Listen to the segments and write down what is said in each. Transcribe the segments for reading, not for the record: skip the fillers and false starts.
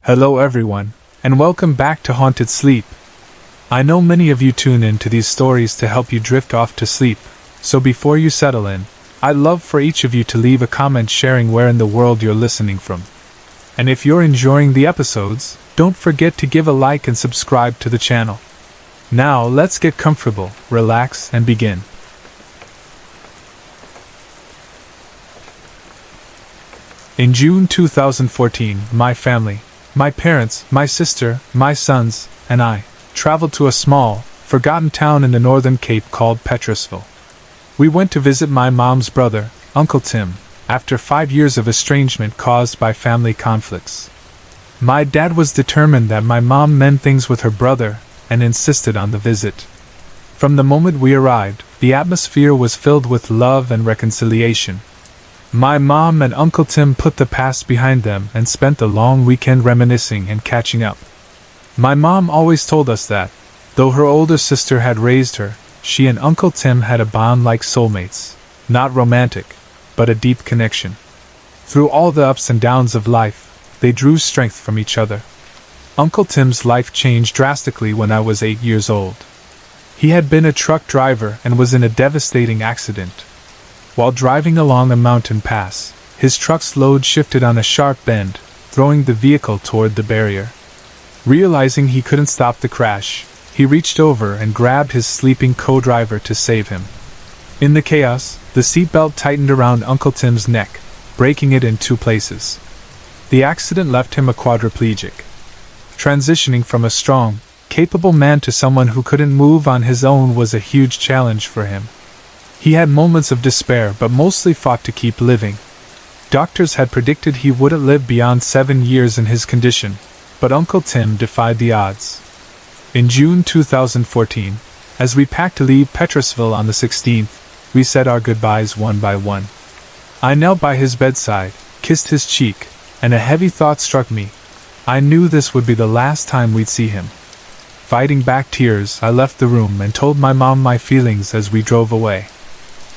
Hello everyone, and welcome back to Haunted Sleep. I know many of you tune in to these stories to help you drift off to sleep, so before you settle in, I'd love for each of you to leave a comment sharing where in the world you're listening from. And if you're enjoying the episodes, don't forget to give a like and subscribe to the channel. Now let's get comfortable, relax, and begin. In June 2014, my family, my parents, my sister, my sons, and I traveled to a small, forgotten town in the Northern Cape called Petrusville. We went to visit my mom's brother, Uncle Tim, after 5 years of estrangement caused by family conflicts. My dad was determined that my mom mend things with her brother and insisted on the visit. From the moment we arrived, the atmosphere was filled with love and reconciliation. My mom and Uncle Tim put the past behind them and spent the long weekend reminiscing and catching up. My mom always told us that, though her older sister had raised her, she and Uncle Tim had a bond like soulmates, not romantic, but a deep connection. Through all the ups and downs of life, they drew strength from each other. Uncle Tim's life changed drastically when I was 8 years old. He had been a truck driver and was in a devastating accident. While driving along a mountain pass, his truck's load shifted on a sharp bend, throwing the vehicle toward the barrier. Realizing he couldn't stop the crash, he reached over and grabbed his sleeping co-driver to save him. In the chaos, the seatbelt tightened around Uncle Tim's neck, breaking it in 2 places. The accident left him a quadriplegic. Transitioning from a strong, capable man to someone who couldn't move on his own was a huge challenge for him. He had moments of despair but mostly fought to keep living. Doctors had predicted he wouldn't live beyond 7 years in his condition, but Uncle Tim defied the odds. In June 2014, as we packed to leave Petrusville on the 16th, we said our goodbyes one by one. I knelt by his bedside, kissed his cheek, and a heavy thought struck me. I knew this would be the last time we'd see him. Fighting back tears, I left the room and told my mom my feelings as we drove away.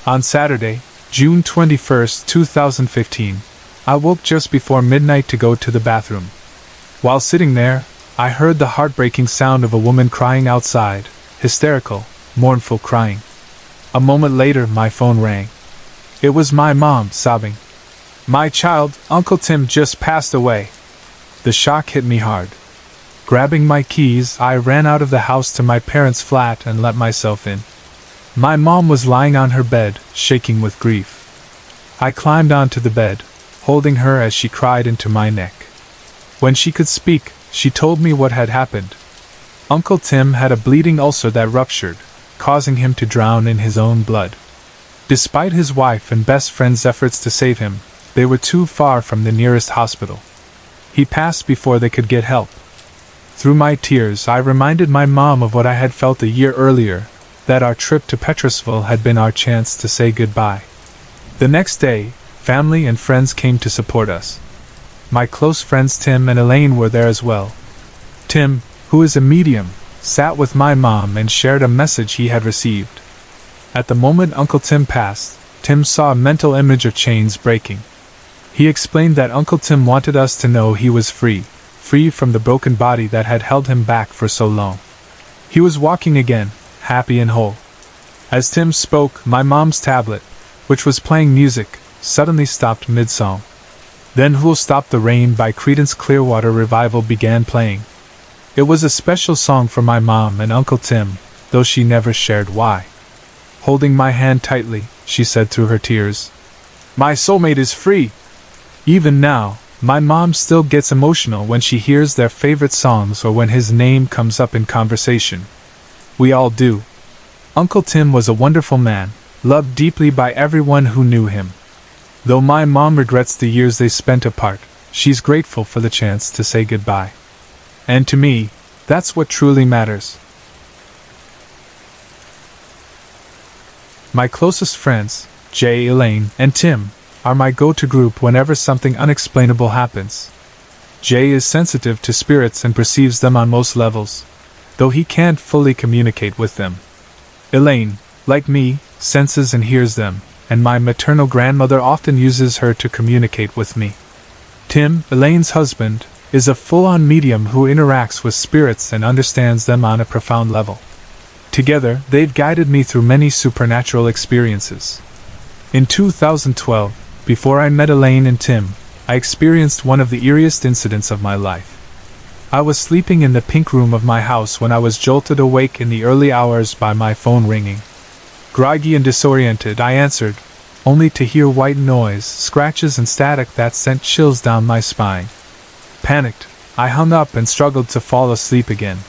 On Saturday, June 21, 2015, I woke just before midnight to go to the bathroom. While sitting there, I heard the heartbreaking sound of a woman crying outside, hysterical, mournful crying. A moment later, my phone rang. It was my mom, sobbing. "My child, Uncle Tim just passed away." The shock hit me hard. Grabbing my keys, I ran out of the house to my parents' flat and let myself in. My mom was lying on her bed, shaking with grief. I climbed onto the bed, holding her as she cried into my neck. When she could speak, she told me what had happened. Uncle Tim had a bleeding ulcer that ruptured, causing him to drown in his own blood. Despite his wife and best friend's efforts to save him, they were too far from the nearest hospital. He passed before they could get help. Through my tears, I reminded my mom of what I had felt a year earlier, that our trip to Petrusville had been our chance to say goodbye. The next day, family and friends came to support us. My close friends Tim and Elaine were there as well. Tim, who is a medium, sat with my mom and shared a message he had received. At the moment Uncle Tim passed, Tim saw a mental image of chains breaking. He explained that Uncle Tim wanted us to know he was free from the broken body that had held him back for so long. He was walking again, happy and whole. As Tim spoke, my mom's tablet, which was playing music, suddenly stopped mid-song. Then Who'll Stop the Rain by Creedence Clearwater Revival began playing. It was a special song for my mom and Uncle Tim, though she never shared why. Holding my hand tightly, she said through her tears, "My soulmate is free." Even now, my mom still gets emotional when she hears their favorite songs or when his name comes up in conversation. We all do. Uncle Tim was a wonderful man, loved deeply by everyone who knew him. Though my mom regrets the years they spent apart, she's grateful for the chance to say goodbye. And to me, that's what truly matters. My closest friends, Jay, Elaine, and Tim, are my go-to group whenever something unexplainable happens. Jay is sensitive to spirits and perceives them on most levels, though he can't fully communicate with them. Elaine, like me, senses and hears them, and my maternal grandmother often uses her to communicate with me. Tim, Elaine's husband, is a full-on medium who interacts with spirits and understands them on a profound level. Together, they've guided me through many supernatural experiences. In 2012, before I met Elaine and Tim, I experienced one of the eeriest incidents of my life. I was sleeping in the pink room of my house when I was jolted awake in the early hours by my phone ringing. Groggy and disoriented, I answered, only to hear white noise, scratches and static that sent chills down my spine. Panicked, I hung up and struggled to fall asleep again.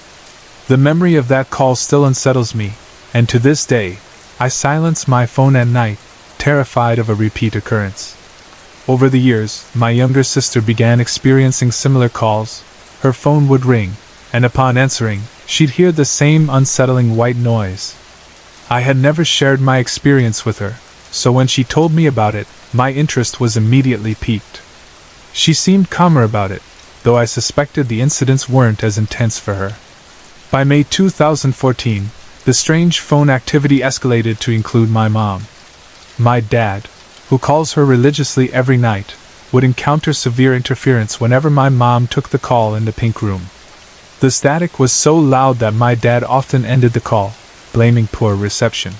The memory of that call still unsettles me, and to this day, I silence my phone at night, terrified of a repeat occurrence. Over the years, my younger sister began experiencing similar calls. Her phone would ring, and upon answering, she'd hear the same unsettling white noise. I had never shared my experience with her, so when she told me about it, my interest was immediately piqued. She seemed calmer about it, though I suspected the incidents weren't as intense for her. By May 2014, the strange phone activity escalated to include my mom. My dad, who calls her religiously every night, would encounter severe interference whenever my mom took the call in the pink room. The static was so loud that my dad often ended the call, blaming poor reception.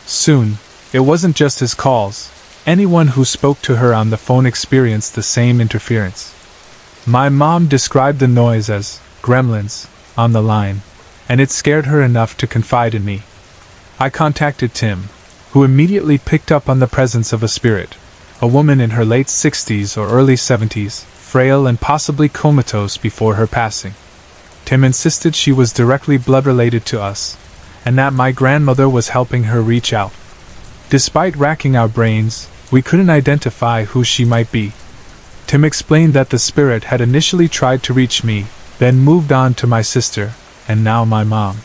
Soon, it wasn't just his calls. Anyone who spoke to her on the phone experienced the same interference. My mom described the noise as gremlins on the line, and it scared her enough to confide in me. I contacted Tim, who immediately picked up on the presence of a spirit, a woman in her late 60s or early 70s, frail and possibly comatose before her passing. Tim insisted she was directly blood-related to us, and that my grandmother was helping her reach out. Despite racking our brains, we couldn't identify who she might be. Tim explained that the spirit had initially tried to reach me, then moved on to my sister, and now my mom.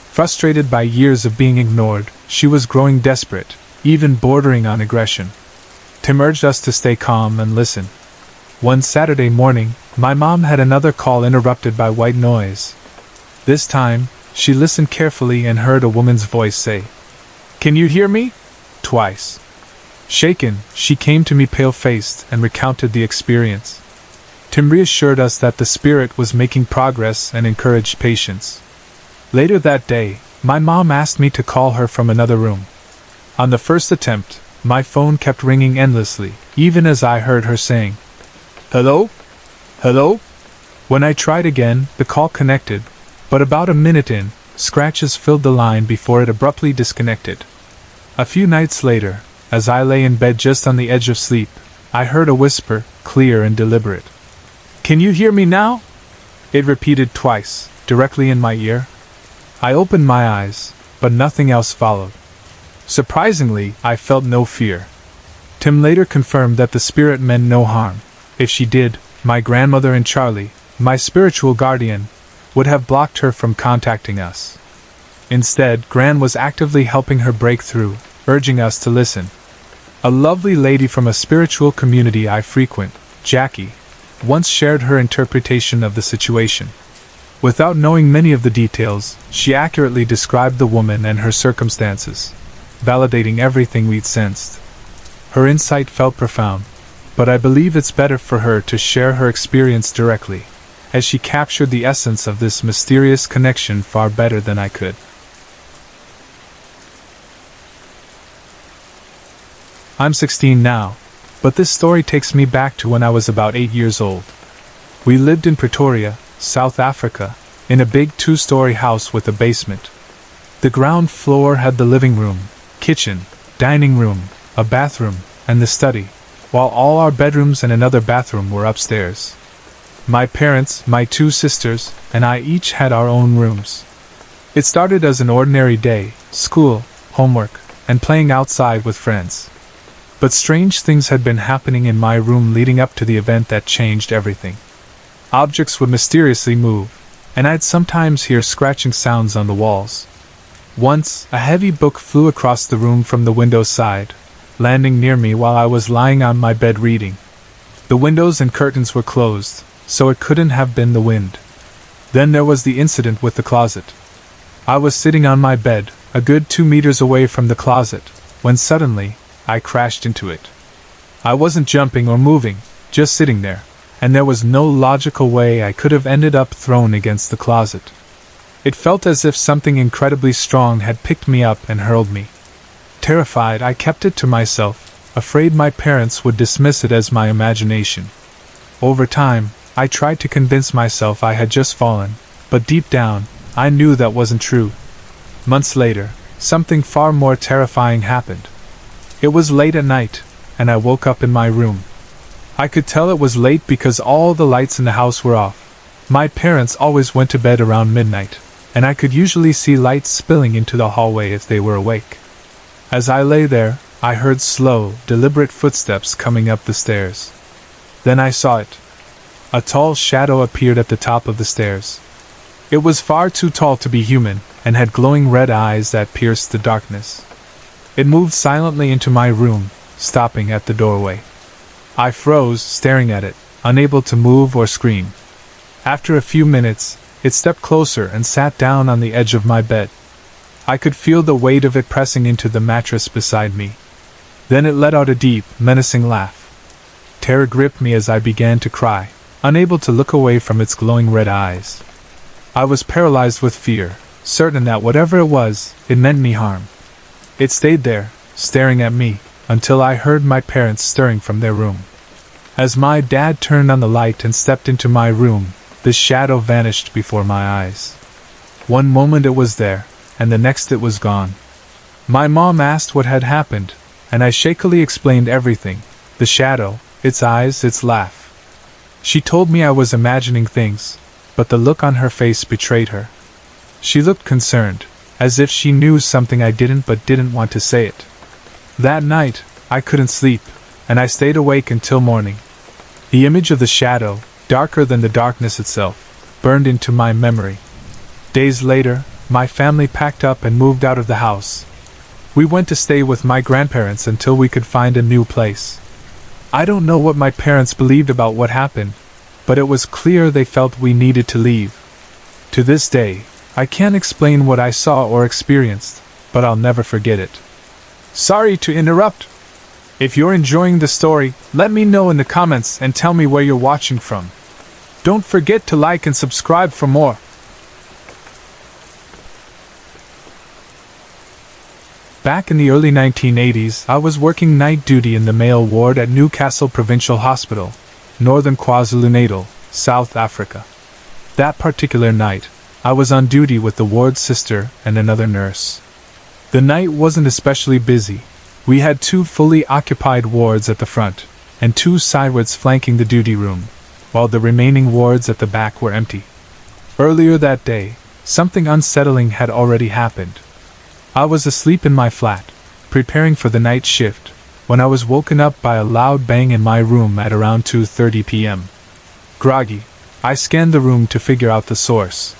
Frustrated by years of being ignored, she was growing desperate, even bordering on aggression. Tim urged us to stay calm and listen. One Saturday morning, my mom had another call interrupted by white noise. This time, she listened carefully and heard a woman's voice say, "Can you hear me?" twice. Shaken, she came to me pale-faced and recounted the experience. Tim reassured us that the spirit was making progress and encouraged patience. Later that day, my mom asked me to call her from another room. On the first attempt, my phone kept ringing endlessly, even as I heard her saying, "Hello? Hello?" When I tried again, the call connected, but about a minute in, scratches filled the line before it abruptly disconnected. A few nights later, as I lay in bed just on the edge of sleep, I heard a whisper, clear and deliberate. "Can you hear me now?" It repeated twice, directly in my ear. I opened my eyes, but nothing else followed. Surprisingly, I felt no fear. Tim later confirmed that the spirit meant no harm. If she did, my grandmother and Charlie, my spiritual guardian, would have blocked her from contacting us. Instead, Gran was actively helping her break through, urging us to listen. A lovely lady from a spiritual community I frequent, Jackie, once shared her interpretation of the situation. Without knowing many of the details, she accurately described the woman and her circumstances, validating everything we'd sensed. Her insight felt profound, but I believe it's better for her to share her experience directly, as she captured the essence of this mysterious connection far better than I could. I'm 16 now, but this story takes me back to when I was about 8 years old. We lived in Pretoria, South Africa, in a big 2-story house with a basement. The ground floor had the living room, kitchen, dining room, a bathroom, and the study, while all our bedrooms and another bathroom were upstairs. My parents, my 2 sisters, and I each had our own rooms. It started as an ordinary day, school, homework, and playing outside with friends. But strange things had been happening in my room leading up to the event that changed everything. Objects would mysteriously move, and I'd sometimes hear scratching sounds on the walls. Once, a heavy book flew across the room from the window side, landing near me while I was lying on my bed reading. The windows and curtains were closed, so it couldn't have been the wind. Then there was the incident with the closet. I was sitting on my bed, a good 2 meters away from the closet, when suddenly, I crashed into it. I wasn't jumping or moving, just sitting there, and there was no logical way I could have ended up thrown against the closet. It felt as if something incredibly strong had picked me up and hurled me. Terrified, I kept it to myself, afraid my parents would dismiss it as my imagination. Over time, I tried to convince myself I had just fallen, but deep down, I knew that wasn't true. Months later, something far more terrifying happened. It was late at night, and I woke up in my room. I could tell it was late because all the lights in the house were off. My parents always went to bed around midnight, and I could usually see lights spilling into the hallway if they were awake. As I lay there, I heard slow, deliberate footsteps coming up the stairs. Then I saw it. A tall shadow appeared at the top of the stairs. It was far too tall to be human, and had glowing red eyes that pierced the darkness. It moved silently into my room, stopping at the doorway. I froze, staring at it, unable to move or scream. After a few minutes, it stepped closer and sat down on the edge of my bed. I could feel the weight of it pressing into the mattress beside me. Then it let out a deep, menacing laugh. Terror gripped me as I began to cry, unable to look away from its glowing red eyes. I was paralyzed with fear, certain that whatever it was, it meant me harm. It stayed there, staring at me, until I heard my parents stirring from their room. As my dad turned on the light and stepped into my room, the shadow vanished before my eyes. One moment it was there, and the next it was gone. My mom asked what had happened, and I shakily explained everything: the shadow, its eyes, its laugh. She told me I was imagining things, but the look on her face betrayed her. She looked concerned, as if she knew something I didn't but didn't want to say it. That night, I couldn't sleep, and I stayed awake until morning. The image of the shadow, darker than the darkness itself, burned into my memory. Days later, my family packed up and moved out of the house. We went to stay with my grandparents until we could find a new place. I don't know what my parents believed about what happened, but it was clear they felt we needed to leave. To this day, I can't explain what I saw or experienced, but I'll never forget it. Sorry to interrupt. If you're enjoying the story, let me know in the comments and tell me where you're watching from. Don't forget to like and subscribe for more. Back in the early 1980s, I was working night duty in the male ward at Newcastle Provincial Hospital, Northern KwaZulu-Natal, South Africa. That particular night, I was on duty with the ward sister and another nurse. The night wasn't especially busy. We had 2 fully occupied wards at the front, and 2 sidewards flanking the duty room, while the remaining wards at the back were empty. Earlier that day, something unsettling had already happened. I was asleep in my flat, preparing for the night shift, when I was woken up by a loud bang in my room at around 2:30 p.m. Groggy, I scanned the room to figure out the source.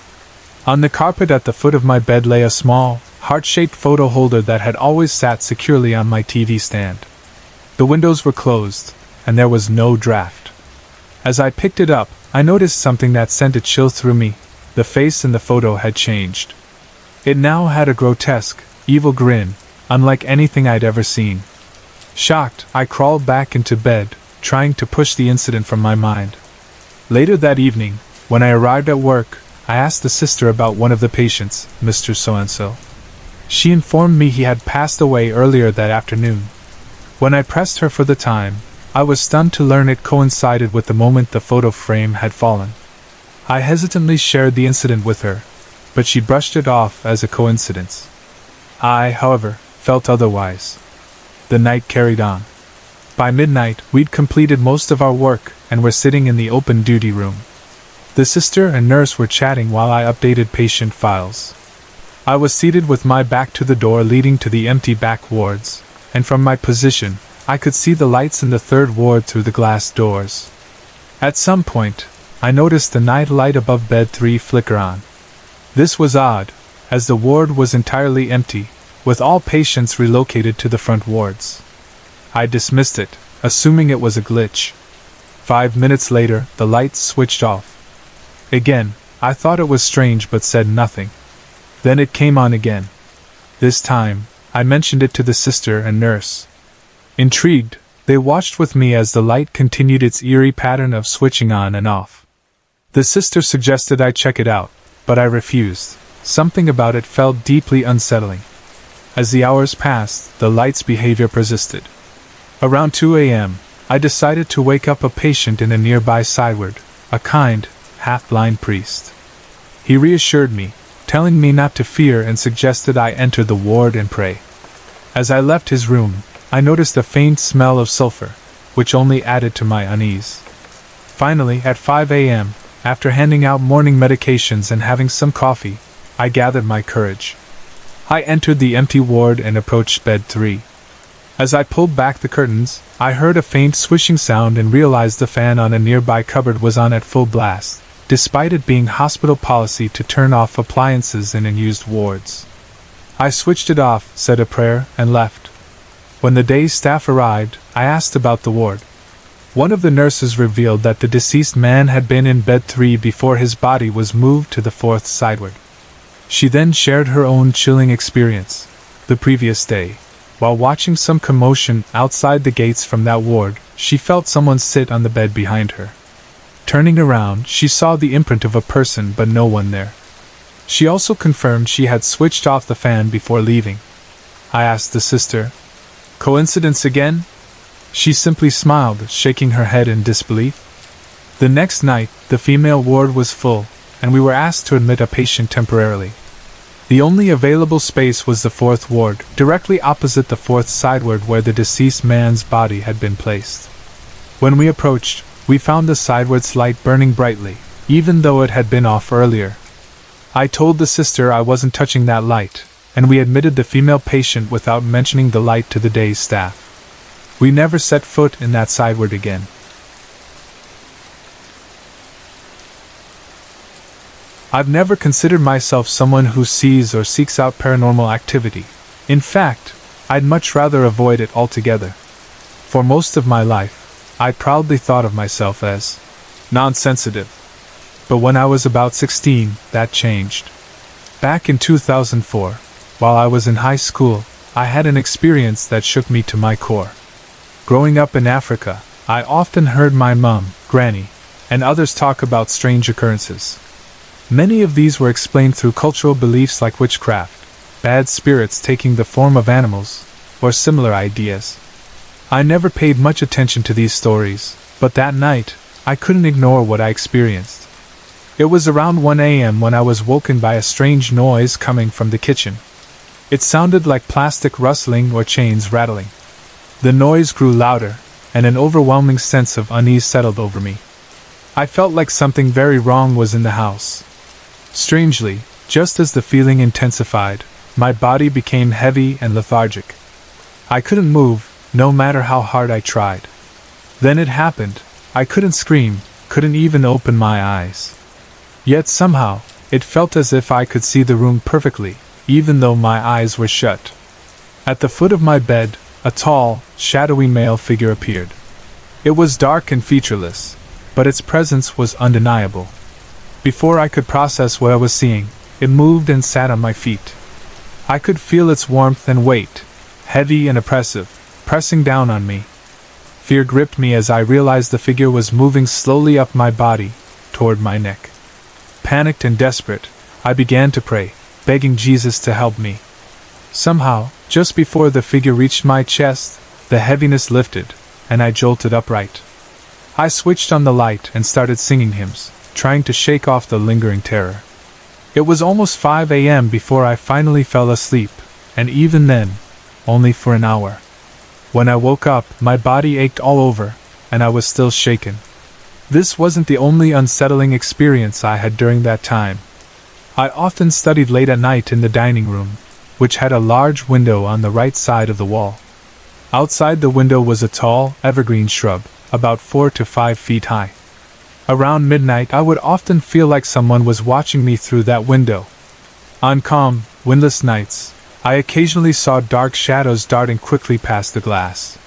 On the carpet at the foot of my bed lay a small, heart-shaped photo holder that had always sat securely on my TV stand. The windows were closed, and there was no draft. As I picked it up, I noticed something that sent a chill through me. The face in the photo had changed. It now had a grotesque, evil grin, unlike anything I'd ever seen. Shocked, I crawled back into bed, trying to push the incident from my mind. Later that evening, when I arrived at work, I asked the sister about one of the patients, Mr. So-and-so. She informed me he had passed away earlier that afternoon. When I pressed her for the time, I was stunned to learn it coincided with the moment the photo frame had fallen. I hesitantly shared the incident with her, but she brushed it off as a coincidence. I, however, felt otherwise. The night carried on. By midnight, we'd completed most of our work and were sitting in the open duty room. The sister and nurse were chatting while I updated patient files. I was seated with my back to the door leading to the empty back wards, and from my position, I could see the lights in the 3rd ward through the glass doors. At some point, I noticed the night light above bed 3 flicker on. This was odd, as the ward was entirely empty, with all patients relocated to the front wards. I dismissed it, assuming it was a glitch. 5 minutes later, the lights switched off. Again, I thought it was strange but said nothing. Then it came on again. This time, I mentioned it to the sister and nurse. Intrigued, They watched with me as the light continued its eerie pattern of switching on and off. The sister suggested I check it out, but I refused. Something about it felt deeply unsettling. As the hours passed, the light's behavior persisted. Around 2 a.m., I decided to wake up a patient in a nearby side ward, a kind, half-blind priest. He reassured me, telling me not to fear and suggested I enter the ward and pray. As I left his room, I noticed a faint smell of sulfur, which only added to my unease. Finally, at 5 a.m., after handing out morning medications and having some coffee, I gathered my courage. I entered the empty ward and approached bed 3. As I pulled back the curtains, I heard a faint swishing sound and realized the fan on a nearby cupboard was on at full blast, despite it being hospital policy to turn off appliances in unused wards. I switched it off, said a prayer, and left. When the day's staff arrived, I asked about the ward. One of the nurses revealed that the deceased man had been in bed 3 before his body was moved to the 4th sideward. She then shared her own chilling experience. The previous day, while watching some commotion outside the gates from that ward, she felt someone sit on the bed behind her. Turning around, she saw the imprint of a person but no one there. She also confirmed she had switched off the fan before leaving. I asked the sister, "Coincidence again?" She simply smiled, shaking her head in disbelief. The next night, the female ward was full, and we were asked to admit a patient temporarily. The only available space was the 4th ward, directly opposite the 4th sideward where the deceased man's body had been placed. When we approached, we found the sideward's light burning brightly, even though it had been off earlier. I told the sister I wasn't touching that light, and we admitted the female patient without mentioning the light to the day's staff. We never set foot in that sideward again. I've never considered myself someone who sees or seeks out paranormal activity. In fact, I'd much rather avoid it altogether. For most of my life, I proudly thought of myself as non-sensitive. But when I was about 16, that changed. Back in 2004, while I was in high school, I had an experience that shook me to my core. Growing up in Africa, I often heard my mom, granny, and others talk about strange occurrences. Many of these were explained through cultural beliefs like witchcraft, bad spirits taking the form of animals, or similar ideas. I never paid much attention to these stories, but that night, I couldn't ignore what I experienced. It was around 1 a.m. when I was woken by a strange noise coming from the kitchen. It sounded like plastic rustling or chains rattling. The noise grew louder, and an overwhelming sense of unease settled over me. I felt like something very wrong was in the house. Strangely, just as the feeling intensified, my body became heavy and lethargic. I couldn't move, no matter how hard I tried. Then it happened. I couldn't scream, couldn't even open my eyes. Yet somehow, it felt as if I could see the room perfectly, even though my eyes were shut. At the foot of my bed, a tall, shadowy male figure appeared. It was dark and featureless, but its presence was undeniable. Before I could process what I was seeing, it moved and sat on my feet. I could feel its warmth and weight, heavy and oppressive, pressing down on me. Fear gripped me as I realized the figure was moving slowly up my body, toward my neck. Panicked and desperate, I began to pray, begging Jesus to help me. Somehow, just before the figure reached my chest, the heaviness lifted, and I jolted upright. I switched on the light and started singing hymns, trying to shake off the lingering terror. It was almost 5 a.m. before I finally fell asleep, and even then, only for an hour. When I woke up, my body ached all over, and I was still shaken. This wasn't the only unsettling experience I had during that time. I often studied late at night in the dining room, which had a large window on the right side of the wall. Outside the window was a tall, evergreen shrub, about 4 to 5 feet high. Around midnight I would often feel like someone was watching me through that window. On calm, windless nights, I occasionally saw dark shadows darting quickly past the glass.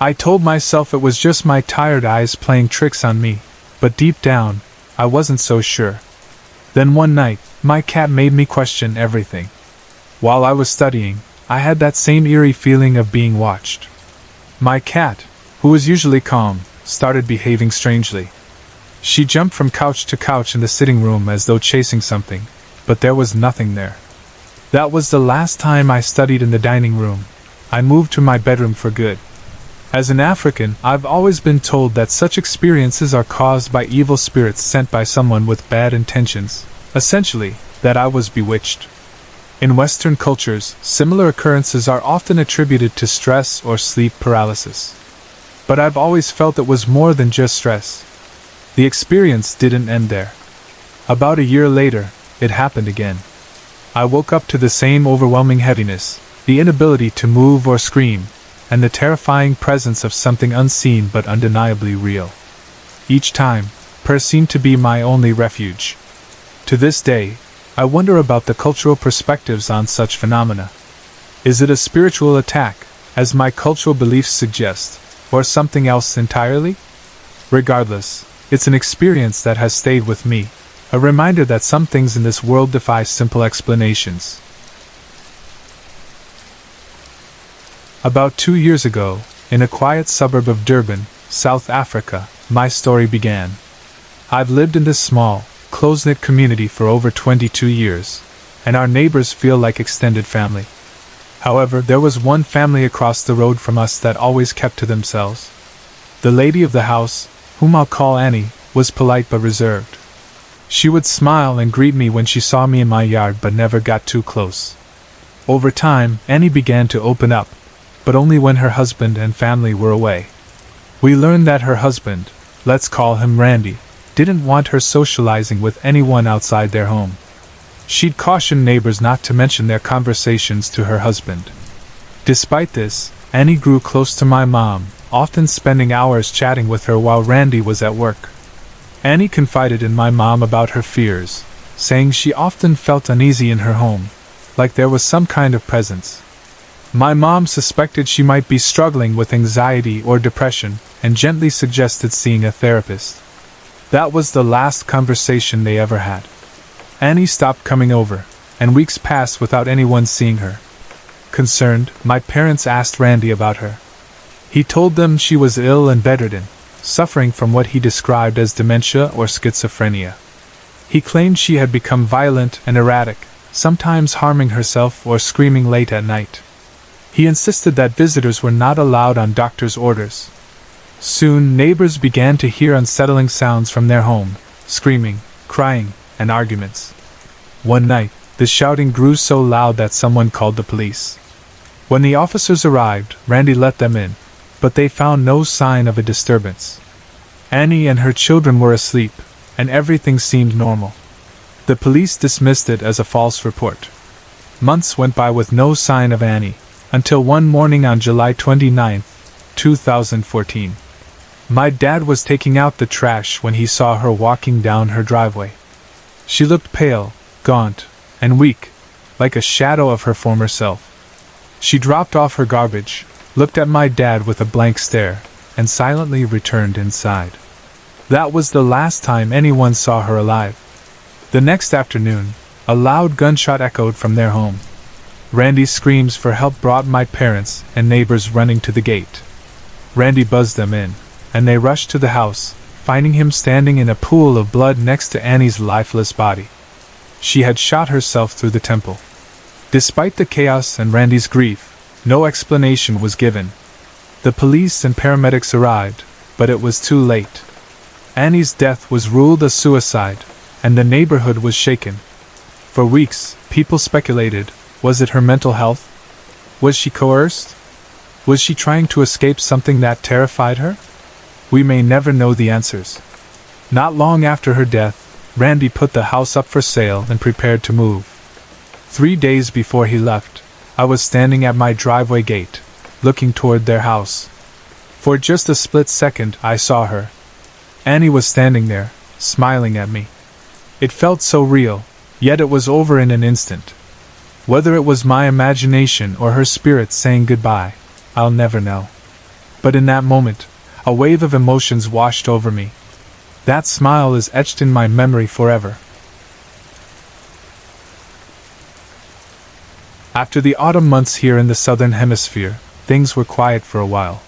I told myself it was just my tired eyes playing tricks on me, but deep down, I wasn't so sure. Then one night, my cat made me question everything. While I was studying, I had that same eerie feeling of being watched. My cat, who was usually calm, started behaving strangely. She jumped from couch to couch in the sitting room as though chasing something, but there was nothing there. That was the last time I studied in the dining room. I moved to my bedroom for good. As an African, I've always been told that such experiences are caused by evil spirits sent by someone with bad intentions, essentially, that I was bewitched. In Western cultures, similar occurrences are often attributed to stress or sleep paralysis. But I've always felt it was more than just stress. The experience didn't end there. About a year later, it happened again. I woke up to the same overwhelming heaviness, the inability to move or scream, and the terrifying presence of something unseen but undeniably real. Each time, prayer seemed to be my only refuge. To this day, I wonder about the cultural perspectives on such phenomena. Is it a spiritual attack, as my cultural beliefs suggest, or something else entirely? Regardless, it's an experience that has stayed with me, a reminder that some things in this world defy simple explanations. About 2 years ago, in a quiet suburb of Durban, South Africa, my story began. I've lived in this small, close-knit community for over 22 years, and our neighbors feel like extended family. However, there was one family across the road from us that always kept to themselves. The lady of the house, whom I'll call Annie, was polite but reserved. She would smile and greet me when she saw me in my yard but never got too close. Over time, Annie began to open up, but only when her husband and family were away. We learned that her husband, let's call him Randy, didn't want her socializing with anyone outside their home. She'd cautioned neighbors not to mention their conversations to her husband. Despite this, Annie grew close to my mom, often spending hours chatting with her while Randy was at work. Annie confided in my mom about her fears, saying she often felt uneasy in her home, like there was some kind of presence. My mom suspected she might be struggling with anxiety or depression, and gently suggested seeing a therapist. That was the last conversation they ever had. Annie stopped coming over, and weeks passed without anyone seeing her. Concerned, my parents asked Randy about her. He told them she was ill and bedridden, suffering from what he described as dementia or schizophrenia. He claimed she had become violent and erratic, sometimes harming herself or screaming late at night. He insisted that visitors were not allowed on doctor's orders. Soon, neighbors began to hear unsettling sounds from their home, screaming, crying, and arguments. One night, the shouting grew so loud that someone called the police. When the officers arrived, Randy let them in, but they found no sign of a disturbance. Annie and her children were asleep, and everything seemed normal. The police dismissed it as a false report. Months went by with no sign of Annie, until one morning on July 29, 2014. My dad was taking out the trash when he saw her walking down her driveway. She looked pale, gaunt, and weak, like a shadow of her former self. She dropped off her garbage, looked at my dad with a blank stare, and silently returned inside. That was the last time anyone saw her alive. The next afternoon, a loud gunshot echoed from their home. Randy's screams for help brought my parents and neighbors running to the gate. Randy buzzed them in, and they rushed to the house, finding him standing in a pool of blood next to Annie's lifeless body. She had shot herself through the temple. Despite the chaos and Randy's grief, no explanation was given. The police and paramedics arrived, but it was too late. Annie's death was ruled a suicide, and the neighborhood was shaken. For weeks, people speculated, was it her mental health? Was she coerced? Was she trying to escape something that terrified her? We may never know the answers. Not long after her death, Randy put the house up for sale and prepared to move. 3 days before he left, I was standing at my driveway gate, looking toward their house. For just a split second, I saw her. Annie was standing there, smiling at me. It felt so real, yet it was over in an instant. Whether it was my imagination or her spirit saying goodbye, I'll never know. But in that moment, a wave of emotions washed over me. That smile is etched in my memory forever. After the autumn months here in the southern hemisphere, things were quiet for a while.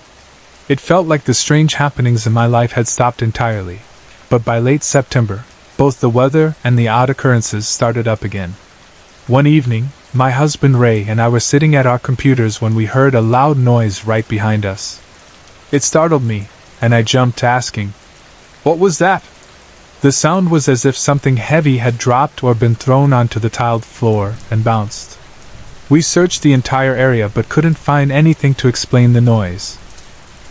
It felt like the strange happenings in my life had stopped entirely, but by late September, both the weather and the odd occurrences started up again. One evening, my husband Ray and I were sitting at our computers when we heard a loud noise right behind us. It startled me, and I jumped, asking, "What was that?" The sound was as if something heavy had dropped or been thrown onto the tiled floor and bounced. We searched the entire area but couldn't find anything to explain the noise.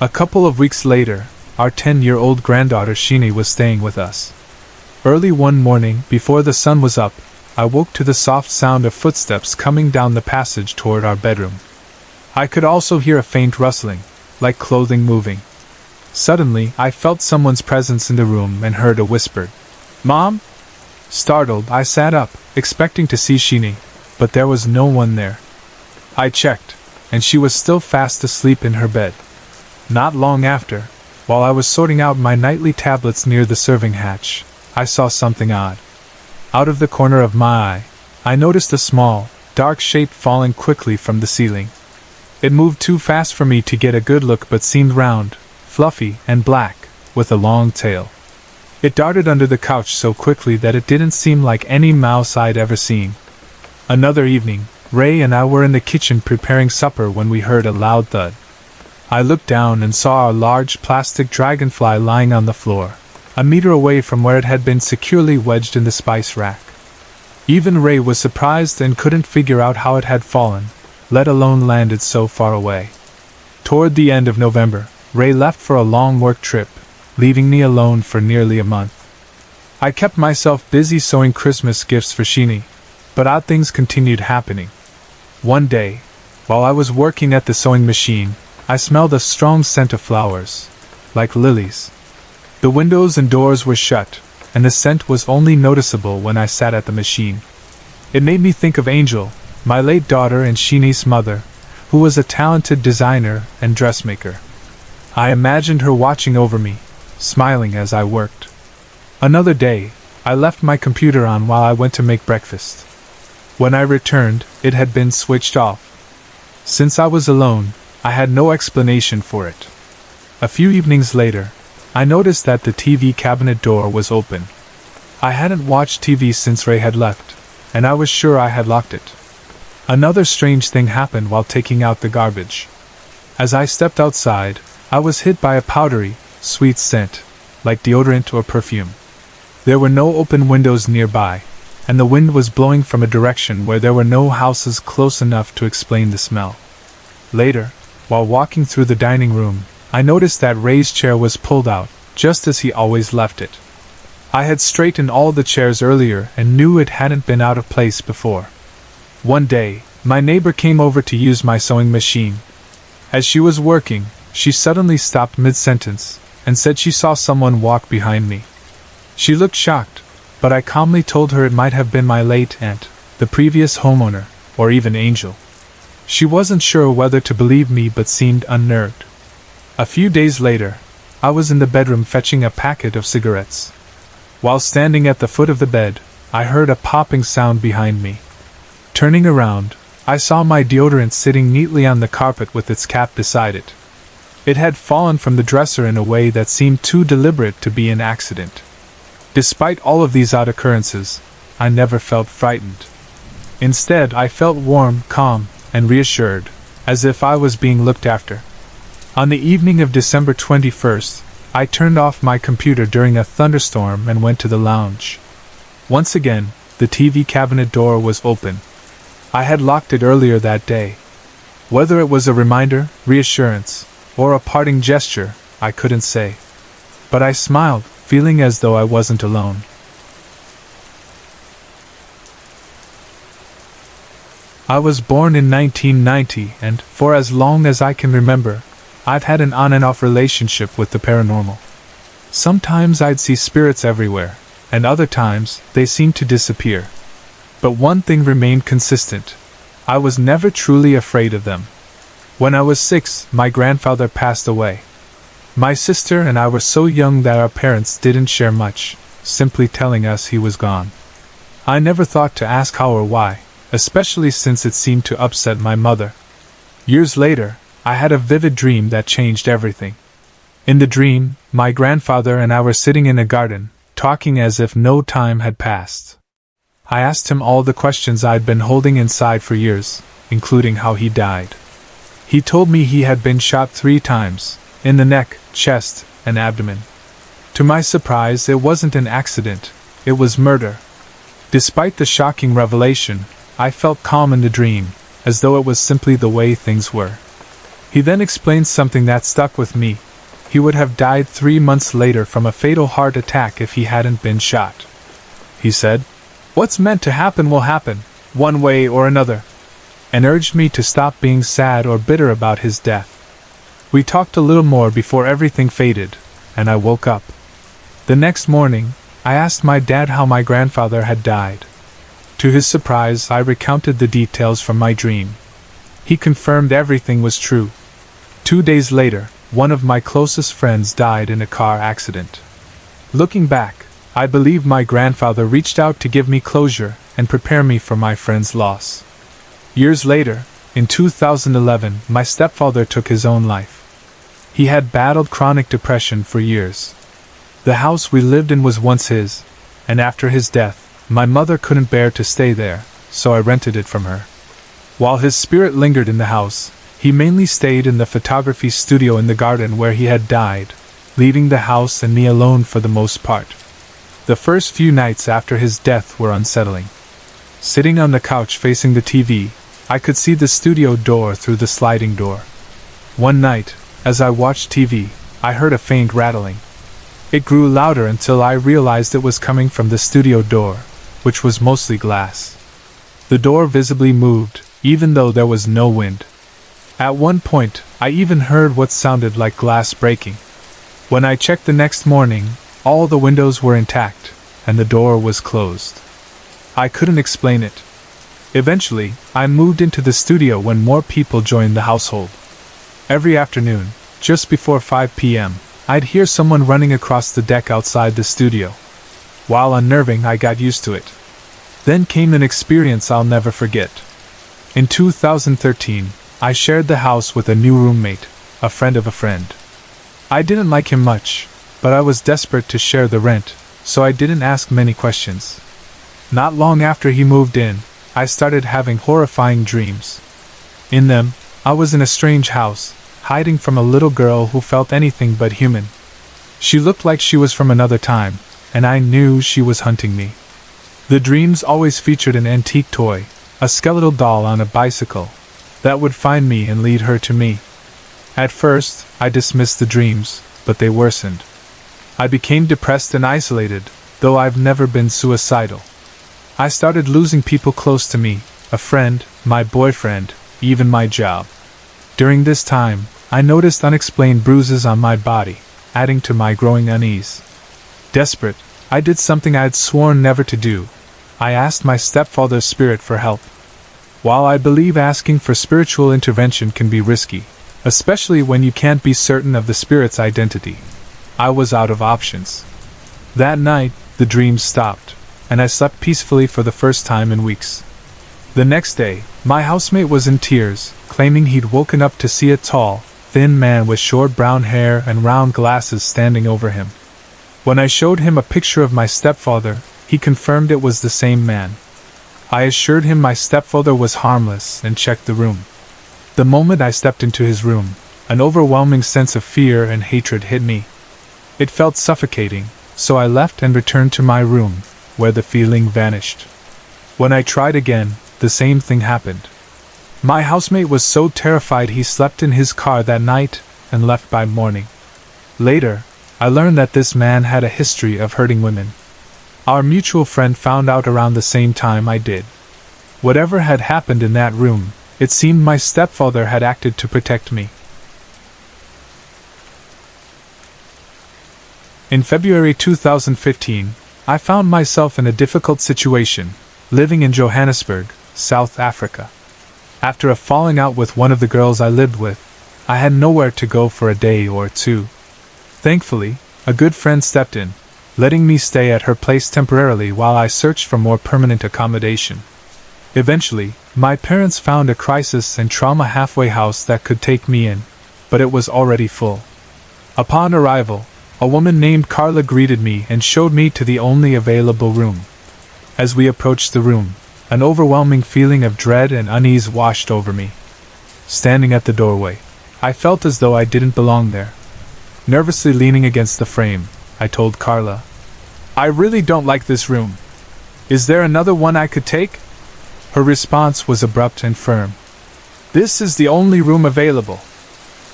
A couple of weeks later, our 10-year-old granddaughter Sheeny was staying with us. Early one morning, before the sun was up, I woke to the soft sound of footsteps coming down the passage toward our bedroom. I could also hear a faint rustling, like clothing moving. Suddenly, I felt someone's presence in the room and heard a whispered, "Mom?" Startled, I sat up, expecting to see Sheeny, but there was no one there. I checked, and she was still fast asleep in her bed. Not long after, while I was sorting out my nightly tablets near the serving hatch, I saw something odd. Out of the corner of my eye, I noticed a small, dark shape falling quickly from the ceiling. It moved too fast for me to get a good look but seemed round, fluffy, and black, with a long tail. It darted under the couch so quickly that it didn't seem like any mouse I'd ever seen. Another evening, Ray and I were in the kitchen preparing supper when we heard a loud thud. I looked down and saw a large plastic dragonfly lying on the floor, a meter away from where it had been securely wedged in the spice rack. Even Ray was surprised and couldn't figure out how it had fallen, let alone landed so far away. Toward the end of November, Ray left for a long work trip, leaving me alone for nearly a month. I kept myself busy sewing Christmas gifts for Sheeny, but odd things continued happening. One day, while I was working at the sewing machine, I smelled a strong scent of flowers, like lilies. The windows and doors were shut, and the scent was only noticeable when I sat at the machine. It made me think of Angel, my late daughter and Sheeny's mother, who was a talented designer and dressmaker. I imagined her watching over me, smiling as I worked. Another day, I left my computer on while I went to make breakfast. When I returned, it had been switched off. Since I was alone, I had no explanation for it. A few evenings later, I noticed that the TV cabinet door was open. I hadn't watched TV since Ray had left, and I was sure I had locked it. Another strange thing happened while taking out the garbage. As I stepped outside, I was hit by a powdery, sweet scent, like deodorant or perfume. There were no open windows nearby, and the wind was blowing from a direction where there were no houses close enough to explain the smell. Later, while walking through the dining room, I noticed that Ray's chair was pulled out, just as he always left it. I had straightened all the chairs earlier and knew it hadn't been out of place before. One day, my neighbor came over to use my sewing machine. As she was working, she suddenly stopped mid-sentence and said she saw someone walk behind me. She looked shocked, but I calmly told her it might have been my late aunt, the previous homeowner, or even Angel. She wasn't sure whether to believe me but seemed unnerved. A few days later, I was in the bedroom fetching a packet of cigarettes. While standing at the foot of the bed, I heard a popping sound behind me. Turning around, I saw my deodorant sitting neatly on the carpet with its cap beside it. It had fallen from the dresser in a way that seemed too deliberate to be an accident. Despite all of these odd occurrences, I never felt frightened. Instead, I felt warm, calm, and reassured, as if I was being looked after. On the evening of December 21st, I turned off my computer during a thunderstorm and went to the lounge. Once again, the TV cabinet door was open. I had locked it earlier that day. Whether it was a reminder, reassurance, or a parting gesture, I couldn't say. But I smiled, feeling as though I wasn't alone. I was born in 1990 and, for as long as I can remember, I've had an on and off relationship with the paranormal. Sometimes I'd see spirits everywhere, and other times they seemed to disappear. But one thing remained consistent. I was never truly afraid of them. When I was 6, my grandfather passed away. My sister and I were so young that our parents didn't share much, simply telling us he was gone. I never thought to ask how or why, especially since it seemed to upset my mother. Years later, I had a vivid dream that changed everything. In the dream, my grandfather and I were sitting in a garden, talking as if no time had passed. I asked him all the questions I'd been holding inside for years, including how he died. He told me he had been shot 3 times, in the neck, chest, and abdomen. To my surprise, it wasn't an accident, it was murder. Despite the shocking revelation, I felt calm in the dream, as though it was simply the way things were. He then explained something that stuck with me. He would have died 3 months later from a fatal heart attack if he hadn't been shot. He said, "What's meant to happen will happen, one way or another," and urged me to stop being sad or bitter about his death. We talked a little more before everything faded, and I woke up. The next morning, I asked my dad how my grandfather had died. To his surprise, I recounted the details from my dream. He confirmed everything was true. 2 days later, one of my closest friends died in a car accident. Looking back, I believe my grandfather reached out to give me closure and prepare me for my friend's loss. Years later, in 2011, my stepfather took his own life. He had battled chronic depression for years. The house we lived in was once his, and after his death, my mother couldn't bear to stay there, so I rented it from her. While his spirit lingered in the house, he mainly stayed in the photography studio in the garden where he had died, leaving the house and me alone for the most part. The first few nights after his death were unsettling. Sitting on the couch facing the TV, I could see the studio door through the sliding door. One night, as I watched TV, I heard a faint rattling. It grew louder until I realized it was coming from the studio door, which was mostly glass. The door visibly moved, even though there was no wind. At one point, I even heard what sounded like glass breaking. When I checked the next morning, all the windows were intact, and the door was closed. I couldn't explain it. Eventually, I moved into the studio when more people joined the household. Every afternoon, just before 5 p.m., I'd hear someone running across the deck outside the studio. While unnerving, I got used to it. Then came an experience I'll never forget. In 2013, I shared the house with a new roommate, a friend of a friend. I didn't like him much, but I was desperate to share the rent, so I didn't ask many questions. Not long after he moved in, I started having horrifying dreams. In them, I was in a strange house, hiding from a little girl who felt anything but human. She looked like she was from another time, and I knew she was hunting me. The dreams always featured an antique toy, a skeletal doll on a bicycle, that would find me and lead her to me. At first, I dismissed the dreams, but they worsened. I became depressed and isolated, though I've never been suicidal. I started losing people close to me, a friend, my boyfriend, even my job. During this time, I noticed unexplained bruises on my body, adding to my growing unease. Desperate, I did something I'd sworn never to do. I asked my stepfather's spirit for help. While I believe asking for spiritual intervention can be risky, especially when you can't be certain of the spirit's identity, I was out of options. That night, the dreams stopped, and I slept peacefully for the first time in weeks. The next day, my housemate was in tears, claiming he'd woken up to see a tall, thin man with short brown hair and round glasses standing over him. When I showed him a picture of my stepfather, he confirmed it was the same man. I assured him my stepfather was harmless and checked the room. The moment I stepped into his room, an overwhelming sense of fear and hatred hit me. It felt suffocating, so I left and returned to my room, where the feeling vanished. When I tried again, the same thing happened. My housemate was so terrified he slept in his car that night and left by morning. Later, I learned that this man had a history of hurting women. Our mutual friend found out around the same time I did. Whatever had happened in that room, it seemed my stepfather had acted to protect me. In February 2015, I found myself in a difficult situation, living in Johannesburg, South Africa. After a falling out with one of the girls I lived with, I had nowhere to go for a day or two. Thankfully, a good friend stepped in, letting me stay at her place temporarily while I searched for more permanent accommodation. Eventually, my parents found a crisis and trauma halfway house that could take me in, but it was already full. Upon arrival, a woman named Carla greeted me and showed me to the only available room. As we approached the room, an overwhelming feeling of dread and unease washed over me. Standing at the doorway, I felt as though I didn't belong there. Nervously leaning against the frame, I told Carla, "I really don't like this room. Is there another one I could take?" Her response was abrupt and firm. "This is the only room available.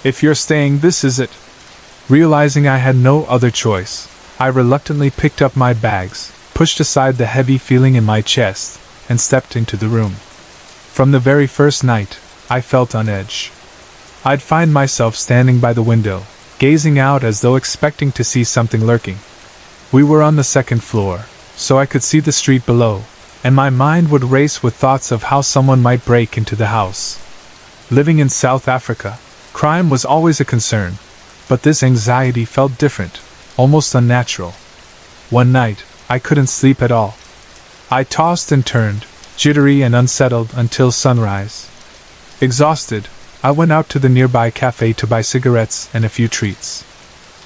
If you're staying, this is it." Realizing I had no other choice, I reluctantly picked up my bags, pushed aside the heavy feeling in my chest, and stepped into the room. From the very first night, I felt on edge. I'd find myself standing by the window, gazing out as though expecting to see something lurking. We were on the second floor, so I could see the street below, and my mind would race with thoughts of how someone might break into the house. Living in South Africa, crime was always a concern, but this anxiety felt different, almost unnatural. One night, I couldn't sleep at all. I tossed and turned, jittery and unsettled until sunrise. Exhausted, I went out to the nearby cafe to buy cigarettes and a few treats.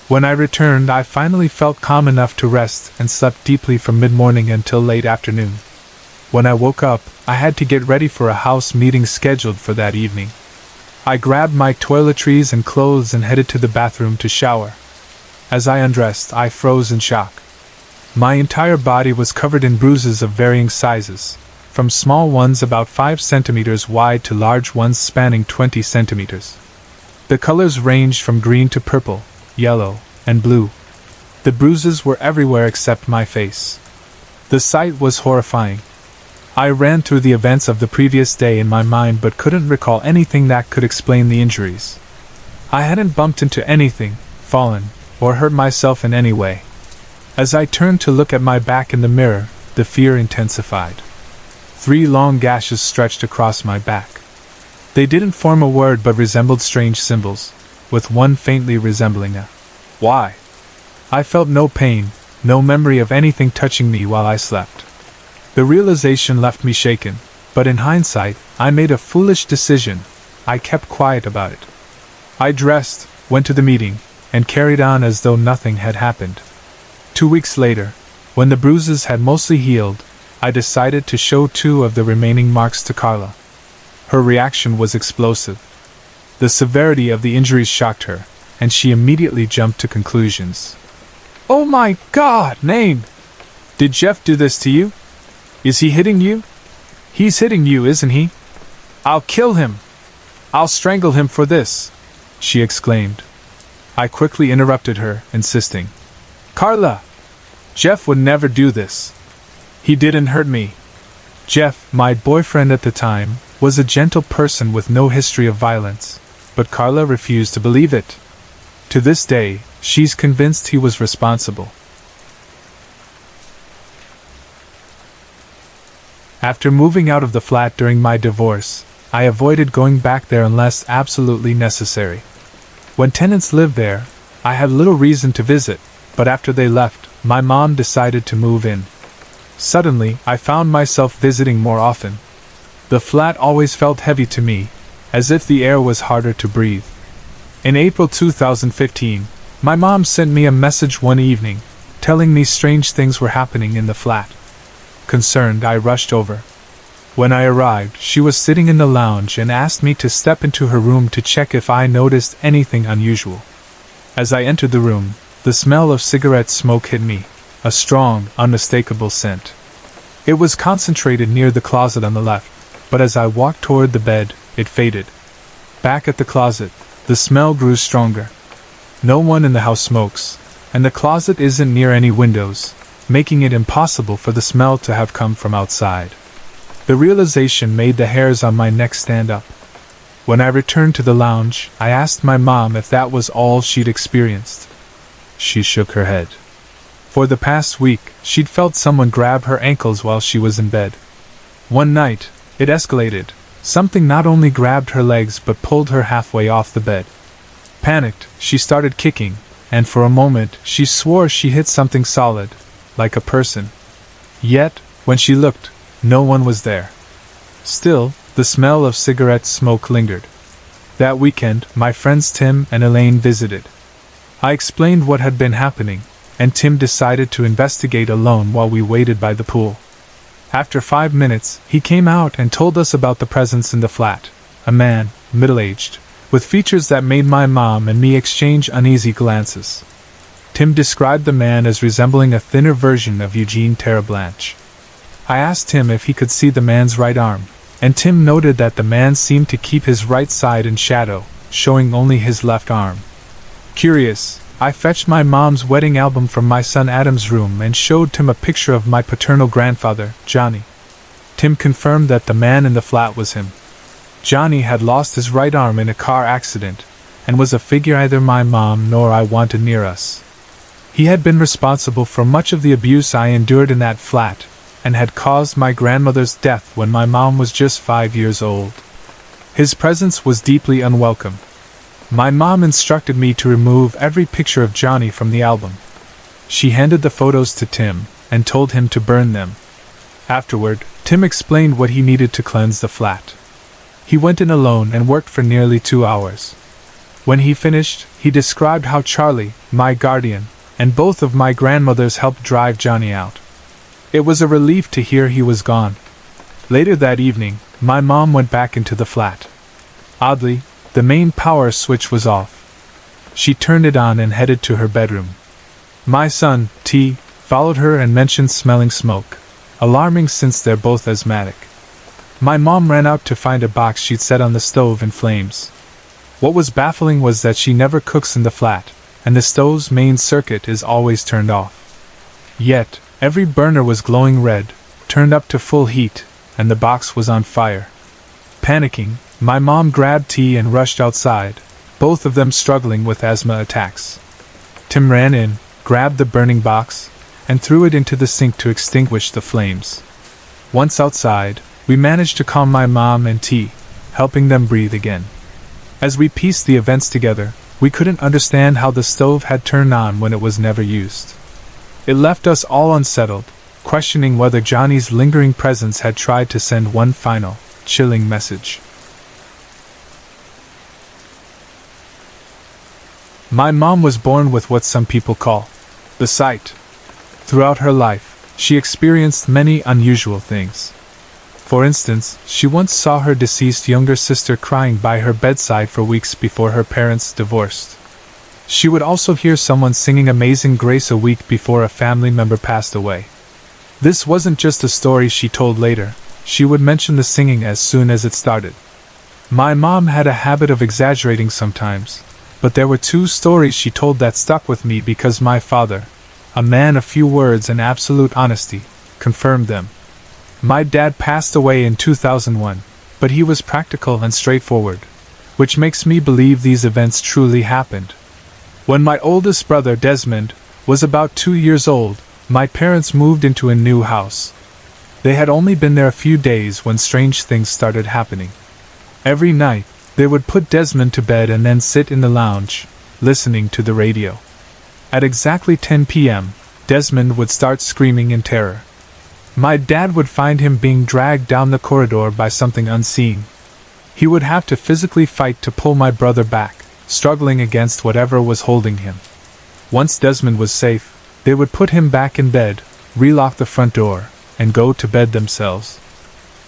When I returned, I finally felt calm enough to rest and slept deeply from mid-morning until late afternoon. When I woke up, I had to get ready for a house meeting scheduled for that evening. I grabbed my toiletries and clothes and headed to the bathroom to shower. As I undressed, I froze in shock. My entire body was covered in bruises of varying sizes, from small ones about 5 centimeters wide to large ones spanning 20 centimeters. The colors ranged from green to purple, yellow, and blue. The bruises were everywhere except my face. The sight was horrifying. I ran through the events of the previous day in my mind but couldn't recall anything that could explain the injuries. I hadn't bumped into anything, fallen, or hurt myself in any way. As I turned to look at my back in the mirror, the fear intensified. 3 long gashes stretched across my back. They didn't form a word but resembled strange symbols, with one faintly resembling a Y. I felt no pain, no memory of anything touching me while I slept. The realization left me shaken, but in hindsight, I made a foolish decision. I kept quiet about it. I dressed, went to the meeting, and carried on as though nothing had happened. 2 weeks later, when the bruises had mostly healed, I decided to show 2 of the remaining marks to Carla. Her reaction was explosive. The severity of the injuries shocked her, and she immediately jumped to conclusions. "Oh my God, Nain! Did Jeff do this to you? Is he hitting you? He's hitting you, isn't he? I'll kill him! I'll strangle him for this!" she exclaimed. I quickly interrupted her, insisting, "Carla! Jeff would never do this. He didn't hurt me." Jeff, my boyfriend at the time, was a gentle person with no history of violence, but Carla refused to believe it. To this day, she's convinced he was responsible. After moving out of the flat during my divorce, I avoided going back there unless absolutely necessary. When tenants lived there, I had little reason to visit, but after they left, my mom decided to move in. Suddenly, I found myself visiting more often. The flat always felt heavy to me, as if the air was harder to breathe. In April 2015, my mom sent me a message one evening, telling me strange things were happening in the flat. Concerned, I rushed over. When I arrived, she was sitting in the lounge and asked me to step into her room to check if I noticed anything unusual. As I entered the room, the smell of cigarette smoke hit me, a strong, unmistakable scent. It was concentrated near the closet on the left, but as I walked toward the bed, it faded. Back at the closet, the smell grew stronger. No one in the house smokes, and the closet isn't near any windows, making it impossible for the smell to have come from outside. The realization made the hairs on my neck stand up. When I returned to the lounge, I asked my mom if that was all she'd experienced. She shook her head. For the past week, she'd felt someone grab her ankles while she was in bed. One night, it escalated. Something not only grabbed her legs but pulled her halfway off the bed. Panicked, she started kicking, and for a moment she swore she hit something solid, like a person. Yet, when she looked, no one was there. Still, the smell of cigarette smoke lingered. That weekend, my friends Tim and Elaine visited. I explained what had been happening, and Tim decided to investigate alone while we waited by the pool. After 5 minutes, he came out and told us about the presence in the flat, a man, middle-aged, with features that made my mom and me exchange uneasy glances. Tim described the man as resembling a thinner version of Eugene Terreblanche. I asked him if he could see the man's right arm, and Tim noted that the man seemed to keep his right side in shadow, showing only his left arm. Curious, I fetched my mom's wedding album from my son Adam's room and showed Tim a picture of my paternal grandfather, Johnny. Tim confirmed that the man in the flat was him. Johnny had lost his right arm in a car accident, and was a figure neither my mom nor I wanted near us. He had been responsible for much of the abuse I endured in that flat, and had caused my grandmother's death when my mom was just 5 years old. His presence was deeply unwelcome. My mom instructed me to remove every picture of Johnny from the album. She handed the photos to Tim, and told him to burn them. Afterward, Tim explained what he needed to cleanse the flat. He went in alone and worked for nearly 2 hours. When he finished, he described how Charlie, my guardian, and both of my grandmothers helped drive Johnny out. It was a relief to hear he was gone. Later that evening, my mom went back into the flat. Oddly, the main power switch was off. She turned it on and headed to her bedroom. My son, T, followed her and mentioned smelling smoke, alarming since they're both asthmatic. My mom ran out to find a box she'd set on the stove in flames. What was baffling was that she never cooks in the flat, and the stove's main circuit is always turned off. Yet, every burner was glowing red, turned up to full heat, and the box was on fire. Panicking, my mom grabbed T and rushed outside, both of them struggling with asthma attacks. Tim ran in, grabbed the burning box, and threw it into the sink to extinguish the flames. Once outside, we managed to calm my mom and T, helping them breathe again. As we pieced the events together, we couldn't understand how the stove had turned on when it was never used. It left us all unsettled, questioning whether Johnny's lingering presence had tried to send one final, chilling message. My mom was born with what some people call the sight. Throughout her life, she experienced many unusual things. For instance, she once saw her deceased younger sister crying by her bedside for weeks before her parents divorced. She would also hear someone singing Amazing Grace a week before a family member passed away. This wasn't just a story she told later, she would mention the singing as soon as it started. My mom had a habit of exaggerating sometimes, but there were 2 stories she told that stuck with me because my father, a man of few words and absolute honesty, confirmed them. My dad passed away in 2001, but he was practical and straightforward, which makes me believe these events truly happened. When my oldest brother, Desmond, was about 2 years old, my parents moved into a new house. They had only been there a few days when strange things started happening. Every night, they would put Desmond to bed and then sit in the lounge, listening to the radio. At exactly 10 p.m., Desmond would start screaming in terror. My dad would find him being dragged down the corridor by something unseen. He would have to physically fight to pull my brother back, struggling against whatever was holding him. Once Desmond was safe, they would put him back in bed, relock the front door, and go to bed themselves.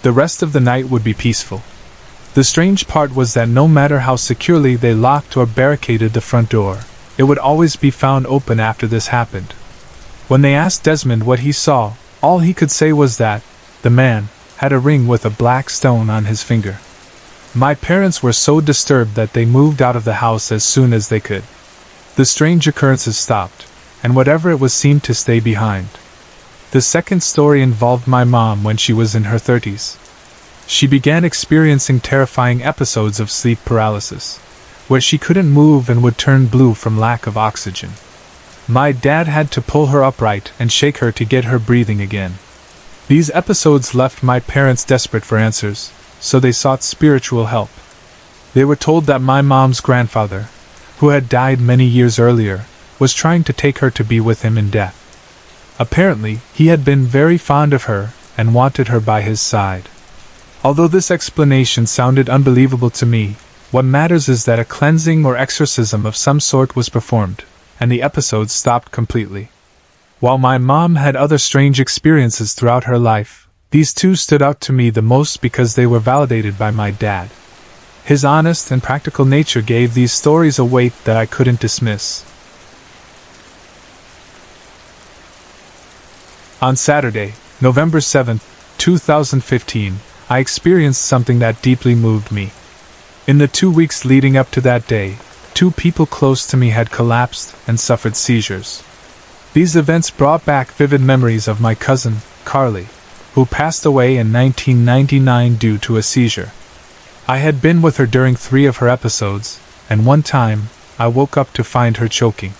The rest of the night would be peaceful. The strange part was that no matter how securely they locked or barricaded the front door, it would always be found open after this happened. When they asked Desmond what he saw, all he could say was that the man had a ring with a black stone on his finger. My parents were so disturbed that they moved out of the house as soon as they could. The strange occurrences stopped, and whatever it was seemed to stay behind. The second story involved my mom when she was in her 30s. She began experiencing terrifying episodes of sleep paralysis, where she couldn't move and would turn blue from lack of oxygen. My dad had to pull her upright and shake her to get her breathing again. These episodes left my parents desperate for answers, so they sought spiritual help. They were told that my mom's grandfather, who had died many years earlier, was trying to take her to be with him in death. Apparently, he had been very fond of her and wanted her by his side. Although this explanation sounded unbelievable to me, what matters is that a cleansing or exorcism of some sort was performed, and the episodes stopped completely. While my mom had other strange experiences throughout her life, these two stood out to me the most because they were validated by my dad. His honest and practical nature gave these stories a weight that I couldn't dismiss. On Saturday, November 7, 2015, I experienced something that deeply moved me. In the 2 weeks leading up to that day, 2 people close to me had collapsed and suffered seizures. These events brought back vivid memories of my cousin, Carly, who passed away in 1999 due to a seizure. I had been with her during 3 of her episodes, and one time, I woke up to find her choking.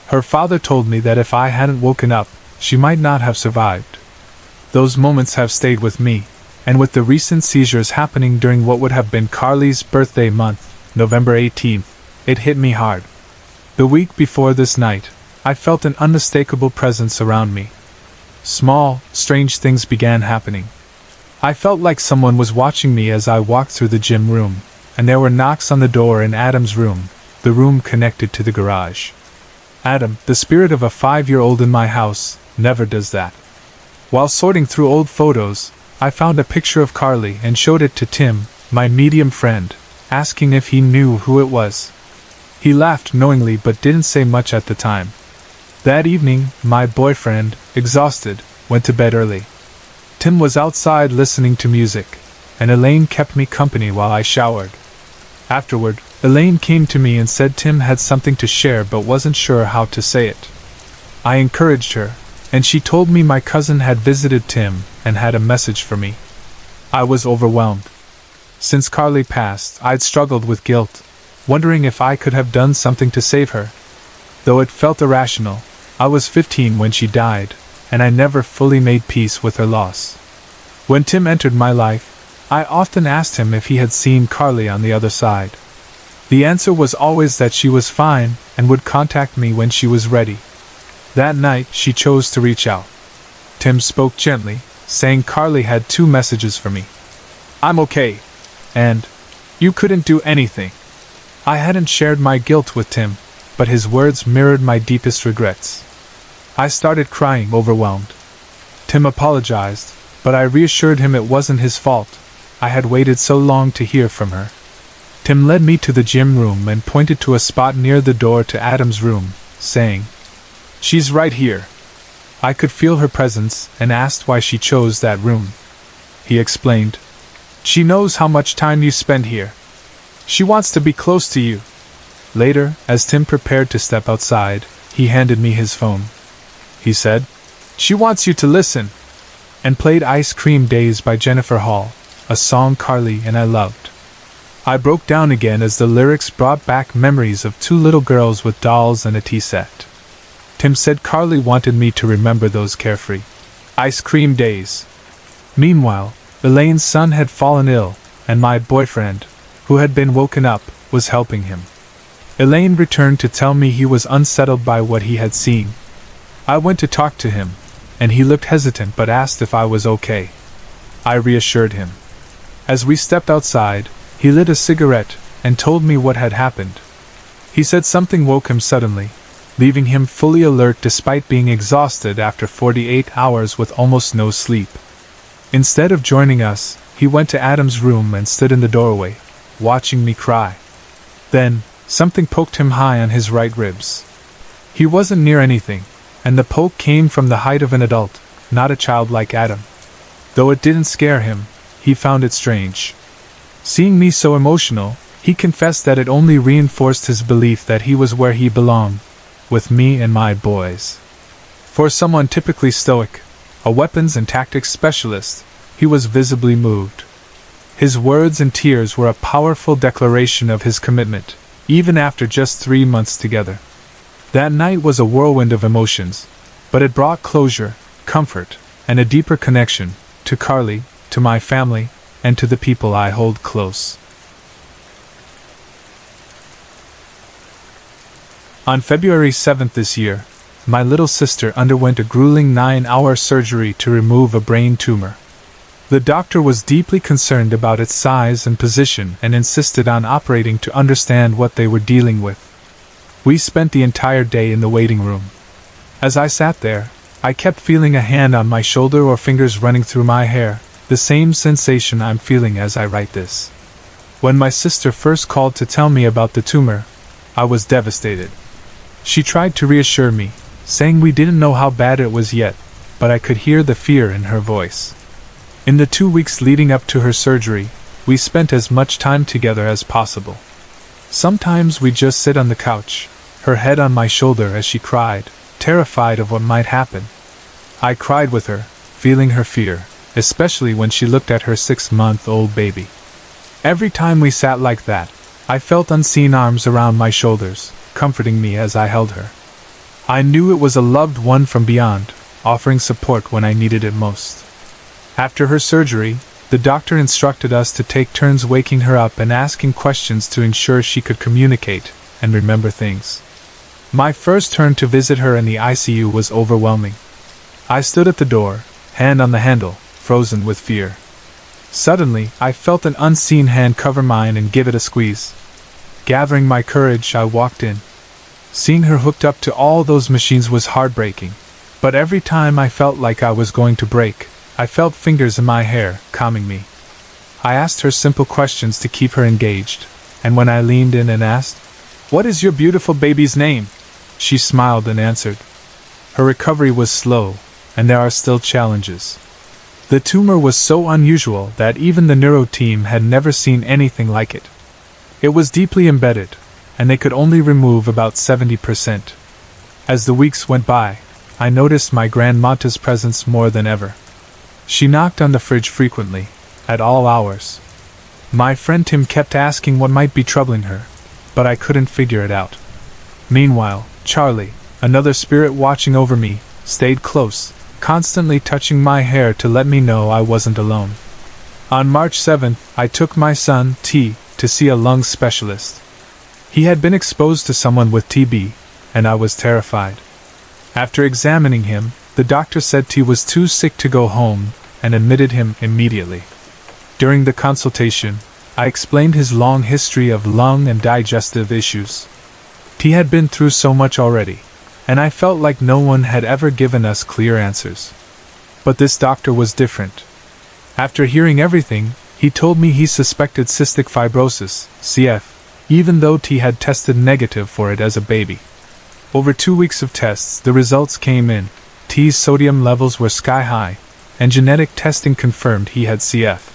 Her father told me that if I hadn't woken up, she might not have survived. Those moments have stayed with me, and with the recent seizures happening during what would have been Carly's birthday month, November 18th, it hit me hard. The week before this night, I felt an unmistakable presence around me. Small, strange things began happening. I felt like someone was watching me as I walked through the gym room, and there were knocks on the door in Adam's room, the room connected to the garage. Adam, the spirit of a 5-year-old in my house, never does that. While sorting through old photos, I found a picture of Carly and showed it to Tim, my medium friend, asking if he knew who it was. He laughed knowingly but didn't say much at the time. That evening, my boyfriend, exhausted, went to bed early. Tim was outside listening to music, and Elaine kept me company while I showered. Afterward, Elaine came to me and said Tim had something to share but wasn't sure how to say it. I encouraged her, and she told me my cousin had visited Tim and had a message for me. I was overwhelmed. Since Carly passed, I'd struggled with guilt, wondering if I could have done something to save her. Though it felt irrational, I was 15 when she died, and I never fully made peace with her loss. When Tim entered my life, I often asked him if he had seen Carly on the other side. The answer was always that she was fine and would contact me when she was ready. That night, she chose to reach out. Tim spoke gently, saying Carly had 2 messages for me. "I'm okay," and "You couldn't do anything." I hadn't shared my guilt with Tim, but his words mirrored my deepest regrets. I started crying, overwhelmed. Tim apologized, but I reassured him it wasn't his fault. I had waited so long to hear from her. Tim led me to the gym room and pointed to a spot near the door to Adam's room, saying, "She's right here." I could feel her presence and asked why she chose that room. He explained, "She knows how much time you spend here. She wants to be close to you." Later, as Tim prepared to step outside, he handed me his phone. He said, "She wants you to listen," and played Ice Cream Days by Jennifer Hall, a song Carly and I loved. I broke down again as the lyrics brought back memories of 2 little girls with dolls and a tea set. Tim said Carly wanted me to remember those carefree ice cream days. Meanwhile, Elaine's son had fallen ill, and my boyfriend, who had been woken up, was helping him. Elaine returned to tell me he was unsettled by what he had seen. I went to talk to him, and he looked hesitant but asked if I was okay. I reassured him. As we stepped outside, he lit a cigarette and told me what had happened. He said something woke him suddenly, leaving him fully alert despite being exhausted after 48 hours with almost no sleep. Instead of joining us, he went to Adam's room and stood in the doorway, watching me cry. Then, something poked him high on his right ribs. He wasn't near anything, and the poke came from the height of an adult, not a child like Adam. Though it didn't scare him, he found it strange. Seeing me so emotional, he confessed that it only reinforced his belief that he was where he belonged, with me and my boys. For someone typically stoic, a weapons and tactics specialist, he was visibly moved. His words and tears were a powerful declaration of his commitment, even after just 3 months together. That night was a whirlwind of emotions, but it brought closure, comfort, and a deeper connection to Carly, to my family, and to the people I hold close. On February 7th this year, my little sister underwent a grueling 9-hour surgery to remove a brain tumor. The doctor was deeply concerned about its size and position and insisted on operating to understand what they were dealing with. We spent the entire day in the waiting room. As I sat there, I kept feeling a hand on my shoulder or fingers running through my hair, the same sensation I'm feeling as I write this. When my sister first called to tell me about the tumor, I was devastated. She tried to reassure me, saying we didn't know how bad it was yet, but I could hear the fear in her voice. In the 2 weeks leading up to her surgery, we spent as much time together as possible. Sometimes we'd just sit on the couch, her head on my shoulder as she cried, terrified of what might happen. I cried with her, feeling her fear, especially when she looked at her 6-month-old baby. Every time we sat like that, I felt unseen arms around my shoulders, comforting me as I held her. I knew it was a loved one from beyond, offering support when I needed it most. After her surgery, the doctor instructed us to take turns waking her up and asking questions to ensure she could communicate and remember things. My first turn to visit her in the ICU was overwhelming. I stood at the door, hand on the handle, frozen with fear. Suddenly, I felt an unseen hand cover mine and give it a squeeze. Gathering my courage, I walked in. Seeing her hooked up to all those machines was heartbreaking, but every time I felt like I was going to break, I felt fingers in my hair, calming me. I asked her simple questions to keep her engaged, and when I leaned in and asked, "What is your beautiful baby's name?" she smiled and answered. Her recovery was slow, and there are still challenges. The tumor was so unusual that even the neuro team had never seen anything like it. It was deeply embedded, and they could only remove about 70%. As the weeks went by, I noticed my grandmata's presence more than ever. She knocked on the fridge frequently, at all hours. My friend Tim kept asking what might be troubling her, but I couldn't figure it out. Meanwhile, Charlie, another spirit watching over me, stayed close, constantly touching my hair to let me know I wasn't alone. On March 7th, I took my son, T, to see a lung specialist. He had been exposed to someone with TB, and I was terrified. After examining him, the doctor said T was too sick to go home, and admitted him immediately. During the consultation, I explained his long history of lung and digestive issues. T had been through so much already, and I felt like no one had ever given us clear answers. But this doctor was different. After hearing everything, he told me he suspected cystic fibrosis, CF, even though T had tested negative for it as a baby. Over 2 weeks of tests, the results came in. T's sodium levels were sky high, and genetic testing confirmed he had CF.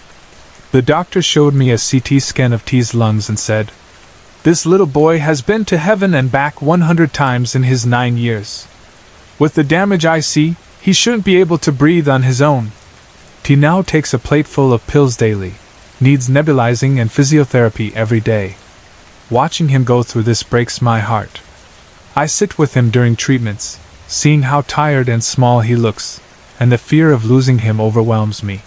The doctor showed me a CT scan of T's lungs and said, "This little boy has been to heaven and back 100 times in his 9 years. With the damage I see, he shouldn't be able to breathe on his own. T now takes a plateful of pills daily, needs nebulizing and physiotherapy every day. Watching him go through this breaks my heart. I sit with him during treatments, seeing how tired and small he looks, and the fear of losing him overwhelms me.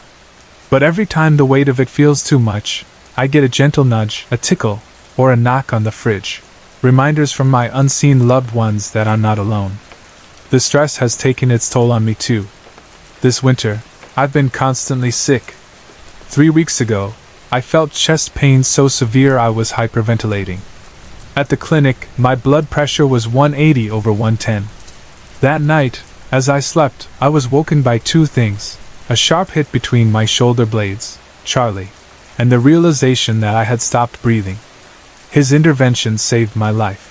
But every time the weight of it feels too much, I get a gentle nudge, a tickle, or a knock on the fridge, reminders from my unseen loved ones that I'm not alone. The stress has taken its toll on me too. This winter, I've been constantly sick. 3 weeks ago, I felt chest pain so severe I was hyperventilating. At the clinic, my blood pressure was 180 over 110. That night, as I slept, I was woken by 2 things: a sharp hit between my shoulder blades, Charlie, and the realization that I had stopped breathing. His intervention saved my life.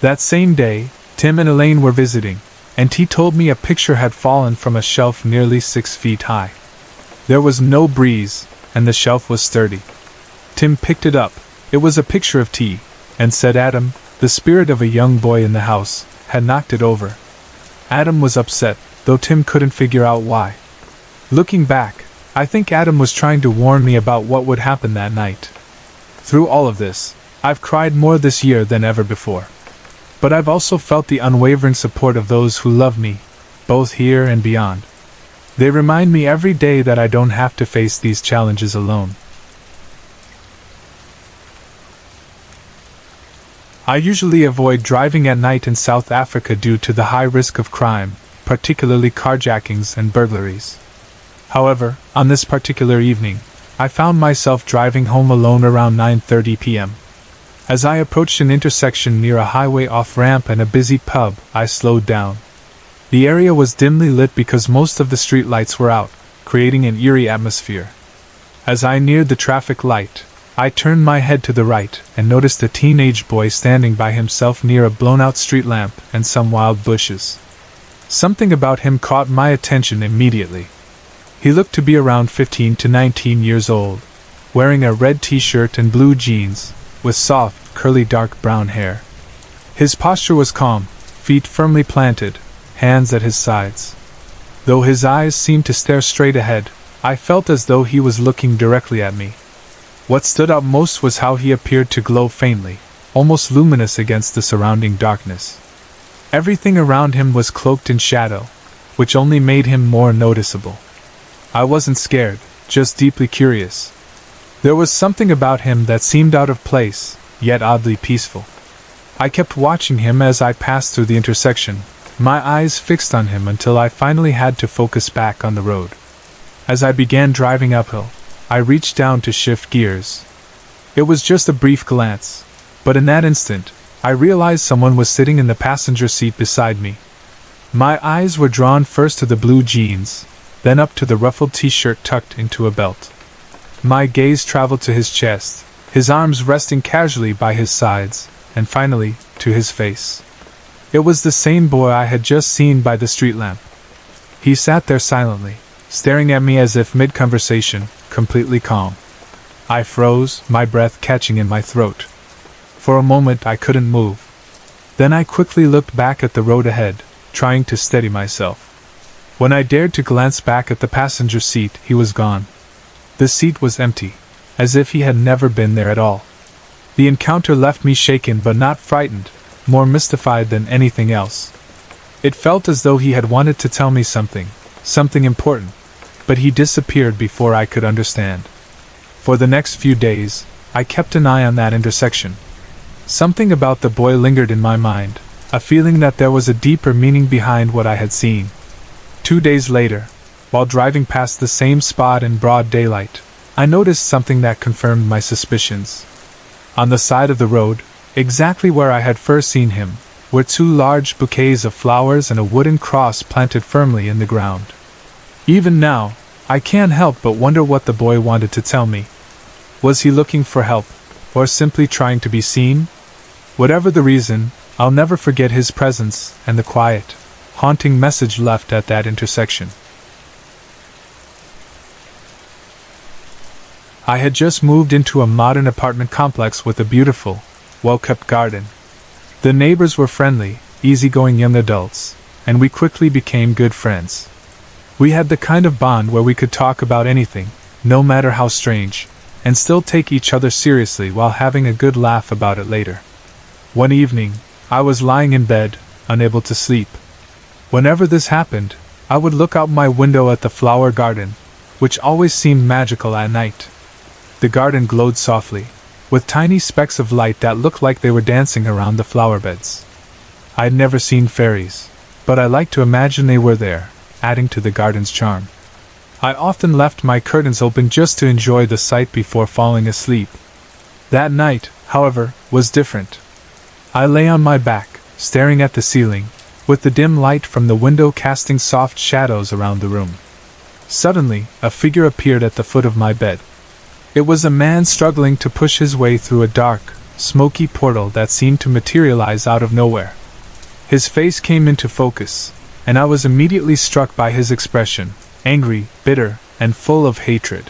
That same day, Tim and Elaine were visiting, and he told me a picture had fallen from a shelf nearly 6 feet high. There was no breeze, and the shelf was sturdy. Tim picked it up. It was a picture of T, and said Adam, the spirit of a young boy in the house, had knocked it over. Adam was upset, though Tim couldn't figure out why. Looking back, I think Adam was trying to warn me about what would happen that night. Through all of this, I've cried more this year than ever before. But I've also felt the unwavering support of those who love me, both here and beyond. They remind me every day that I don't have to face these challenges alone. I usually avoid driving at night in South Africa due to the high risk of crime, particularly carjackings and burglaries. However, on this particular evening, I found myself driving home alone around 9:30 p.m. As I approached an intersection near a highway off-ramp and a busy pub, I slowed down. The area was dimly lit because most of the street lights were out, creating an eerie atmosphere. As I neared the traffic light, I turned my head to the right and noticed a teenage boy standing by himself near a blown-out street lamp and some wild bushes. Something about him caught my attention immediately. He looked to be around 15 to 19 years old, wearing a red t-shirt and blue jeans, with soft, curly dark brown hair. His posture was calm, feet firmly planted, hands at his sides. Though his eyes seemed to stare straight ahead, I felt as though he was looking directly at me. What stood out most was how he appeared to glow faintly, almost luminous against the surrounding darkness. Everything around him was cloaked in shadow, which only made him more noticeable. I wasn't scared, just deeply curious. There was something about him that seemed out of place, yet oddly peaceful. I kept watching him as I passed through the intersection, my eyes fixed on him until I finally had to focus back on the road. As I began driving uphill, I reached down to shift gears. It was just a brief glance, but in that instant, I realized someone was sitting in the passenger seat beside me. My eyes were drawn first to the blue jeans, then up to the ruffled t-shirt tucked into a belt. My gaze traveled to his chest, his arms resting casually by his sides, and finally, to his face. It was the same boy I had just seen by the street lamp. He sat there silently, staring at me as if mid-conversation, completely calm. I froze, my breath catching in my throat. For a moment I couldn't move. Then I quickly looked back at the road ahead, trying to steady myself. When I dared to glance back at the passenger seat, he was gone. The seat was empty, as if he had never been there at all. The encounter left me shaken but not frightened, more mystified than anything else. It felt as though he had wanted to tell me something important, but he disappeared before I could understand. For the next few days, I kept an eye on that intersection. Something about the boy lingered in my mind, a feeling that there was a deeper meaning behind what I had seen. 2 days later, while driving past the same spot in broad daylight, I noticed something that confirmed my suspicions. On the side of the road, exactly where I had first seen him, were 2 large bouquets of flowers and a wooden cross planted firmly in the ground. Even now, I can't help but wonder what the boy wanted to tell me. Was he looking for help, or simply trying to be seen? Whatever the reason, I'll never forget his presence and the quiet, haunting message left at that intersection. I had just moved into a modern apartment complex with a beautiful, well-kept garden. The neighbors were friendly, easygoing young adults, and we quickly became good friends. We had the kind of bond where we could talk about anything, no matter how strange, and still take each other seriously while having a good laugh about it later. One evening, I was lying in bed, unable to sleep. Whenever this happened, I would look out my window at the flower garden, which always seemed magical at night. The garden glowed softly, with tiny specks of light that looked like they were dancing around the flower beds. I'd never seen fairies, but I liked to imagine they were there, adding to the garden's charm. I often left my curtains open just to enjoy the sight before falling asleep. That night, however, was different. I lay on my back, staring at the ceiling, with the dim light from the window casting soft shadows around the room. Suddenly, a figure appeared at the foot of my bed. It was a man struggling to push his way through a dark, smoky portal that seemed to materialize out of nowhere. His face came into focus, and I was immediately struck by his expression, angry, bitter, and full of hatred.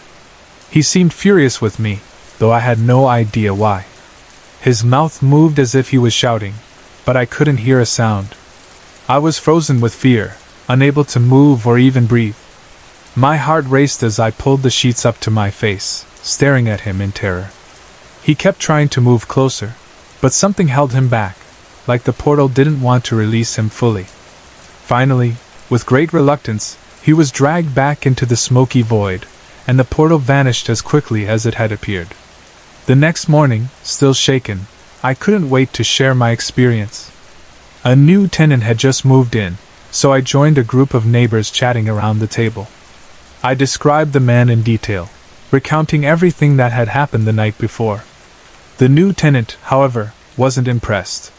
He seemed furious with me, though I had no idea why. His mouth moved as if he was shouting, but I couldn't hear a sound. I was frozen with fear, unable to move or even breathe. My heart raced as I pulled the sheets up to my face, staring at him in terror. He kept trying to move closer, but something held him back, like the portal didn't want to release him fully. Finally, with great reluctance, he was dragged back into the smoky void, and the portal vanished as quickly as it had appeared. The next morning, still shaken, I couldn't wait to share my experience. A new tenant had just moved in, so I joined a group of neighbors chatting around the table. I described the man in detail, recounting everything that had happened the night before. The new tenant, however, wasn't impressed.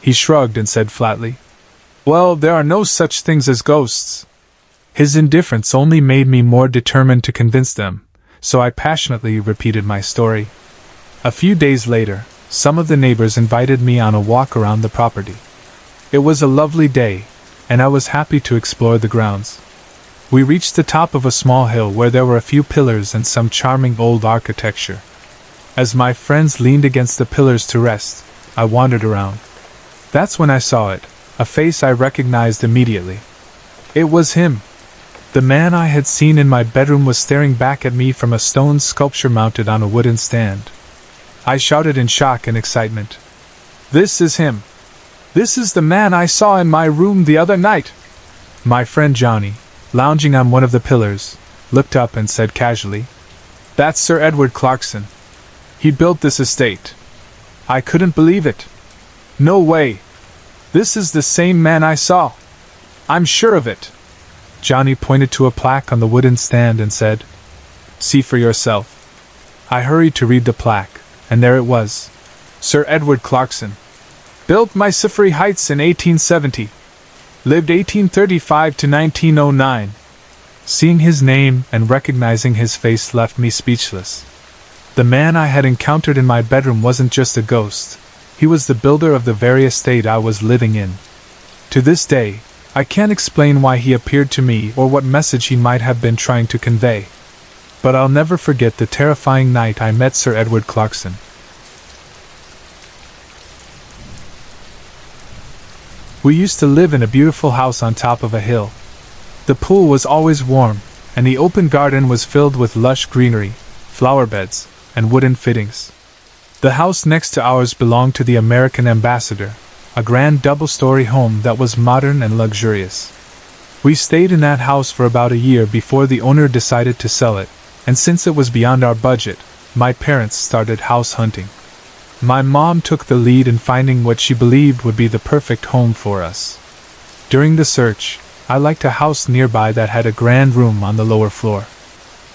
He shrugged and said flatly, "Well, there are no such things as ghosts." His indifference only made me more determined to convince them, so I passionately repeated my story. A few days later, some of the neighbors invited me on a walk around the property. It was a lovely day, and I was happy to explore the grounds. We reached the top of a small hill where there were a few pillars and some charming old architecture. As my friends leaned against the pillars to rest, I wandered around. That's when I saw it, a face I recognized immediately. It was him. The man I had seen in my bedroom was staring back at me from a stone sculpture mounted on a wooden stand. I shouted in shock and excitement, "This is him! This is the man I saw in my room the other night!" My friend Johnny, lounging on one of the pillars, looked up and said casually, "That's Sir Edward Clarkson. He built this estate." I couldn't believe it. "No way! This is the same man I saw. I'm sure of it." Johnny pointed to a plaque on the wooden stand and said, "See for yourself." I hurried to read the plaque, and there it was. Sir Edward Clarkson. Built Mysifery Heights in 1870. Lived 1835 to 1909. Seeing his name and recognizing his face left me speechless. The man I had encountered in my bedroom wasn't just a ghost. He was the builder of the very estate I was living in. To this day, I can't explain why he appeared to me or what message he might have been trying to convey. But I'll never forget the terrifying night I met Sir Edward Clarkson. We used to live in a beautiful house on top of a hill. The pool was always warm, and the open garden was filled with lush greenery, flower beds, and wooden fittings. The house next to ours belonged to the American ambassador, a grand double-story home that was modern and luxurious. We stayed in that house for about a year before the owner decided to sell it, and since it was beyond our budget, my parents started house hunting. My mom took the lead in finding what she believed would be the perfect home for us. During the search, I liked a house nearby that had a grand room on the lower floor.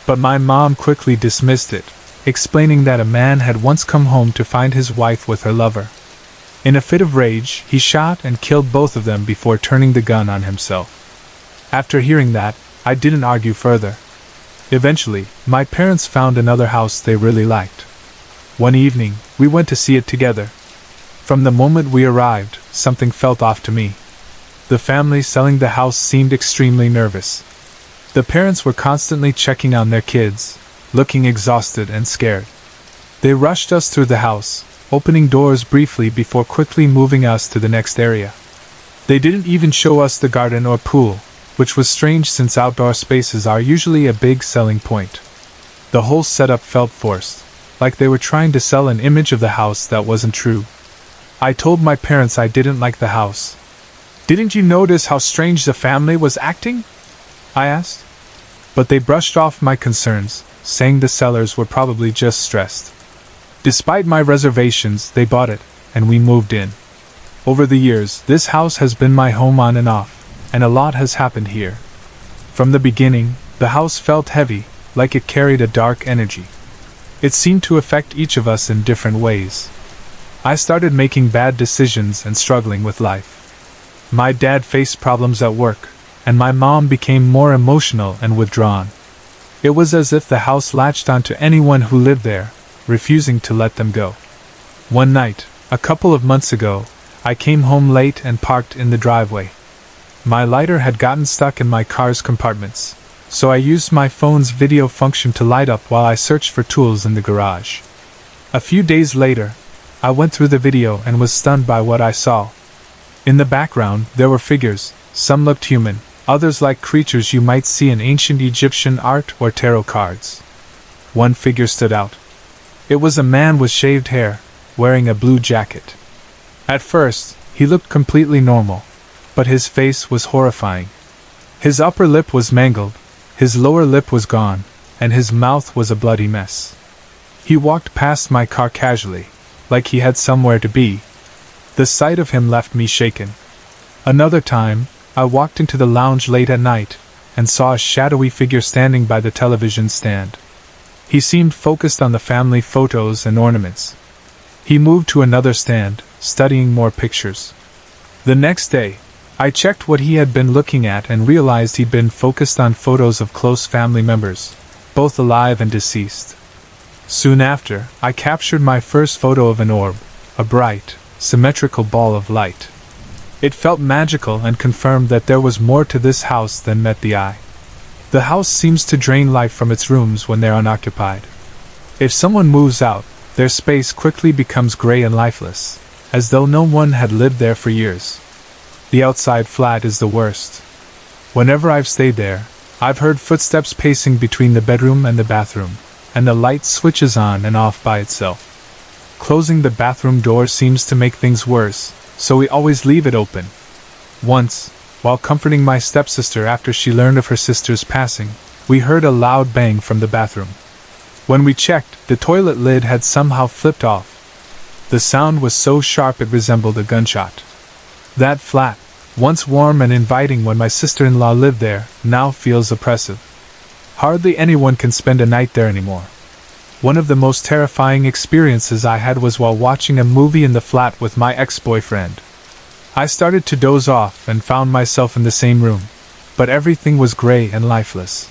But my mom quickly dismissed it, explaining that a man had once come home to find his wife with her lover. In a fit of rage, he shot and killed both of them before turning the gun on himself. After hearing that, I didn't argue further. Eventually, my parents found another house they really liked. One evening, we went to see it together. From the moment we arrived, something felt off to me. The family selling the house seemed extremely nervous. The parents were constantly checking on their kids, looking exhausted and scared. They rushed us through the house, opening doors briefly before quickly moving us to the next area. They didn't even show us the garden or pool, which was strange since outdoor spaces are usually a big selling point. The whole setup felt forced, like they were trying to sell an image of the house that wasn't true. I told my parents I didn't like the house. "Didn't you notice how strange the family was acting?" I asked. But they brushed off my concerns, saying the sellers were probably just stressed. Despite my reservations, they bought it, and we moved in. Over the years, this house has been my home on and off, and a lot has happened here. From the beginning, the house felt heavy, like it carried a dark energy. It seemed to affect each of us in different ways. I started making bad decisions and struggling with life. My dad faced problems at work, and my mom became more emotional and withdrawn. It was as if the house latched onto anyone who lived there, refusing to let them go. One night, a couple of months ago, I came home late and parked in the driveway. My lighter had gotten stuck in my car's compartments, so I used my phone's video function to light up while I searched for tools in the garage. A few days later, I went through the video and was stunned by what I saw. In the background, there were figures. Some looked human, others like creatures you might see in ancient Egyptian art or tarot cards. One figure stood out. It was a man with shaved hair, wearing a blue jacket. At first, he looked completely normal, but his face was horrifying. His upper lip was mangled, his lower lip was gone, and his mouth was a bloody mess. He walked past my car casually, like he had somewhere to be. The sight of him left me shaken. Another time, I walked into the lounge late at night, and saw a shadowy figure standing by the television stand. He seemed focused on the family photos and ornaments. He moved to another stand, studying more pictures. The next day, I checked what he had been looking at and realized he'd been focused on photos of close family members, both alive and deceased. Soon after, I captured my first photo of an orb, a bright, symmetrical ball of light. It felt magical and confirmed that there was more to this house than met the eye. The house seems to drain life from its rooms when they're unoccupied. If someone moves out, their space quickly becomes gray and lifeless, as though no one had lived there for years. The outside flat is the worst. Whenever I've stayed there, I've heard footsteps pacing between the bedroom and the bathroom, and the light switches on and off by itself. Closing the bathroom door seems to make things worse, so we always leave it open. Once, while comforting my stepsister after she learned of her sister's passing, we heard a loud bang from the bathroom. When we checked, the toilet lid had somehow flipped off. The sound was so sharp it resembled a gunshot. That flat, once warm and inviting when my sister-in-law lived there, now feels oppressive. Hardly anyone can spend a night there anymore. One of the most terrifying experiences I had was while watching a movie in the flat with my ex-boyfriend. I started to doze off and found myself in the same room, but everything was gray and lifeless.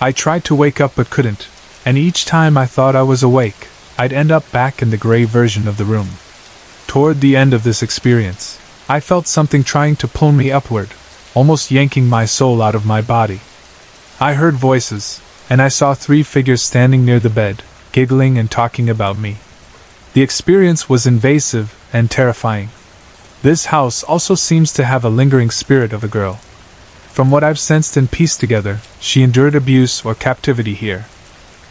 I tried to wake up but couldn't, and each time I thought I was awake, I'd end up back in the gray version of the room. Toward the end of this experience, I felt something trying to pull me upward, almost yanking my soul out of my body. I heard voices, and I saw 3 figures standing near the bed, giggling and talking about me. The experience was invasive and terrifying. This house also seems to have a lingering spirit of a girl. From what I've sensed and pieced together, she endured abuse or captivity here.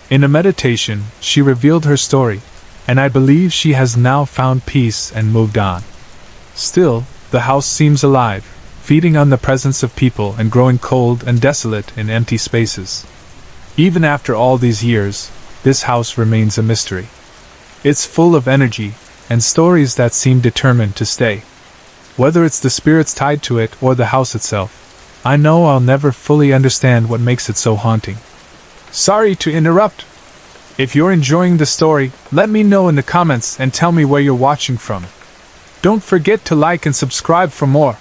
In a meditation, she revealed her story, and I believe she has now found peace and moved on. Still, the house seems alive, feeding on the presence of people and growing cold and desolate in empty spaces. Even after all these years, this house remains a mystery. It's full of energy and stories that seem determined to stay. Whether it's the spirits tied to it or the house itself, I know I'll never fully understand what makes it so haunting. Sorry to interrupt. If you're enjoying the story, let me know in the comments and tell me where you're watching from. Don't forget to like and subscribe for more.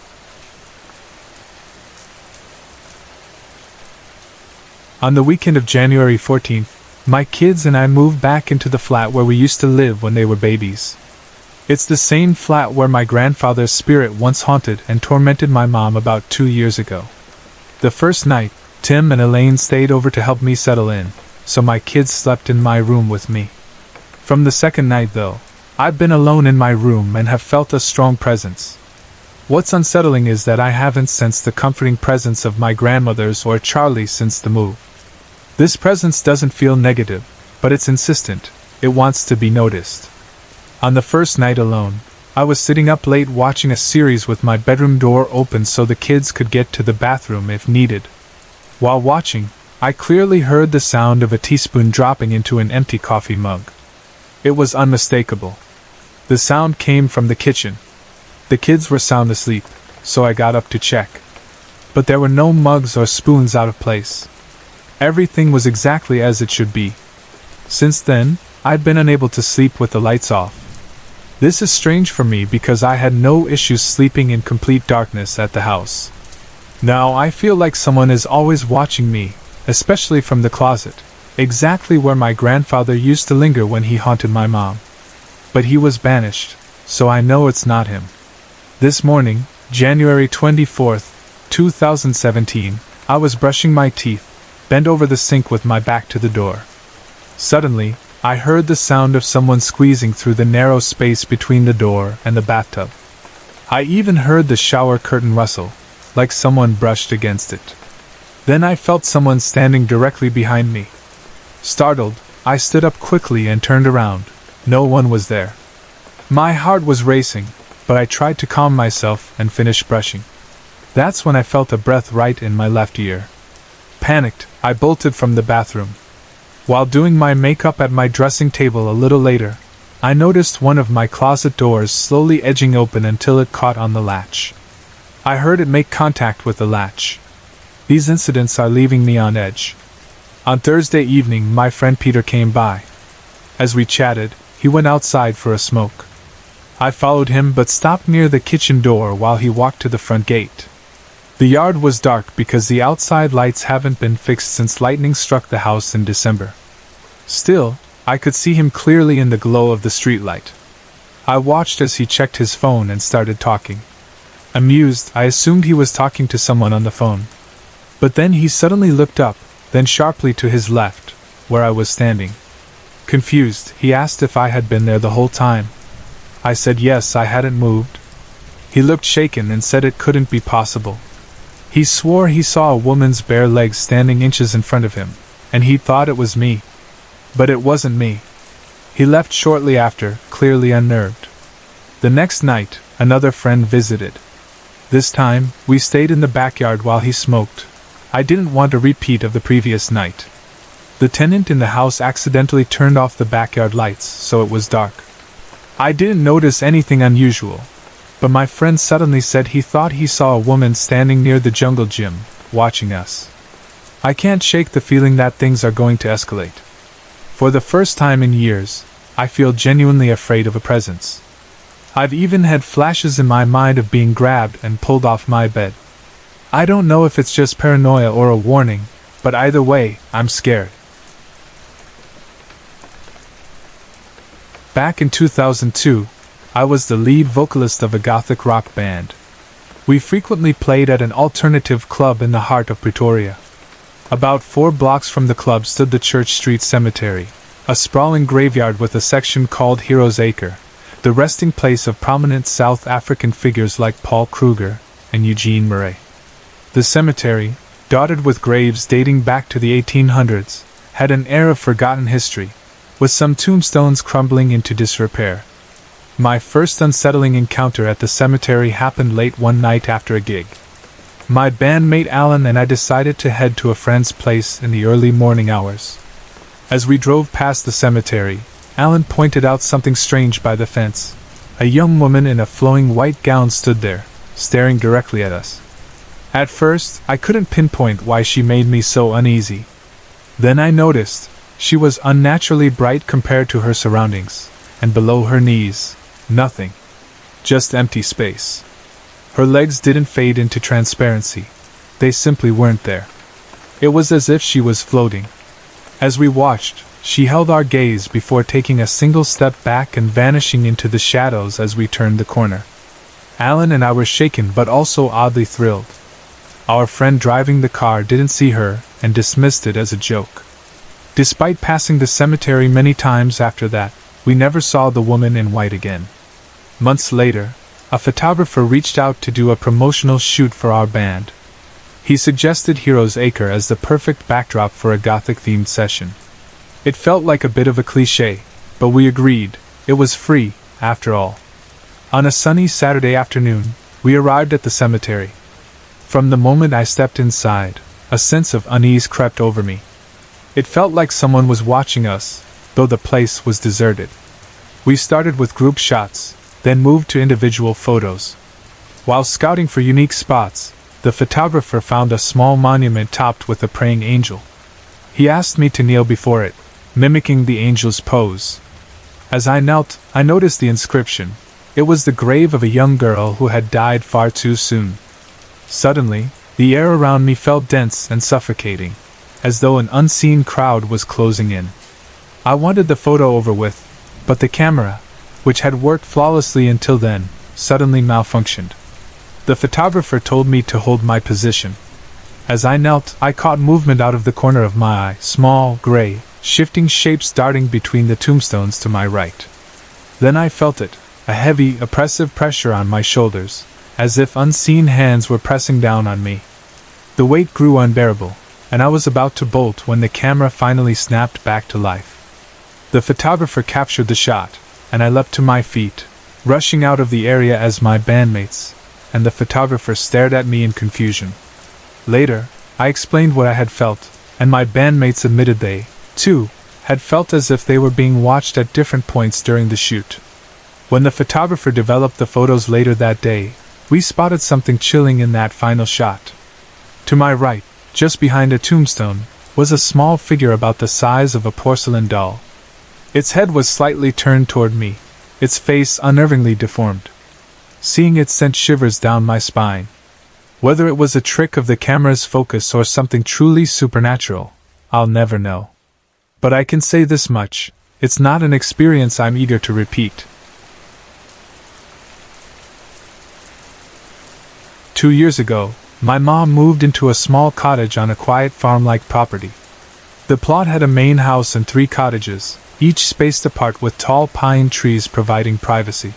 On the weekend of January 14th, my kids and I moved back into the flat where we used to live when they were babies. It's the same flat where my grandfather's spirit once haunted and tormented my mom about 2 years ago. The first night, Tim and Elaine stayed over to help me settle in, so my kids slept in my room with me. From the second night, though, I've been alone in my room and have felt a strong presence. What's unsettling is that I haven't sensed the comforting presence of my grandmother's or Charlie since the move. This presence doesn't feel negative, but it's insistent. It wants to be noticed. On the first night alone, I was sitting up late watching a series with my bedroom door open so the kids could get to the bathroom if needed. While watching, I clearly heard the sound of a teaspoon dropping into an empty coffee mug. It was unmistakable. The sound came from the kitchen. The kids were sound asleep, so I got up to check. But there were no mugs or spoons out of place. Everything was exactly as it should be. Since then, I'd been unable to sleep with the lights off. This is strange for me because I had no issues sleeping in complete darkness at the house. Now I feel like someone is always watching me, especially from the closet, exactly where my grandfather used to linger when he haunted my mom. But he was banished, so I know it's not him. This morning, January 24th, 2017, I was brushing my teeth, bent over the sink with my back to the door. Suddenly, I heard the sound of someone squeezing through the narrow space between the door and the bathtub. I even heard the shower curtain rustle, like someone brushed against it. Then I felt someone standing directly behind me. Startled, I stood up quickly and turned around. No one was there. My heart was racing, but I tried to calm myself and finish brushing. That's when I felt a breath right in my left ear. Panicked, I bolted from the bathroom. While doing my makeup at my dressing table a little later, I noticed one of my closet doors slowly edging open until it caught on the latch. I heard it make contact with the latch. These incidents are leaving me on edge. On Thursday evening, my friend Peter came by. As we chatted, he went outside for a smoke. I followed him but stopped near the kitchen door while he walked to the front gate. The yard was dark because the outside lights haven't been fixed since lightning struck the house in December. Still, I could see him clearly in the glow of the streetlight. I watched as he checked his phone and started talking. Amused, I assumed he was talking to someone on the phone. But then he suddenly looked up, then sharply to his left, where I was standing. Confused, he asked if I had been there the whole time. I said yes, I hadn't moved. He looked shaken and said it couldn't be possible. He swore he saw a woman's bare legs standing inches in front of him, and he thought it was me. But it wasn't me. He left shortly after, clearly unnerved. The next night, another friend visited. This time, we stayed in the backyard while he smoked. I didn't want a repeat of the previous night. The tenant in the house accidentally turned off the backyard lights, so it was dark. I didn't notice anything unusual, but my friend suddenly said he thought he saw a woman standing near the jungle gym, watching us. I can't shake the feeling that things are going to escalate. For the first time in years, I feel genuinely afraid of a presence. I've even had flashes in my mind of being grabbed and pulled off my bed. I don't know if it's just paranoia or a warning, but either way, I'm scared. Back in 2002, I was the lead vocalist of a gothic rock band. We frequently played at an alternative club in the heart of Pretoria. About 4 blocks from the club stood the Church Street Cemetery, a sprawling graveyard with a section called Heroes Acre, the resting place of prominent South African figures like Paul Kruger and Eugene Murray. The cemetery, dotted with graves dating back to the 1800s, had an air of forgotten history, with some tombstones crumbling into disrepair. My first unsettling encounter at the cemetery happened late one night after a gig. My bandmate Alan and I decided to head to a friend's place in the early morning hours. As we drove past the cemetery, Alan pointed out something strange by the fence. A young woman in a flowing white gown stood there, staring directly at us. At first, I couldn't pinpoint why she made me so uneasy. Then I noticed she was unnaturally bright compared to her surroundings, and below her knees, nothing. Just empty space. Her legs didn't fade into transparency. They simply weren't there. It was as if she was floating. As we watched, she held our gaze before taking a single step back and vanishing into the shadows as we turned the corner. Alan and I were shaken but also oddly thrilled. Our friend driving the car didn't see her and dismissed it as a joke. Despite passing the cemetery many times after that, we never saw the woman in white again. Months later, a photographer reached out to do a promotional shoot for our band. He suggested Heroes Acre as the perfect backdrop for a gothic-themed session. It felt like a bit of a cliché, but we agreed. It was free, after all. On a sunny Saturday afternoon, we arrived at the cemetery. From the moment I stepped inside, a sense of unease crept over me. It felt like someone was watching us, though the place was deserted. We started with group shots, then moved to individual photos. While scouting for unique spots, the photographer found a small monument topped with a praying angel. He asked me to kneel before it, mimicking the angel's pose. As I knelt, I noticed the inscription. It was the grave of a young girl who had died far too soon. Suddenly, the air around me felt dense and suffocating, as though an unseen crowd was closing in. I wanted the photo over with, but the camera, which had worked flawlessly until then, suddenly malfunctioned. The photographer told me to hold my position. As I knelt, I caught movement out of the corner of my eye, small, gray, shifting shapes darting between the tombstones to my right. Then I felt it, a heavy, oppressive pressure on my shoulders, as if unseen hands were pressing down on me. The weight grew unbearable, and I was about to bolt when the camera finally snapped back to life. The photographer captured the shot, and I leapt to my feet, rushing out of the area as my bandmates and the photographer stared at me in confusion. Later, I explained what I had felt, and my bandmates admitted they, too, had felt as if they were being watched at different points during the shoot. When the photographer developed the photos later that day, we spotted something chilling in that final shot. To my right, just behind a tombstone, was a small figure about the size of a porcelain doll. Its head was slightly turned toward me, its face unnervingly deformed. Seeing it sent shivers down my spine. Whether it was a trick of the camera's focus or something truly supernatural, I'll never know. But I can say this much, it's not an experience I'm eager to repeat. 2 years ago, my mom moved into a small cottage on a quiet farm-like property. The plot had a main house and 3 cottages, each spaced apart with tall pine trees providing privacy.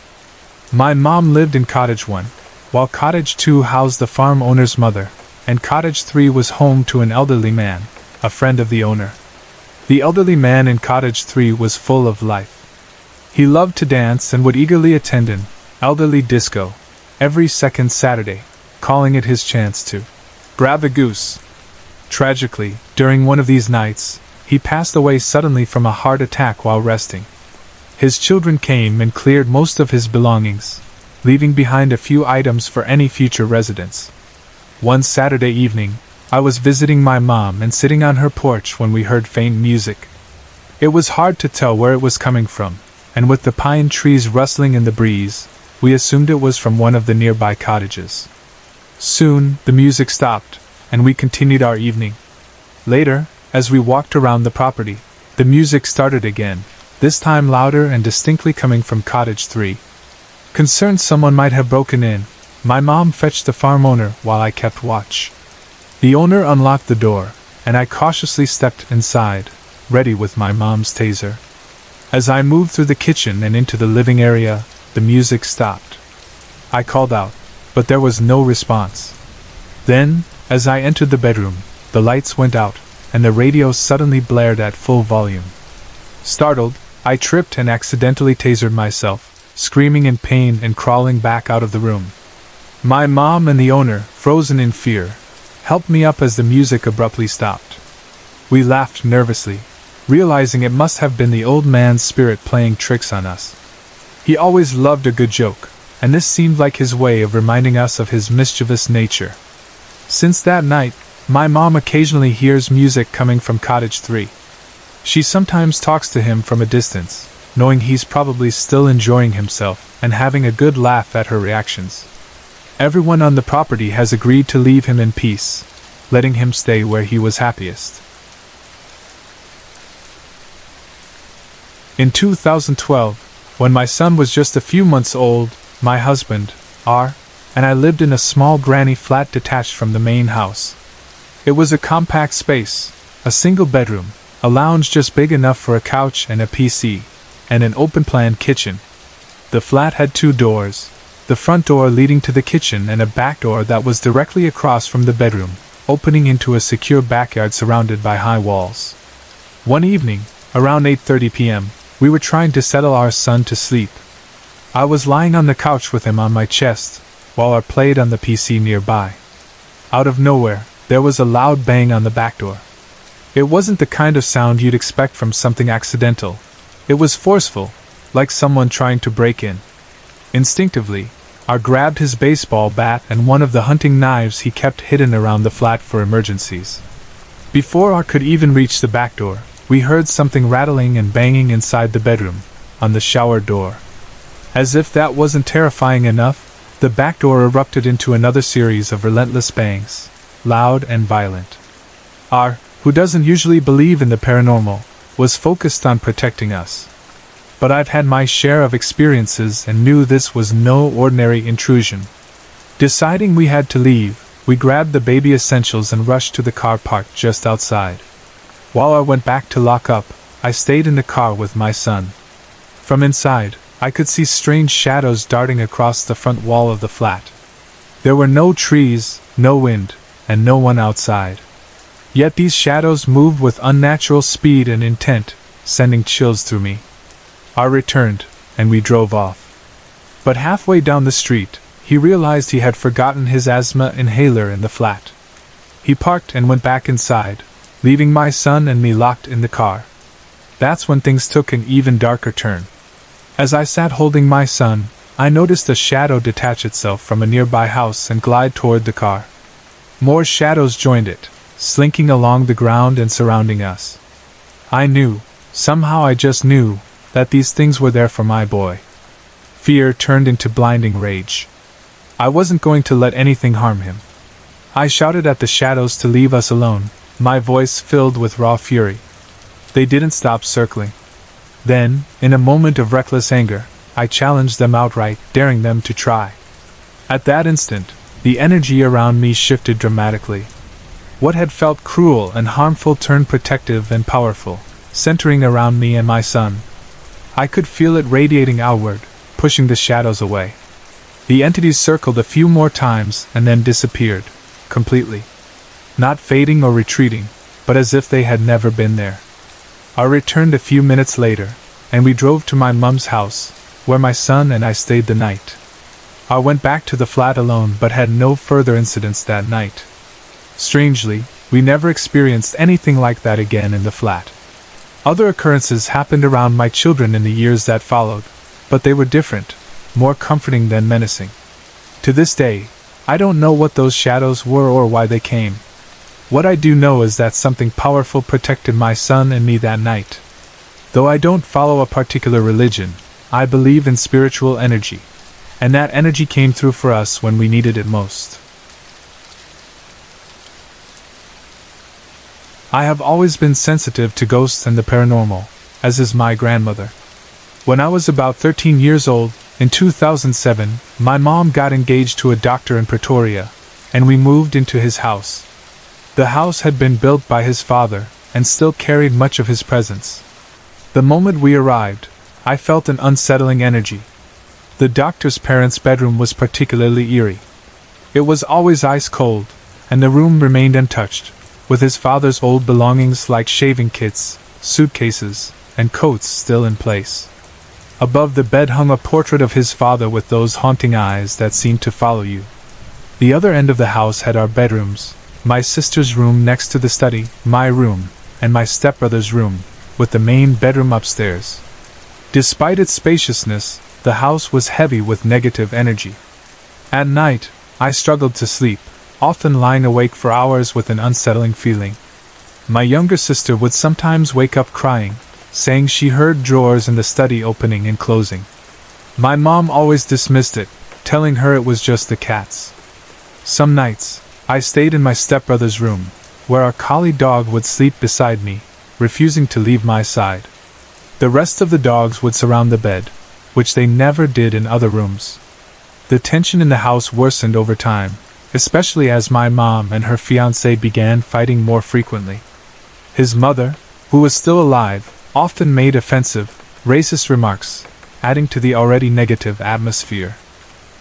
My mom lived in Cottage 1, while Cottage 2 housed the farm owner's mother, and Cottage 3 was home to an elderly man, a friend of the owner. The elderly man in Cottage 3 was full of life. He loved to dance and would eagerly attend an elderly disco every second Saturday, calling it his chance to grab a goose. Tragically, during one of these nights, he passed away suddenly from a heart attack while resting. His children came and cleared most of his belongings, leaving behind a few items for any future residents. One Saturday evening, I was visiting my mom and sitting on her porch when we heard faint music. It was hard to tell where it was coming from, and with the pine trees rustling in the breeze, we assumed it was from one of the nearby cottages. Soon, the music stopped, and we continued our evening. Later, as we walked around the property, the music started again, this time louder and distinctly coming from Cottage 3. Concerned someone might have broken in, my mom fetched the farm owner while I kept watch. The owner unlocked the door, and I cautiously stepped inside, ready with my mom's taser. As I moved through the kitchen and into the living area, the music stopped. I called out, but there was no response. Then, as I entered the bedroom, the lights went out, and the radio suddenly blared at full volume. Startled, I tripped and accidentally tasered myself, screaming in pain and crawling back out of the room. My mom and the owner, frozen in fear, helped me up as the music abruptly stopped. We laughed nervously, realizing it must have been the old man's spirit playing tricks on us. He always loved a good joke, and this seemed like his way of reminding us of his mischievous nature. Since that night, my mom occasionally hears music coming from Cottage 3. She sometimes talks to him from a distance, knowing he's probably still enjoying himself and having a good laugh at her reactions. Everyone on the property has agreed to leave him in peace, letting him stay where he was happiest. In 2012, when my son was just a few months old, my husband, R., and I lived in a small granny flat detached from the main house. It was a compact space, a single bedroom, a lounge just big enough for a couch and a PC, and an open-plan kitchen. The flat had 2 doors, the front door leading to the kitchen and a back door that was directly across from the bedroom, opening into a secure backyard surrounded by high walls. One evening, around 8:30 p.m., we were trying to settle our son to sleep. I was lying on the couch with him on my chest, while I played on the PC nearby. Out of nowhere, there was a loud bang on the back door. It wasn't the kind of sound you'd expect from something accidental. It was forceful, like someone trying to break in. Instinctively, I grabbed his baseball bat and one of the hunting knives he kept hidden around the flat for emergencies. Before I could even reach the back door, we heard something rattling and banging inside the bedroom, on the shower door. As if that wasn't terrifying enough, the back door erupted into another series of relentless bangs, loud and violent. R., who doesn't usually believe in the paranormal, was focused on protecting us. But I've had my share of experiences and knew this was no ordinary intrusion. Deciding we had to leave, we grabbed the baby essentials and rushed to the car parked just outside. While I went back to lock up, I stayed in the car with my son. From inside, I could see strange shadows darting across the front wall of the flat. There were no trees, no wind, and no one outside. Yet these shadows moved with unnatural speed and intent, sending chills through me. I returned, and we drove off. But halfway down the street, he realized he had forgotten his asthma inhaler in the flat. He parked and went back inside, leaving my son and me locked in the car. That's when things took an even darker turn. As I sat holding my son, I noticed a shadow detach itself from a nearby house and glide toward the car. More shadows joined it, slinking along the ground and surrounding us. I knew, Somehow I just knew that these things were there for my boy. Fear turned into blinding rage. I wasn't going to let anything harm him. I shouted at the shadows to leave us alone, my voice filled with raw fury. They didn't stop circling. Then, in a moment of reckless anger, I challenged them outright, daring them to try. At that instant, the energy around me shifted dramatically. What had felt cruel and harmful turned protective and powerful, centering around me and my son. I could feel it radiating outward, pushing the shadows away. The entities circled a few more times and then disappeared, completely. Not fading or retreating, but as if they had never been there. I returned a few minutes later, and we drove to my mum's house, where my son and I stayed the night. I went back to the flat alone but had no further incidents that night. Strangely, we never experienced anything like that again in the flat. Other occurrences happened around my children in the years that followed, but they were different, more comforting than menacing. To this day, I don't know what those shadows were or why they came. What I do know is that something powerful protected my son and me that night. Though I don't follow a particular religion, I believe in spiritual energy, and that energy came through for us when we needed it most. I have always been sensitive to ghosts and the paranormal, as is my grandmother. When I was about 13 years old, in 2007, my mom got engaged to a doctor in Pretoria, and we moved into his house. The house had been built by his father, and still carried much of his presence. The moment we arrived, I felt an unsettling energy. The doctor's parents' bedroom was particularly eerie. It was always ice cold, and the room remained untouched, with his father's old belongings like shaving kits, suitcases, and coats still in place. Above the bed hung a portrait of his father with those haunting eyes that seemed to follow you. The other end of the house had our bedrooms, my sister's room next to the study, my room, and my stepbrother's room, with the main bedroom upstairs. Despite its spaciousness, the house was heavy with negative energy. At night, I struggled to sleep, often lying awake for hours with an unsettling feeling. My younger sister would sometimes wake up crying, saying she heard drawers in the study opening and closing. My mom always dismissed it, telling her it was just the cats. Some nights, I stayed in my stepbrother's room, where our collie dog would sleep beside me, refusing to leave my side. The rest of the dogs would surround the bed, which they never did in other rooms. The tension in the house worsened over time, especially as my mom and her fiancé began fighting more frequently. His mother, who was still alive, often made offensive, racist remarks, adding to the already negative atmosphere.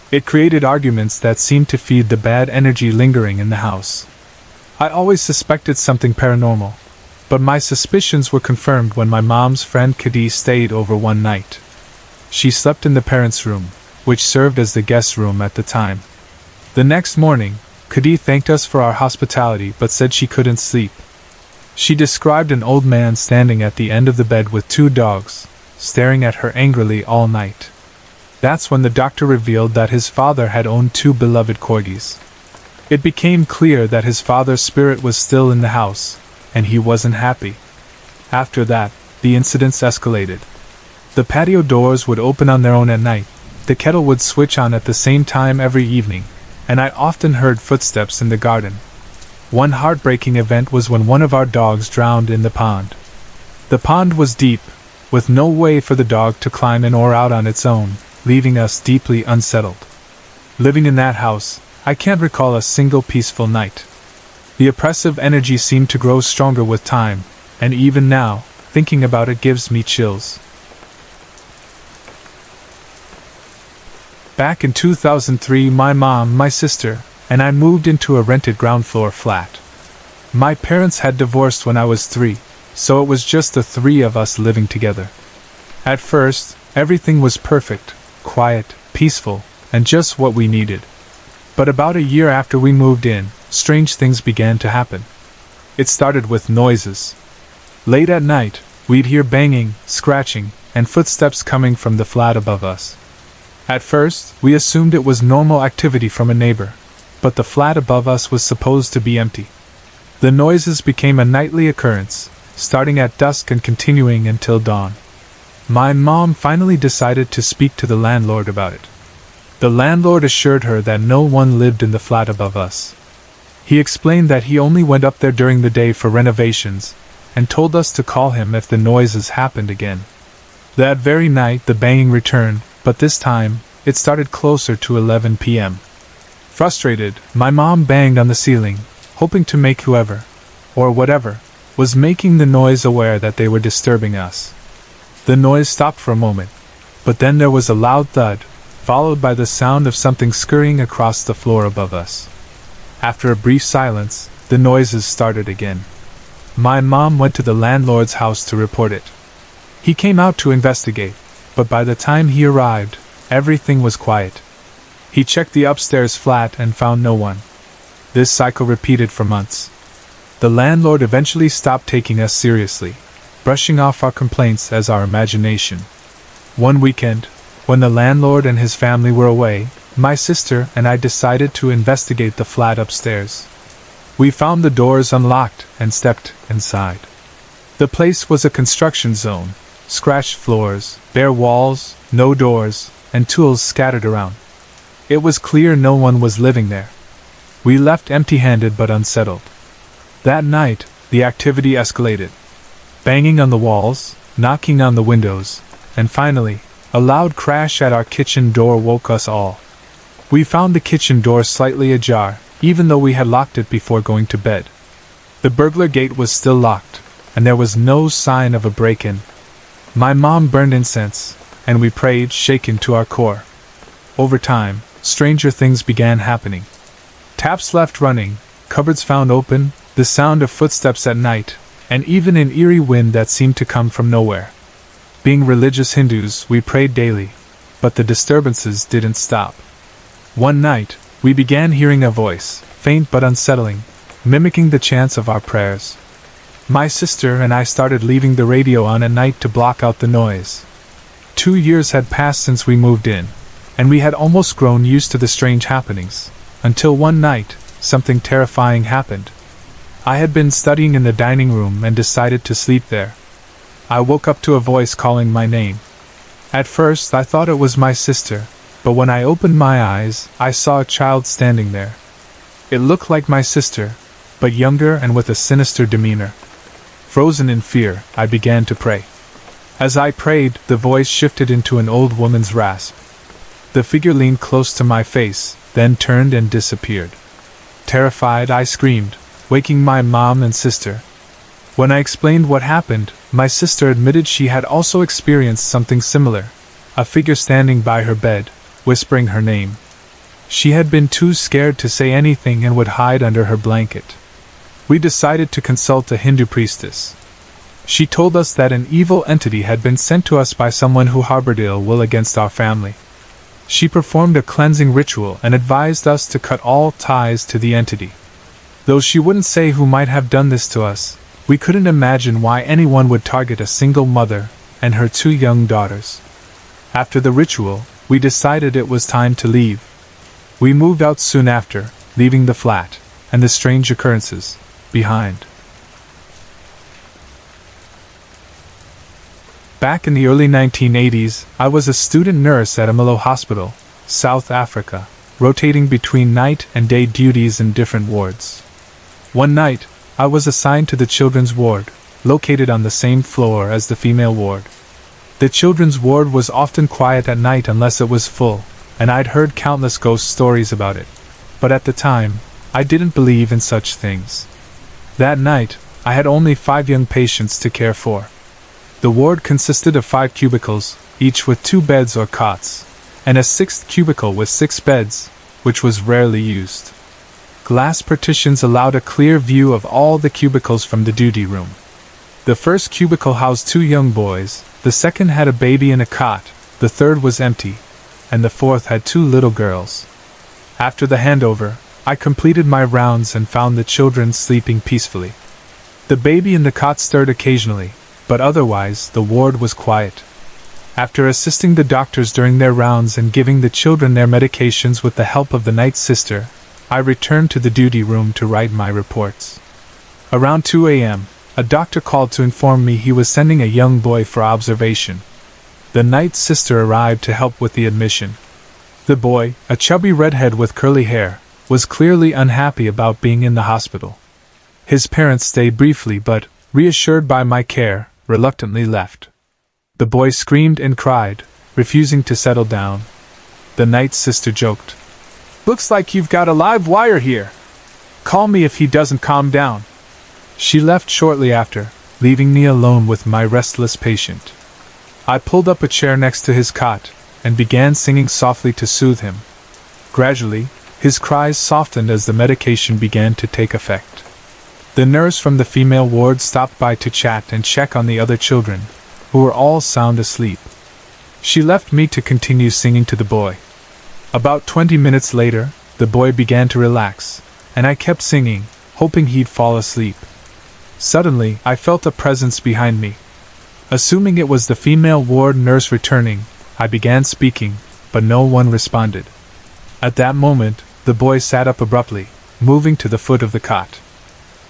It created arguments that seemed to feed the bad energy lingering in the house. I always suspected something paranormal, but my suspicions were confirmed when my mom's friend Kadee stayed over one night. She slept in the parents' room, which served as the guest room at the time. The next morning, Kadee thanked us for our hospitality but said she couldn't sleep. She described an old man standing at the end of the bed with two dogs, staring at her angrily all night. That's when the doctor revealed that his father had owned two beloved corgis. It became clear that his father's spirit was still in the house, and he wasn't happy. After that, the incidents escalated. The patio doors would open on their own at night, the kettle would switch on at the same time every evening, and I often heard footsteps in the garden. One heartbreaking event was when one of our dogs drowned in the pond. The pond was deep, with no way for the dog to climb in or out on its own, leaving us deeply unsettled. Living in that house, I can't recall a single peaceful night. The oppressive energy seemed to grow stronger with time, and even now, thinking about it gives me chills. Back in 2003, my mom, my sister, and I moved into a rented ground floor flat. My parents had divorced when I was 3, so it was just the 3 of us living together. At first, everything was perfect, quiet, peaceful, and just what we needed. But about a year after we moved in, strange things began to happen. It started with noises. Late at night, we'd hear banging, scratching, and footsteps coming from the flat above us. At first, we assumed it was normal activity from a neighbor, but the flat above us was supposed to be empty. The noises became a nightly occurrence, starting at dusk and continuing until dawn. My mom finally decided to speak to the landlord about it. The landlord assured her that no one lived in the flat above us. He explained that he only went up there during the day for renovations, and told us to call him if the noises happened again. That very night the banging returned, but this time, it started closer to 11 p.m. Frustrated, my mom banged on the ceiling, hoping to make whoever, or whatever, was making the noise aware that they were disturbing us. The noise stopped for a moment, but then there was a loud thud, followed by the sound of something scurrying across the floor above us. After a brief silence, the noises started again. My mom went to the landlord's house to report it. He came out to investigate, but by the time he arrived, everything was quiet. He checked the upstairs flat and found no one. This cycle repeated for months. The landlord eventually stopped taking us seriously, brushing off our complaints as our imagination. One weekend, when the landlord and his family were away, my sister and I decided to investigate the flat upstairs. We found the doors unlocked and stepped inside. The place was a construction zone, scratched floors, bare walls, no doors, and tools scattered around. It was clear no one was living there. We left empty-handed but unsettled. That night, the activity escalated. Banging on the walls, knocking on the windows, and finally, a loud crash at our kitchen door woke us all. We found the kitchen door slightly ajar, even though we had locked it before going to bed. The burglar gate was still locked, and there was no sign of a break-in. My mom burned incense, and we prayed, shaken to our core. Over time, stranger things began happening. Taps left running, cupboards found open, the sound of footsteps at night, and even an eerie wind that seemed to come from nowhere. Being religious Hindus, we prayed daily, but the disturbances didn't stop. One night, we began hearing a voice, faint but unsettling, mimicking the chants of our prayers. My sister and I started leaving the radio on at night to block out the noise. 2 years had passed since we moved in, and we had almost grown used to the strange happenings, until one night, something terrifying happened. I had been studying in the dining room and decided to sleep there. I woke up to a voice calling my name. At first I thought it was my sister, but when I opened my eyes, I saw a child standing there. It looked like my sister, but younger and with a sinister demeanor. Frozen in fear, I began to pray. As I prayed, the voice shifted into an old woman's rasp. The figure leaned close to my face, then turned and disappeared. Terrified, I screamed, waking my mom and sister. When I explained what happened, my sister admitted she had also experienced something similar, a figure standing by her bed, whispering her name. She had been too scared to say anything and would hide under her blanket. We decided to consult a Hindu priestess. She told us that an evil entity had been sent to us by someone who harbored ill will against our family. She performed a cleansing ritual and advised us to cut all ties to the entity. Though she wouldn't say who might have done this to us, we couldn't imagine why anyone would target a single mother and her 2 young daughters. After the ritual, we decided it was time to leave. We moved out soon after, leaving the flat and the strange occurrences behind. Back in the early 1980s, I was a student nurse at Amalo Hospital, South Africa, rotating between night and day duties in different wards. One night, I was assigned to the children's ward, located on the same floor as the female ward. The children's ward was often quiet at night unless it was full, and I'd heard countless ghost stories about it. But at the time, I didn't believe in such things. That night, I had only 5 young patients to care for. The ward consisted of 5 cubicles, each with 2 beds or cots, and a 6th cubicle with 6 beds, which was rarely used. Glass partitions allowed a clear view of all the cubicles from the duty room. The first cubicle housed 2 young boys, the second had a baby in a cot, the third was empty, and the fourth had 2 little girls. After the handover, I completed my rounds and found the children sleeping peacefully. The baby in the cot stirred occasionally, but otherwise the ward was quiet. After assisting the doctors during their rounds and giving the children their medications with the help of the night sister, I returned to the duty room to write my reports. Around 2 a.m., a doctor called to inform me he was sending a young boy for observation. The night sister arrived to help with the admission. The boy, a chubby redhead with curly hair, was clearly unhappy about being in the hospital. His parents stayed briefly but, reassured by my care, reluctantly left. The boy screamed and cried, refusing to settle down. The night sister joked, "Looks like you've got a live wire here. Call me if he doesn't calm down." She left shortly after, leaving me alone with my restless patient. I pulled up a chair next to his cot and began singing softly to soothe him. Gradually, his cries softened as the medication began to take effect. The nurse from the female ward stopped by to chat and check on the other children, who were all sound asleep. She left me to continue singing to the boy. About 20 minutes later, the boy began to relax, and I kept singing, hoping he'd fall asleep. Suddenly, I felt a presence behind me. Assuming it was the female ward nurse returning, I began speaking, but no one responded. At that moment, the boy sat up abruptly, moving to the foot of the cot.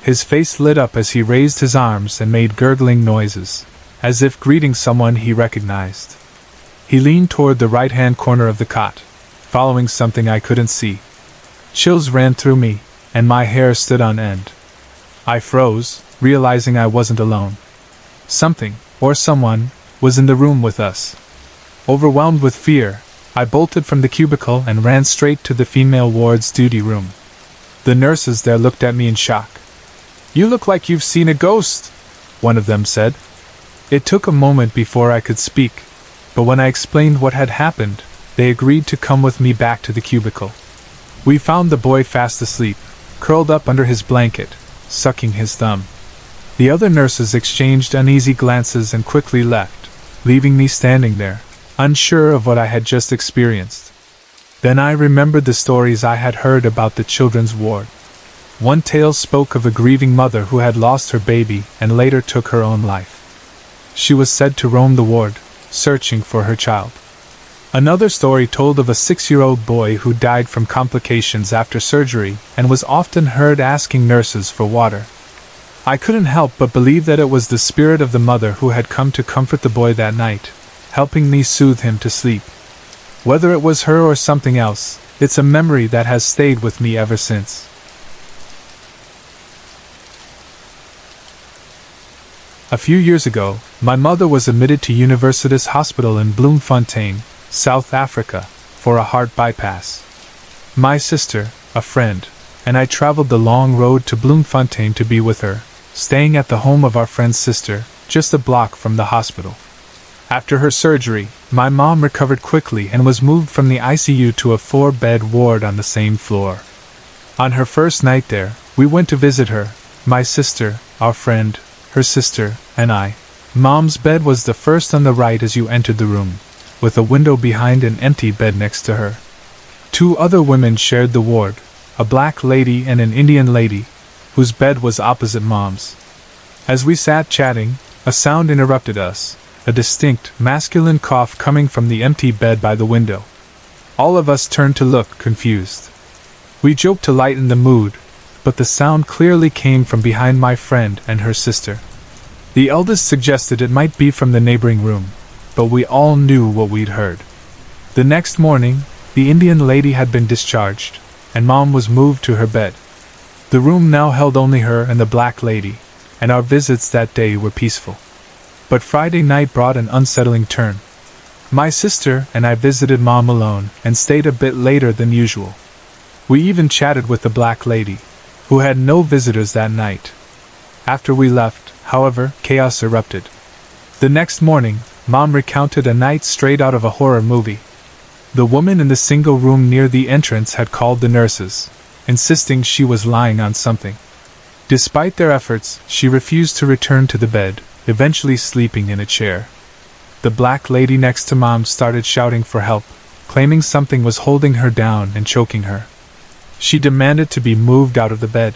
His face lit up as he raised his arms and made gurgling noises, as if greeting someone he recognized. He leaned toward the right-hand corner of the cot, following something I couldn't see. Chills ran through me, and my hair stood on end. I froze, realizing I wasn't alone. Something, or someone, was in the room with us. Overwhelmed with fear, I bolted from the cubicle and ran straight to the female ward's duty room. The nurses there looked at me in shock. "You look like you've seen a ghost," one of them said. It took a moment before I could speak, but when I explained what had happened, they agreed to come with me back to the cubicle. We found the boy fast asleep, curled up under his blanket, sucking his thumb. The other nurses exchanged uneasy glances and quickly left, leaving me standing there, unsure of what I had just experienced. Then I remembered the stories I had heard about the children's ward. One tale spoke of a grieving mother who had lost her baby and later took her own life. She was said to roam the ward, searching for her child. Another story told of a 6-year-old boy who died from complications after surgery and was often heard asking nurses for water. I couldn't help but believe that it was the spirit of the mother who had come to comfort the boy that night, helping me soothe him to sleep. Whether it was her or something else, it's a memory that has stayed with me ever since. A few years ago, my mother was admitted to Universitas Hospital in Bloemfontein, South Africa, for a heart bypass. My sister, a friend, and I traveled the long road to Bloemfontein to be with her, staying at the home of our friend's sister, just a block from the hospital. After her surgery, my mom recovered quickly and was moved from the ICU to a 4-bed ward on the same floor. On her first night there, we went to visit her, my sister, our friend, her sister, and I. Mom's bed was the first on the right as you entered the room, with a window behind an empty bed next to her. 2 other women shared the ward, a black lady and an Indian lady, whose bed was opposite Mom's. As we sat chatting, a sound interrupted us, a distinct, masculine cough coming from the empty bed by the window. All of us turned to look, confused. We joked to lighten the mood, but the sound clearly came from behind my friend and her sister. The eldest suggested it might be from the neighboring room, but we all knew what we'd heard. The next morning, the Indian lady had been discharged, and Mom was moved to her bed. The room now held only her and the black lady, and our visits that day were peaceful. But Friday night brought an unsettling turn. My sister and I visited Mom alone and stayed a bit later than usual. We even chatted with the black lady, who had no visitors that night. After we left, however, chaos erupted. The next morning, Mom recounted a night straight out of a horror movie. The woman in the single room near the entrance had called the nurses, insisting she was lying on something. Despite their efforts, she refused to return to the bed, eventually sleeping in a chair. The black lady next to Mom started shouting for help, claiming something was holding her down and choking her. She demanded to be moved out of the bed.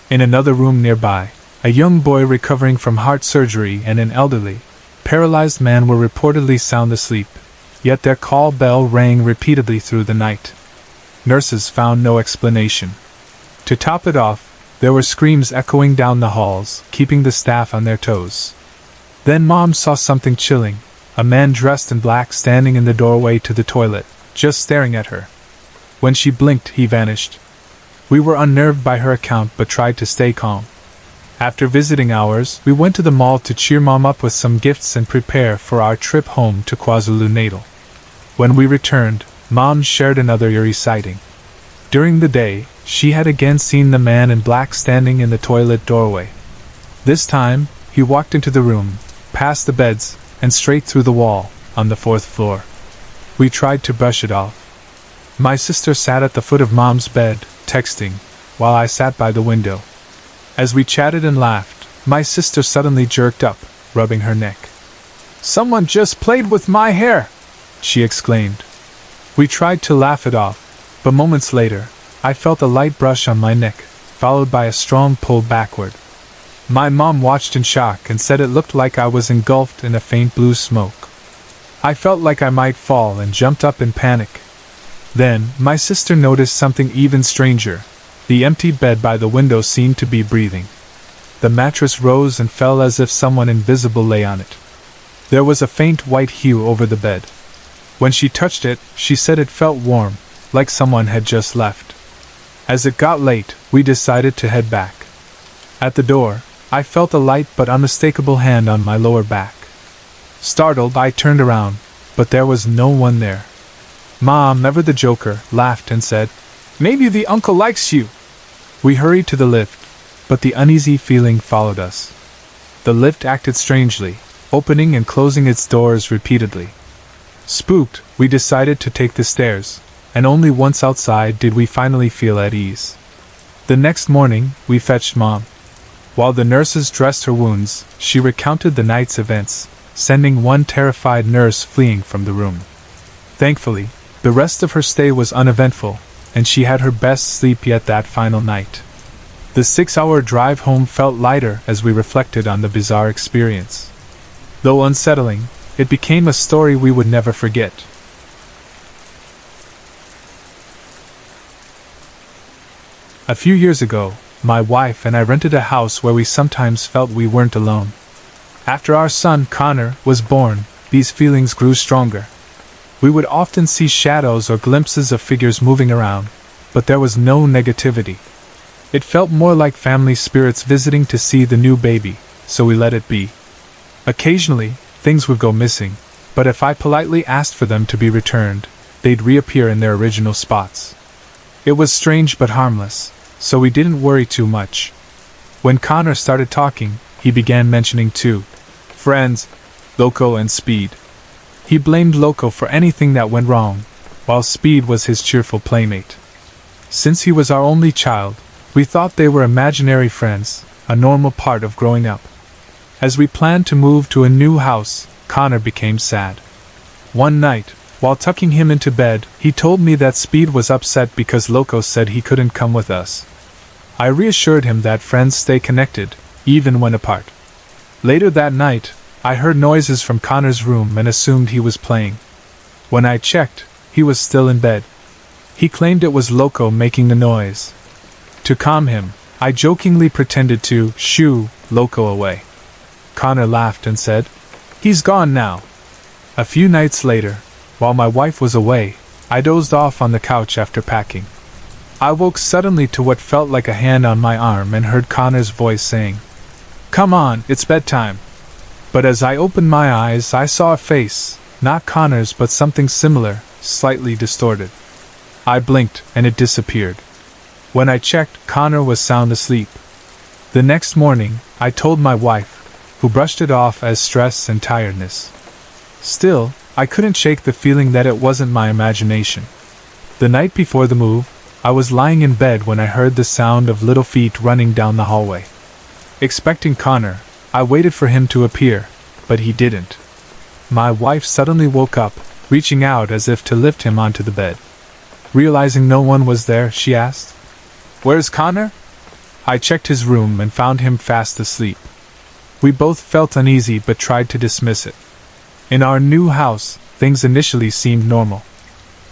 In another room nearby, a young boy recovering from heart surgery and an elderly, paralyzed man were reportedly sound asleep, yet their call bell rang repeatedly through the night. Nurses found no explanation. To top it off, There were screams echoing down the halls, keeping the staff on their toes. Then Mom saw something chilling, a man dressed in black standing in the doorway to the toilet, just staring at her. When she blinked, he vanished. We were unnerved by her account but tried to stay calm. After visiting hours, we went to the mall to cheer Mom up with some gifts and prepare for our trip home to KwaZulu-Natal. When we returned, Mom shared another eerie sighting. During the day, she had again seen the man in black standing in the toilet doorway. This time, he walked into the room, past the beds, and straight through the wall, on the 4th floor. We tried to brush it off. My sister sat at the foot of Mom's bed, texting, while I sat by the window. As we chatted and laughed, my sister suddenly jerked up, rubbing her neck. "Someone just played with my hair!" she exclaimed. We tried to laugh it off, but moments later, I felt a light brush on my neck, followed by a strong pull backward. My mom watched in shock and said it looked like I was engulfed in a faint blue smoke. I felt like I might fall and jumped up in panic. Then, my sister noticed something even stranger. The empty bed by the window seemed to be breathing. The mattress rose and fell as if someone invisible lay on it. There was a faint white hue over the bed. When she touched it, she said it felt warm, like someone had just left. As it got late, we decided to head back. At the door, I felt a light but unmistakable hand on my lower back. Startled, I turned around, but there was no one there. Mom, ever the joker, laughed and said, "Maybe the uncle likes you." We hurried to the lift, but the uneasy feeling followed us. The lift acted strangely, opening and closing its doors repeatedly. Spooked, we decided to take the stairs, and only once outside did we finally feel at ease. The next morning, we fetched Mom. While the nurses dressed her wounds, she recounted the night's events, sending one terrified nurse fleeing from the room. Thankfully, the rest of her stay was uneventful, and she had her best sleep yet that final night. The 6-hour drive home felt lighter as we reflected on the bizarre experience. Though unsettling, it became a story we would never forget. A few years ago, my wife and I rented a house where we sometimes felt we weren't alone. After our son, Connor, was born, these feelings grew stronger. We would often see shadows or glimpses of figures moving around, but there was no negativity. It felt more like family spirits visiting to see the new baby, so we let it be. Occasionally, things would go missing, but if I politely asked for them to be returned, they'd reappear in their original spots. It was strange but harmless, so we didn't worry too much. When Connor started talking, he began mentioning two friends, Loco and Speed. He blamed Loco for anything that went wrong, while Speed was his cheerful playmate. Since he was our only child, we thought they were imaginary friends, a normal part of growing up. As we planned to move to a new house, Connor became sad. One night, while tucking him into bed, he told me that Speed was upset because Loco said he couldn't come with us. I reassured him that friends stay connected, even when apart. Later that night, I heard noises from Connor's room and assumed he was playing. When I checked, he was still in bed. He claimed it was Loco making the noise. To calm him, I jokingly pretended to shoo Loco away. Connor laughed and said, "He's gone now." A few nights later, while my wife was away, I dozed off on the couch after packing. I woke suddenly to what felt like a hand on my arm and heard Connor's voice saying, "Come on, it's bedtime." But as I opened my eyes, I saw a face, not Connor's but something similar, slightly distorted. I blinked, and it disappeared. When I checked, Connor was sound asleep. The next morning, I told my wife, who brushed it off as stress and tiredness. Still, I couldn't shake the feeling that it wasn't my imagination. The night before the move, I was lying in bed when I heard the sound of little feet running down the hallway. Expecting Connor, I waited for him to appear, but he didn't. My wife suddenly woke up, reaching out as if to lift him onto the bed. Realizing no one was there, she asked, "Where's Connor?" I checked his room and found him fast asleep. We both felt uneasy but tried to dismiss it. In our new house, things initially seemed normal.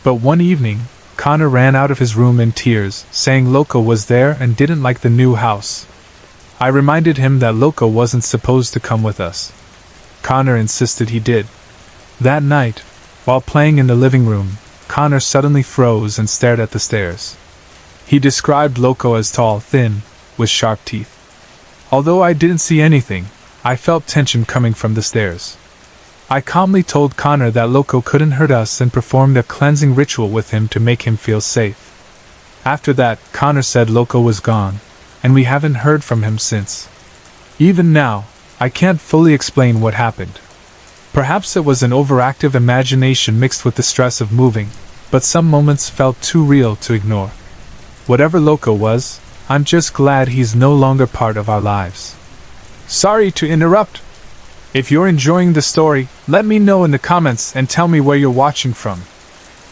But one evening, Connor ran out of his room in tears, saying Loco was there and didn't like the new house. I reminded him that Loco wasn't supposed to come with us. Connor insisted he did. That night, while playing in the living room, Connor suddenly froze and stared at the stairs. He described Loco as tall, thin, with sharp teeth. Although I didn't see anything, I felt tension coming from the stairs. I calmly told Connor that Loco couldn't hurt us and performed a cleansing ritual with him to make him feel safe. After that, Connor said Loco was gone, and we haven't heard from him since. Even now, I can't fully explain what happened. Perhaps it was an overactive imagination mixed with the stress of moving, but some moments felt too real to ignore. Whatever Loco was, I'm just glad he's no longer part of our lives. Sorry to interrupt. If you're enjoying the story, let me know in the comments and tell me where you're watching from.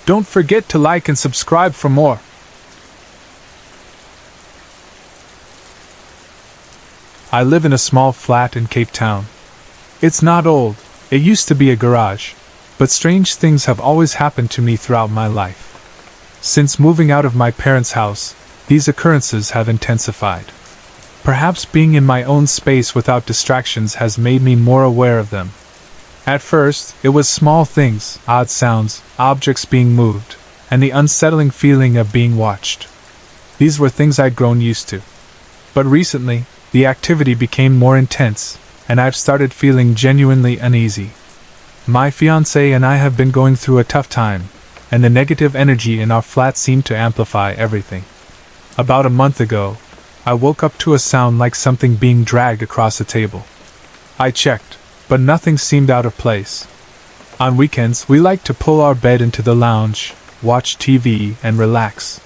Don't forget to like and subscribe for more. I live in a small flat in Cape Town. It's not old, it used to be a garage, but strange things have always happened to me throughout my life. Since moving out of my parents' house, these occurrences have intensified. Perhaps being in my own space without distractions has made me more aware of them. At first, it was small things, odd sounds, objects being moved, and the unsettling feeling of being watched. These were things I'd grown used to. But recently, the activity became more intense, and I've started feeling genuinely uneasy. My fiancé and I have been going through a tough time, and the negative energy in our flat seemed to amplify everything. About a month ago, I woke up to a sound like something being dragged across a table. I checked, but nothing seemed out of place. On weekends, we like to pull our bed into the lounge, watch TV, and relax.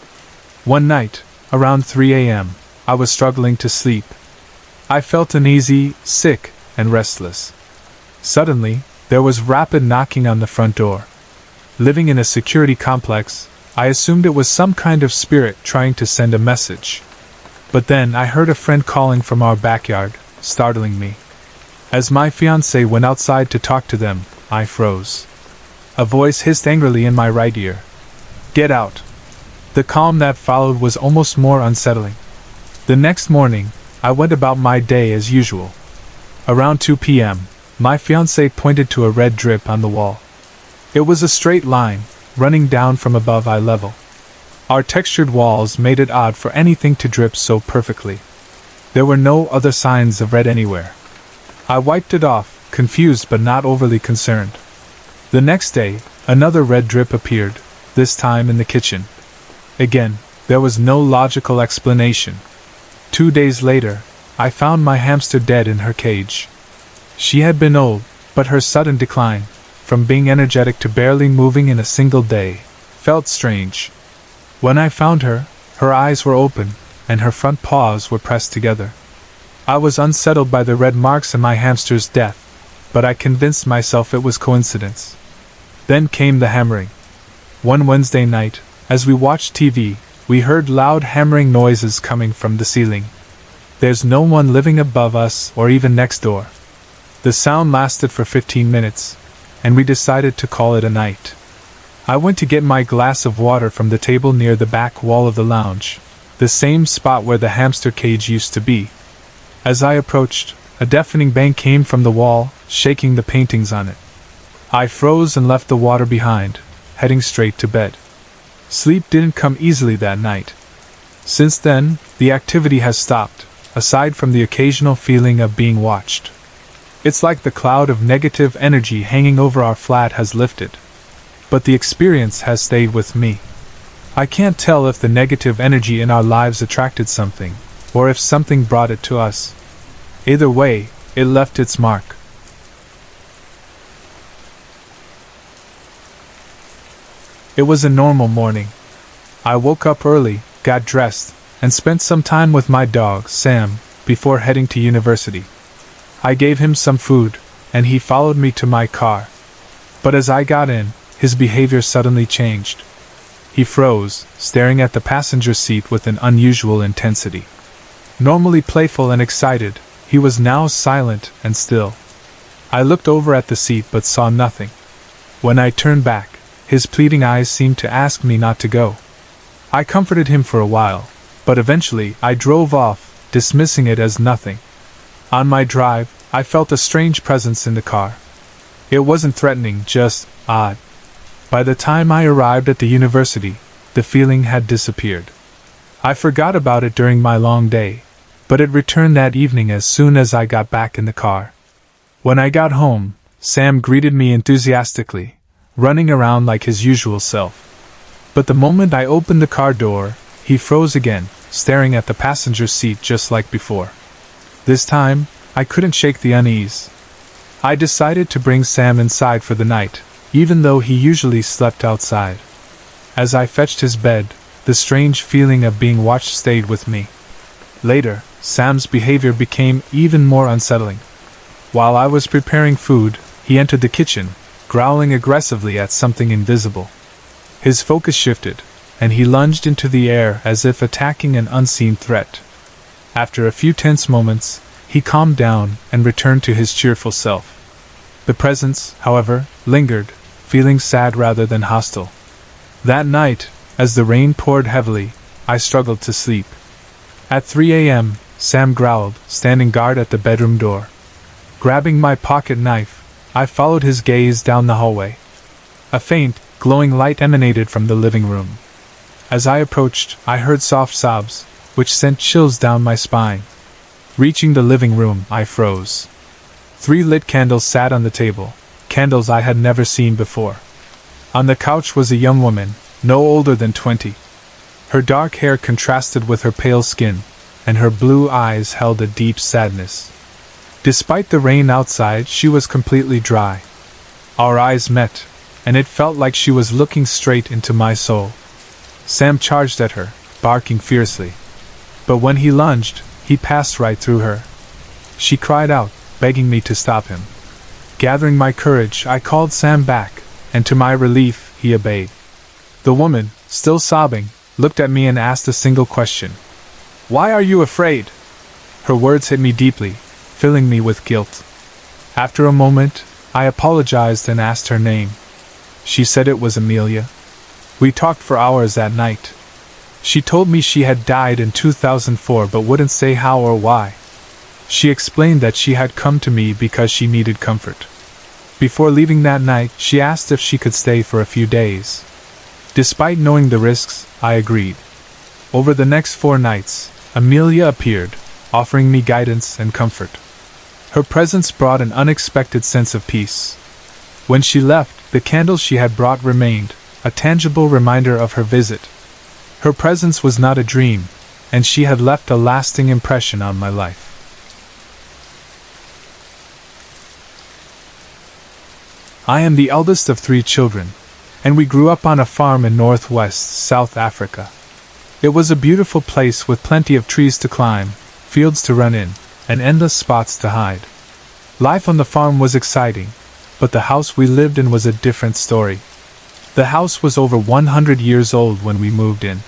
One night, around 3 a.m., I was struggling to sleep. I felt uneasy, sick, and restless. Suddenly, there was rapid knocking on the front door. Living in a security complex, I assumed it was some kind of spirit trying to send a message. But then I heard a friend calling from our backyard, startling me. As my fiancé went outside to talk to them, I froze. A voice hissed angrily in my right ear. "Get out!" The calm that followed was almost more unsettling. The next morning, I went about my day as usual. Around 2 p.m., my fiancé pointed to a red drip on the wall. It was a straight line, running down from above eye level. Our textured walls made it odd for anything to drip so perfectly. There were no other signs of red anywhere. I wiped it off, confused but not overly concerned. The next day, another red drip appeared, this time in the kitchen. Again, there was no logical explanation. 2 days later, I found my hamster dead in her cage. She had been old, but her sudden decline, from being energetic to barely moving in a single day, felt strange. When I found her, her eyes were open, and her front paws were pressed together. I was unsettled by the red marks in my hamster's death, but I convinced myself it was coincidence. Then came the hammering. One Wednesday night, as we watched TV, we heard loud hammering noises coming from the ceiling. There's no one living above us or even next door. The sound lasted for 15 minutes, and we decided to call it a night. I went to get my glass of water from the table near the back wall of the lounge, the same spot where the hamster cage used to be. As I approached, a deafening bang came from the wall, shaking the paintings on it. I froze and left the water behind, heading straight to bed. Sleep didn't come easily that night. Since then, the activity has stopped, aside from the occasional feeling of being watched. It's like the cloud of negative energy hanging over our flat has lifted. But the experience has stayed with me. I can't tell if the negative energy in our lives attracted something, or if something brought it to us. Either way, it left its mark. It was a normal morning. I woke up early, got dressed, and spent some time with my dog, Sam, before heading to university. I gave him some food, and he followed me to my car. But as I got in, his behavior suddenly changed. He froze, staring at the passenger seat with an unusual intensity. Normally playful and excited, he was now silent and still. I looked over at the seat but saw nothing. When I turned back, his pleading eyes seemed to ask me not to go. I comforted him for a while, but eventually I drove off, dismissing it as nothing. On my drive, I felt a strange presence in the car. It wasn't threatening, just odd. By the time I arrived at the university, the feeling had disappeared. I forgot about it during my long day, but it returned that evening as soon as I got back in the car. When I got home, Sam greeted me enthusiastically, running around like his usual self. But the moment I opened the car door, he froze again, staring at the passenger seat just like before. This time, I couldn't shake the unease. I decided to bring Sam inside for the night, even though he usually slept outside. As I fetched his bed, the strange feeling of being watched stayed with me. Later, Sam's behavior became even more unsettling. While I was preparing food, he entered the kitchen, growling aggressively at something invisible. His focus shifted, and he lunged into the air as if attacking an unseen threat. After a few tense moments, he calmed down and returned to his cheerful self. The presence, however, lingered, feeling sad rather than hostile. That night, as the rain poured heavily, I struggled to sleep. At 3 a.m., Sam growled, standing guard at the bedroom door. Grabbing my pocket knife, I followed his gaze down the hallway. A faint, glowing light emanated from the living room. As I approached, I heard soft sobs, which sent chills down my spine. Reaching the living room, I froze. 3 lit candles sat on the table, candles I had never seen before. On the couch was a young woman, no older than 20. Her dark hair contrasted with her pale skin, and her blue eyes held a deep sadness. Despite the rain outside, she was completely dry. Our eyes met, and it felt like she was looking straight into my soul. Sam charged at her, barking fiercely. But when he lunged, he passed right through her. She cried out, begging me to stop him. Gathering my courage, I called Sam back, and to my relief, he obeyed. The woman, still sobbing, looked at me and asked a single question. "Why are you afraid?" Her words hit me deeply, filling me with guilt. After a moment, I apologized and asked her name. She said it was Amelia. We talked for hours that night. She told me she had died in 2004 but wouldn't say how or why. She explained that she had come to me because she needed comfort. Before leaving that night, she asked if she could stay for a few days. Despite knowing the risks, I agreed. Over the next 4 nights, Amelia appeared, offering me guidance and comfort. Her presence brought an unexpected sense of peace. When she left, the candles she had brought remained, a tangible reminder of her visit. Her presence was not a dream, and she had left a lasting impression on my life. I am the eldest of 3 children, and we grew up on a farm in northwest South Africa. It was a beautiful place with plenty of trees to climb, fields to run in, and endless spots to hide. Life on the farm was exciting, but the house we lived in was a different story. The house was over 100 years old when we moved in.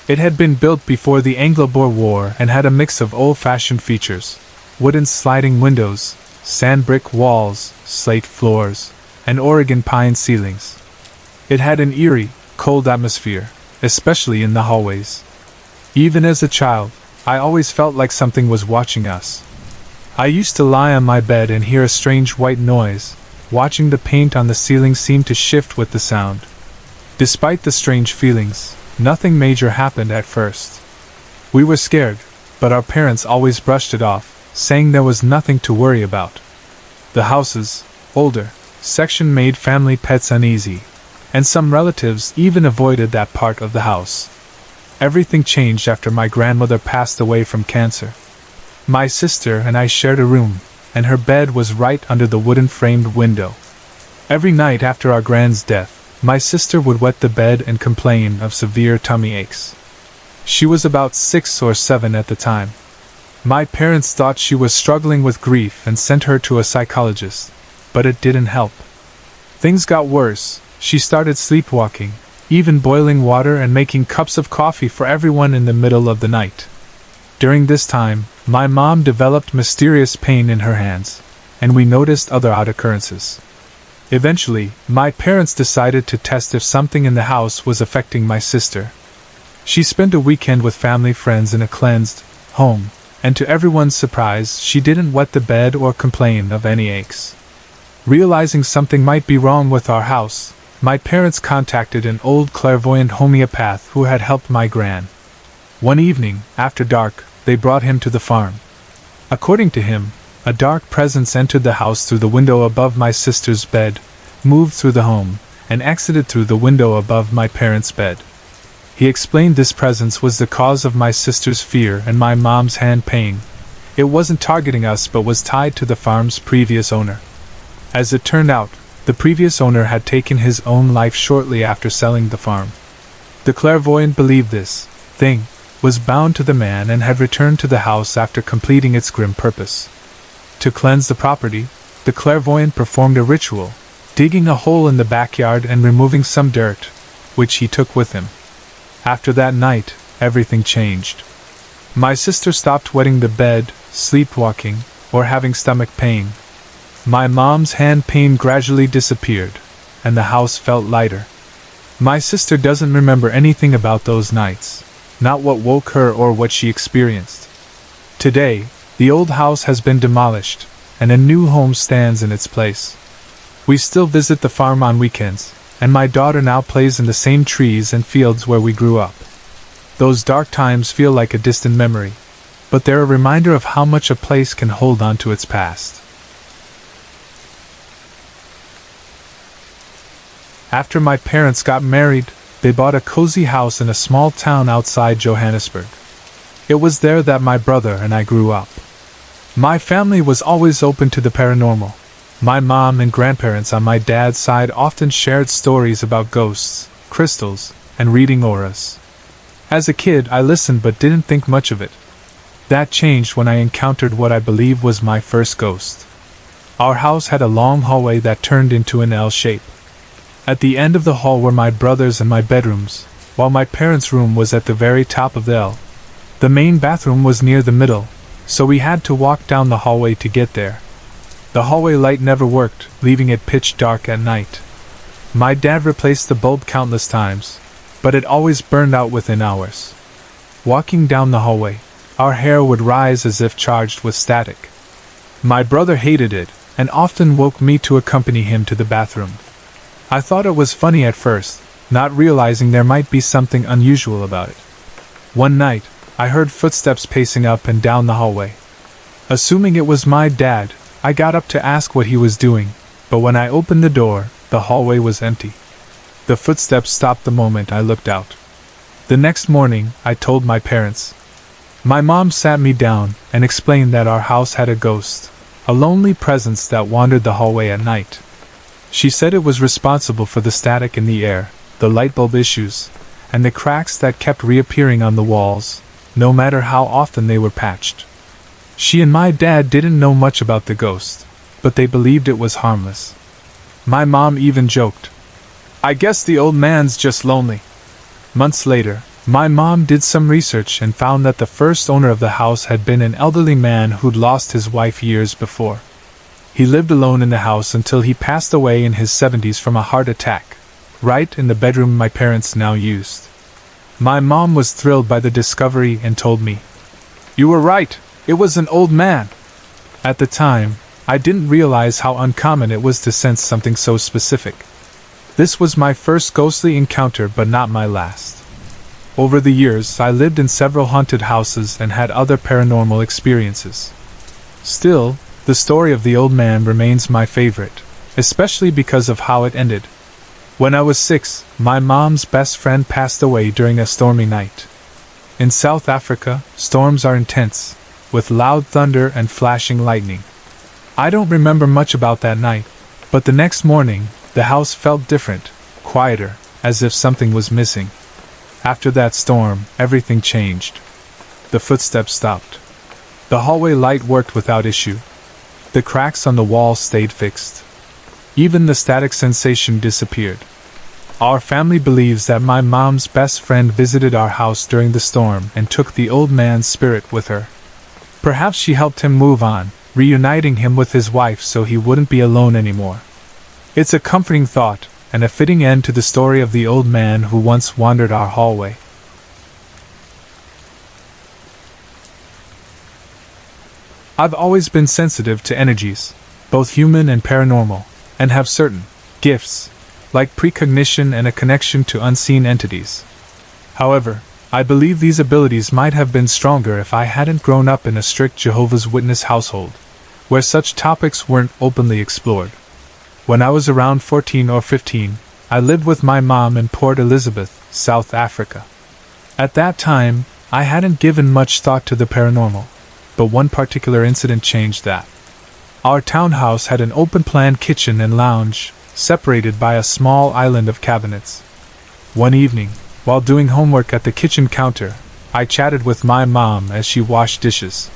It had been built before the Anglo-Boer War and had a mix of old-fashioned features: wooden sliding windows, sand brick walls, slate floors, and Oregon pine ceilings. It had an eerie, cold atmosphere, especially in the hallways. Even as a child, I always felt like something was watching us. I used to lie on my bed and hear a strange white noise. Watching the paint on the ceiling seemed to shift with the sound. Despite the strange feelings, nothing major happened at first. We were scared, but our parents always brushed it off, saying there was nothing to worry about. The house's older section made family pets uneasy, and some relatives even avoided that part of the house. Everything changed after my grandmother passed away from cancer. My sister and I shared a room, and her bed was right under the wooden-framed window. Every night after our grand's death, my sister would wet the bed and complain of severe tummy aches. She was about 6 or 7 at the time. My parents thought she was struggling with grief and sent her to a psychologist, but it didn't help. Things got worse. She started sleepwalking, even boiling water and making cups of coffee for everyone in the middle of the night. During this time, my mom developed mysterious pain in her hands, and we noticed other odd occurrences. Eventually, my parents decided to test if something in the house was affecting my sister. She spent a weekend with family friends in a cleansed home, and to everyone's surprise, she didn't wet the bed or complain of any aches. Realizing something might be wrong with our house, my parents contacted an old clairvoyant homeopath who had helped my gran. One evening, after dark, they brought him to the farm. According to him, a dark presence entered the house through the window above my sister's bed, moved through the home, and exited through the window above my parents' bed. He explained this presence was the cause of my sister's fear and my mom's hand pain. It wasn't targeting us but was tied to the farm's previous owner. As it turned out, the previous owner had taken his own life shortly after selling the farm. The clairvoyant believed this thing was bound to the man and had returned to the house after completing its grim purpose. To cleanse the property, the clairvoyant performed a ritual, digging a hole in the backyard and removing some dirt, which he took with him. After that night, everything changed. My sister stopped wetting the bed, sleepwalking, or having stomach pain. My mom's hand pain gradually disappeared, and the house felt lighter. My sister doesn't remember anything about those nights, not what woke her or what she experienced. Today, the old house has been demolished, and a new home stands in its place. We still visit the farm on weekends, and my daughter now plays in the same trees and fields where we grew up. Those dark times feel like a distant memory, but they're a reminder of how much a place can hold on to its past. After my parents got married, they bought a cozy house in a small town outside Johannesburg. It was there that my brother and I grew up. My family was always open to the paranormal. My mom and grandparents on my dad's side often shared stories about ghosts, crystals, and reading auras. As a kid, I listened but didn't think much of it. That changed when I encountered what I believe was my first ghost. Our house had a long hallway that turned into an L shape. At the end of the hall were my brothers and my bedrooms, while my parents' room was at the very top of the L. The main bathroom was near the middle, so we had to walk down the hallway to get there. The hallway light never worked, leaving it pitch dark at night. My dad replaced the bulb countless times, but it always burned out within hours. Walking down the hallway, our hair would rise as if charged with static. My brother hated it, and often woke me to accompany him to the bathroom. I thought it was funny at first, not realizing there might be something unusual about it. One night, I heard footsteps pacing up and down the hallway. Assuming it was my dad, I got up to ask what he was doing, but when I opened the door, the hallway was empty. The footsteps stopped the moment I looked out. The next morning, I told my parents. My mom sat me down and explained that our house had a ghost, a lonely presence that wandered the hallway at night. She said it was responsible for the static in the air, the light bulb issues, and the cracks that kept reappearing on the walls, no matter how often they were patched. She and my dad didn't know much about the ghost, but they believed it was harmless. My mom even joked, "I guess the old man's just lonely." Months later, my mom did some research and found that the first owner of the house had been an elderly man who'd lost his wife years before. He lived alone in the house until he passed away in his 70s from a heart attack, right in the bedroom my parents now used. My mom was thrilled by the discovery and told me, "You were right. It was an old man." At the time, I didn't realize how uncommon it was to sense something so specific. This was my first ghostly encounter but not my last. Over the years, I lived in several haunted houses and had other paranormal experiences. Still, the story of the old man remains my favorite, especially because of how it ended. When I was 6, my mom's best friend passed away during a stormy night. In South Africa, storms are intense, with loud thunder and flashing lightning. I don't remember much about that night, but the next morning, the house felt different, quieter, as if something was missing. After that storm, everything changed. The footsteps stopped. The hallway light worked without issue. The cracks on the wall stayed fixed. Even the static sensation disappeared. Our family believes that my mom's best friend visited our house during the storm and took the old man's spirit with her. Perhaps she helped him move on, reuniting him with his wife so he wouldn't be alone anymore. It's a comforting thought, and a fitting end to the story of the old man who once wandered our hallway. I've always been sensitive to energies, both human and paranormal, and have certain gifts, like precognition and a connection to unseen entities. However, I believe these abilities might have been stronger if I hadn't grown up in a strict Jehovah's Witness household, where such topics weren't openly explored. When I was around 14 or 15, I lived with my mom in Port Elizabeth, South Africa. At that time, I hadn't given much thought to the paranormal, but one particular incident changed that. Our townhouse had an open-plan kitchen and lounge, separated by a small island of cabinets. One evening, while doing homework at the kitchen counter, I chatted with my mom as she washed dishes.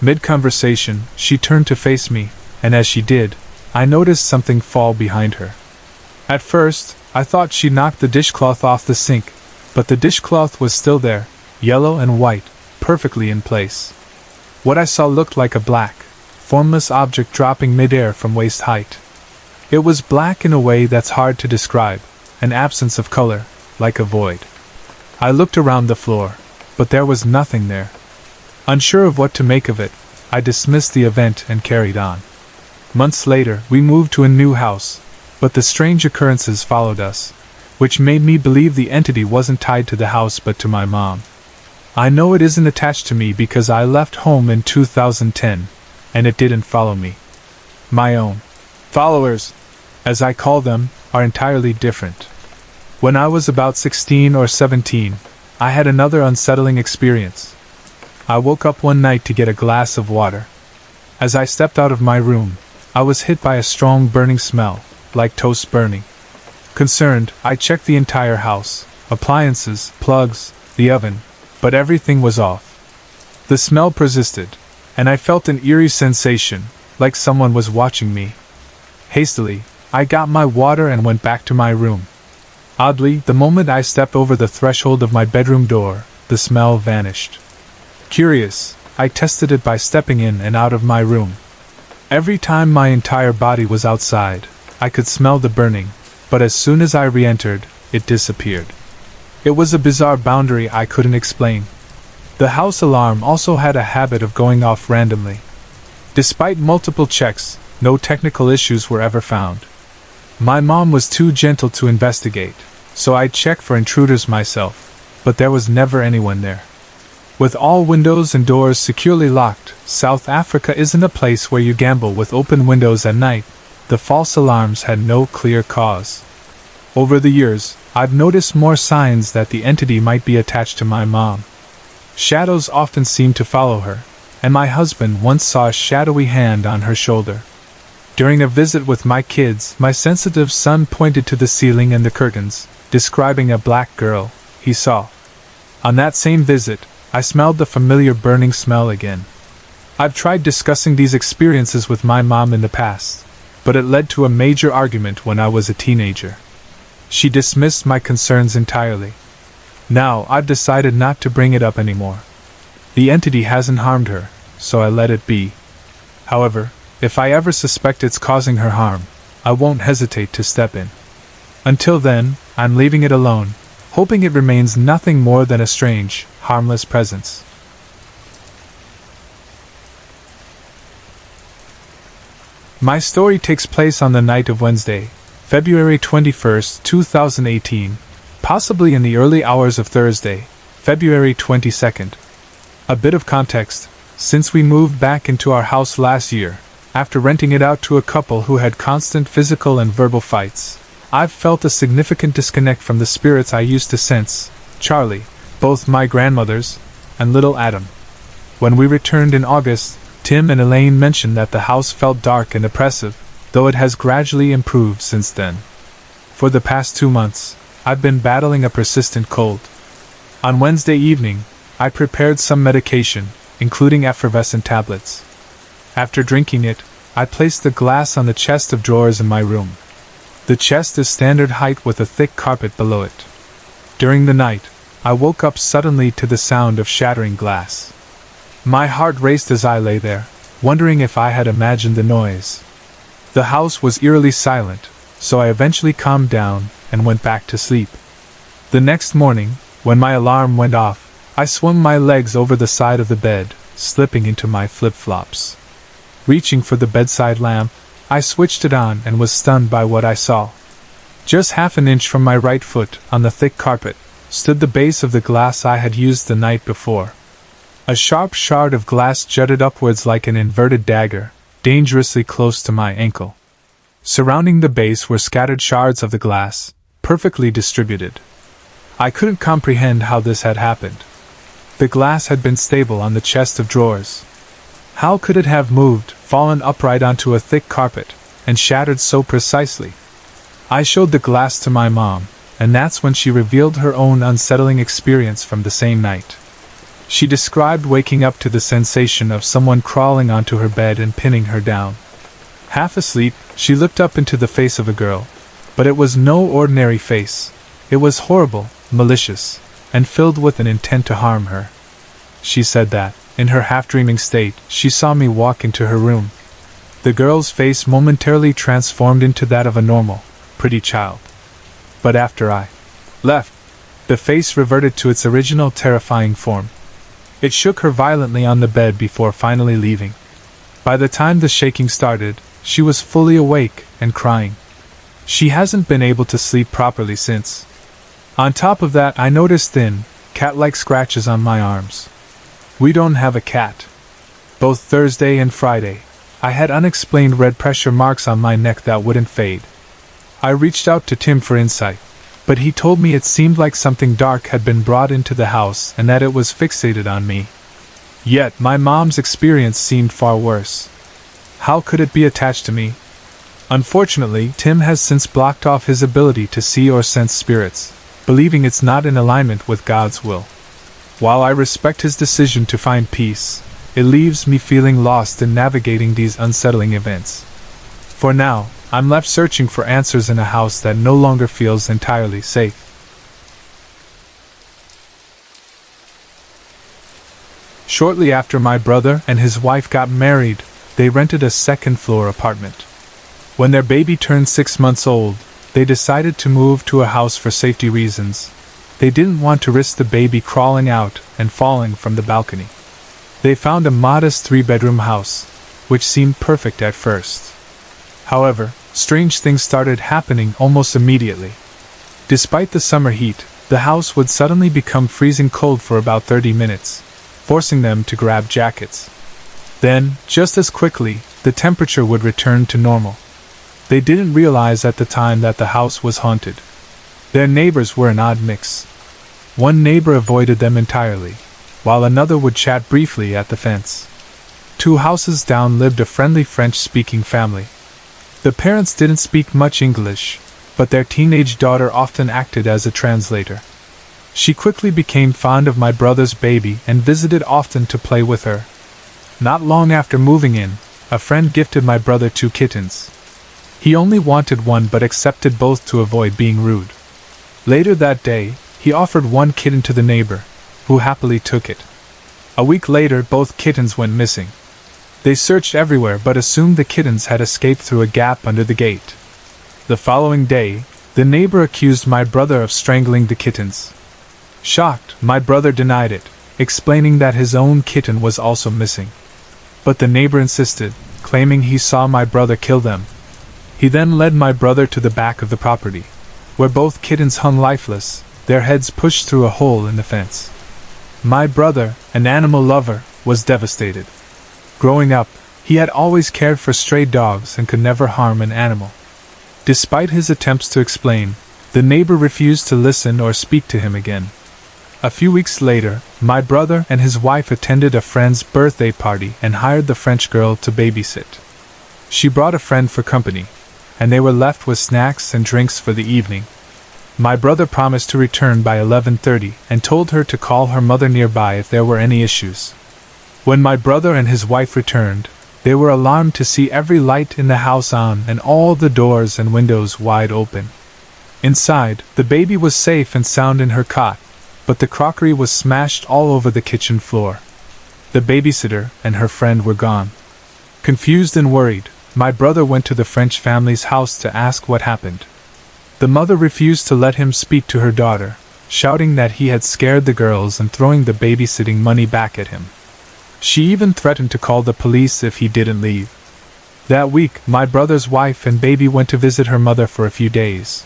Mid-conversation, she turned to face me, and as she did, I noticed something fall behind her. At first, I thought she knocked the dishcloth off the sink, but the dishcloth was still there, yellow and white, perfectly in place. What I saw looked like a black, formless object dropping mid-air from waist height. It was black in a way that's hard to describe, an absence of color, like a void. I looked around the floor, but there was nothing there. Unsure of what to make of it, I dismissed the event and carried on. Months later, we moved to a new house, but the strange occurrences followed us, which made me believe the entity wasn't tied to the house but to my mom. I know it isn't attached to me because I left home in 2010, and it didn't follow me. My own followers, as I call them, are entirely different. When I was about 16 or 17, I had another unsettling experience. I woke up one night to get a glass of water. As I stepped out of my room, I was hit by a strong burning smell, like toast burning. Concerned, I checked the entire house, appliances, plugs, the oven, but everything was off. The smell persisted, and I felt an eerie sensation, like someone was watching me. Hastily, I got my water and went back to my room. Oddly, the moment I stepped over the threshold of my bedroom door, the smell vanished. Curious, I tested it by stepping in and out of my room. Every time my entire body was outside, I could smell the burning, but as soon as I re-entered, it disappeared. It was a bizarre boundary I couldn't explain. The house alarm also had a habit of going off randomly. Despite multiple checks, no technical issues were ever found. My mom was too gentle to investigate, so I checked for intruders myself, but there was never anyone there. With all windows and doors securely locked, South Africa isn't a place where you gamble with open windows at night. The false alarms had no clear cause. Over the years, I've noticed more signs that the entity might be attached to my mom. Shadows often seem to follow her, and my husband once saw a shadowy hand on her shoulder. During a visit with my kids, my sensitive son pointed to the ceiling and the curtains, describing a black girl he saw. On that same visit, I smelled the familiar burning smell again. I've tried discussing these experiences with my mom in the past, but it led to a major argument when I was a teenager. She dismissed my concerns entirely. Now, I've decided not to bring it up anymore. The entity hasn't harmed her, so I let it be. However, if I ever suspect it's causing her harm, I won't hesitate to step in. Until then, I'm leaving it alone, hoping it remains nothing more than a strange, harmless presence. My story takes place on the night of Wednesday, February 21st, 2018, possibly in the early hours of Thursday, February 22nd. A bit of context: since we moved back into our house last year, after renting it out to a couple who had constant physical and verbal fights, I've felt a significant disconnect from the spirits I used to sense, Charlie, both my grandmothers, and little Adam. When we returned in August, Tim and Elaine mentioned that the house felt dark and oppressive, though it has gradually improved since then. For the past 2 months, I've been battling a persistent cold. On Wednesday evening, I prepared some medication, including effervescent tablets. After drinking it, I placed the glass on the chest of drawers in my room. The chest is standard height with a thick carpet below it. During the night, I woke up suddenly to the sound of shattering glass. My heart raced as I lay there, wondering if I had imagined the noise. The house was eerily silent, so I eventually calmed down and went back to sleep. The next morning, when my alarm went off, I swung my legs over the side of the bed, slipping into my flip-flops. Reaching for the bedside lamp, I switched it on and was stunned by what I saw. Just half an inch from my right foot, on the thick carpet, stood the base of the glass I had used the night before. A sharp shard of glass jutted upwards like an inverted dagger, dangerously close to my ankle. Surrounding the base were scattered shards of the glass, perfectly distributed. I couldn't comprehend how this had happened. The glass had been stable on the chest of drawers. How could it have moved, fallen upright onto a thick carpet, and shattered so precisely? I showed the glass to my mom, and that's when she revealed her own unsettling experience from the same night. She described waking up to the sensation of someone crawling onto her bed and pinning her down. Half asleep, she looked up into the face of a girl, but it was no ordinary face. It was horrible, malicious, and filled with an intent to harm her. She said that, in her half-dreaming state, she saw me walk into her room. The girl's face momentarily transformed into that of a normal, pretty child. But after I left, the face reverted to its original terrifying form. It shook her violently on the bed before finally leaving. By the time the shaking started, she was fully awake and crying. She hasn't been able to sleep properly since. On top of that, I noticed thin, cat-like scratches on my arms. We don't have a cat. Both Thursday and Friday, I had unexplained red pressure marks on my neck that wouldn't fade. I reached out to Tim for insight, but he told me it seemed like something dark had been brought into the house and that it was fixated on me. Yet my mom's experience seemed far worse. How could it be attached to me? Unfortunately, Tim has since blocked off his ability to see or sense spirits, believing it's not in alignment with God's will. While I respect his decision to find peace, it leaves me feeling lost in navigating these unsettling events. For now, I'm left searching for answers in a house that no longer feels entirely safe. Shortly after my brother and his wife got married, they rented a second-floor apartment. When their baby turned 6 months old, they decided to move to a house for safety reasons. They didn't want to risk the baby crawling out and falling from the balcony. They found a modest 3-bedroom house, which seemed perfect at first. However, strange things started happening almost immediately. Despite the summer heat, the house would suddenly become freezing cold for about 30 minutes, forcing them to grab jackets. Then, just as quickly, the temperature would return to normal. They didn't realize at the time that the house was haunted. Their neighbors were an odd mix. One neighbor avoided them entirely, while another would chat briefly at the fence. 2 houses down lived a friendly French-speaking family. The parents didn't speak much English, but their teenage daughter often acted as a translator. She quickly became fond of my brother's baby and visited often to play with her. Not long after moving in, a friend gifted my brother 2 kittens. He only wanted one but accepted both to avoid being rude. Later that day, he offered one kitten to the neighbor, who happily took it. A week later, both kittens went missing. They searched everywhere but assumed the kittens had escaped through a gap under the gate. The following day, the neighbor accused my brother of strangling the kittens. Shocked, my brother denied it, explaining that his own kitten was also missing. But the neighbor insisted, claiming he saw my brother kill them. He then led my brother to the back of the property, where both kittens hung lifeless, their heads pushed through a hole in the fence. My brother, an animal lover, was devastated. Growing up, he had always cared for stray dogs and could never harm an animal. Despite his attempts to explain, the neighbor refused to listen or speak to him again. A few weeks later, my brother and his wife attended a friend's birthday party and hired the French girl to babysit. She brought a friend for company, and they were left with snacks and drinks for the evening. My brother promised to return by 11:30 and told her to call her mother nearby if there were any issues. When my brother and his wife returned, they were alarmed to see every light in the house on and all the doors and windows wide open. Inside, the baby was safe and sound in her cot, but the crockery was smashed all over the kitchen floor. The babysitter and her friend were gone. Confused and worried, my brother went to the French family's house to ask what happened. The mother refused to let him speak to her daughter, shouting that he had scared the girls and throwing the babysitting money back at him. She even threatened to call the police if he didn't leave. That week, my brother's wife and baby went to visit her mother for a few days.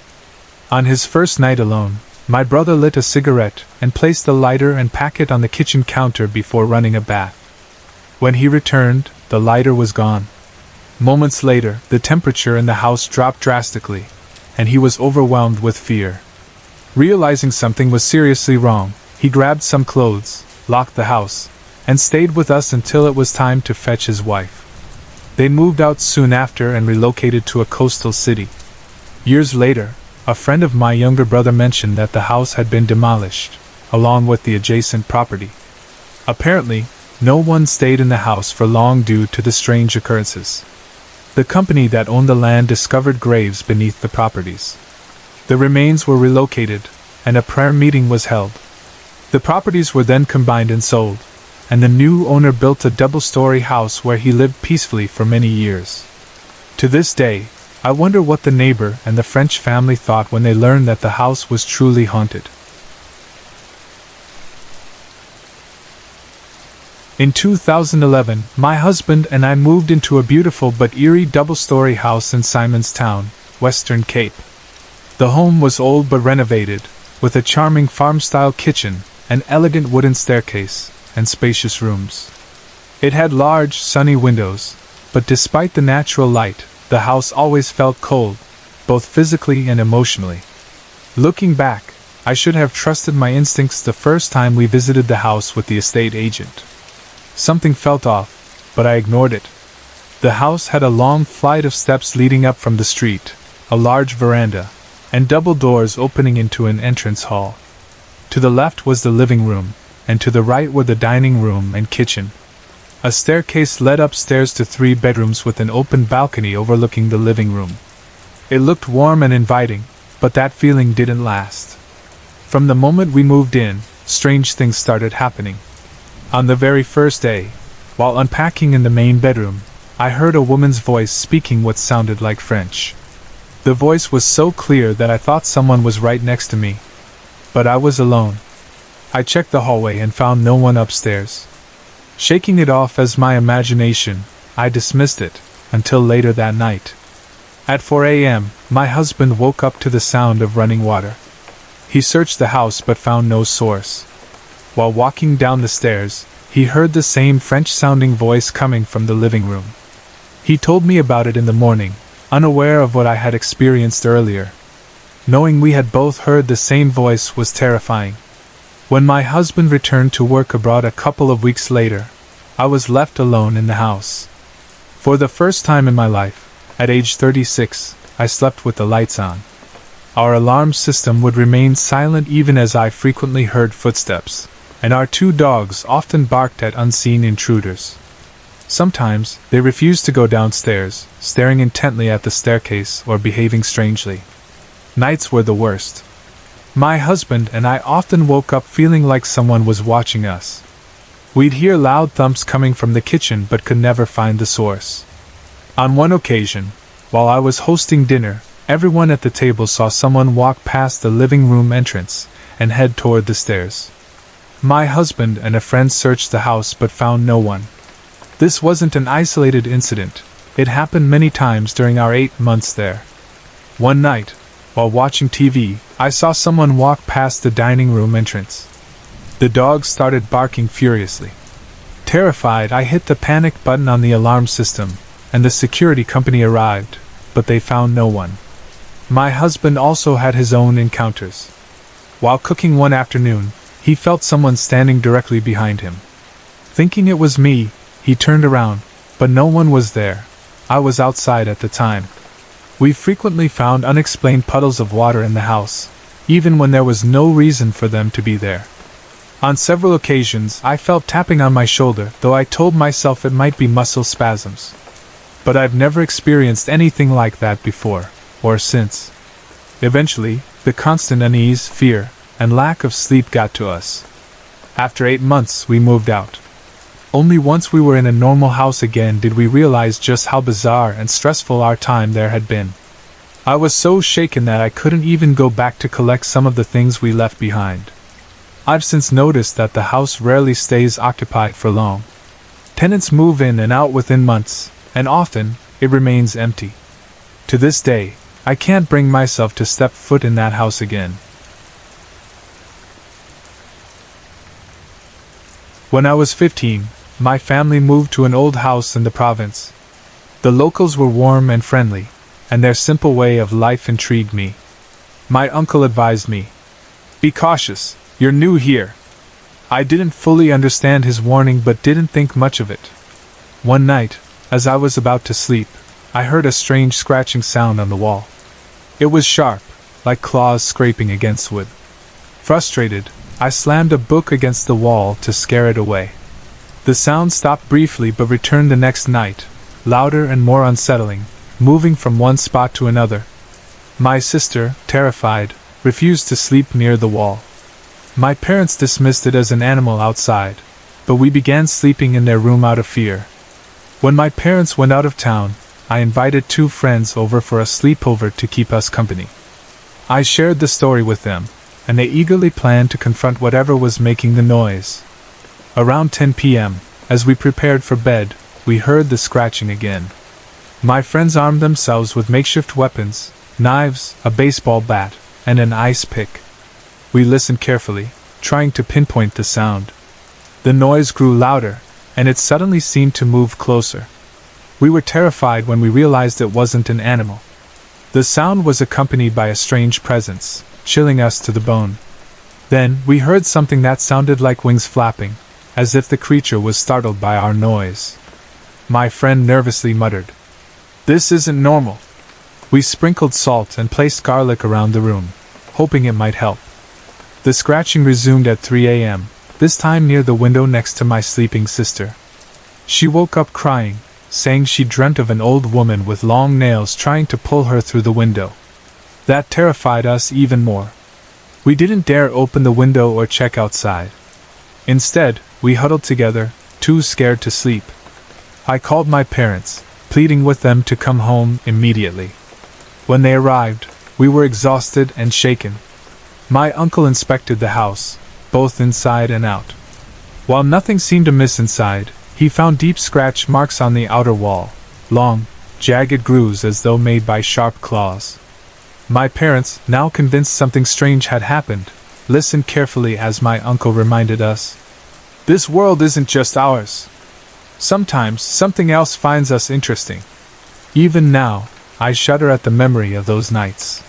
On his first night alone, my brother lit a cigarette and placed the lighter and packet on the kitchen counter before running a bath. When he returned, the lighter was gone. Moments later, the temperature in the house dropped drastically, and he was overwhelmed with fear. Realizing something was seriously wrong, he grabbed some clothes, locked the house, and stayed with us until it was time to fetch his wife. They moved out soon after and relocated to a coastal city. Years later, a friend of my younger brother mentioned that the house had been demolished, along with the adjacent property. Apparently, no one stayed in the house for long due to the strange occurrences. The company that owned the land discovered graves beneath the properties. The remains were relocated, and a prayer meeting was held. The properties were then combined and sold, and the new owner built a double-story house where he lived peacefully for many years. To this day, I wonder what the neighbor and the French family thought when they learned that the house was truly haunted. In 2011, my husband and I moved into a beautiful but eerie double-story house in Simonstown, Western Cape. The home was old but renovated, with a charming farm-style kitchen, an elegant wooden staircase, and spacious rooms. It had large, sunny windows, but despite the natural light, the house always felt cold, both physically and emotionally. Looking back, I should have trusted my instincts the first time we visited the house with the estate agent. Something felt off, but I ignored it. The house had a long flight of steps leading up from the street, a large veranda, and double doors opening into an entrance hall. To the left was the living room, and to the right were the dining room and kitchen. A staircase led upstairs to 3 bedrooms with an open balcony overlooking the living room. It looked warm and inviting, but that feeling didn't last. From the moment we moved in, strange things started happening. On the very first day, while unpacking in the main bedroom, I heard a woman's voice speaking what sounded like French. The voice was so clear that I thought someone was right next to me. But I was alone. I checked the hallway and found no one upstairs. Shaking it off as my imagination, I dismissed it, until later that night. At 4 a.m., my husband woke up to the sound of running water. He searched the house but found no source. While walking down the stairs, he heard the same French-sounding voice coming from the living room. He told me about it in the morning, unaware of what I had experienced earlier. Knowing we had both heard the same voice was terrifying. When my husband returned to work abroad a couple of weeks later, I was left alone in the house. For the first time in my life, at age 36, I slept with the lights on. Our alarm system would remain silent even as I frequently heard footsteps, and our 2 dogs often barked at unseen intruders. Sometimes, they refused to go downstairs, staring intently at the staircase or behaving strangely. Nights were the worst. My husband and I often woke up feeling like someone was watching us. We'd hear loud thumps coming from the kitchen but could never find the source. On one occasion, while I was hosting dinner, everyone at the table saw someone walk past the living room entrance and head toward the stairs. My husband and a friend searched the house but found no one. This wasn't an isolated incident. It happened many times during our 8 months there. One night, while watching TV, I saw someone walk past the dining room entrance. The dog started barking furiously. Terrified, I hit the panic button on the alarm system, and the security company arrived, but they found no one. My husband also had his own encounters. While cooking one afternoon, he felt someone standing directly behind him. Thinking it was me, he turned around, but no one was there. I was outside at the time. We frequently found unexplained puddles of water in the house, even when there was no reason for them to be there. On several occasions, I felt tapping on my shoulder, though I told myself it might be muscle spasms. But I've never experienced anything like that before, or since. Eventually, the constant unease, fear, and lack of sleep got to us. After 8 months, we moved out. Only once we were in a normal house again did we realize just how bizarre and stressful our time there had been. I was so shaken that I couldn't even go back to collect some of the things we left behind. I've since noticed that the house rarely stays occupied for long. Tenants move in and out within months, and often, it remains empty. To this day, I can't bring myself to step foot in that house again. When I was 15, my family moved to an old house in the province. The locals were warm and friendly, and their simple way of life intrigued me. My uncle advised me, "Be cautious, you're new here." I didn't fully understand his warning but didn't think much of it. One night, as I was about to sleep, I heard a strange scratching sound on the wall. It was sharp, like claws scraping against wood. Frustrated, I slammed a book against the wall to scare it away. The sound stopped briefly but returned the next night, louder and more unsettling, moving from one spot to another. My sister, terrified, refused to sleep near the wall. My parents dismissed it as an animal outside, but we began sleeping in their room out of fear. When my parents went out of town, I invited 2 friends over for a sleepover to keep us company. I shared the story with them, and they eagerly planned to confront whatever was making the noise. Around 10 p.m., as we prepared for bed, we heard the scratching again. My friends armed themselves with makeshift weapons, knives, a baseball bat, and an ice pick. We listened carefully, trying to pinpoint the sound. The noise grew louder, and it suddenly seemed to move closer. We were terrified when we realized it wasn't an animal. The sound was accompanied by a strange presence, chilling us to the bone. Then, we heard something that sounded like wings flapping, as if the creature was startled by our noise. My friend nervously muttered, "This isn't normal." We sprinkled salt and placed garlic around the room, hoping it might help. The scratching resumed at 3 a.m., this time near the window next to my sleeping sister. She woke up crying, saying she dreamt of an old woman with long nails trying to pull her through the window. That terrified us even more. We didn't dare open the window or check outside. Instead, we huddled together, too scared to sleep. I called my parents, pleading with them to come home immediately. When they arrived, we were exhausted and shaken. My uncle inspected the house, both inside and out. While nothing seemed amiss inside, he found deep scratch marks on the outer wall, long, jagged grooves as though made by sharp claws. My parents, now convinced something strange had happened, listened carefully as my uncle reminded us, "This world isn't just ours. Sometimes something else finds us interesting." Even now, I shudder at the memory of those nights.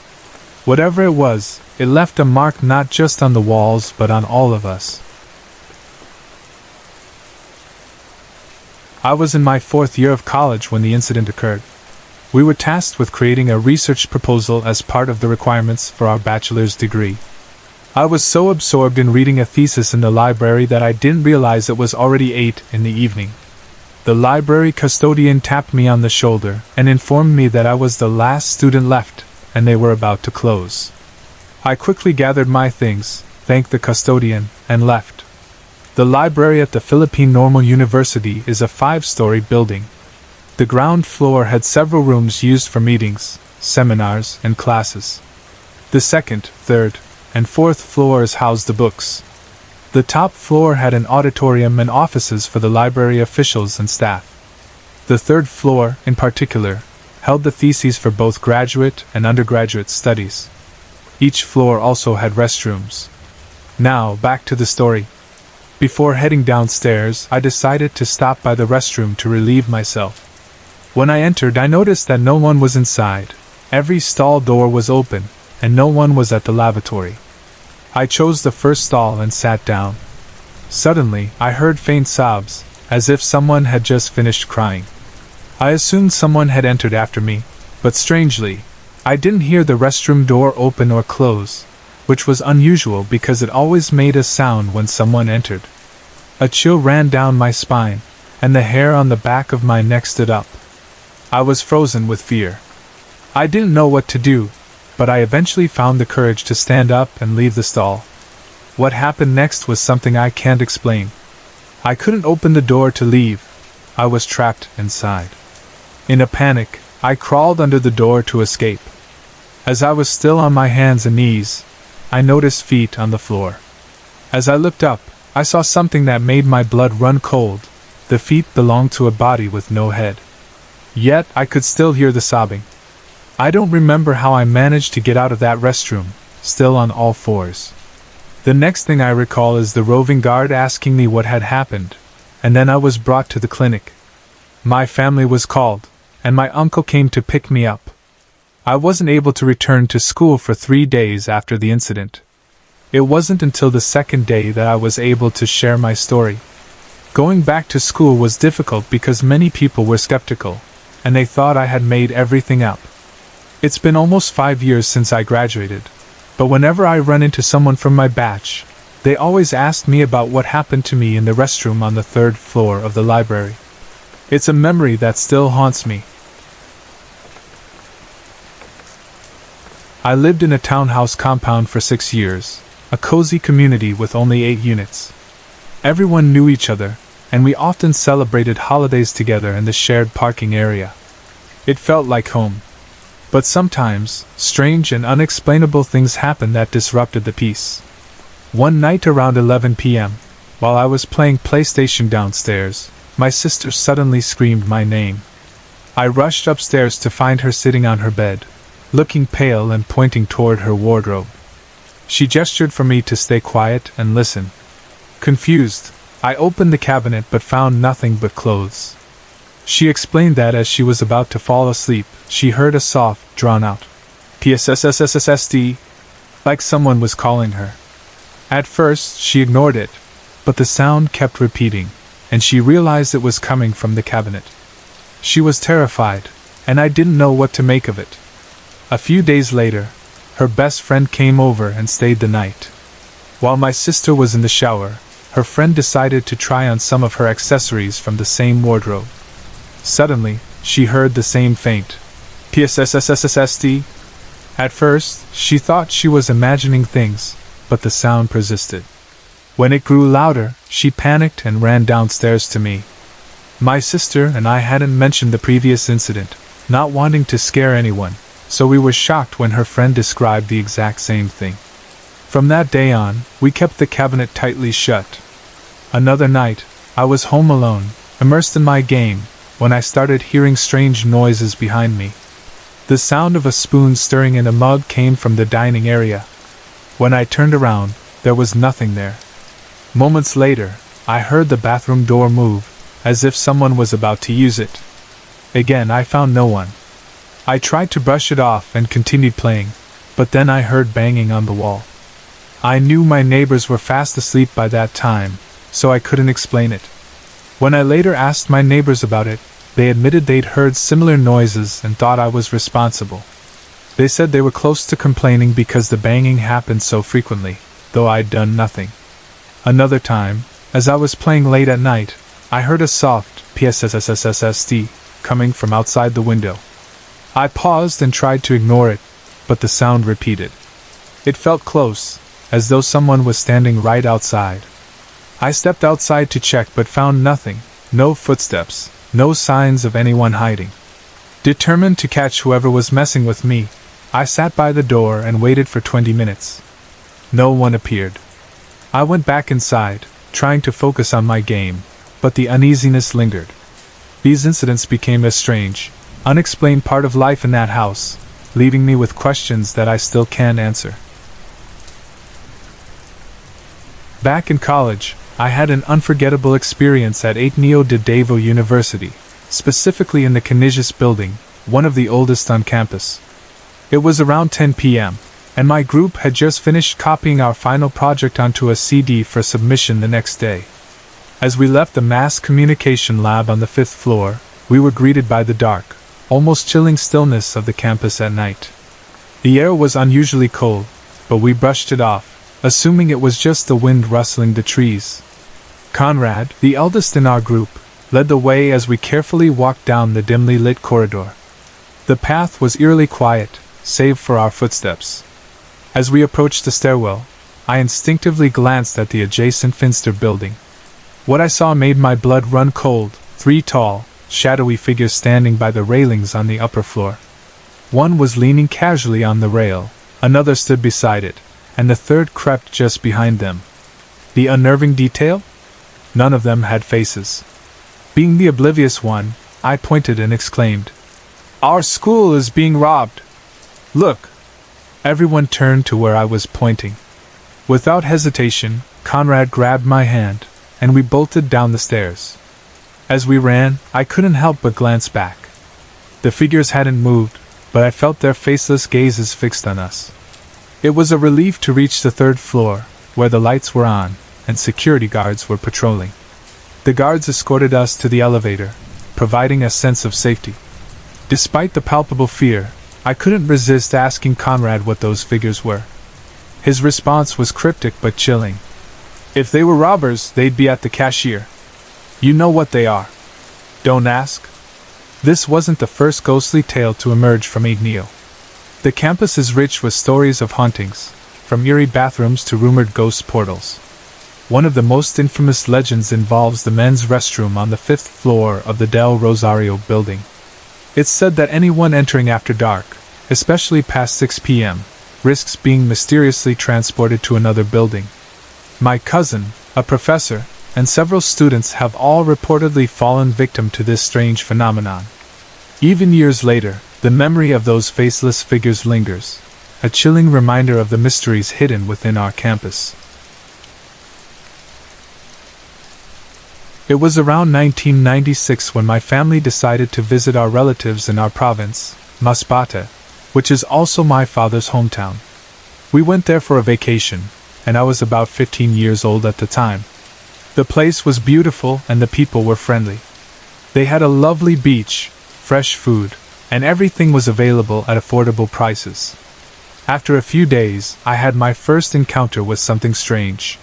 Whatever it was, it left a mark not just on the walls but on all of us. I was in my 4th year of college when the incident occurred. We were tasked with creating a research proposal as part of the requirements for our bachelor's degree. I was so absorbed in reading a thesis in the library that I didn't realize it was already 8 in the evening. The library custodian tapped me on the shoulder and informed me that I was the last student left, and they were about to close. I quickly gathered my things, thanked the custodian, and left. The library at the Philippine Normal University is a 5-story building. The ground floor had several rooms used for meetings, seminars, and classes. The 2nd, 3rd, and 4th floors housed the books. The top floor had an auditorium and offices for the library officials and staff. The 3rd floor, in particular, held the theses for both graduate and undergraduate studies. Each floor also had restrooms. Now, back to the story. Before heading downstairs, I decided to stop by the restroom to relieve myself. When I entered, I noticed that no one was inside. Every stall door was open, and no one was at the lavatory. I chose the first stall and sat down. Suddenly, I heard faint sobs, as if someone had just finished crying. I assumed someone had entered after me, but strangely, I didn't hear the restroom door open or close, which was unusual because it always made a sound when someone entered. A chill ran down my spine, and the hair on the back of my neck stood up. I was frozen with fear. I didn't know what to do, but I eventually found the courage to stand up and leave the stall. What happened next was something I can't explain. I couldn't open the door to leave. I was trapped inside. In a panic, I crawled under the door to escape. As I was still on my hands and knees, I noticed feet on the floor. As I looked up, I saw something that made my blood run cold. The feet belonged to a body with no head. Yet I could still hear the sobbing. I don't remember how I managed to get out of that restroom, still on all fours. The next thing I recall is the roving guard asking me what had happened, and then I was brought to the clinic. My family was called, and my uncle came to pick me up. I wasn't able to return to school for 3 days after the incident. It wasn't until the second day that I was able to share my story. Going back to school was difficult because many people were skeptical, and they thought I had made everything up. It's been almost 5 years since I graduated, but whenever I run into someone from my batch, they always ask me about what happened to me in the restroom on the 3rd floor of the library. It's a memory that still haunts me. I lived in a townhouse compound for 6 years, a cozy community with only 8 units. Everyone knew each other, and we often celebrated holidays together in the shared parking area. It felt like home. But sometimes, strange and unexplainable things happened that disrupted the peace. One night around 11 p.m., while I was playing PlayStation downstairs, my sister suddenly screamed my name. I rushed upstairs to find her sitting on her bed, looking pale and pointing toward her wardrobe. She gestured for me to stay quiet and listen. Confused, I opened the cabinet but found nothing but clothes. She explained that as she was about to fall asleep, she heard a soft, drawn-out PSSSSSD, like someone was calling her. At first, she ignored it, but the sound kept repeating, and she realized it was coming from the cabinet. She was terrified, and I didn't know what to make of it. A few days later, her best friend came over and stayed the night. While my sister was in the shower, her friend decided to try on some of her accessories from the same wardrobe. Suddenly, she heard the same faint PSSSSSD. At first, she thought she was imagining things, but the sound persisted. When it grew louder, she panicked and ran downstairs to me. My sister and I hadn't mentioned the previous incident, not wanting to scare anyone, so we were shocked when her friend described the exact same thing. From that day on, we kept the cabinet tightly shut. Another night, I was home alone, immersed in my game, when I started hearing strange noises behind me. The sound of a spoon stirring in a mug came from the dining area. When I turned around, there was nothing there. Moments later, I heard the bathroom door move, as if someone was about to use it. Again, I found no one. I tried to brush it off and continued playing, but then I heard banging on the wall. I knew my neighbors were fast asleep by that time, so I couldn't explain it. When I later asked my neighbors about it, they admitted they'd heard similar noises and thought I was responsible. They said they were close to complaining because the banging happened so frequently, though I'd done nothing. Another time, as I was playing late at night, I heard a soft PSSSSSD coming from outside the window. I paused and tried to ignore it, but the sound repeated. It felt close, as though someone was standing right outside. I stepped outside to check but found nothing, no footsteps, no signs of anyone hiding. Determined to catch whoever was messing with me, I sat by the door and waited for 20 minutes. No one appeared. I went back inside, trying to focus on my game, but the uneasiness lingered. These incidents became a strange, unexplained part of life in that house, leaving me with questions that I still can't answer. Back in college, I had an unforgettable experience at Ateneo de Devo University, specifically in the Canisius building, one of the oldest on campus. It was around 10 p.m., and my group had just finished copying our final project onto a CD for submission the next day. As we left the mass communication lab on the 5th floor, we were greeted by the dark, almost chilling stillness of the campus at night. The air was unusually cold, but we brushed it off, assuming it was just the wind rustling the trees. Conrad, the eldest in our group, led the way as we carefully walked down the dimly lit corridor. The path was eerily quiet, save for our footsteps. As we approached the stairwell, I instinctively glanced at the adjacent Finster building. What I saw made my blood run cold: 3 tall, shadowy figures standing by the railings on the upper floor. One was leaning casually on the rail, another stood beside it, and the third crept just behind them. The unnerving detail? None of them had faces. Being the oblivious one, I pointed and exclaimed, "Our school is being robbed! Look!" Everyone turned to where I was pointing. Without hesitation, Conrad grabbed my hand, and we bolted down the stairs. As we ran, I couldn't help but glance back. The figures hadn't moved, but I felt their faceless gazes fixed on us. It was a relief to reach the 3rd floor, where the lights were on, and security guards were patrolling. The guards escorted us to the elevator, providing a sense of safety. Despite the palpable fear, I couldn't resist asking Conrad what those figures were. His response was cryptic but chilling. "If they were robbers, they'd be at the cashier. You know what they are. Don't ask." This wasn't the first ghostly tale to emerge from Igneo. The campus is rich with stories of hauntings, from eerie bathrooms to rumored ghost portals. One of the most infamous legends involves the men's restroom on the 5th floor of the Del Rosario building. It's said that anyone entering after dark, especially past 6 p.m., risks being mysteriously transported to another building. My cousin, a professor, and several students have all reportedly fallen victim to this strange phenomenon. Even years later, the memory of those faceless figures lingers, a chilling reminder of the mysteries hidden within our campus. It was around 1996 when my family decided to visit our relatives in our province, Masbate, which is also my father's hometown. We went there for a vacation, and I was about 15 years old at the time. The place was beautiful and the people were friendly. They had a lovely beach, fresh food, and everything was available at affordable prices. After a few days, I had my first encounter with something strange.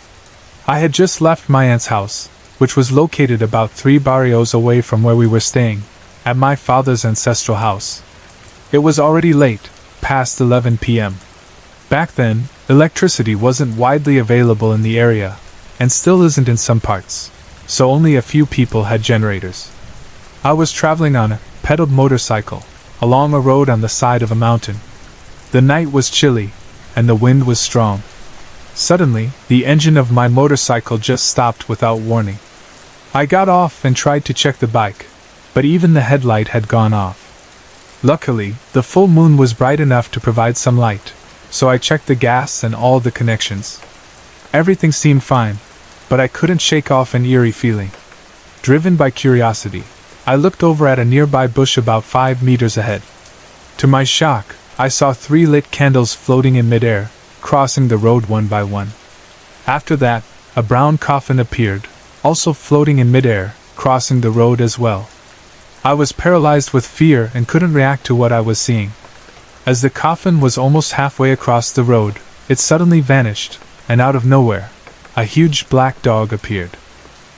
I had just left my aunt's house, which was located about 3 barrios away from where we were staying, at my father's ancestral house. It was already late, past 11 p.m. Back then, electricity wasn't widely available in the area, and still isn't in some parts, so only a few people had generators. I was traveling on a pedaled motorcycle, along a road on the side of a mountain. The night was chilly, and the wind was strong. Suddenly, the engine of my motorcycle just stopped without warning. I got off and tried to check the bike, but even the headlight had gone off. Luckily, the full moon was bright enough to provide some light, so I checked the gas and all the connections. Everything seemed fine, but I couldn't shake off an eerie feeling. Driven by curiosity, I looked over at a nearby bush about 5 meters ahead. To my shock, I saw 3 lit candles floating in midair, crossing the road one by one. After that, a brown coffin appeared, also floating in midair, crossing the road as well. I was paralyzed with fear and couldn't react to what I was seeing. As the coffin was almost halfway across the road, it suddenly vanished, and out of nowhere, a huge black dog appeared.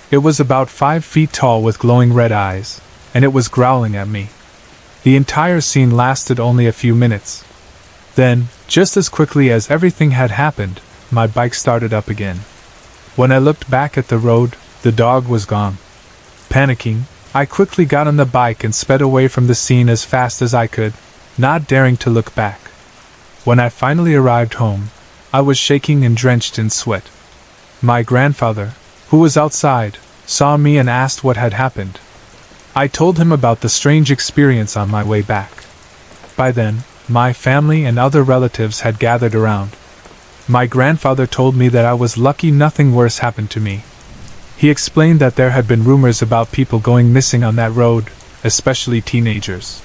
It was about 5 feet tall with glowing red eyes, and it was growling at me. The entire scene lasted only a few minutes. Then, just as quickly as everything had happened, my bike started up again. When I looked back at the road, the dog was gone. Panicking, I quickly got on the bike and sped away from the scene as fast as I could, not daring to look back. When I finally arrived home, I was shaking and drenched in sweat. My grandfather, who was outside, saw me and asked what had happened. I told him about the strange experience on my way back. By then, my family and other relatives had gathered around. My grandfather told me that I was lucky nothing worse happened to me. He explained that there had been rumors about people going missing on that road, especially teenagers.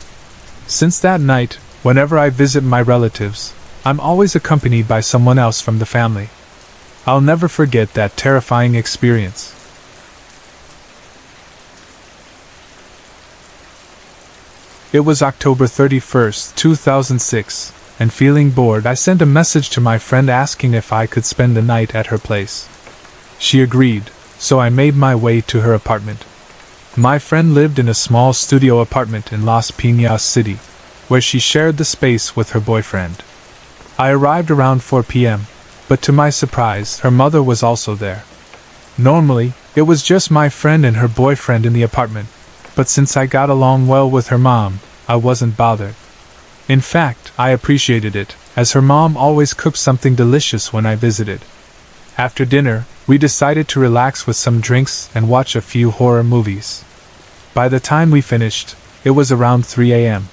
Since that night, whenever I visit my relatives, I'm always accompanied by someone else from the family. I'll never forget that terrifying experience. It was October 31st, 2006, and feeling bored, I sent a message to my friend asking if I could spend the night at her place. She agreed, so I made my way to her apartment. My friend lived in a small studio apartment in Las Piñas City, where she shared the space with her boyfriend. I arrived around 4 p.m., but to my surprise, her mother was also there. Normally, it was just my friend and her boyfriend in the apartment, but since I got along well with her mom, I wasn't bothered. In fact, I appreciated it, as her mom always cooked something delicious when I visited. After dinner, we decided to relax with some drinks and watch a few horror movies. By the time we finished, it was around 3 a.m.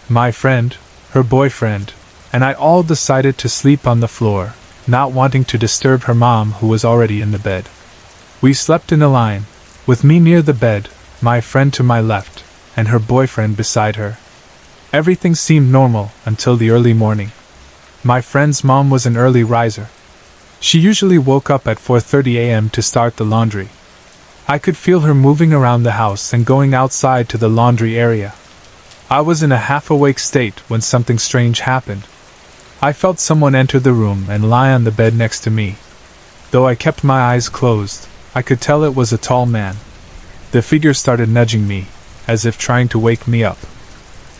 My friend, her boyfriend, and I all decided to sleep on the floor, not wanting to disturb her mom who was already in the bed. We slept in a line, with me near the bed, my friend to my left, and her boyfriend beside her. Everything seemed normal until the early morning. My friend's mom was an early riser. She usually woke up at 4:30 a.m. to start the laundry. I could feel her moving around the house and going outside to the laundry area. I was in a half-awake state when something strange happened. I felt someone enter the room and lie on the bed next to me. Though I kept my eyes closed, I could tell it was a tall man. The figure started nudging me, as if trying to wake me up.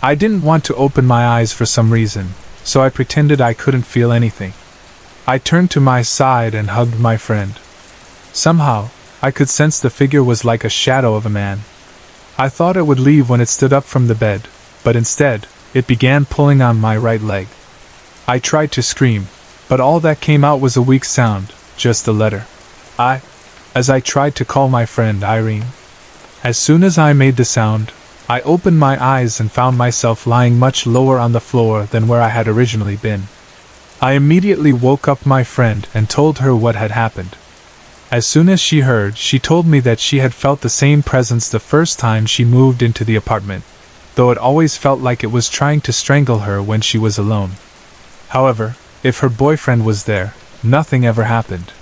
I didn't want to open my eyes for some reason, so I pretended I couldn't feel anything. I turned to my side and hugged my friend. Somehow, I could sense the figure was like a shadow of a man. I thought it would leave when it stood up from the bed, but instead, it began pulling on my right leg. I tried to scream, but all that came out was a weak sound, just the letter I, as I tried to call my friend Irene. As soon as I made the sound, I opened my eyes and found myself lying much lower on the floor than where I had originally been. I immediately woke up my friend and told her what had happened. As soon as she heard, she told me that she had felt the same presence the first time she moved into the apartment, though it always felt like it was trying to strangle her when she was alone. However, if her boyfriend was there, nothing ever happened.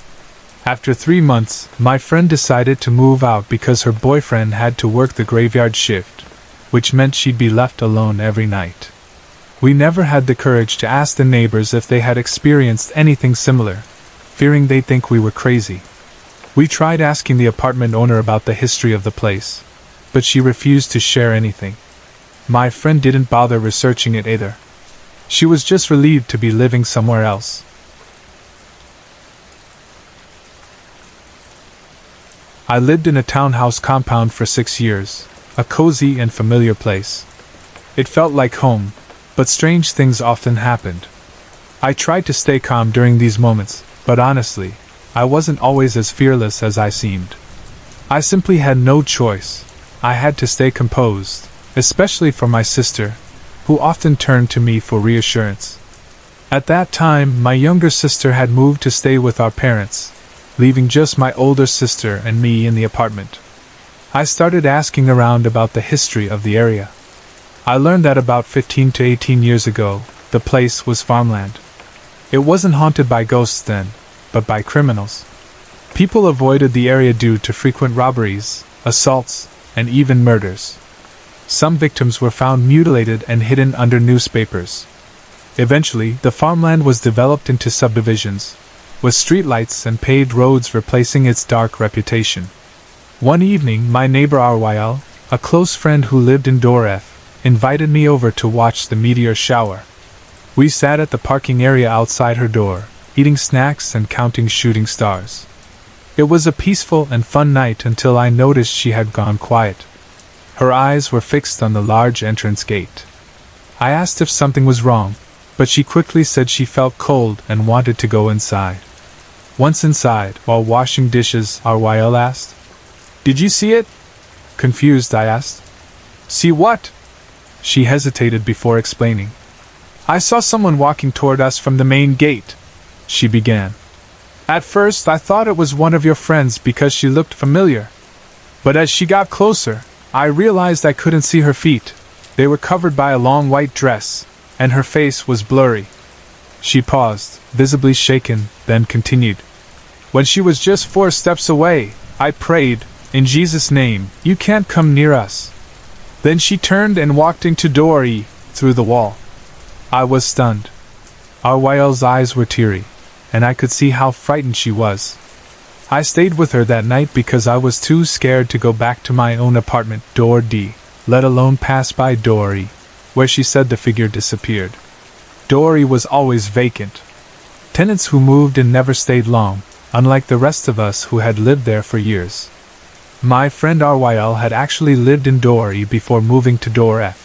After 3 months, my friend decided to move out because her boyfriend had to work the graveyard shift, which meant she'd be left alone every night. We never had the courage to ask the neighbors if they had experienced anything similar, fearing they'd think we were crazy. We tried asking the apartment owner about the history of the place, but she refused to share anything. My friend didn't bother researching it either. She was just relieved to be living somewhere else. I lived in a townhouse compound for 6 years, a cozy and familiar place. It felt like home, but strange things often happened. I tried to stay calm during these moments, but honestly, I wasn't always as fearless as I seemed. I simply had no choice. I had to stay composed, especially for my sister, who often turned to me for reassurance. At that time, my younger sister had moved to stay with our parents, leaving just my older sister and me in the apartment. I started asking around about the history of the area. I learned that about 15 to 18 years ago, the place was farmland. It wasn't haunted by ghosts then, but by criminals. People avoided the area due to frequent robberies, assaults, and even murders. Some victims were found mutilated and hidden under newspapers. Eventually, the farmland was developed into subdivisions, with streetlights and paved roads replacing its dark reputation. One evening, my neighbor Ryl, a close friend who lived in Door F, invited me over to watch the meteor shower. We sat at the parking area outside her door, eating snacks and counting shooting stars. It was a peaceful and fun night until I noticed she had gone quiet. Her eyes were fixed on the large entrance gate. I asked if something was wrong, but she quickly said she felt cold and wanted to go inside. Once inside, while washing dishes, Ryl asked, "Did you see it?" Confused, I asked. "See what?" She hesitated before explaining. "I saw someone walking toward us from the main gate," she began. "At first I thought it was one of your friends because she looked familiar. But as she got closer, I realized I couldn't see her feet. They were covered by a long white dress, and her face was blurry." She paused, visibly shaken, then continued. "When she was just 4 steps away, I prayed, 'In Jesus' name, you can't come near us.' Then she turned and walked into door E, through the wall." I was stunned. Ryl's eyes were teary, and I could see how frightened she was. I stayed with her that night because I was too scared to go back to my own apartment, door D, let alone pass by door E, where she said the figure disappeared. Door E was always vacant. Tenants who moved in never stayed long, unlike the rest of us who had lived there for years. My friend Ryl had actually lived in door E before moving to door F.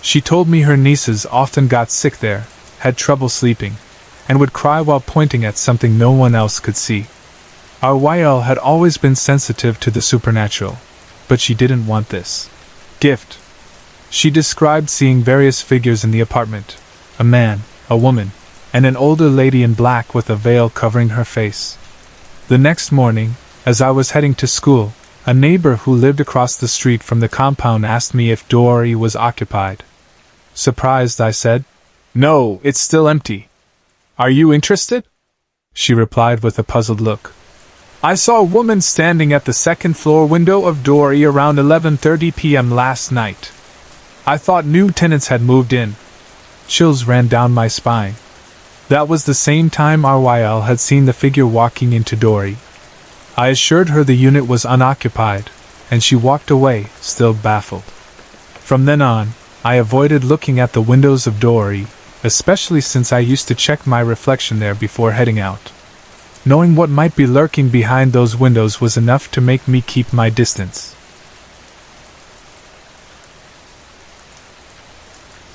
She told me her nieces often got sick there, had trouble sleeping, and would cry while pointing at something no one else could see. Ryl had always been sensitive to the supernatural, but she didn't want this gift. She described seeing various figures in the apartment: a man, a woman, and an older lady in black with a veil covering her face. The next morning, as I was heading to school, a neighbor who lived across the street from the compound asked me if Dory was occupied. Surprised, I said, "No, it's still empty. Are you interested?" She replied with a puzzled look. "I saw a woman standing at the second-floor window of Dory around 11:30 p.m. last night. I thought new tenants had moved in." Chills ran down my spine. That was the same time RYL had seen the figure walking into Dory. I assured her the unit was unoccupied, and she walked away, still baffled. From then on, I avoided looking at the windows of Dory, especially since I used to check my reflection there before heading out. Knowing what might be lurking behind those windows was enough to make me keep my distance.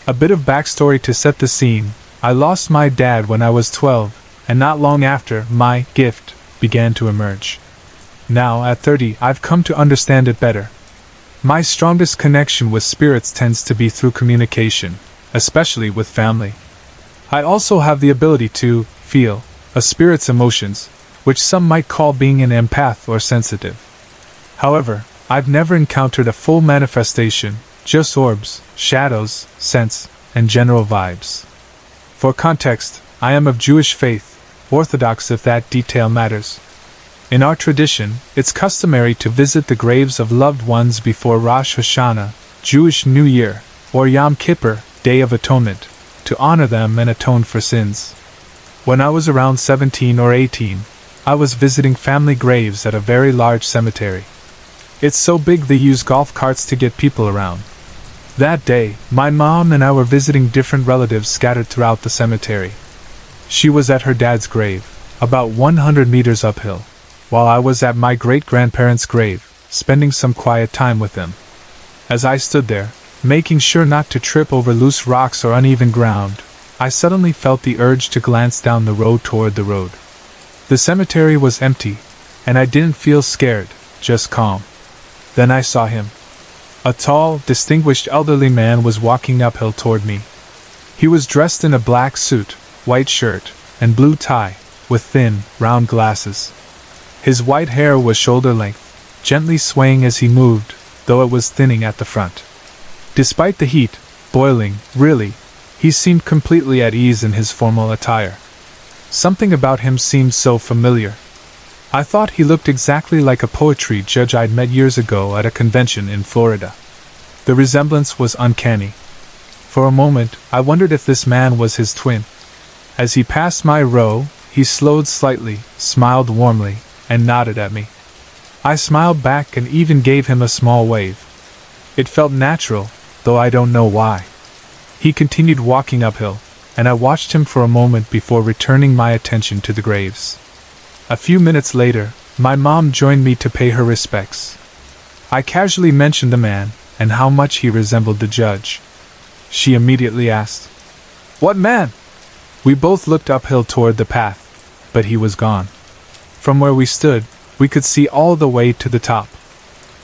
A bit of backstory to set the scene. I lost my dad when I was 12, and not long after, my gift began to emerge. Now, at 30, I've come to understand it better. My strongest connection with spirits tends to be through communication, especially with family. I also have the ability to feel a spirit's emotions, which some might call being an empath or sensitive. However, I've never encountered a full manifestation, just orbs, shadows, scents, and general vibes. For context, I am of Jewish faith, Orthodox if that detail matters. In our tradition, it's customary to visit the graves of loved ones before Rosh Hashanah, Jewish New Year, or Yom Kippur, Day of Atonement, to honor them and atone for sins. When I was around 17 or 18, I was visiting family graves at a very large cemetery. It's so big they use golf carts to get people around. That day, my mom and I were visiting different relatives scattered throughout the cemetery. She was at her dad's grave, about 100 meters uphill, while I was at my great-grandparents' grave, spending some quiet time with them. As I stood there, making sure not to trip over loose rocks or uneven ground, I suddenly felt the urge to glance down the road toward the road. The cemetery was empty, and I didn't feel scared, just calm. Then I saw him. A tall, distinguished elderly man was walking uphill toward me. He was dressed in a black suit, white shirt, and blue tie, with thin, round glasses. His white hair was shoulder-length, gently swaying as he moved, though it was thinning at the front. Despite the heat, boiling, really, he seemed completely at ease in his formal attire. Something about him seemed so familiar. I thought he looked exactly like a poetry judge I'd met years ago at a convention in Florida. The resemblance was uncanny. For a moment, I wondered if this man was his twin. As he passed my row, he slowed slightly, smiled warmly, and nodded at me. I smiled back and even gave him a small wave. It felt natural, though I don't know why. He continued walking uphill, and I watched him for a moment before returning my attention to the graves. A few minutes later, my mom joined me to pay her respects. I casually mentioned the man, and how much he resembled the judge. She immediately asked, "What man?" We both looked uphill toward the path, but he was gone. From where we stood, we could see all the way to the top.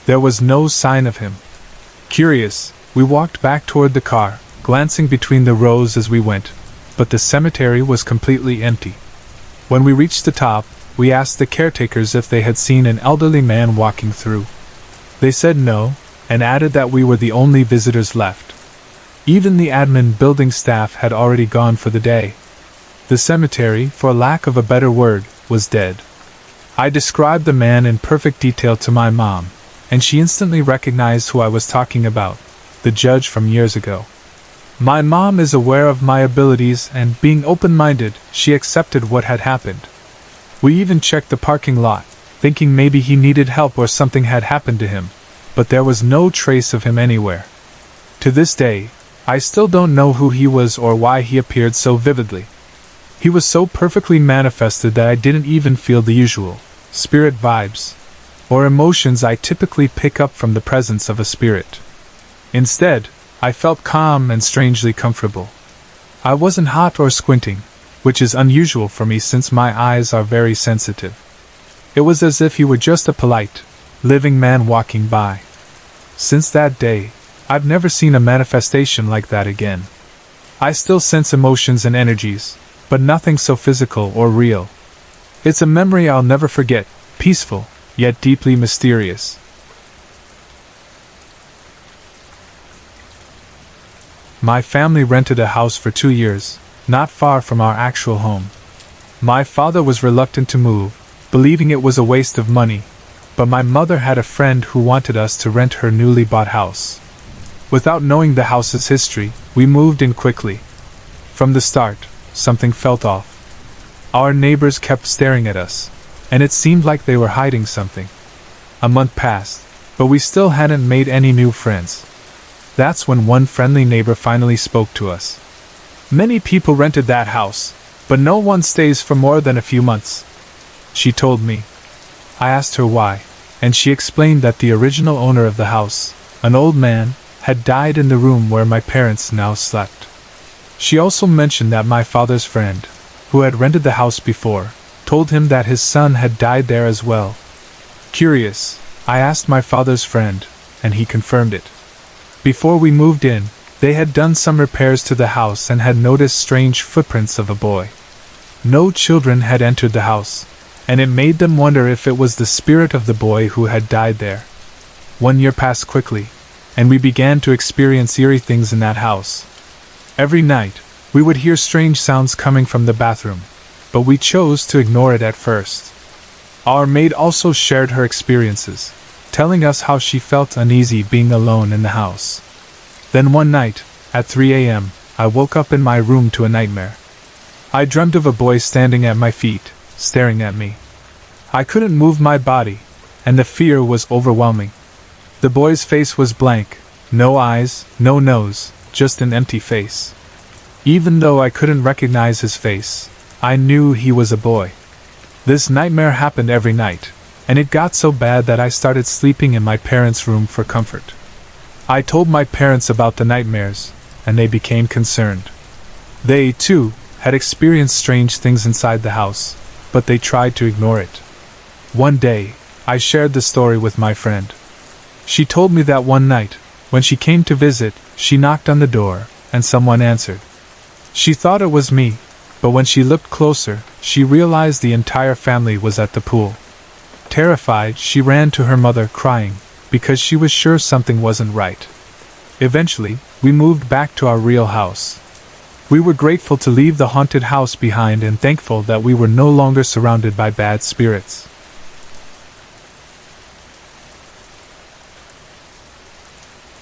There was no sign of him. Curious, we walked back toward the car, glancing between the rows as we went, but the cemetery was completely empty. When we reached the top, we asked the caretakers if they had seen an elderly man walking through. They said no, and added that we were the only visitors left. Even the admin building staff had already gone for the day. The cemetery, for lack of a better word, was dead. I described the man in perfect detail to my mom, and she instantly recognized who I was talking about, the judge from years ago. My mom is aware of my abilities, and being open-minded, she accepted what had happened. We even checked the parking lot, thinking maybe he needed help or something had happened to him, but there was no trace of him anywhere. To this day, I still don't know who he was or why he appeared so vividly. He was so perfectly manifested that I didn't even feel the usual spirit vibes or emotions I typically pick up from the presence of a spirit. Instead, I felt calm and strangely comfortable. I wasn't hot or squinting, which is unusual for me since my eyes are very sensitive. It was as if he were just a polite, living man walking by. Since that day, I've never seen a manifestation like that again. I still sense emotions and energies, but nothing so physical or real. It's a memory I'll never forget, peaceful, yet deeply mysterious. My family rented a house for 2 years, not far from our actual home. My father was reluctant to move, believing it was a waste of money, but my mother had a friend who wanted us to rent her newly bought house. Without knowing the house's history, we moved in quickly. From the start, something felt off. Our neighbors kept staring at us, and it seemed like they were hiding something. A month passed, but we still hadn't made any new friends. That's when one friendly neighbor finally spoke to us. Many people rented that house, but no one stays for more than a few months, she told me. I asked her why, and she explained that the original owner of the house, an old man, had died in the room where my parents now slept. She also mentioned that my father's friend, who had rented the house before, told him that his son had died there as well. Curious, I asked my father's friend, and he confirmed it. Before we moved in, they had done some repairs to the house and had noticed strange footprints of a boy. No children had entered the house, and it made them wonder if it was the spirit of the boy who had died there. 1 year passed quickly, and we began to experience eerie things in that house. Every night, we would hear strange sounds coming from the bathroom, but we chose to ignore it at first. Our maid also shared her experiences, telling us how she felt uneasy being alone in the house. Then one night, at 3 a.m., I woke up in my room to a nightmare. I dreamt of a boy standing at my feet, staring at me. I couldn't move my body, and the fear was overwhelming. The boy's face was blank, no eyes, no nose, just an empty face. Even though I couldn't recognize his face, I knew he was a boy. This nightmare happened every night, and it got so bad that I started sleeping in my parents' room for comfort. I told my parents about the nightmares, and they became concerned. They, too, had experienced strange things inside the house, but they tried to ignore it. One day, I shared the story with my friend. She told me that one night, when she came to visit, she knocked on the door, and someone answered. She thought it was me, but when she looked closer, she realized the entire family was at the pool. Terrified, she ran to her mother crying, because she was sure something wasn't right. Eventually, we moved back to our real house. We were grateful to leave the haunted house behind and thankful that we were no longer surrounded by bad spirits.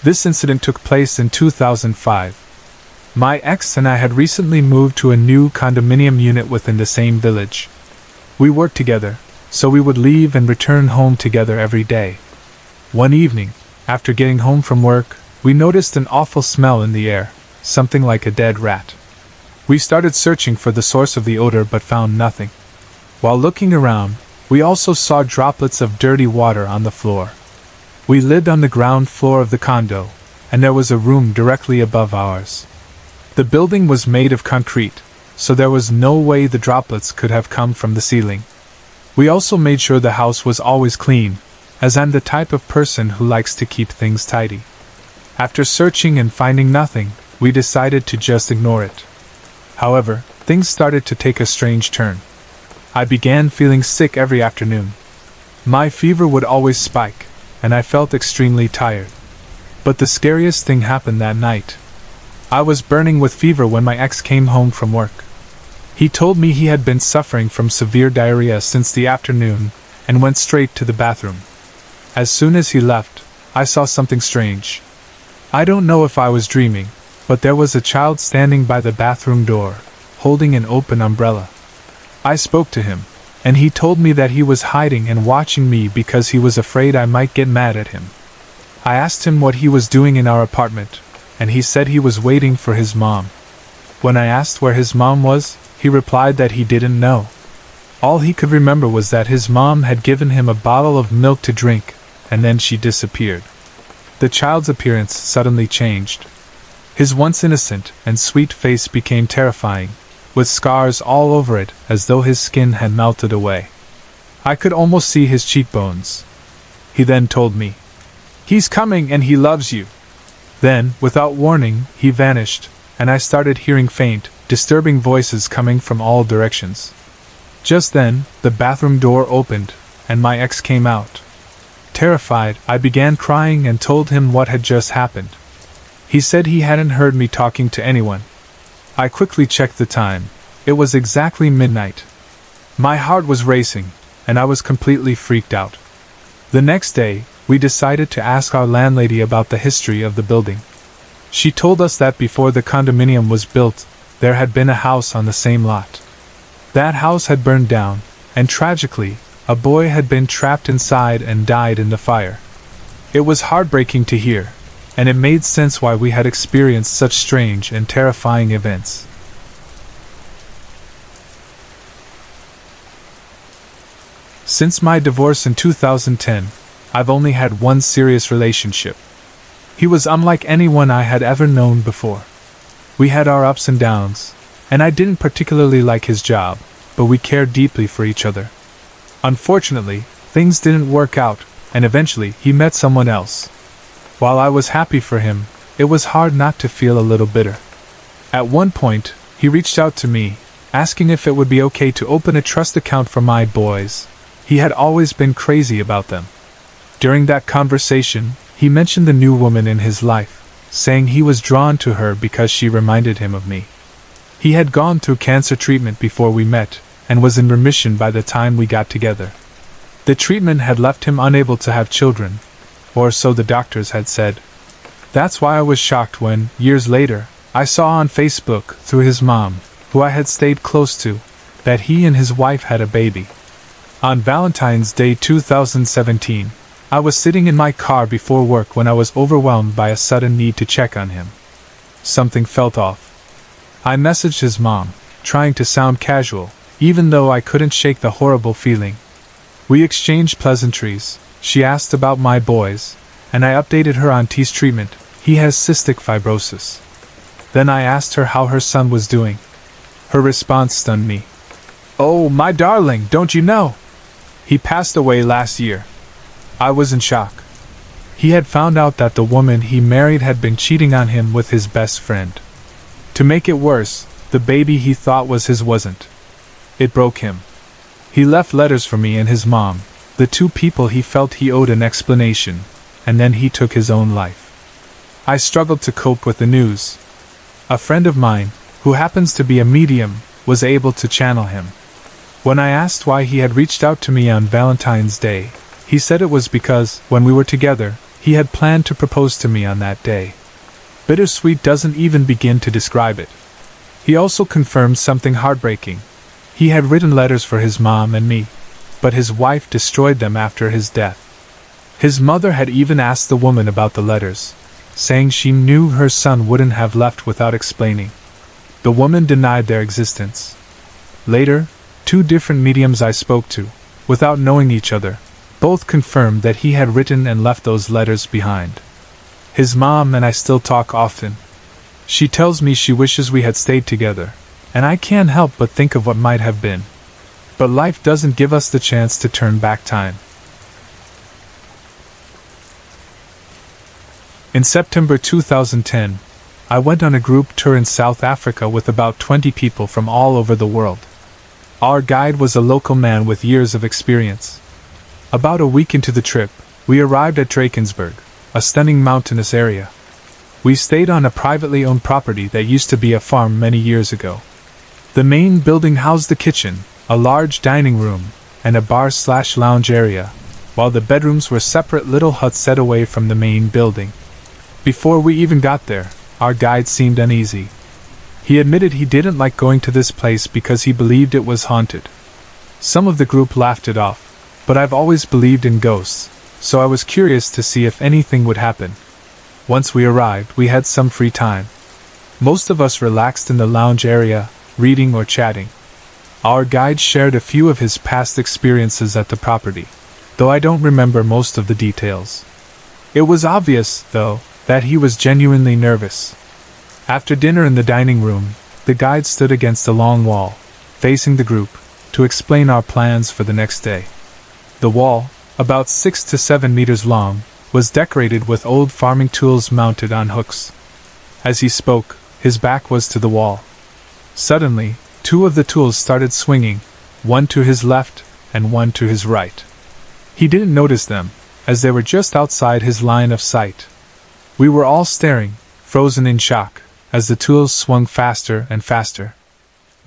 This incident took place in 2005. My ex and I had recently moved to a new condominium unit within the same village. We worked together, so we would leave and return home together every day. One evening, after getting home from work, we noticed an awful smell in the air, something like a dead rat. We started searching for the source of the odor but found nothing. While looking around, we also saw droplets of dirty water on the floor. We lived on the ground floor of the condo, and there was a room directly above ours. The building was made of concrete, so there was no way the droplets could have come from the ceiling. We also made sure the house was always clean, as I'm the type of person who likes to keep things tidy. After searching and finding nothing, we decided to just ignore it. However, things started to take a strange turn. I began feeling sick every afternoon. My fever would always spike, and I felt extremely tired. But the scariest thing happened that night. I was burning with fever when my ex came home from work. He told me he had been suffering from severe diarrhea since the afternoon and went straight to the bathroom. As soon as he left, I saw something strange. I don't know if I was dreaming, but there was a child standing by the bathroom door, holding an open umbrella. I spoke to him, and he told me that he was hiding and watching me because he was afraid I might get mad at him. I asked him what he was doing in our apartment, and he said he was waiting for his mom. When I asked where his mom was, he replied that he didn't know. All he could remember was that his mom had given him a bottle of milk to drink, and then she disappeared. The child's appearance suddenly changed. His once innocent and sweet face became terrifying, with scars all over it as though his skin had melted away. I could almost see his cheekbones. He then told me, He's coming and he loves you." Then, without warning, he vanished, and I started hearing faint, disturbing voices coming from all directions. Just then, the bathroom door opened, and my ex came out. Terrified, I began crying and told him what had just happened. He said he hadn't heard me talking to anyone. I quickly checked the time. It was exactly midnight. My heart was racing, and I was completely freaked out. The next day, we decided to ask our landlady about the history of the building. She told us that before the condominium was built, there had been a house on the same lot. That house had burned down, and tragically, a boy had been trapped inside and died in the fire. It was heartbreaking to hear, and it made sense why we had experienced such strange and terrifying events. Since my divorce in 2010, I've only had one serious relationship. He was unlike anyone I had ever known before. We had our ups and downs, and I didn't particularly like his job, but we cared deeply for each other. Unfortunately, things didn't work out, and eventually he met someone else. While I was happy for him, it was hard not to feel a little bitter. At one point, he reached out to me, asking if it would be okay to open a trust account for my boys. He had always been crazy about them. During that conversation, he mentioned the new woman in his life, saying he was drawn to her because she reminded him of me. He had gone through cancer treatment before we met, and was in remission by the time we got together. The treatment had left him unable to have children, or so the doctors had said. That's why I was shocked when, years later, I saw on Facebook, through his mom, who I had stayed close to, that he and his wife had a baby. On Valentine's Day 2017, I was sitting in my car before work when I was overwhelmed by a sudden need to check on him. Something felt off. I messaged his mom, trying to sound casual, even though I couldn't shake the horrible feeling. We exchanged pleasantries. She asked about my boys, and I updated her on T's treatment. He has cystic fibrosis. Then I asked her how her son was doing. Her response stunned me. "Oh, my darling, don't you know? He passed away last year." I was in shock. He had found out that the woman he married had been cheating on him with his best friend. To make it worse, the baby he thought was his wasn't. It broke him. He left letters for me and his mom, the two people he felt he owed an explanation, and then he took his own life. I struggled to cope with the news. A friend of mine, who happens to be a medium, was able to channel him. When I asked why he had reached out to me on Valentine's Day, he said it was because, when we were together, he had planned to propose to me on that day. Bittersweet doesn't even begin to describe it. He also confirmed something heartbreaking. He had written letters for his mom and me, but his wife destroyed them after his death. His mother had even asked the woman about the letters, saying she knew her son wouldn't have left without explaining. The woman denied their existence. Later, two different mediums I spoke to, without knowing each other, both confirmed that he had written and left those letters behind. His mom and I still talk often. She tells me she wishes we had stayed together, and I can't help but think of what might have been. But life doesn't give us the chance to turn back time. In September 2010, I went on a group tour in South Africa with about 20 people from all over the world. Our guide was a local man with years of experience. About a week into the trip, we arrived at Drakensberg, a stunning mountainous area. We stayed on a privately owned property that used to be a farm many years ago. The main building housed the kitchen, a large dining room, and a bar/lounge area, while the bedrooms were separate little huts set away from the main building. Before we even got there, our guide seemed uneasy. He admitted he didn't like going to this place because he believed it was haunted. Some of the group laughed it off, but I've always believed in ghosts, so I was curious to see if anything would happen. Once we arrived, we had some free time. Most of us relaxed in the lounge area, reading or chatting. Our guide shared a few of his past experiences at the property, though I don't remember most of the details. It was obvious, though, that he was genuinely nervous. After dinner in the dining room, the guide stood against a long wall, facing the group, to explain our plans for the next day. The wall, about 6 to 7 meters long, was decorated with old farming tools mounted on hooks. As he spoke, his back was to the wall. Suddenly, two of the tools started swinging, one to his left and one to his right. He didn't notice them, as they were just outside his line of sight. We were all staring, frozen in shock, as the tools swung faster and faster.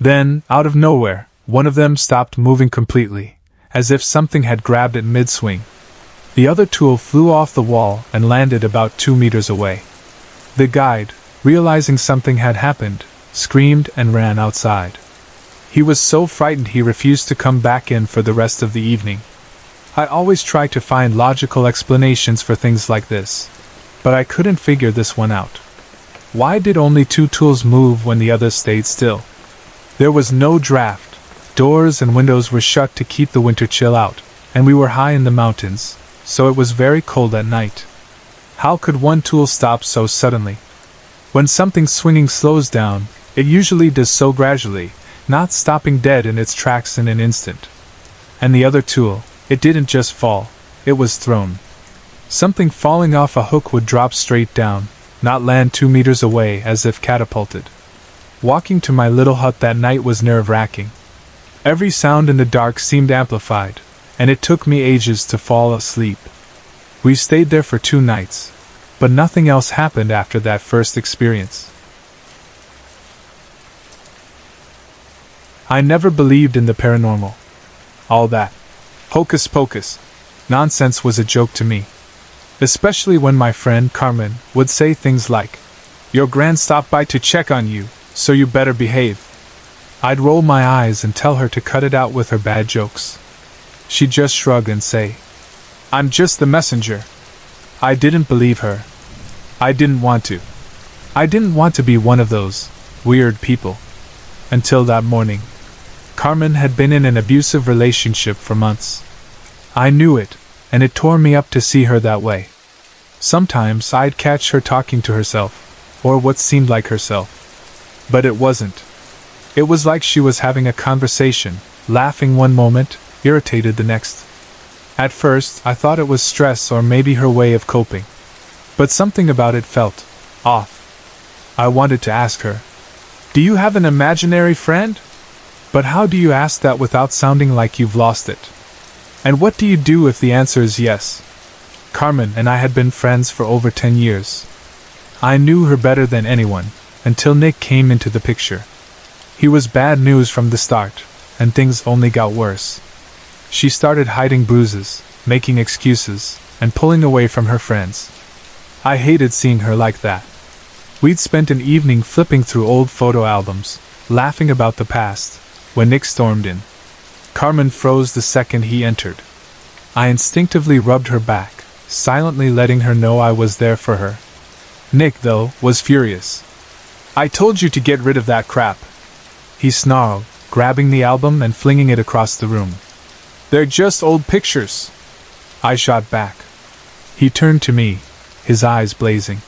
Then, out of nowhere, one of them stopped moving completely, as if something had grabbed it mid-swing. The other tool flew off the wall and landed about 2 meters away. The guide, realizing something had happened, screamed and ran outside. He was so frightened he refused to come back in for the rest of the evening. I always try to find logical explanations for things like this, but I couldn't figure this one out. Why did only 2 tools move when the others stayed still? There was no draft. Doors and windows were shut to keep the winter chill out, and we were high in the mountains, so it was very cold at night. How could one tool stop so suddenly? When something swinging slows down, it usually does so gradually, not stopping dead in its tracks in an instant. And the other tool, it didn't just fall, it was thrown. Something falling off a hook would drop straight down, not land 2 meters away as if catapulted. Walking to my little hut that night was nerve-wracking. Every sound in the dark seemed amplified, and it took me ages to fall asleep. We stayed there for 2 nights, but nothing else happened after that first experience. I never believed in the paranormal. All that hocus pocus nonsense was a joke to me. Especially when my friend Carmen would say things like, "Your gran stopped by to check on you, so you better behave." I'd roll my eyes and tell her to cut it out with her bad jokes. She'd just shrug and say, "I'm just the messenger." I didn't believe her. I didn't want to. I didn't want to be one of those weird people. Until that morning. Carmen had been in an abusive relationship for months. I knew it, and it tore me up to see her that way. Sometimes I'd catch her talking to herself, or what seemed like herself. But it wasn't. It was like she was having a conversation, laughing one moment, irritated the next. At first, I thought it was stress or maybe her way of coping. But something about it felt off. I wanted to ask her, "Do you have an imaginary friend?" But how do you ask that without sounding like you've lost it? And what do you do if the answer is yes? Carmen and I had been friends for over 10 years. I knew her better than anyone, until Nick came into the picture. He was bad news from the start, and things only got worse. She started hiding bruises, making excuses, and pulling away from her friends. I hated seeing her like that. We'd spent an evening flipping through old photo albums, laughing about the past, when Nick stormed in. Carmen froze the second he entered. I instinctively rubbed her back, silently letting her know I was there for her. Nick, though, was furious. "I told you to get rid of that crap," he snarled, grabbing the album and flinging it across the room. "They're just old pictures," I shot back. He turned to me, his eyes blazing.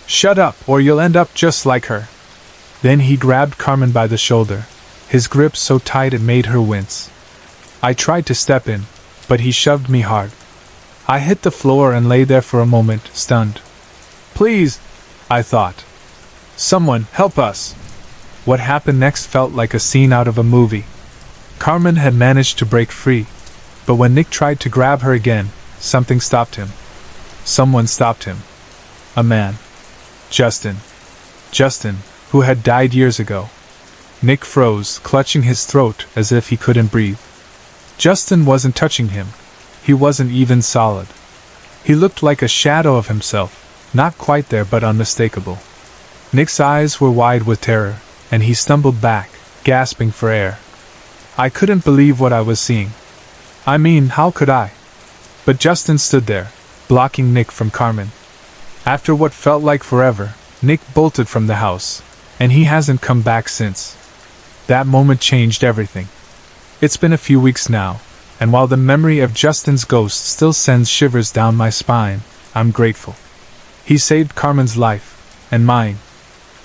"Shut up, or you'll end up just like her." Then he grabbed Carmen by the shoulder, his grip so tight it made her wince. I tried to step in, but he shoved me hard. I hit the floor and lay there for a moment, stunned. "Please," I thought. "Someone, help us." What happened next felt like a scene out of a movie. Carmen had managed to break free, but when Nick tried to grab her again, something stopped him. Someone stopped him. A man. Justin. Justin, who had died years ago. Nick froze, clutching his throat as if he couldn't breathe. Justin wasn't touching him. He wasn't even solid. He looked like a shadow of himself, not quite there but unmistakable. Nick's eyes were wide with terror, and he stumbled back, gasping for air. I couldn't believe what I was seeing. I mean, how could I? But Justin stood there, blocking Nick from Carmen. After what felt like forever, Nick bolted from the house, and he hasn't come back since. That moment changed everything. It's been a few weeks now, and while the memory of Justin's ghost still sends shivers down my spine, I'm grateful. He saved Carmen's life, and mine.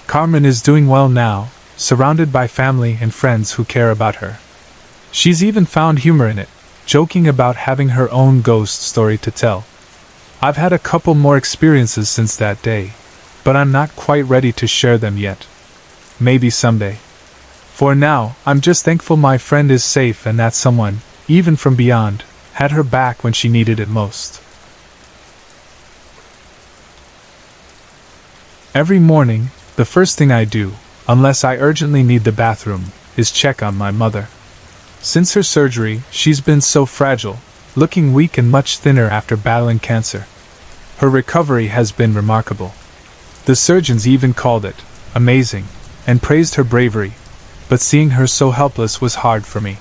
Carmen is doing well now, surrounded by family and friends who care about her. She's even found humor in it, joking about having her own ghost story to tell. I've had a couple more experiences since that day, but I'm not quite ready to share them yet. Maybe someday. For now, I'm just thankful my friend is safe and that someone, even from beyond, had her back when she needed it most. Every morning, the first thing I do, unless I urgently need the bathroom, is check on my mother. Since her surgery, she's been so fragile, looking weak and much thinner after battling cancer. Her recovery has been remarkable. The surgeons even called it amazing, and praised her bravery, but seeing her so helpless was hard for me.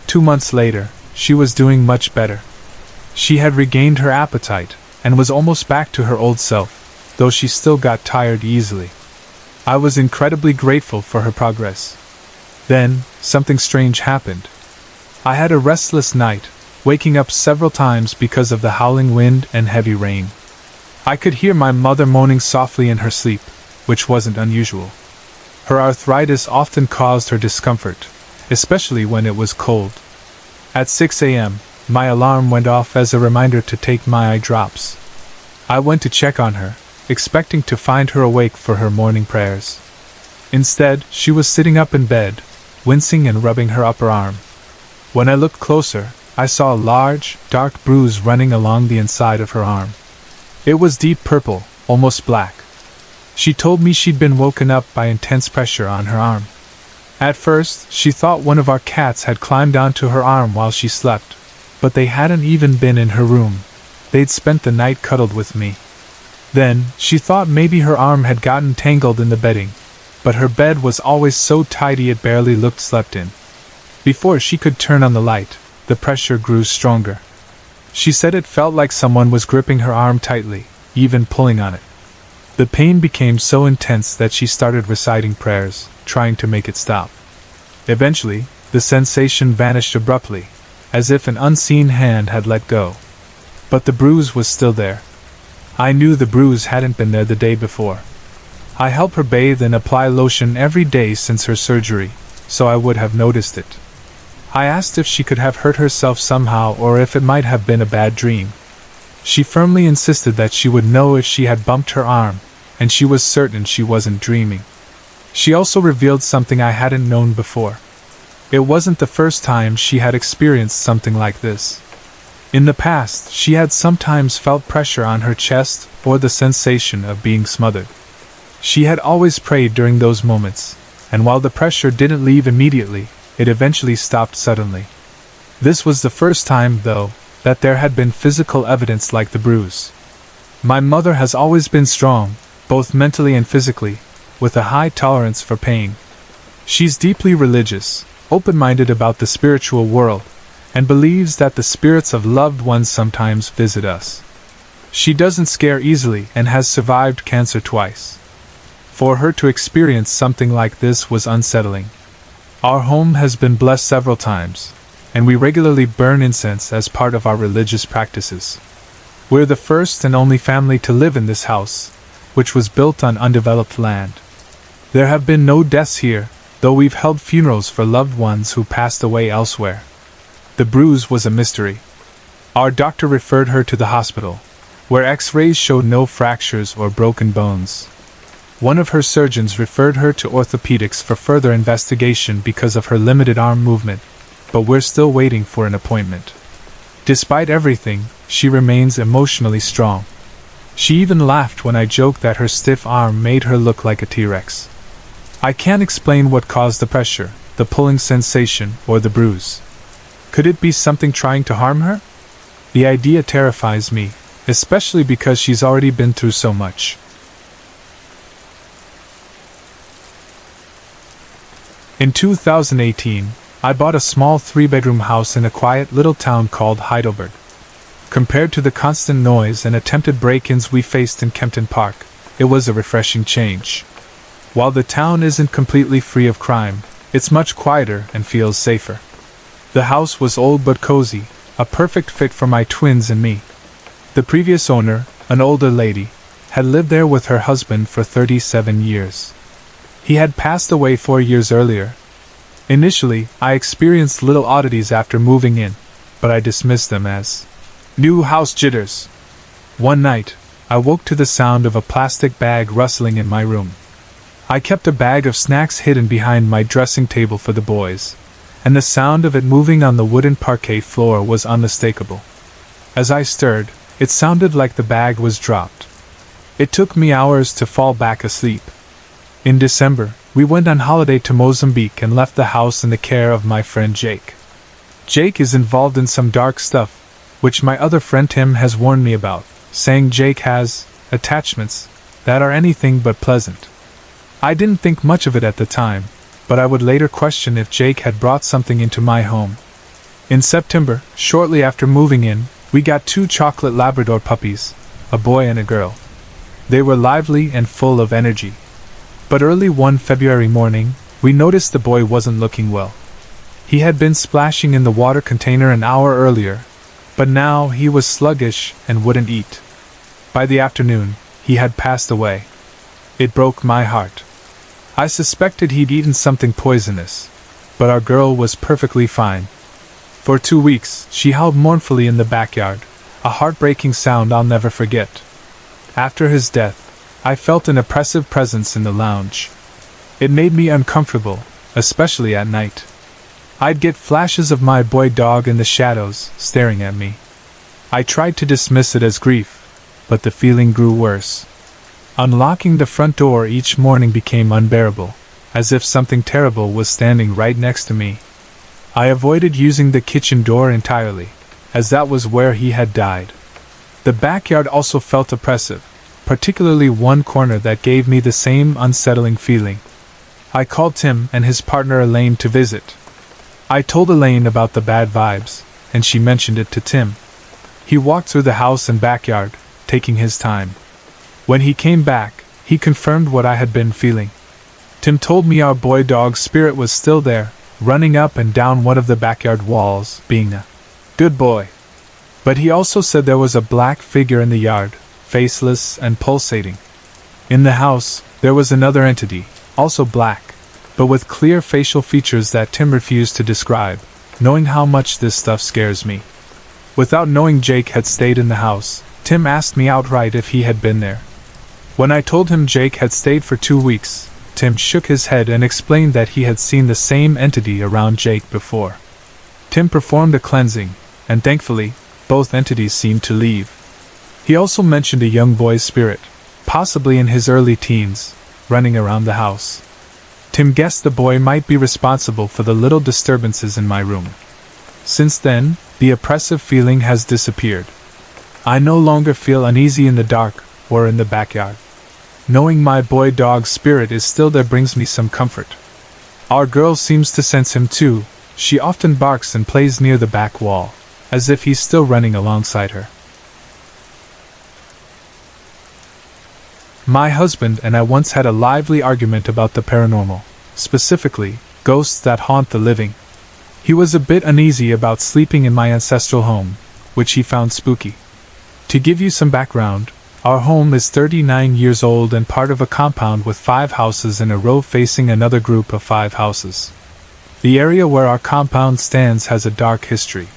2 months later, she was doing much better. She had regained her appetite, and was almost back to her old self, though she still got tired easily. I was incredibly grateful for her progress. Then, something strange happened. I had a restless night, waking up several times because of the howling wind and heavy rain. I could hear my mother moaning softly in her sleep, which wasn't unusual. Her arthritis often caused her discomfort, especially when it was cold. At 6 a.m., my alarm went off as a reminder to take my eye drops. I went to check on her, expecting to find her awake for her morning prayers. Instead, she was sitting up in bed, wincing and rubbing her upper arm. When I looked closer, I saw a large, dark bruise running along the inside of her arm. It was deep purple, almost black. She told me she'd been woken up by intense pressure on her arm. At first, she thought one of our cats had climbed onto her arm while she slept, but they hadn't even been in her room. They'd spent the night cuddled with me. Then, she thought maybe her arm had gotten tangled in the bedding, but her bed was always so tidy it barely looked slept in. Before she could turn on the light, the pressure grew stronger. She said it felt like someone was gripping her arm tightly, even pulling on it. The pain became so intense that she started reciting prayers, trying to make it stop. Eventually, the sensation vanished abruptly, as if an unseen hand had let go. But the bruise was still there. I knew the bruise hadn't been there the day before. I help her bathe and apply lotion every day since her surgery, so I would have noticed it. I asked if she could have hurt herself somehow or if it might have been a bad dream. She firmly insisted that she would know if she had bumped her arm, and she was certain she wasn't dreaming. She also revealed something I hadn't known before. It wasn't the first time she had experienced something like this. In the past, she had sometimes felt pressure on her chest or the sensation of being smothered. She had always prayed during those moments, and while the pressure didn't leave immediately, it eventually stopped suddenly. This was the first time, though, that there had been physical evidence like the bruise. My mother has always been strong, both mentally and physically, with a high tolerance for pain. She's deeply religious, open-minded about the spiritual world, and believes that the spirits of loved ones sometimes visit us. She doesn't scare easily and has survived cancer twice. For her to experience something like this was unsettling. Our home has been blessed several times, and we regularly burn incense as part of our religious practices. We're the first and only family to live in this house, which was built on undeveloped land. There have been no deaths here, though we've held funerals for loved ones who passed away elsewhere. The bruise was a mystery. Our doctor referred her to the hospital, where X-rays showed no fractures or broken bones. One of her surgeons referred her to orthopedics for further investigation because of her limited arm movement, but we're still waiting for an appointment. Despite everything, she remains emotionally strong. She even laughed when I joked that her stiff arm made her look like a T-Rex. I can't explain what caused the pressure, the pulling sensation, or the bruise. Could it be something trying to harm her? The idea terrifies me, especially because she's already been through so much. In 2018, I bought a small 3-bedroom house in a quiet little town called Heidelberg. Compared to the constant noise and attempted break-ins we faced in Kempton Park, it was a refreshing change. While the town isn't completely free of crime, it's much quieter and feels safer. The house was old but cozy, a perfect fit for my twins and me. The previous owner, an older lady, had lived there with her husband for 37 years. He had passed away 4 years earlier. Initially, I experienced little oddities after moving in, but I dismissed them as new house jitters. One night, I woke to the sound of a plastic bag rustling in my room. I kept a bag of snacks hidden behind my dressing table for the boys, and the sound of it moving on the wooden parquet floor was unmistakable. As I stirred, it sounded like the bag was dropped. It took me hours to fall back asleep. In December, we went on holiday to Mozambique and left the house in the care of my friend Jake. Jake is involved in some dark stuff, which my other friend Tim has warned me about, saying Jake has attachments that are anything but pleasant. I didn't think much of it at the time, but I would later question if Jake had brought something into my home. In September, shortly after moving in, we got 2 chocolate Labrador puppies, a boy and a girl. They were lively and full of energy. But early one February morning, we noticed the boy wasn't looking well. He had been splashing in the water container an hour earlier, but now he was sluggish and wouldn't eat. By the afternoon, he had passed away. It broke my heart. I suspected he'd eaten something poisonous, but our girl was perfectly fine. For 2 weeks, she howled mournfully in the backyard, a heartbreaking sound I'll never forget. After his death, I felt an oppressive presence in the lounge. It made me uncomfortable, especially at night. I'd get flashes of my boy dog in the shadows, staring at me. I tried to dismiss it as grief, but the feeling grew worse. Unlocking the front door each morning became unbearable, as if something terrible was standing right next to me. I avoided using the kitchen door entirely, as that was where he had died. The backyard also felt oppressive, particularly one corner that gave me the same unsettling feeling. I called Tim and his partner Elaine to visit. I told Elaine about the bad vibes, and she mentioned it to Tim. He walked through the house and backyard, taking his time. When he came back, he confirmed what I had been feeling. Tim told me our boy dog's spirit was still there, running up and down one of the backyard walls, being a good boy. But he also said there was a black figure in the yard, faceless and pulsating. In the house, there was another entity, also black, but with clear facial features that Tim refused to describe, knowing how much this stuff scares me. Without knowing Jake had stayed in the house, Tim asked me outright if he had been there. When I told him Jake had stayed for 2 weeks, Tim shook his head and explained that he had seen the same entity around Jake before. Tim performed a cleansing, and thankfully, both entities seemed to leave. He also mentioned a young boy's spirit, possibly in his early teens, running around the house. Tim guessed the boy might be responsible for the little disturbances in my room. Since then, the oppressive feeling has disappeared. I no longer feel uneasy in the dark or in the backyard. Knowing my boy dog's spirit is still there brings me some comfort. Our girl seems to sense him too. She often barks and plays near the back wall, as if he's still running alongside her. My husband and I once had a lively argument about the paranormal, specifically, ghosts that haunt the living. He was a bit uneasy about sleeping in my ancestral home, which he found spooky. To give you some background, our home is 39 years old and part of a compound with 5 houses in a row facing another group of 5 houses. The area where our compound stands has a dark history.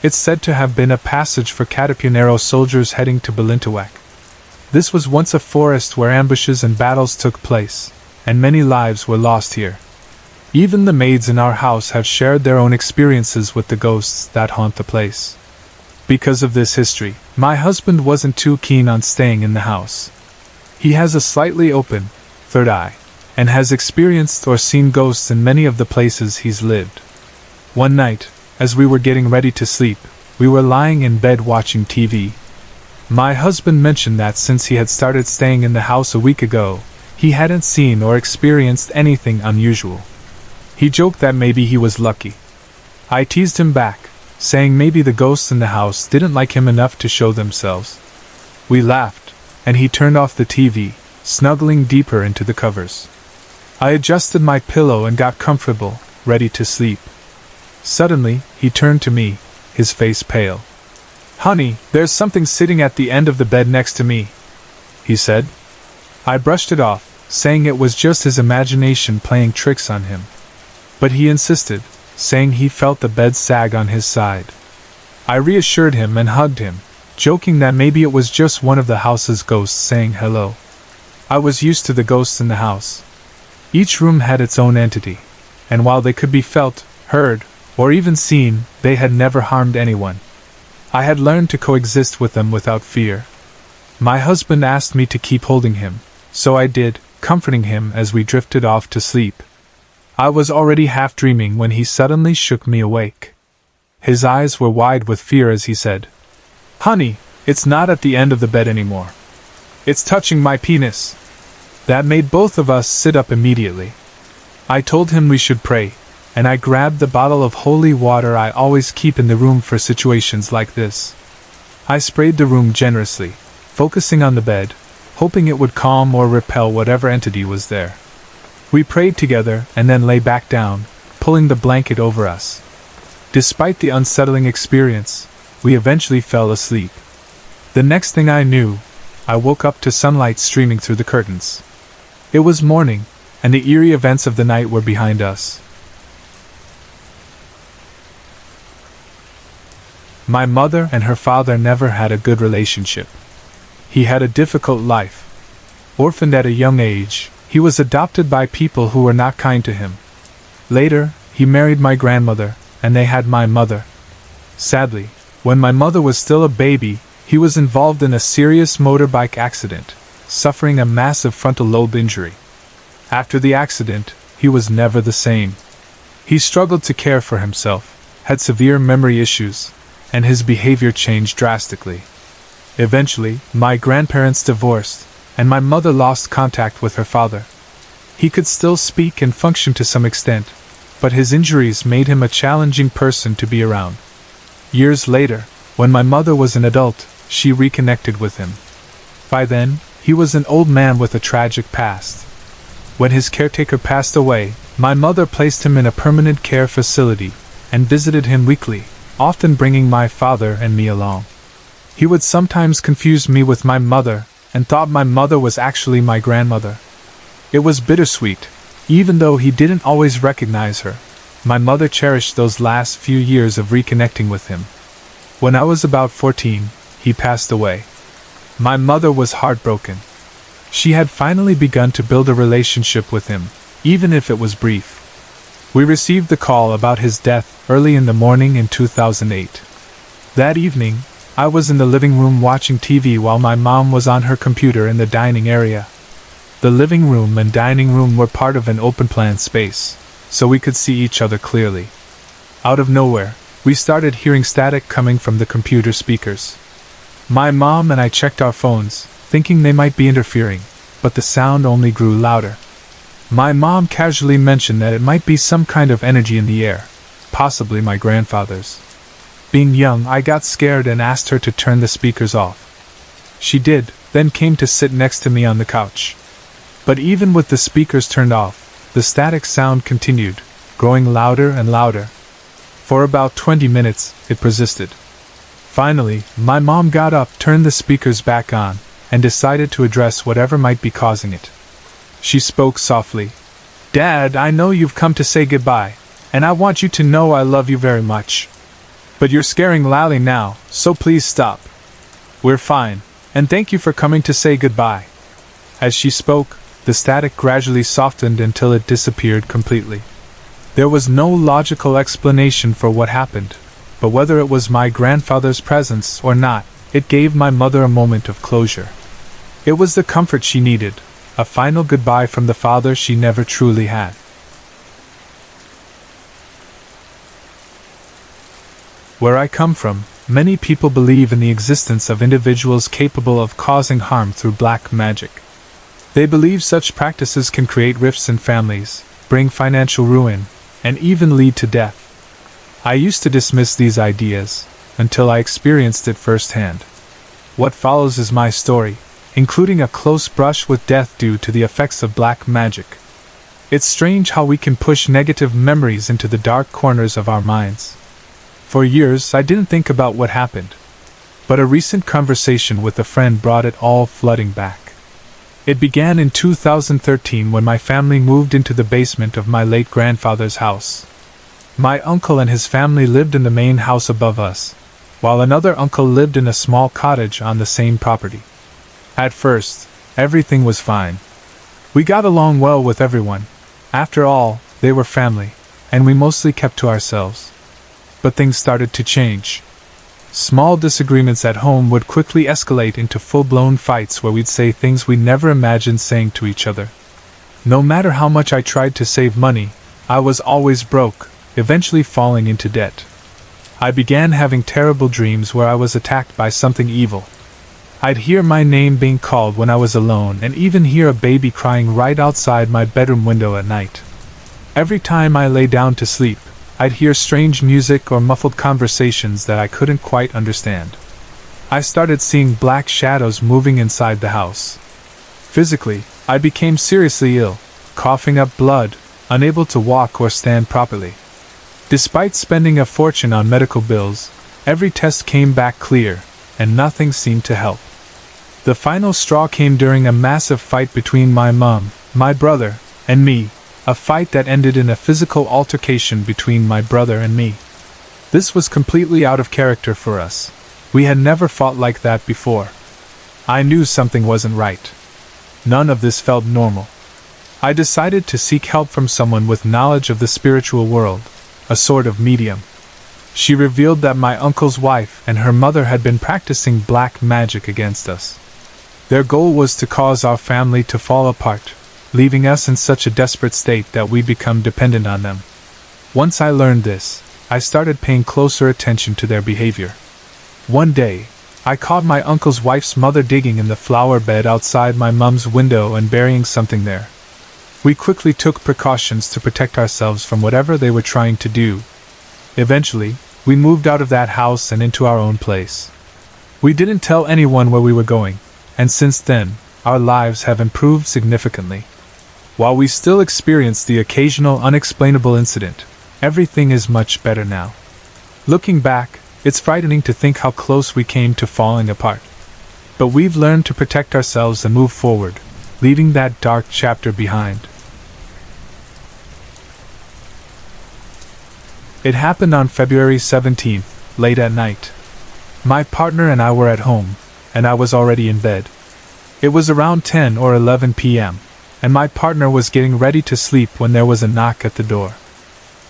It's said to have been a passage for Catapunero soldiers heading to Balintawak. This was once a forest where ambushes and battles took place, and many lives were lost here. Even the maids in our house have shared their own experiences with the ghosts that haunt the place. Because of this history, my husband wasn't too keen on staying in the house. He has a slightly open, third eye, and has experienced or seen ghosts in many of the places he's lived. One night, as we were getting ready to sleep, we were lying in bed watching TV. My husband mentioned that since he had started staying in the house a week ago, he hadn't seen or experienced anything unusual. He joked that maybe he was lucky. I teased him back, saying maybe the ghosts in the house didn't like him enough to show themselves. We laughed, and he turned off the TV, snuggling deeper into the covers. I adjusted my pillow and got comfortable, ready to sleep. Suddenly, he turned to me, his face pale. "Honey, there's something sitting at the end of the bed next to me," he said. I brushed it off, saying it was just his imagination playing tricks on him. But he insisted, saying he felt the bed sag on his side. I reassured him and hugged him, joking that maybe it was just one of the house's ghosts saying hello. I was used to the ghosts in the house. Each room had its own entity, and while they could be felt, heard, or even seen, they had never harmed anyone. I had learned to coexist with them without fear. My husband asked me to keep holding him, so I did, comforting him as we drifted off to sleep. I was already half dreaming when he suddenly shook me awake. His eyes were wide with fear as he said, "Honey, it's not at the end of the bed anymore. It's touching my penis." That made both of us sit up immediately. I told him we should pray, and I grabbed the bottle of holy water I always keep in the room for situations like this. I sprayed the room generously, focusing on the bed, hoping it would calm or repel whatever entity was there. We prayed together and then lay back down, pulling the blanket over us. Despite the unsettling experience, we eventually fell asleep. The next thing I knew, I woke up to sunlight streaming through the curtains. It was morning, and the eerie events of the night were behind us. My mother and her father never had a good relationship. He had a difficult life. Orphaned at a young age, he was adopted by people who were not kind to him. Later, he married my grandmother, and they had my mother. Sadly, when my mother was still a baby, he was involved in a serious motorbike accident, suffering a massive frontal lobe injury. After the accident, he was never the same. He struggled to care for himself, had severe memory issues, and his behavior changed drastically. Eventually, my grandparents divorced, and my mother lost contact with her father. He could still speak and function to some extent, but his injuries made him a challenging person to be around. Years later, when my mother was an adult, she reconnected with him. By then, he was an old man with a tragic past. When his caretaker passed away, my mother placed him in a permanent care facility and visited him weekly, often bringing my father and me along. He would sometimes confuse me with my mother and thought my mother was actually my grandmother. It was bittersweet, even though he didn't always recognize her. My mother cherished those last few years of reconnecting with him. When I was about 14, he passed away. My mother was heartbroken. She had finally begun to build a relationship with him, even if it was brief. We received the call about his death early in the morning in 2008. That evening, I was in the living room watching TV while my mom was on her computer in the dining area. The living room and dining room were part of an open-plan space, so we could see each other clearly. Out of nowhere, we started hearing static coming from the computer speakers. My mom and I checked our phones, thinking they might be interfering, but the sound only grew louder. My mom casually mentioned that it might be some kind of energy in the air, possibly my grandfather's. Being young, I got scared and asked her to turn the speakers off. She did, then came to sit next to me on the couch. But even with the speakers turned off, the static sound continued, growing louder and louder. For about 20 minutes, it persisted. Finally, my mom got up, turned the speakers back on, and decided to address whatever might be causing it. She spoke softly. "Dad, I know you've come to say goodbye, and I want you to know I love you very much. But you're scaring Lally now, so please stop. We're fine, and thank you for coming to say goodbye." As she spoke, the static gradually softened until it disappeared completely. There was no logical explanation for what happened, but whether it was my grandfather's presence or not, it gave my mother a moment of closure. It was the comfort she needed, a final goodbye from the father she never truly had. Where I come from, many people believe in the existence of individuals capable of causing harm through black magic. They believe such practices can create rifts in families, bring financial ruin, and even lead to death. I used to dismiss these ideas, until I experienced it firsthand. What follows is my story, including a close brush with death due to the effects of black magic. It's strange how we can push negative memories into the dark corners of our minds. For years, I didn't think about what happened, but a recent conversation with a friend brought it all flooding back. It began in 2013 when my family moved into the basement of my late grandfather's house. My uncle and his family lived in the main house above us, while another uncle lived in a small cottage on the same property. At first, everything was fine. We got along well with everyone. After all, they were family, and we mostly kept to ourselves. But things started to change. Small disagreements at home would quickly escalate into full-blown fights where we'd say things we never imagined saying to each other. No matter how much I tried to save money, I was always broke, eventually falling into debt. I began having terrible dreams where I was attacked by something evil. I'd hear my name being called when I was alone and even hear a baby crying right outside my bedroom window at night. Every time I lay down to sleep, I'd hear strange music or muffled conversations that I couldn't quite understand. I started seeing black shadows moving inside the house. Physically, I became seriously ill, coughing up blood, unable to walk or stand properly. Despite spending a fortune on medical bills, every test came back clear, and nothing seemed to help. The final straw came during a massive fight between my mom, my brother, and me, a fight that ended in a physical altercation between my brother and me. This was completely out of character for us. We had never fought like that before. I knew something wasn't right. None of this felt normal. I decided to seek help from someone with knowledge of the spiritual world, a sort of medium. She revealed that my uncle's wife and her mother had been practicing black magic against us. Their goal was to cause our family to fall apart, leaving us in such a desperate state that we become dependent on them. Once I learned this, I started paying closer attention to their behavior. One day, I caught my uncle's wife's mother digging in the flower bed outside my mum's window and burying something there. We quickly took precautions to protect ourselves from whatever they were trying to do. Eventually, we moved out of that house and into our own place. We didn't tell anyone where we were going, and since then, our lives have improved significantly. While we still experience the occasional unexplainable incident, everything is much better now. Looking back, it's frightening to think how close we came to falling apart. But we've learned to protect ourselves and move forward, leaving that dark chapter behind. It happened on February 17th, late at night. My partner and I were at home, and I was already in bed. It was around 10 or 11 p.m., and my partner was getting ready to sleep when there was a knock at the door.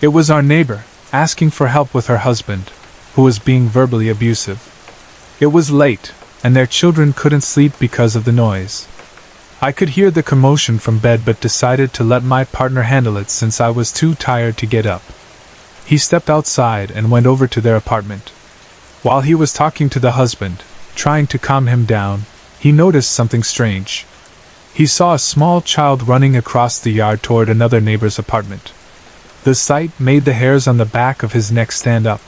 It was our neighbor, asking for help with her husband, who was being verbally abusive. It was late, and their children couldn't sleep because of the noise. I could hear the commotion from bed but decided to let my partner handle it since I was too tired to get up. He stepped outside and went over to their apartment. While he was talking to the husband, trying to calm him down, he noticed something strange. He saw a small child running across the yard toward another neighbor's apartment. The sight made the hairs on the back of his neck stand up.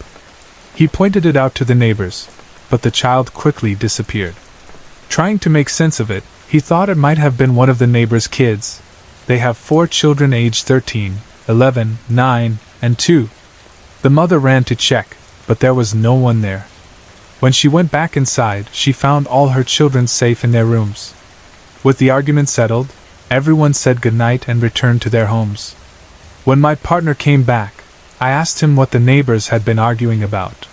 He pointed it out to the neighbors, but the child quickly disappeared. Trying to make sense of it, he thought it might have been one of the neighbor's kids. They have 4 children aged 13, 11, 9, and 2. The mother ran to check, but there was no one there. When she went back inside, she found all her children safe in their rooms. With the argument settled, everyone said goodnight and returned to their homes. When my partner came back, I asked him what the neighbors had been arguing about.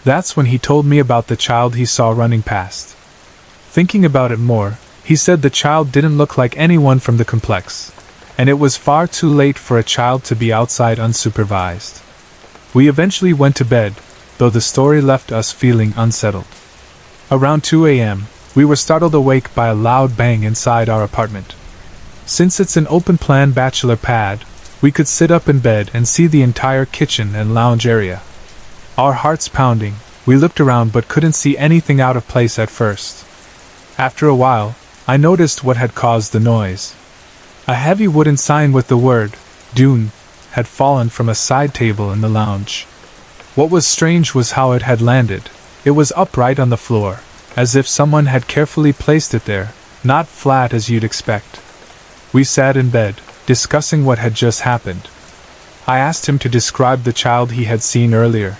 That's when he told me about the child he saw running past. Thinking about it more, he said the child didn't look like anyone from the complex, and it was far too late for a child to be outside unsupervised. We eventually went to bed, though the story left us feeling unsettled. Around 2 a.m., we were startled awake by a loud bang inside our apartment. Since it's an open-plan bachelor pad, we could sit up in bed and see the entire kitchen and lounge area. Our hearts pounding, we looked around but couldn't see anything out of place at first. After a while, I noticed what had caused the noise. A heavy wooden sign with the word, Dune, had fallen from a side table in the lounge. What was strange was how it had landed. It was upright on the floor, as if someone had carefully placed it there, not flat as you'd expect. We sat in bed, discussing what had just happened. I asked him to describe the child he had seen earlier.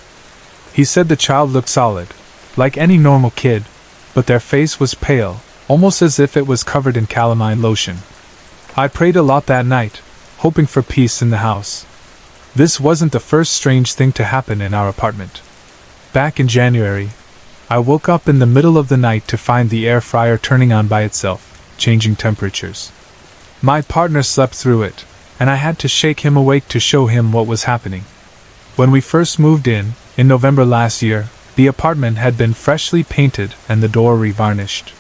He said the child looked solid, like any normal kid, but their face was pale, almost as if it was covered in calamine lotion. I prayed a lot that night, hoping for peace in the house. This wasn't the first strange thing to happen in our apartment. Back in January, I woke up in the middle of the night to find the air fryer turning on by itself, changing temperatures. My partner slept through it, and I had to shake him awake to show him what was happening. When we first moved in November last year, the apartment had been freshly painted and the door revarnished.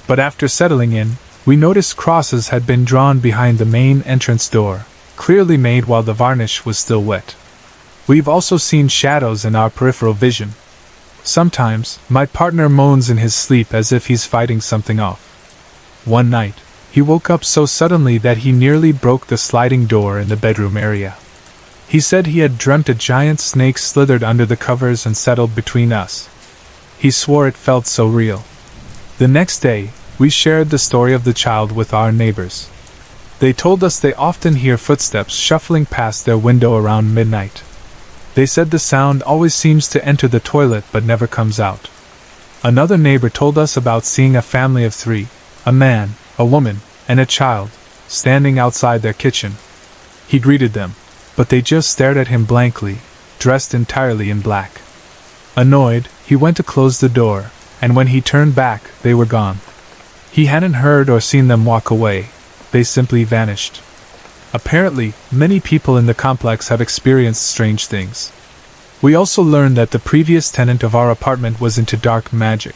But after settling in, we noticed crosses had been drawn behind the main entrance door, clearly made while the varnish was still wet. We've also seen shadows in our peripheral vision. Sometimes, my partner moans in his sleep as if he's fighting something off. One night, he woke up so suddenly that he nearly broke the sliding door in the bedroom area. He said he had dreamt a giant snake slithered under the covers and settled between us. He swore it felt so real. The next day, we shared the story of the child with our neighbors. They told us they often hear footsteps shuffling past their window around midnight. They said the sound always seems to enter the toilet but never comes out. Another neighbor told us about seeing a family of 3, a man, a woman, and a child, standing outside their kitchen. He greeted them, but they just stared at him blankly, dressed entirely in black. Annoyed, he went to close the door, and when he turned back, they were gone. He hadn't heard or seen them walk away, they simply vanished. Apparently, many people in the complex have experienced strange things. We also learned that the previous tenant of our apartment was into dark magic,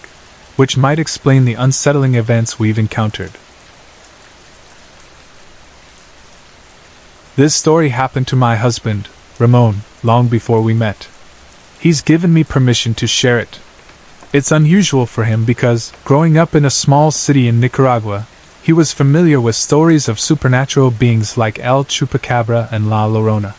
which might explain the unsettling events we've encountered. This story happened to my husband, Ramon, long before we met. He's given me permission to share it. It's unusual for him because, growing up in a small city in Nicaragua, he was familiar with stories of supernatural beings like El Chupacabra and La Llorona.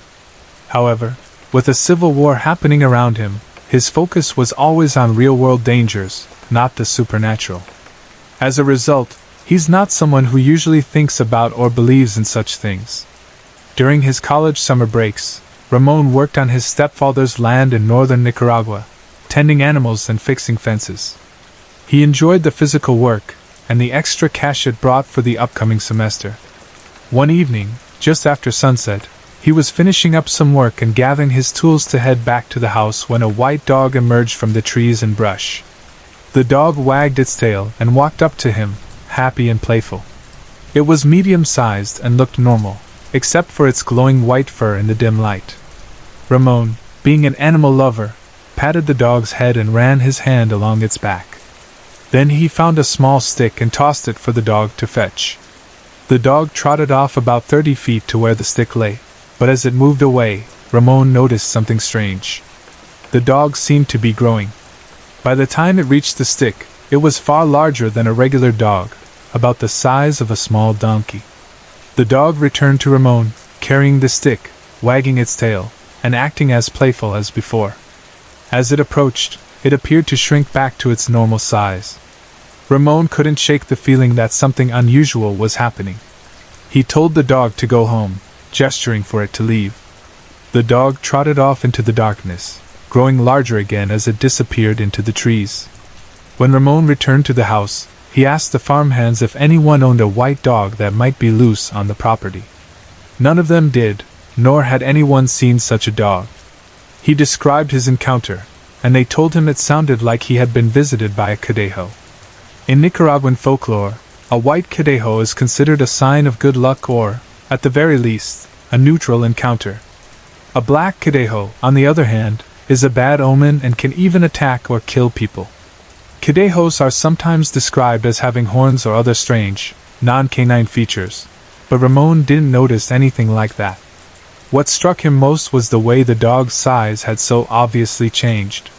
However, with a civil war happening around him, his focus was always on real-world dangers, not the supernatural. As a result, he's not someone who usually thinks about or believes in such things. During his college summer breaks, Ramon worked on his stepfather's land in northern Nicaragua, tending animals and fixing fences. He enjoyed the physical work and the extra cash it brought for the upcoming semester. One evening, just after sunset, he was finishing up some work and gathering his tools to head back to the house when a white dog emerged from the trees and brush. The dog wagged its tail and walked up to him, happy and playful. It was medium-sized and looked normal, except for its glowing white fur in the dim light. Ramon, being an animal lover, patted the dog's head and ran his hand along its back. Then he found a small stick and tossed it for the dog to fetch. The dog trotted off about 30 feet to where the stick lay, but as it moved away, Ramon noticed something strange. The dog seemed to be growing. By the time it reached the stick, it was far larger than a regular dog, about the size of a small donkey. The dog returned to Ramon, carrying the stick, wagging its tail, and acting as playful as before. As it approached, it appeared to shrink back to its normal size. Ramon couldn't shake the feeling that something unusual was happening. He told the dog to go home, gesturing for it to leave. The dog trotted off into the darkness, growing larger again as it disappeared into the trees. When Ramon returned to the house, he asked the farmhands if anyone owned a white dog that might be loose on the property. None of them did, nor had anyone seen such a dog. He described his encounter, and they told him it sounded like he had been visited by a cadejo. In Nicaraguan folklore, a white cadejo is considered a sign of good luck or, at the very least, a neutral encounter. A black cadejo, on the other hand, is a bad omen and can even attack or kill people. Cadejos are sometimes described as having horns or other strange, non-canine features, but Ramon didn't notice anything like that. What struck him most was the way the dog's size had so obviously changed.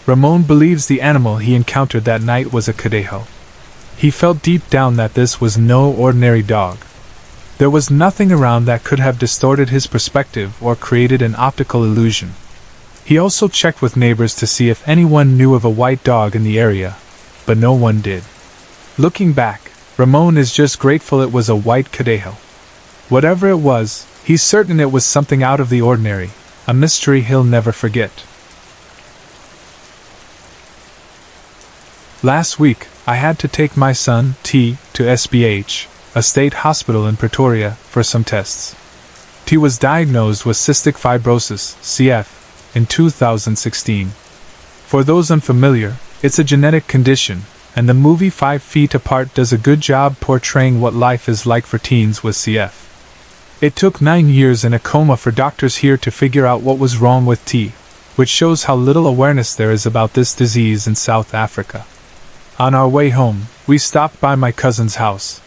Ramon believes the animal he encountered that night was a cadejo. He felt deep down that this was no ordinary dog. There was nothing around that could have distorted his perspective or created an optical illusion. He also checked with neighbors to see if anyone knew of a white dog in the area, but no one did. Looking back, Ramon is just grateful it was a white cadejo. Whatever it was, he's certain it was something out of the ordinary, a mystery he'll never forget. Last week, I had to take my son, T, to SBH, a state hospital in Pretoria, for some tests. T was diagnosed with cystic fibrosis, CF, in 2016. For those unfamiliar, it's a genetic condition, and the movie 5 Feet Apart does a good job portraying what life is like for teens with CF. It took 9 years in a coma for doctors here to figure out what was wrong with T, which shows how little awareness there is about this disease in South Africa. On our way home, we stopped by my cousin's house.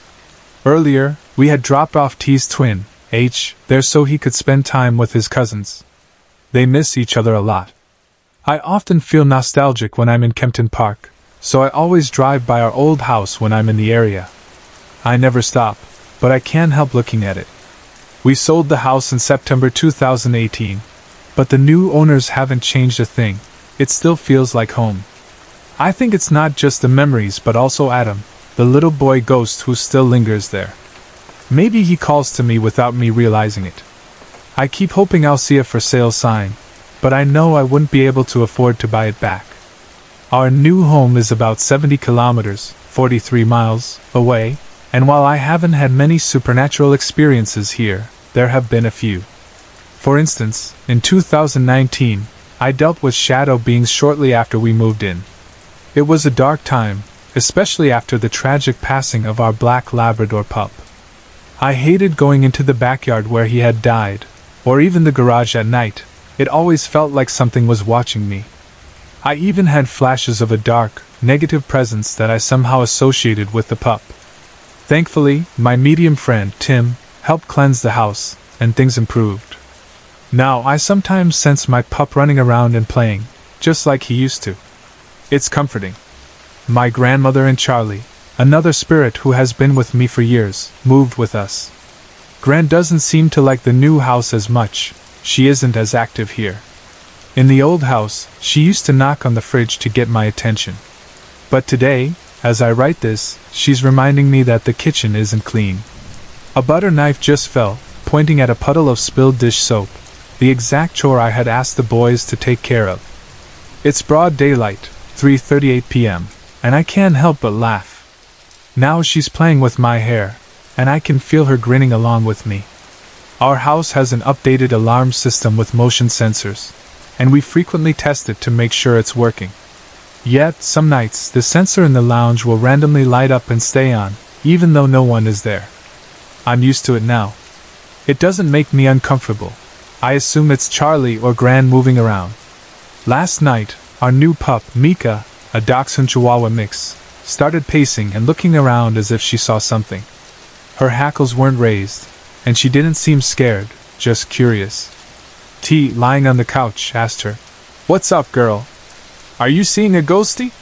Earlier, we had dropped off T's twin, H, there so he could spend time with his cousins. They miss each other a lot. I often feel nostalgic when I'm in Kempton Park, so I always drive by our old house when I'm in the area. I never stop, but I can't help looking at it. We sold the house in September 2018, but the new owners haven't changed a thing. It still feels like home. I think it's not just the memories but also Adam, the little boy ghost who still lingers there. Maybe he calls to me without me realizing it. I keep hoping I'll see a for sale sign, but I know I wouldn't be able to afford to buy it back. Our new home is about 70 kilometers, 43 miles, away, and while I haven't had many supernatural experiences here, there have been a few. For instance, in 2019, I dealt with shadow beings shortly after we moved in. It was a dark time, especially after the tragic passing of our black Labrador pup. I hated going into the backyard where he had died, or even the garage at night. It always felt like something was watching me. I even had flashes of a dark, negative presence that I somehow associated with the pup. Thankfully, my medium friend, Tim, helped cleanse the house, and things improved. Now I sometimes sense my pup running around and playing, just like he used to. It's comforting. My grandmother and Charlie, another spirit who has been with me for years, moved with us. Gran doesn't seem to like the new house as much. She isn't as active here. In the old house, she used to knock on the fridge to get my attention. But today, as I write this, she's reminding me that the kitchen isn't clean. A butter knife just fell, pointing at a puddle of spilled dish soap, the exact chore I had asked the boys to take care of. It's broad daylight, 3:38 p.m., and I can't help but laugh. Now she's playing with my hair, and I can feel her grinning along with me. Our house has an updated alarm system with motion sensors, and we frequently test it to make sure it's working. Yet, some nights, the sensor in the lounge will randomly light up and stay on, even though no one is there. I'm used to it now. It doesn't make me uncomfortable. I assume it's Charlie or Gran moving around. Last night, our new pup, Mika, a Dachshund Chihuahua mix, started pacing and looking around as if she saw something. Her hackles weren't raised, and she didn't seem scared, just curious. T, lying on the couch, asked her, "What's up, girl? Are you seeing a ghostie?"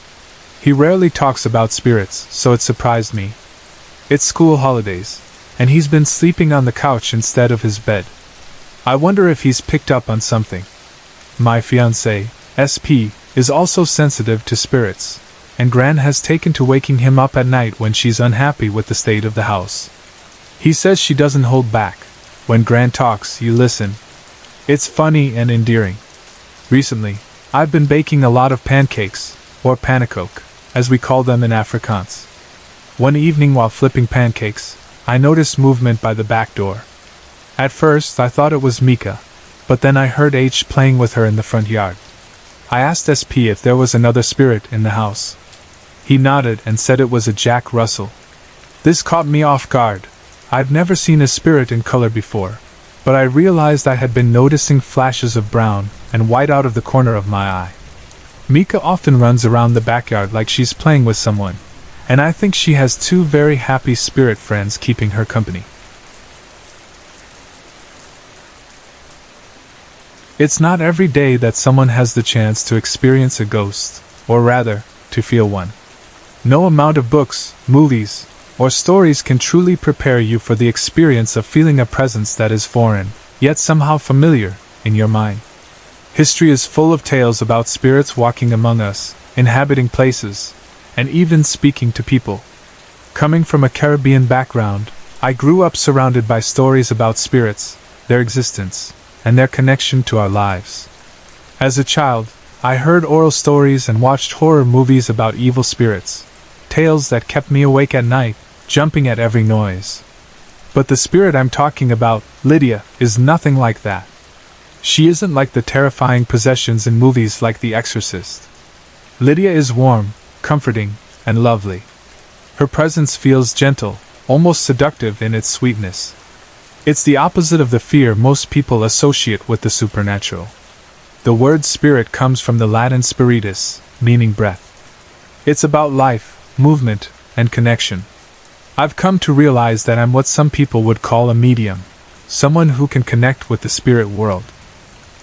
He rarely talks about spirits, so it surprised me. It's school holidays, and he's been sleeping on the couch instead of his bed. I wonder if he's picked up on something. My fiancé, SP, is also sensitive to spirits, and Gran has taken to waking him up at night when she's unhappy with the state of the house. He says she doesn't hold back. When Gran talks, you listen. It's funny and endearing. Recently, I've been baking a lot of pancakes, or pannenkoek, as we call them in Afrikaans. One evening while flipping pancakes, I noticed movement by the back door. At first, I thought it was Mika, but then I heard H playing with her in the front yard. I asked SP if there was another spirit in the house. He nodded and said it was a Jack Russell. This caught me off guard. I've never seen a spirit in color before, but I realized I had been noticing flashes of brown and white out of the corner of my eye. Mika often runs around the backyard like she's playing with someone, and I think she has two very happy spirit friends keeping her company. It's not every day that someone has the chance to experience a ghost, or rather, to feel one. No amount of books, movies, or stories can truly prepare you for the experience of feeling a presence that is foreign, yet somehow familiar, in your mind. History is full of tales about spirits walking among us, inhabiting places, and even speaking to people. Coming from a Caribbean background, I grew up surrounded by stories about spirits, their existence, and their connection to our lives. As a child, I heard oral stories and watched horror movies about evil spirits, tales that kept me awake at night, jumping at every noise. But the spirit I'm talking about, Lydia, is nothing like that. She isn't like the terrifying possessions in movies like The Exorcist. Lydia is warm, comforting, and lovely. Her presence feels gentle, almost seductive in its sweetness. It's the opposite of the fear most people associate with the supernatural. The word spirit comes from the Latin spiritus, meaning breath. It's about life, movement, and connection. I've come to realize that I'm what some people would call a medium, someone who can connect with the spirit world.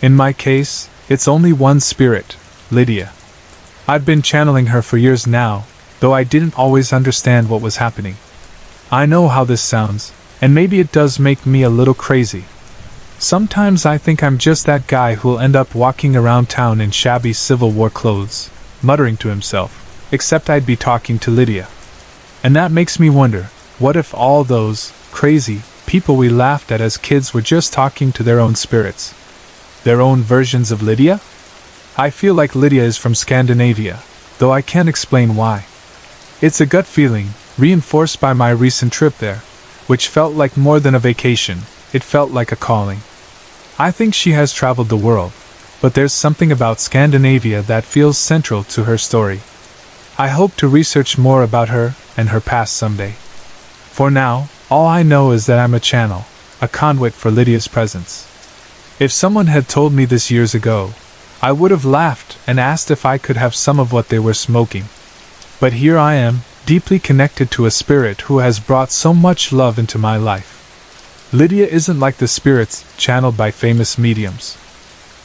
In my case, it's only one spirit, Lydia. I've been channeling her for years now, though I didn't always understand what was happening. I know how this sounds, and maybe it does make me a little crazy. Sometimes I think I'm just that guy who'll end up walking around town in shabby Civil War clothes, muttering to himself, except I'd be talking to Lydia. And that makes me wonder, what if all those crazy people we laughed at as kids were just talking to their own spirits? Their own versions of Lydia? I feel like Lydia is from Scandinavia, though I can't explain why. It's a gut feeling, reinforced by my recent trip there, which felt like more than a vacation, it felt like a calling. I think she has traveled the world, but there's something about Scandinavia that feels central to her story. I hope to research more about her and her past someday. For now, all I know is that I'm a channel, a conduit for Lydia's presence. If someone had told me this years ago, I would have laughed and asked if I could have some of what they were smoking. But here I am, deeply connected to a spirit who has brought so much love into my life. Lydia isn't like the spirits channeled by famous mediums.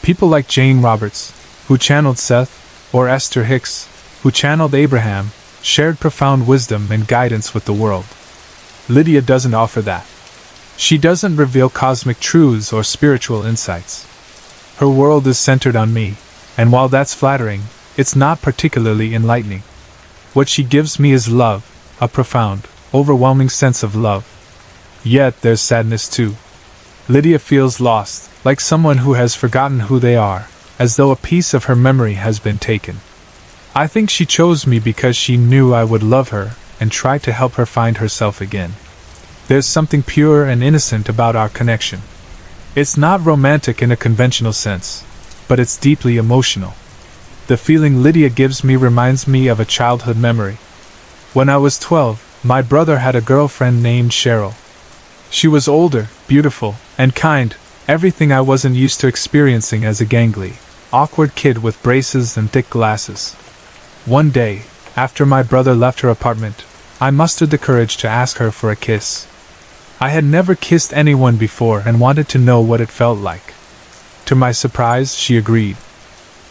People like Jane Roberts, who channeled Seth, or Esther Hicks, who channeled Abraham, shared profound wisdom and guidance with the world. Lydia doesn't offer that. She doesn't reveal cosmic truths or spiritual insights. Her world is centered on me, and while that's flattering, it's not particularly enlightening. What she gives me is love, a profound, overwhelming sense of love. Yet there's sadness too. Lydia feels lost, like someone who has forgotten who they are, as though a piece of her memory has been taken. I think she chose me because she knew I would love her and try to help her find herself again. There's something pure and innocent about our connection. It's not romantic in a conventional sense, but it's deeply emotional. The feeling Lydia gives me reminds me of a childhood memory. When I was 12, my brother had a girlfriend named Cheryl. She was older, beautiful, and kind, everything I wasn't used to experiencing as a gangly, awkward kid with braces and thick glasses. One day, after my brother left her apartment, I mustered the courage to ask her for a kiss. I had never kissed anyone before and wanted to know what it felt like. To my surprise, she agreed.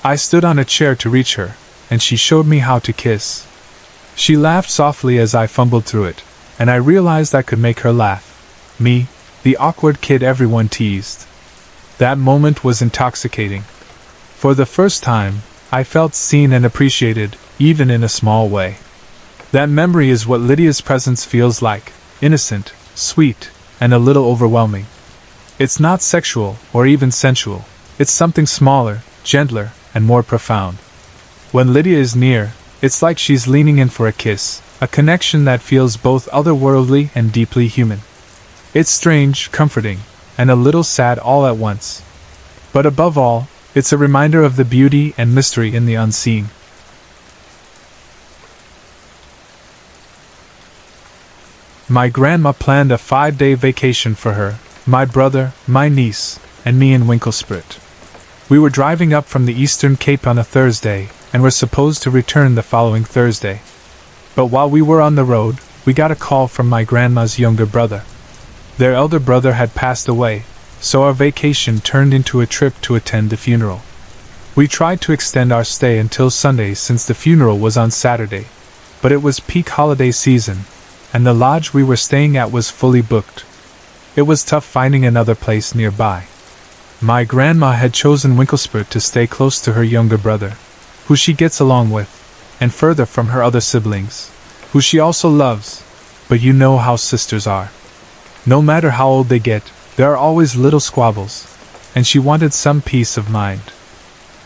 I stood on a chair to reach her, and she showed me how to kiss. She laughed softly as I fumbled through it, and I realized I could make her laugh. Me, the awkward kid everyone teased. That moment was intoxicating. For the first time, I felt seen and appreciated, even in a small way. That memory is what Lydia's presence feels like, innocent, sweet, and a little overwhelming. It's not sexual or even sensual, it's something smaller, gentler, and more profound. When Lydia is near, it's like she's leaning in for a kiss, a connection that feels both otherworldly and deeply human. It's strange, comforting, and a little sad all at once. But above all, it's a reminder of the beauty and mystery in the unseen. My grandma planned a 5-day vacation for her, my brother, my niece, and me in Winkelspruit. We were driving up from the Eastern Cape on a Thursday, and were supposed to return the following Thursday. But while we were on the road, we got a call from my grandma's younger brother. Their elder brother had passed away, so our vacation turned into a trip to attend the funeral. We tried to extend our stay until Sunday since the funeral was on Saturday, but it was peak holiday season, and the lodge we were staying at was fully booked. It was tough finding another place nearby. My grandma had chosen Winkelspruit to stay close to her younger brother, who she gets along with, and further from her other siblings, who she also loves, but you know how sisters are. No matter how old they get, there are always little squabbles, and she wanted some peace of mind.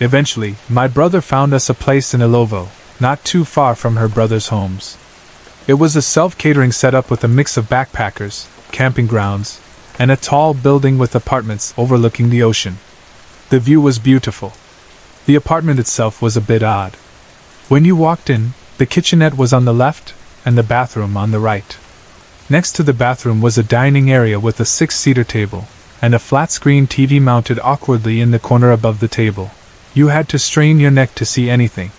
Eventually, my brother found us a place in Ilovo, not too far from her brother's homes. It was a self-catering setup with a mix of backpackers, camping grounds, and a tall building with apartments overlooking the ocean. The view was beautiful. The apartment itself was a bit odd. When you walked in, the kitchenette was on the left, and the bathroom on the right. Next to the bathroom was a dining area with a 6-seater table, and a flat-screen TV mounted awkwardly in the corner above the table. You had to strain your neck to see anything.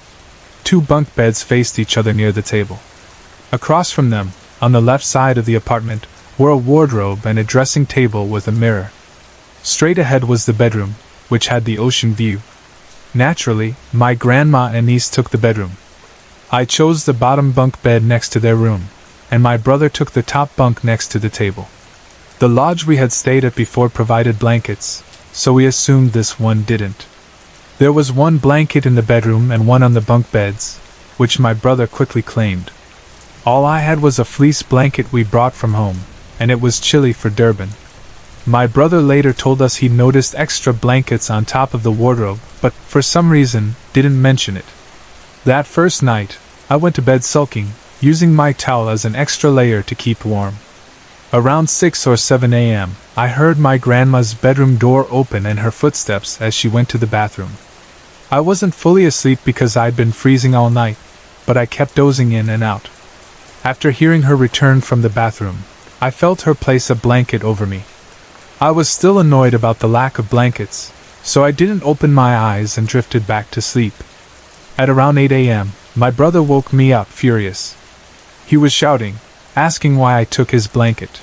2 bunk beds faced each other near the table. Across from them, on the left side of the apartment, were a wardrobe and a dressing table with a mirror. Straight ahead was the bedroom, which had the ocean view. Naturally, my grandma and niece took the bedroom. I chose the bottom bunk bed next to their room, and my brother took the top bunk next to the table. The lodge we had stayed at before provided blankets, so we assumed this one didn't. There was 1 blanket in the bedroom and 1 on the bunk beds, which my brother quickly claimed. All I had was a fleece blanket we brought from home, and it was chilly for Durban. My brother later told us he noticed extra blankets on top of the wardrobe, but, for some reason, didn't mention it. That first night, I went to bed sulking, using my towel as an extra layer to keep warm. Around 6 or 7 a.m., I heard my grandma's bedroom door open and her footsteps as she went to the bathroom. I wasn't fully asleep because I'd been freezing all night, but I kept dozing in and out. After hearing her return from the bathroom, I felt her place a blanket over me. I was still annoyed about the lack of blankets, so I didn't open my eyes and drifted back to sleep. At around 8 a.m., my brother woke me up furious. He was shouting, asking why I took his blanket.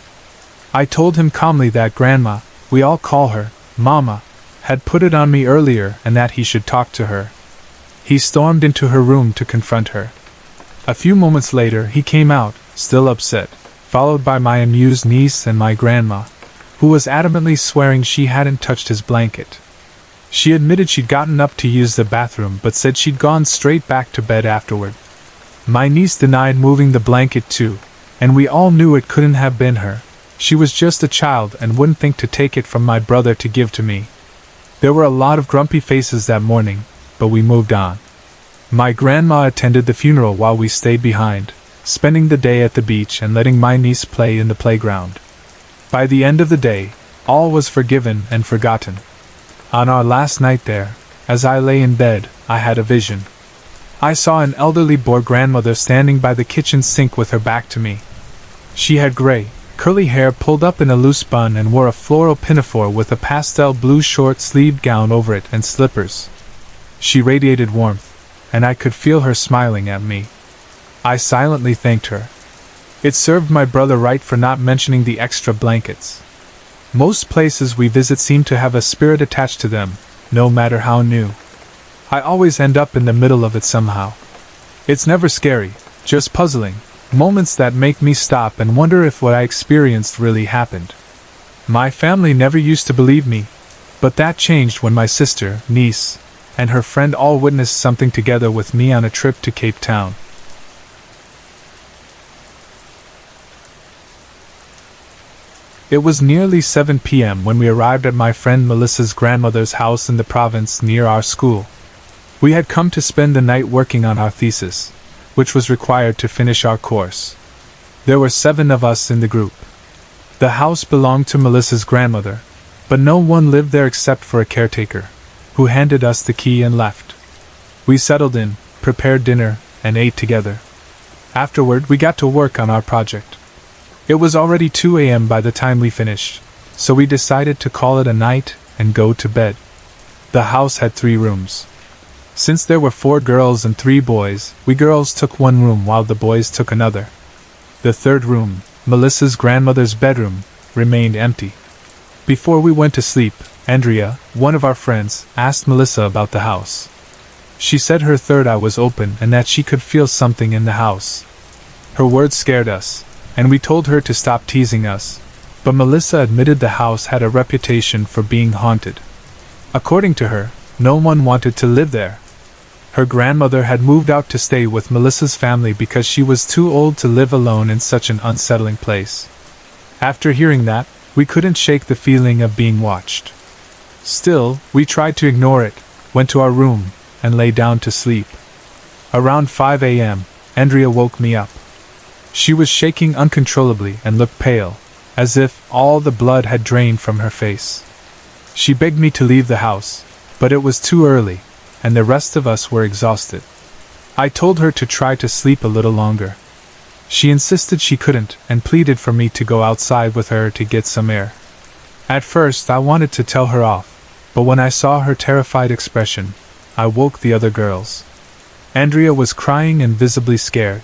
I told him calmly that Grandma, we all call her Mama, had put it on me earlier and that he should talk to her. He stormed into her room to confront her. A few moments later he came out, still upset, followed by my amused niece and my grandma, who was adamantly swearing she hadn't touched his blanket. She admitted she'd gotten up to use the bathroom but said she'd gone straight back to bed afterward. My niece denied moving the blanket too, and we all knew it couldn't have been her. She was just a child and wouldn't think to take it from my brother to give to me. There were a lot of grumpy faces that morning, but we moved on. My grandma attended the funeral while we stayed behind, spending the day at the beach and letting my niece play in the playground. By the end of the day, all was forgiven and forgotten. On our last night there, as I lay in bed, I had a vision. I saw an elderly Boer grandmother standing by the kitchen sink with her back to me. She had gray, curly hair pulled up in a loose bun and wore a floral pinafore with a pastel blue short-sleeved gown over it and slippers. She radiated warmth, and I could feel her smiling at me. I silently thanked her. It served my brother right for not mentioning the extra blankets. Most places we visit seem to have a spirit attached to them, no matter how new. I always end up in the middle of it somehow. It's never scary, just puzzling, moments that make me stop and wonder if what I experienced really happened. My family never used to believe me, but that changed when my sister, niece, and her friend all witnessed something together with me on a trip to Cape Town. It was nearly 7 p.m. when we arrived at my friend Melissa's grandmother's house in the province near our school. We had come to spend the night working on our thesis, which was required to finish our course. There were 7 of us in the group. The house belonged to Melissa's grandmother, but no one lived there except for a caretaker, who handed us the key and left. We settled in, prepared dinner, and ate together. Afterward, we got to work on our project. It was already 2 a.m. by the time we finished, so we decided to call it a night and go to bed. The house had 3 rooms. Since there were 4 girls and 3 boys, we girls took one room while the boys took another. The third room, Melissa's grandmother's bedroom, remained empty. Before we went to sleep, Andrea, one of our friends, asked Melissa about the house. She said her third eye was open and that she could feel something in the house. Her words scared us, and we told her to stop teasing us, but Melissa admitted the house had a reputation for being haunted. According to her, no one wanted to live there. Her grandmother had moved out to stay with Melissa's family because she was too old to live alone in such an unsettling place. After hearing that, we couldn't shake the feeling of being watched. Still, we tried to ignore it, went to our room, and lay down to sleep. Around 5 a.m., Andrea woke me up. She was shaking uncontrollably and looked pale, as if all the blood had drained from her face. She begged me to leave the house, but it was too early, and the rest of us were exhausted. I told her to try to sleep a little longer. She insisted she couldn't and pleaded for me to go outside with her to get some air. At first I wanted to tell her off, but when I saw her terrified expression, I woke the other girls. Andrea was crying and visibly scared.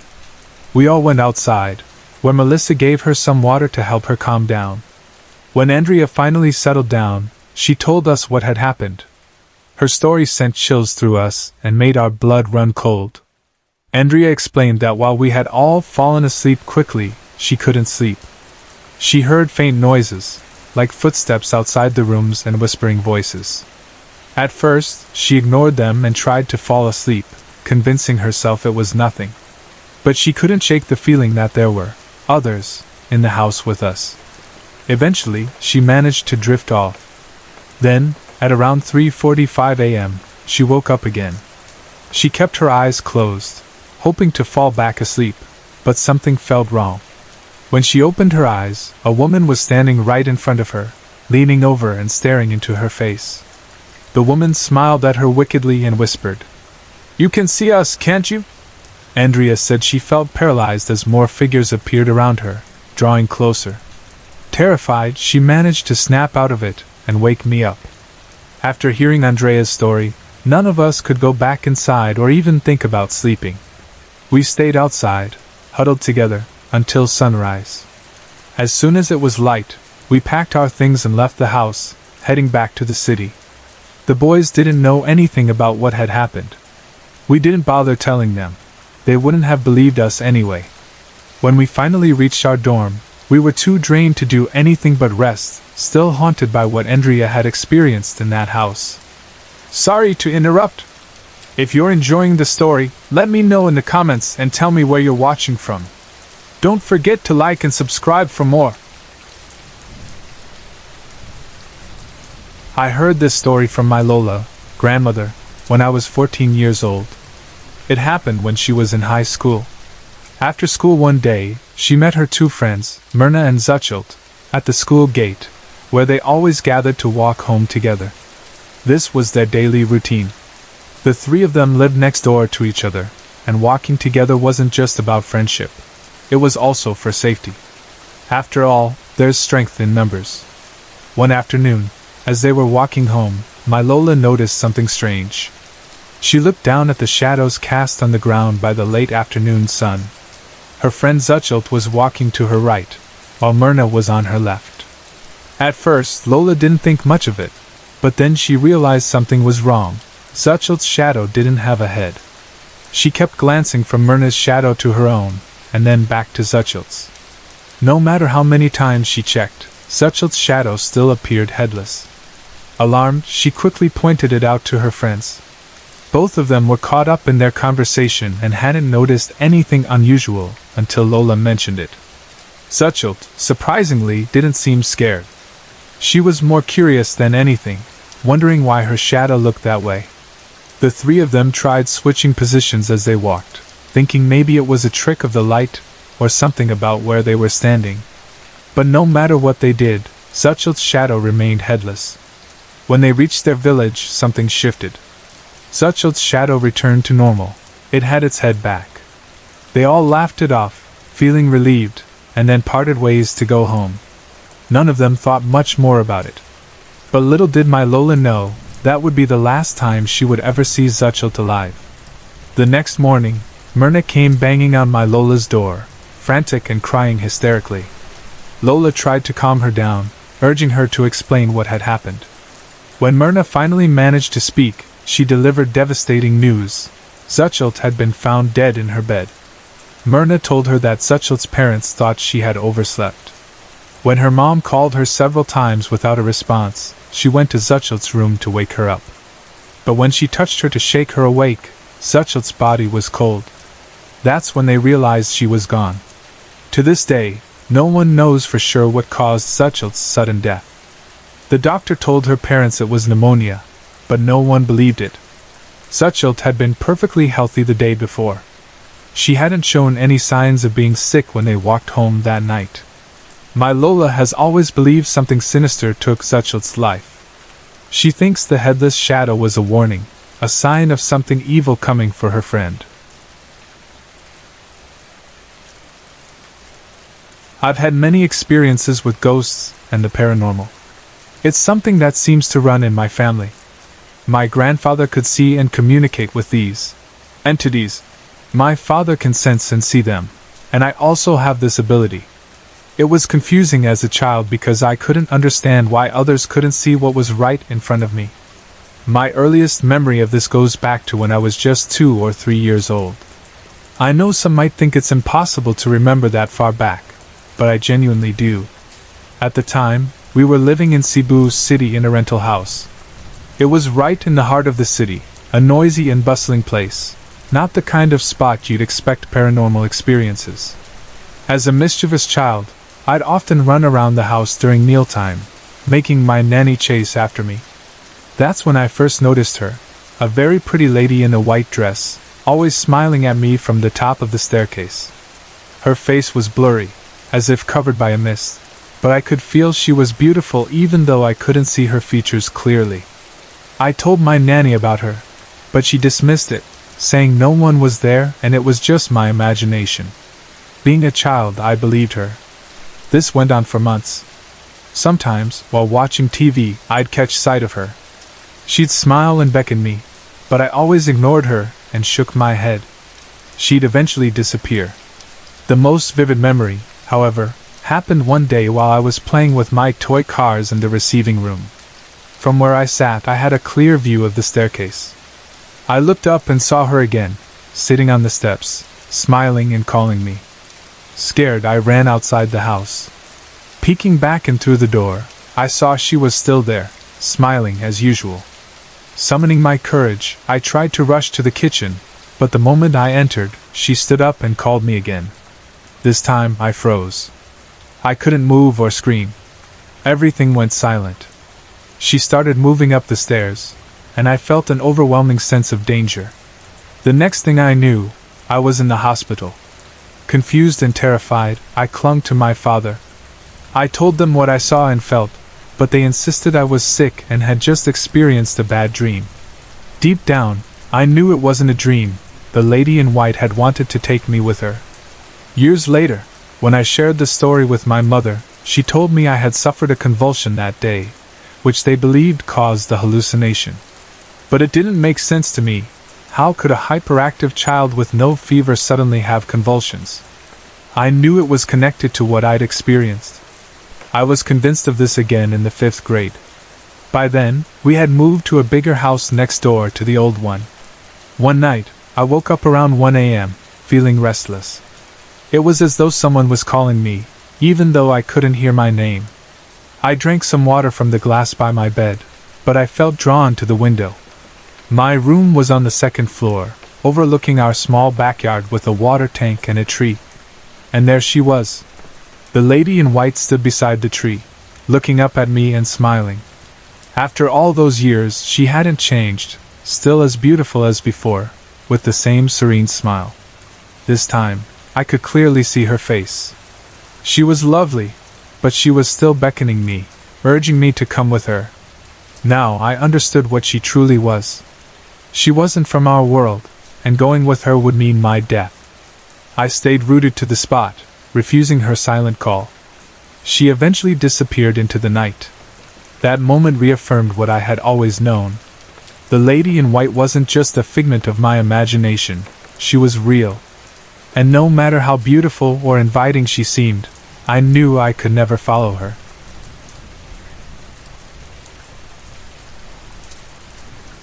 We all went outside, where Melissa gave her some water to help her calm down. When Andrea finally settled down, she told us what had happened. Her story sent chills through us and made our blood run cold. Andrea explained that while we had all fallen asleep quickly, she couldn't sleep. She heard faint noises, like footsteps outside the rooms and whispering voices. At first, she ignored them and tried to fall asleep, convincing herself it was nothing. But she couldn't shake the feeling that there were others in the house with us. Eventually, she managed to drift off. Then, at around 3:45 a.m., she woke up again. She kept her eyes closed, hoping to fall back asleep, but something felt wrong. When she opened her eyes, a woman was standing right in front of her, leaning over and staring into her face. The woman smiled at her wickedly and whispered, "You can see us, can't you?" Andrea said she felt paralyzed as more figures appeared around her, drawing closer. Terrified, she managed to snap out of it and wake me up. After hearing Andrea's story, none of us could go back inside or even think about sleeping. We stayed outside, huddled together, until sunrise. As soon as it was light, we packed our things and left the house, heading back to the city. The boys didn't know anything about what had happened. We didn't bother telling them. They wouldn't have believed us anyway. When we finally reached our dorm, we were too drained to do anything but rest, still haunted by what Andrea had experienced in that house. Sorry to interrupt. If you're enjoying the story, let me know in the comments and tell me where you're watching from. Don't forget to like and subscribe for more. I heard this story from my Lola, grandmother, when I was 14 years old. It happened when she was in high school. After school one day, she met her two friends, Myrna and Zuchelt, at the school gate, where they always gathered to walk home together. This was their daily routine. The three of them lived next door to each other, and walking together wasn't just about friendship. It was also for safety. After all, there's strength in numbers. One afternoon, as they were walking home, my Lola noticed something strange. She looked down at the shadows cast on the ground by the late afternoon sun. Her friend Zuchelt was walking to her right, while Myrna was on her left. At first, Lola didn't think much of it, but then she realized something was wrong. Zuchelt's shadow didn't have a head. She kept glancing from Myrna's shadow to her own, and then back to Zuchelt's. No matter how many times she checked, Zuchelt's shadow still appeared headless. Alarmed, she quickly pointed it out to her friends. Both of them were caught up in their conversation and hadn't noticed anything unusual until Lola mentioned it. Zuchelt, surprisingly, didn't seem scared. She was more curious than anything, wondering why her shadow looked that way. The three of them tried switching positions as they walked, thinking maybe it was a trick of the light or something about where they were standing. But no matter what they did, Zuchelt's shadow remained headless. When they reached their village, something shifted. Zuchelt's shadow returned to normal. It had its head back. They all laughed it off, feeling relieved, and then parted ways to go home. None of them thought much more about it. But little did my Lola know, that would be the last time she would ever see Zuchelt alive. The next morning, Myrna came banging on my Lola's door, frantic and crying hysterically. Lola tried to calm her down, urging her to explain what had happened. When Myrna finally managed to speak, she delivered devastating news. Zuchelt had been found dead in her bed. Myrna told her that Zuchelt's parents thought she had overslept. When her mom called her several times without a response, she went to Zuchelt's room to wake her up. But when she touched her to shake her awake, Zuchelt's body was cold. That's when they realized she was gone. To this day, no one knows for sure what caused Zuchelt's sudden death. The doctor told her parents it was pneumonia, but no one believed it. Zuchelt had been perfectly healthy the day before. She hadn't shown any signs of being sick when they walked home that night. My Lola has always believed something sinister took Zuchelt's life. She thinks the headless shadow was a warning, a sign of something evil coming for her friend. I've had many experiences with ghosts and the paranormal. It's something that seems to run in my family. My grandfather could see and communicate with these entities. My father can sense and see them, and I also have this ability. It was confusing as a child because I couldn't understand why others couldn't see what was right in front of me. My earliest memory of this goes back to when I was just 2 or 3 years old. I know some might think it's impossible to remember that far back, but I genuinely do. At the time, we were living in Cebu City in a rental house. It was right in the heart of the city, a noisy and bustling place, not the kind of spot you'd expect paranormal experiences. As a mischievous child, I'd often run around the house during mealtime, making my nanny chase after me. That's when I first noticed her, a very pretty lady in a white dress, always smiling at me from the top of the staircase. Her face was blurry, as if covered by a mist, but I could feel she was beautiful even though I couldn't see her features clearly. I told my nanny about her, but she dismissed it, saying no one was there and it was just my imagination. Being a child, I believed her. This went on for months. Sometimes, while watching TV, I'd catch sight of her. She'd smile and beckon me, but I always ignored her and shook my head. She'd eventually disappear. The most vivid memory, however, happened one day while I was playing with my toy cars in the receiving room. From where I sat, I had a clear view of the staircase. I looked up and saw her again, sitting on the steps, smiling and calling me. Scared, I ran outside the house. Peeking back in through the door, I saw she was still there, smiling as usual. Summoning my courage, I tried to rush to the kitchen, but the moment I entered, she stood up and called me again. This time, I froze. I couldn't move or scream. Everything went silent. She started moving up the stairs, and I felt an overwhelming sense of danger. The next thing I knew, I was in the hospital. Confused and terrified, I clung to my father. I told them what I saw and felt, but they insisted I was sick and had just experienced a bad dream. Deep down, I knew it wasn't a dream. The lady in white had wanted to take me with her. Years later, when I shared the story with my mother, she told me I had suffered a convulsion that day, which they believed caused the hallucination. But it didn't make sense to me. How could a hyperactive child with no fever suddenly have convulsions? I knew it was connected to what I'd experienced. I was convinced of this again in the 5th grade. By then, we had moved to a bigger house next door to the old one. One night, I woke up around 1 a.m., feeling restless. It was as though someone was calling me, even though I couldn't hear my name. I drank some water from the glass by my bed, but I felt drawn to the window. My room was on the 2nd floor, overlooking our small backyard with a water tank and a tree. And there she was. The lady in white stood beside the tree, looking up at me and smiling. After all those years, she hadn't changed, still as beautiful as before, with the same serene smile. This time, I could clearly see her face. She was lovely, but she was still beckoning me, urging me to come with her. Now I understood what she truly was. She wasn't from our world, and going with her would mean my death. I stayed rooted to the spot, refusing her silent call. She eventually disappeared into the night. That moment reaffirmed what I had always known. The lady in white wasn't just a figment of my imagination, she was real. And no matter how beautiful or inviting she seemed, I knew I could never follow her.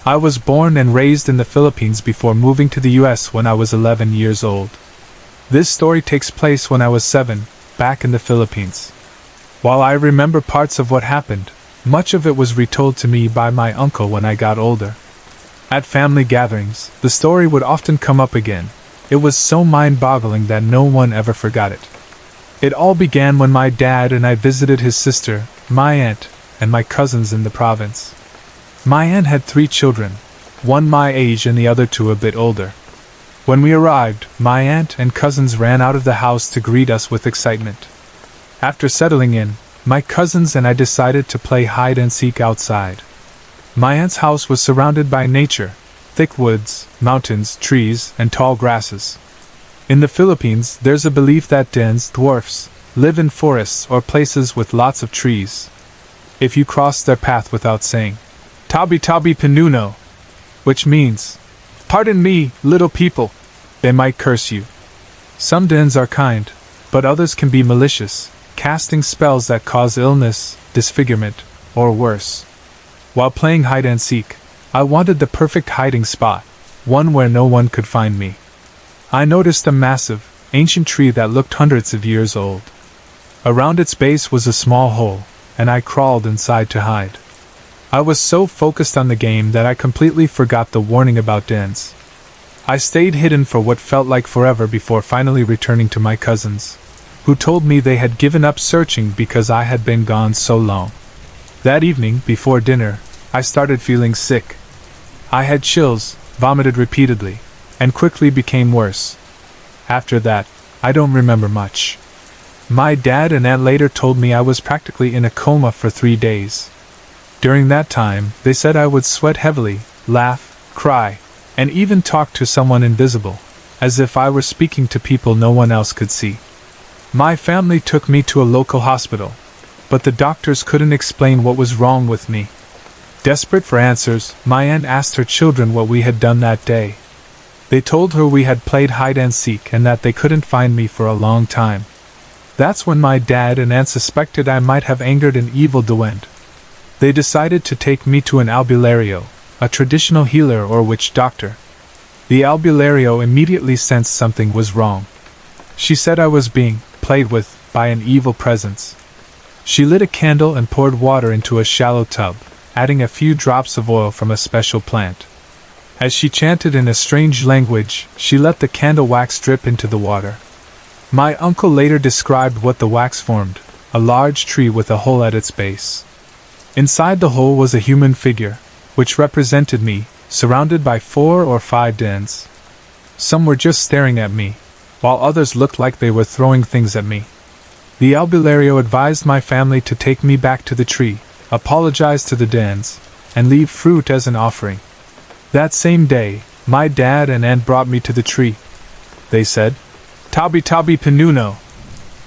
I was born and raised in the Philippines before moving to the US when I was 11 years old. This story takes place when I was 7, back in the Philippines. While I remember parts of what happened, much of it was retold to me by my uncle when I got older. At family gatherings, the story would often come up again. It was so mind-boggling that no one ever forgot it. It all began when my dad and I visited his sister, my aunt, and my cousins in the province. My aunt had 3 children, one my age and the other 2 a bit older. When we arrived, my aunt and cousins ran out of the house to greet us with excitement. After settling in, my cousins and I decided to play hide-and-seek outside. My aunt's house was surrounded by nature, thick woods, mountains, trees, and tall grasses. In the Philippines, there's a belief that dens, dwarfs, live in forests or places with lots of trees. If you cross their path without saying, "Tabi tabi penuno," which means, "Pardon me, little people," they might curse you. Some dens are kind, but others can be malicious, casting spells that cause illness, disfigurement, or worse. While playing hide-and-seek, I wanted the perfect hiding spot, one where no one could find me. I noticed a massive, ancient tree that looked hundreds of years old. Around its base was a small hole, and I crawled inside to hide. I was so focused on the game that I completely forgot the warning about dens. I stayed hidden for what felt like forever before finally returning to my cousins, who told me they had given up searching because I had been gone so long. That evening, before dinner, I started feeling sick. I had chills, vomited repeatedly, and quickly became worse. After that, I don't remember much. My dad and aunt later told me I was practically in a coma for 3 days. During that time, they said I would sweat heavily, laugh, cry, and even talk to someone invisible, as if I were speaking to people no one else could see. My family took me to a local hospital, but the doctors couldn't explain what was wrong with me. Desperate for answers, my aunt asked her children what we had done that day. They told her we had played hide-and-seek and that they couldn't find me for a long time. That's when my dad and aunt suspected I might have angered an evil duende. They decided to take me to an albulario, a traditional healer or witch doctor. The albulario immediately sensed something was wrong. She said I was being played with by an evil presence. She lit a candle and poured water into a shallow tub, adding a few drops of oil from a special plant. As she chanted in a strange language, she let the candle wax drip into the water. My uncle later described what the wax formed, a large tree with a hole at its base. Inside the hole was a human figure, which represented me, surrounded by 4 or 5 dens. Some were just staring at me, while others looked like they were throwing things at me. The albulario advised my family to take me back to the tree, apologize to the dens, and leave fruit as an offering. That same day, my dad and aunt brought me to the tree. They said, "Tabi tabi penuno,"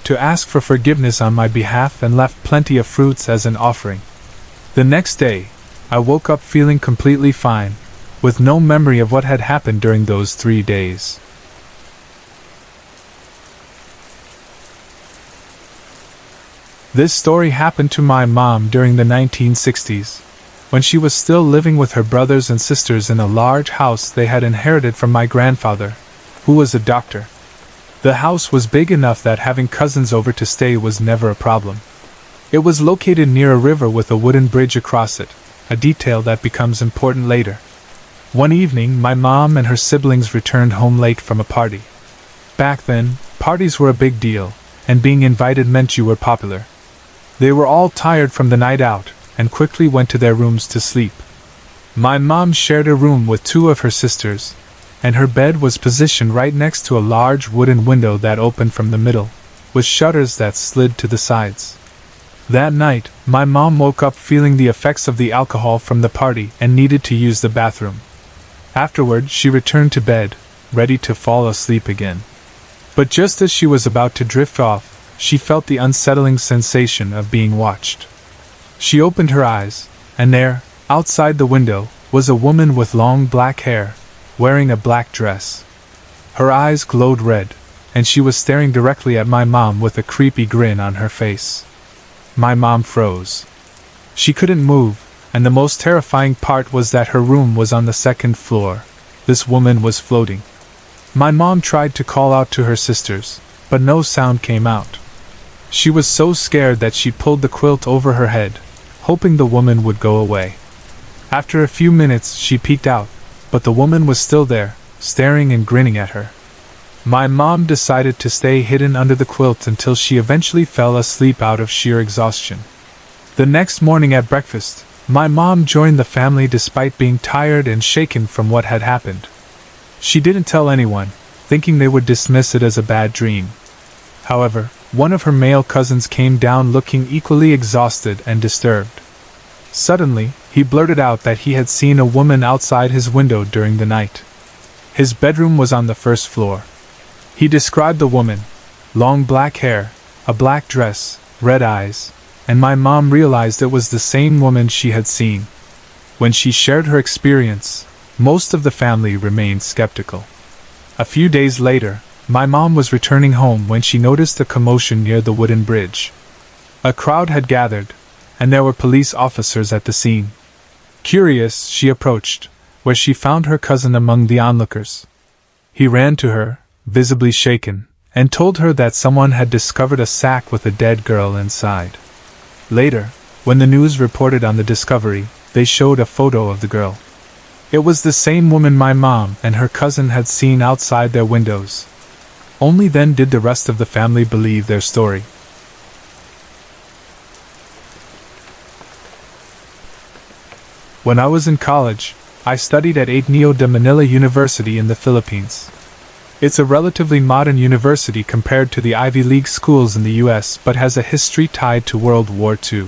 to ask for forgiveness on my behalf and left plenty of fruits as an offering. The next day, I woke up feeling completely fine, with no memory of what had happened during those 3 days. This story happened to my mom during the 1960s, when she was still living with her brothers and sisters in a large house they had inherited from my grandfather, who was a doctor. The house was big enough that having cousins over to stay was never a problem. It was located near a river with a wooden bridge across it, a detail that becomes important later. One evening, my mom and her siblings returned home late from a party. Back then, parties were a big deal, and being invited meant you were popular. They were all tired from the night out, and quickly went to their rooms to sleep. My mom shared a room with 2 of her sisters, and her bed was positioned right next to a large wooden window that opened from the middle, with shutters that slid to the sides. That night, my mom woke up feeling the effects of the alcohol from the party and needed to use the bathroom. Afterward, she returned to bed, ready to fall asleep again. But just as she was about to drift off, she felt the unsettling sensation of being watched. She opened her eyes, and there, outside the window, was a woman with long black hair, wearing a black dress. Her eyes glowed red, and she was staring directly at my mom with a creepy grin on her face. My mom froze. She couldn't move, and the most terrifying part was that her room was on the 2nd floor. This woman was floating. My mom tried to call out to her sisters, but no sound came out. She was so scared that she pulled the quilt over her head, hoping the woman would go away. After a few minutes, she peeked out, but the woman was still there, staring and grinning at her. My mom decided to stay hidden under the quilt until she eventually fell asleep out of sheer exhaustion. The next morning at breakfast, my mom joined the family despite being tired and shaken from what had happened. She didn't tell anyone, thinking they would dismiss it as a bad dream. However, one of her male cousins came down looking equally exhausted and disturbed. Suddenly, he blurted out that he had seen a woman outside his window during the night. His bedroom was on the 1st floor. He described the woman: long black hair, a black dress, red eyes, and my mom realized it was the same woman she had seen. When she shared her experience, most of the family remained skeptical. A few days later, my mom was returning home when she noticed a commotion near the wooden bridge. A crowd had gathered, and there were police officers at the scene. Curious, she approached, where she found her cousin among the onlookers. He ran to her, visibly shaken, and told her that someone had discovered a sack with a dead girl inside. Later, when the news reported on the discovery, they showed a photo of the girl. It was the same woman my mom and her cousin had seen outside their windows. Only then did the rest of the family believe their story. When I was in college, I studied at Ateneo de Manila University in the Philippines. It's a relatively modern university compared to the Ivy League schools in the US, but has a history tied to World War II.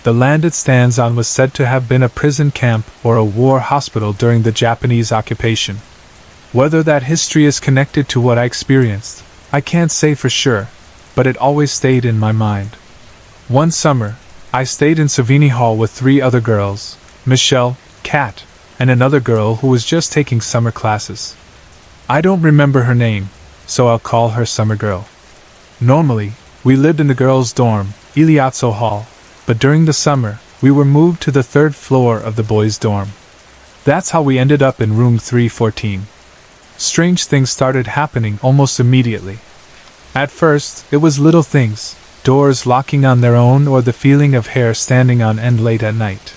The land it stands on was said to have been a prison camp or a war hospital during the Japanese occupation. Whether that history is connected to what I experienced, I can't say for sure, but it always stayed in my mind. One summer, I stayed in Savini Hall with 3 other girls, Michelle, Kat, and another girl who was just taking summer classes. I don't remember her name, so I'll call her Summer Girl. Normally, we lived in the girls' dorm, Iliazzo Hall, but during the summer, we were moved to the 3rd floor of the boys' dorm. That's how we ended up in room 314. Strange things started happening almost immediately. At first, it was little things, doors locking on their own or the feeling of hair standing on end late at night.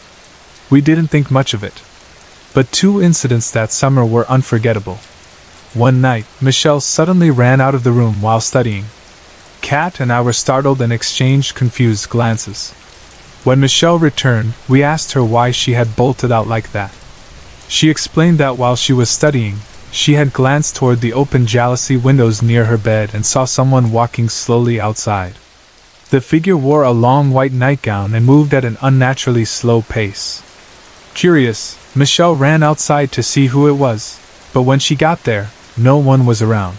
We didn't think much of it. But 2 incidents that summer were unforgettable. One night, Michelle suddenly ran out of the room while studying. Kat and I were startled and exchanged confused glances. When Michelle returned, we asked her why she had bolted out like that. She explained that while she was studying, she had glanced toward the open jalousie windows near her bed and saw someone walking slowly outside. The figure wore a long white nightgown and moved at an unnaturally slow pace. Curious, Michelle ran outside to see who it was, but when she got there, no one was around.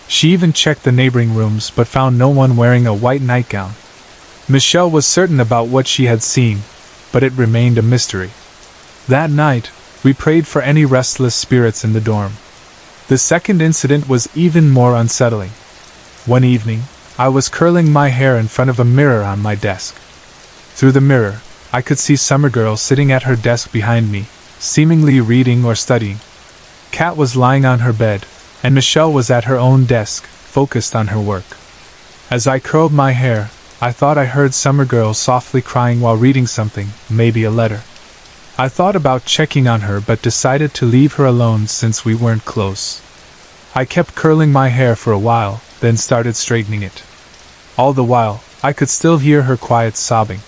She even checked the neighboring rooms but found no one wearing a white nightgown. Michelle was certain about what she had seen, but it remained a mystery. That night, we prayed for any restless spirits in the dorm. The second incident was even more unsettling. One evening, I was curling my hair in front of a mirror on my desk. Through the mirror, I could see Summer Girl sitting at her desk behind me, seemingly reading or studying. Kat was lying on her bed, and Michelle was at her own desk, focused on her work. As I curled my hair, I thought I heard Summer Girl softly crying while reading something, maybe a letter. I thought about checking on her but decided to leave her alone since we weren't close. I kept curling my hair for a while, then started straightening it. All the while, I could still hear her quiet sobbing.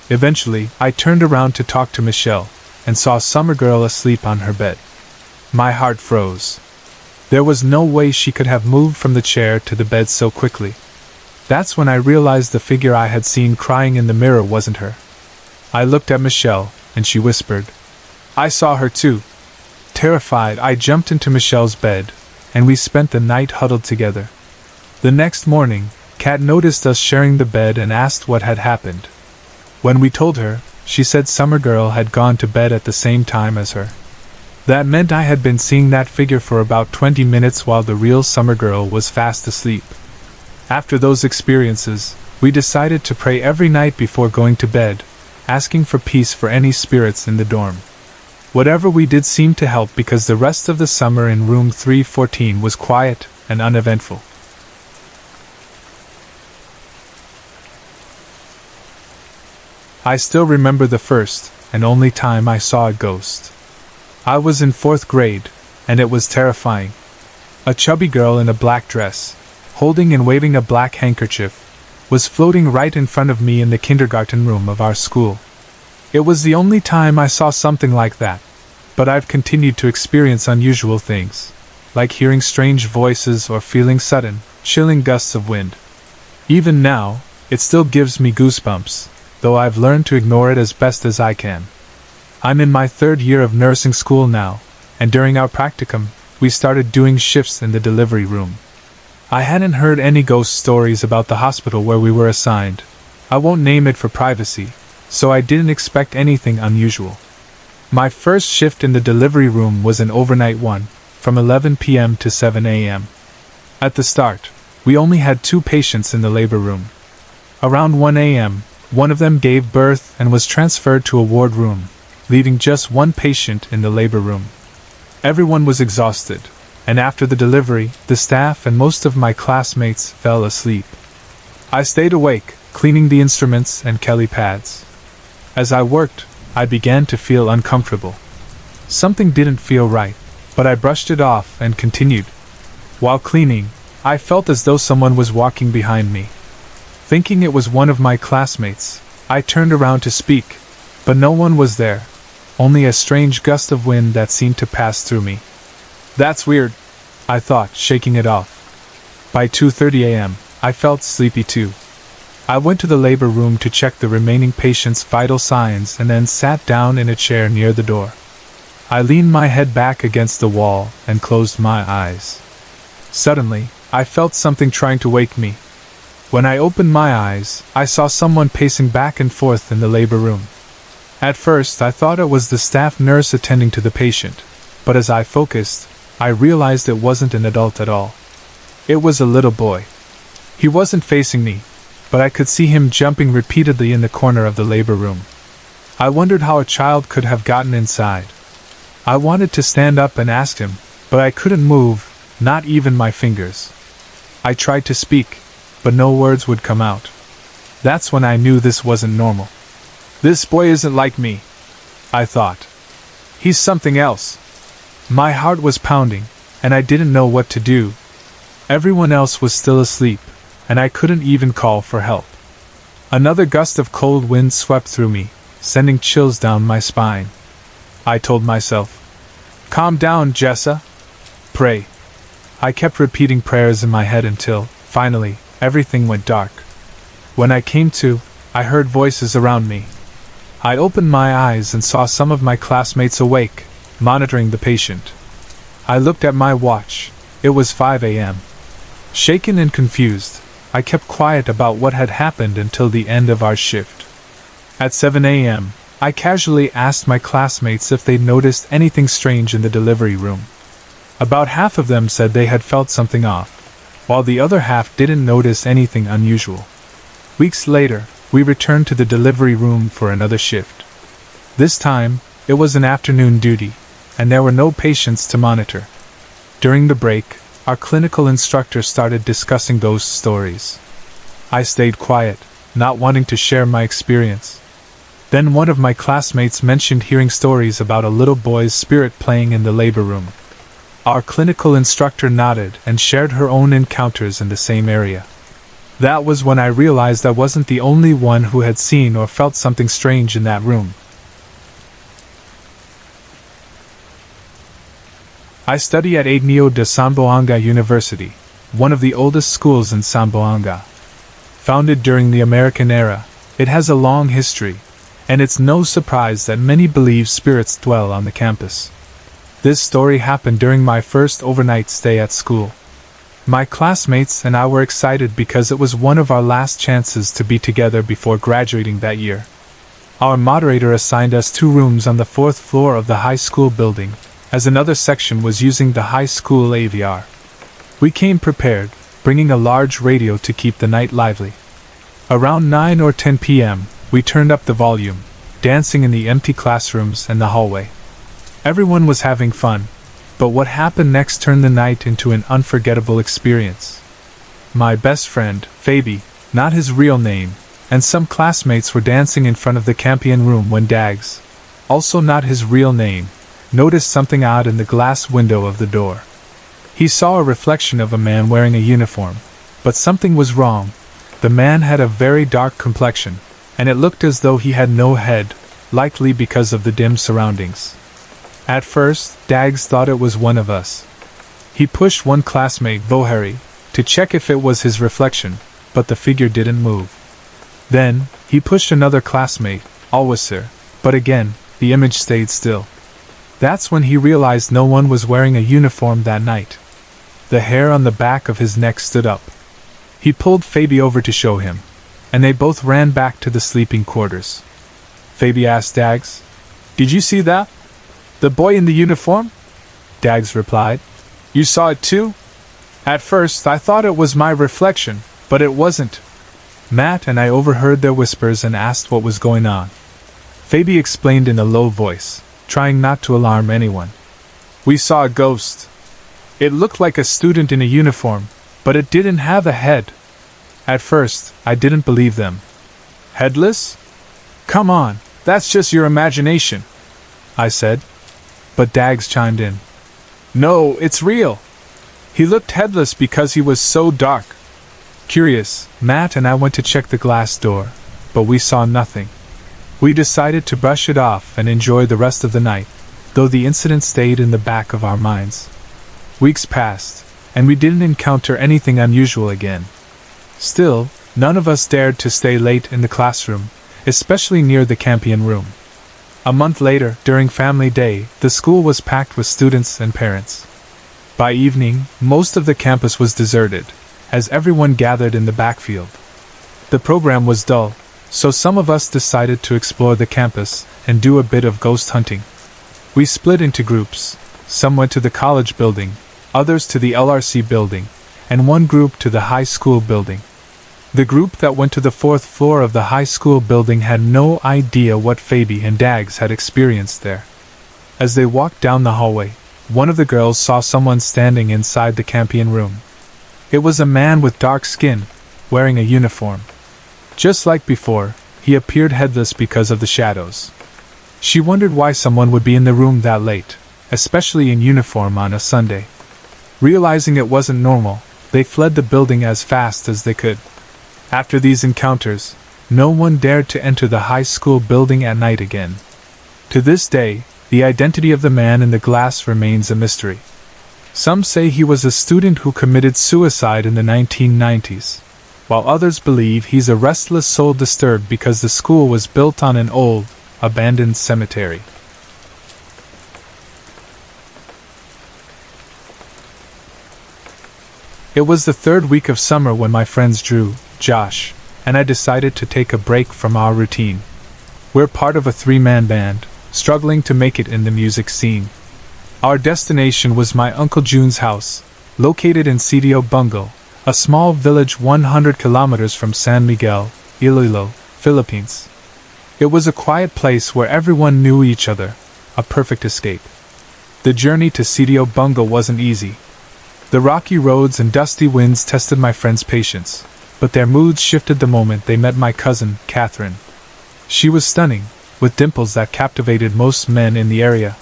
Eventually, I turned around to talk to Michelle, and saw Summer Girl asleep on her bed. My heart froze. There was no way she could have moved from the chair to the bed so quickly. That's when I realized the figure I had seen crying in the mirror wasn't her. I looked at Michelle, and she whispered, "I saw her too." Terrified, I jumped into Michelle's bed, and we spent the night huddled together. The next morning, Kat noticed us sharing the bed and asked what had happened. When we told her, she said Summer Girl had gone to bed at the same time as her. That meant I had been seeing that figure for about 20 minutes while the real Summer Girl was fast asleep. After those experiences, we decided to pray every night before going to bed, asking for peace for any spirits in the dorm. Whatever we did seemed to help because the rest of the summer in room 314 was quiet and uneventful. I still remember the first and only time I saw a ghost. I was in 4th grade, and it was terrifying. A chubby girl in a black dress, holding and waving a black handkerchief, was floating right in front of me in the kindergarten room of our school. It was the only time I saw something like that, but I've continued to experience unusual things, like hearing strange voices or feeling sudden, chilling gusts of wind. Even now, it still gives me goosebumps, though I've learned to ignore it as best as I can. I'm in my 3rd year of nursing school now, and during our practicum, we started doing shifts in the delivery room. I hadn't heard any ghost stories about the hospital where we were assigned. I won't name it for privacy, so I didn't expect anything unusual. My first shift in the delivery room was an overnight one, from 11 p.m. to 7 a.m. At the start, we only had 2 patients in the labor room. Around 1 a.m., one of them gave birth and was transferred to a ward room, leaving just 1 patient in the labor room. Everyone was exhausted, and after the delivery, the staff and most of my classmates fell asleep. I stayed awake, cleaning the instruments and Kelly pads. As I worked, I began to feel uncomfortable. Something didn't feel right, but I brushed it off and continued. While cleaning, I felt as though someone was walking behind me. Thinking it was one of my classmates, I turned around to speak, but no one was there, only a strange gust of wind that seemed to pass through me. "That's weird," I thought, shaking it off. By 2:30 a.m., I felt sleepy too. I went to the labor room to check the remaining patients' vital signs and then sat down in a chair near the door. I leaned my head back against the wall and closed my eyes. Suddenly, I felt something trying to wake me. When I opened my eyes, I saw someone pacing back and forth in the labor room. At first, I thought it was the staff nurse attending to the patient, but as I focused, I realized it wasn't an adult at all. It was a little boy. He wasn't facing me, but I could see him jumping repeatedly in the corner of the labor room. I wondered how a child could have gotten inside. I wanted to stand up and ask him, but I couldn't move, not even my fingers. I tried to speak, but no words would come out. That's when I knew this wasn't normal. "This boy isn't like me," I thought. "He's something else." My heart was pounding, and I didn't know what to do. Everyone else was still asleep, and I couldn't even call for help. Another gust of cold wind swept through me, sending chills down my spine. I told myself, "Calm down, Jessa. Pray." I kept repeating prayers in my head until, finally, everything went dark. When I came to, I heard voices around me. I opened my eyes and saw some of my classmates awake, monitoring the patient. I looked at my watch. It was 5 a.m. Shaken and confused, I kept quiet about what had happened until the end of our shift. At 7 a.m., I casually asked my classmates if they'd noticed anything strange in the delivery room. About half of them said they had felt something off, while the other half didn't notice anything unusual. Weeks later, we returned to the delivery room for another shift. This time, it was an afternoon duty, and there were no patients to monitor. During the break, our clinical instructor started discussing ghost stories. I stayed quiet, not wanting to share my experience. Then one of my classmates mentioned hearing stories about a little boy's spirit playing in the labor room. Our clinical instructor nodded and shared her own encounters in the same area. That was when I realized I wasn't the only one who had seen or felt something strange in that room. I study at Ateneo de Zamboanga University, one of the oldest schools in Zamboanga. Founded during the American era, it has a long history, and it's no surprise that many believe spirits dwell on the campus. This story happened during my first overnight stay at school. My classmates and I were excited because it was one of our last chances to be together before graduating that year. Our moderator assigned us 2 rooms on the 4th floor of the high school building, as another section was using the high school AVR. We came prepared, bringing a large radio to keep the night lively. Around 9 or 10 p.m., we turned up the volume, dancing in the empty classrooms and the hallway. Everyone was having fun, but what happened next turned the night into an unforgettable experience. My best friend, Fabi, not his real name, and some classmates were dancing in front of the Campion room when Dags, also not his real name, noticed something odd in the glass window of the door. He saw a reflection of a man wearing a uniform, but something was wrong. The man had a very dark complexion, and it looked as though he had no head, likely because of the dim surroundings. At first, Dags thought it was one of us. He pushed one classmate, Vohari, to check if it was his reflection, but the figure didn't move. Then, he pushed another classmate, Alwasir, but again, the image stayed still. That's when he realized no one was wearing a uniform that night. The hair on the back of his neck stood up. He pulled Phoebe over to show him, and they both ran back to the sleeping quarters. Phoebe asked Dags, "Did you see that? The boy in the uniform?" Dags replied, "You saw it too?" "At first I thought it was my reflection, but it wasn't." Matt and I overheard their whispers and asked what was going on. Phoebe explained in a low voice, trying not to alarm anyone. "We saw a ghost. It looked like a student in a uniform, but it didn't have a head." At first, I didn't believe them. "Headless? Come on, that's just your imagination," I said. But Dags chimed in. "No, it's real. He looked headless because he was so dark." Curious, Matt and I went to check the glass door, but we saw nothing. We decided to brush it off and enjoy the rest of the night, though the incident stayed in the back of our minds. Weeks passed, and we didn't encounter anything unusual again. Still, none of us dared to stay late in the classroom, especially near the Campion room. A month later, during Family Day, the school was packed with students and parents. By evening, most of the campus was deserted, as everyone gathered in the backfield. The program was dull, so some of us decided to explore the campus and do a bit of ghost hunting. We split into groups. Some went to the college building, others to the LRC building, and one group to the high school building. The group that went to the 4th floor of the high school building had no idea what Phoebe and Dags had experienced there. As they walked down the hallway, one of the girls saw someone standing inside the Campion room. It was a man with dark skin, wearing a uniform. Just like before, he appeared headless because of the shadows. She wondered why someone would be in the room that late, especially in uniform on a Sunday. Realizing it wasn't normal, they fled the building as fast as they could. After these encounters, no one dared to enter the high school building at night again. To this day, the identity of the man in the glass remains a mystery. Some say he was a student who committed suicide in the 1990s, while others believe he's a restless soul disturbed because the school was built on an old, abandoned cemetery. It was the 3rd week of summer when my friends Drew, Josh, and I decided to take a break from our routine. We're part of a 3-man band, struggling to make it in the music scene. Our destination was my Uncle June's house, located in Sitio Bungal, a small village 100 kilometers from San Miguel, Iloilo, Philippines. It was a quiet place where everyone knew each other, a perfect escape. The journey to Sitio Bungal wasn't easy. The rocky roads and dusty winds tested my friends' patience, but their moods shifted the moment they met my cousin, Catherine. She was stunning, with dimples that captivated most men in the area.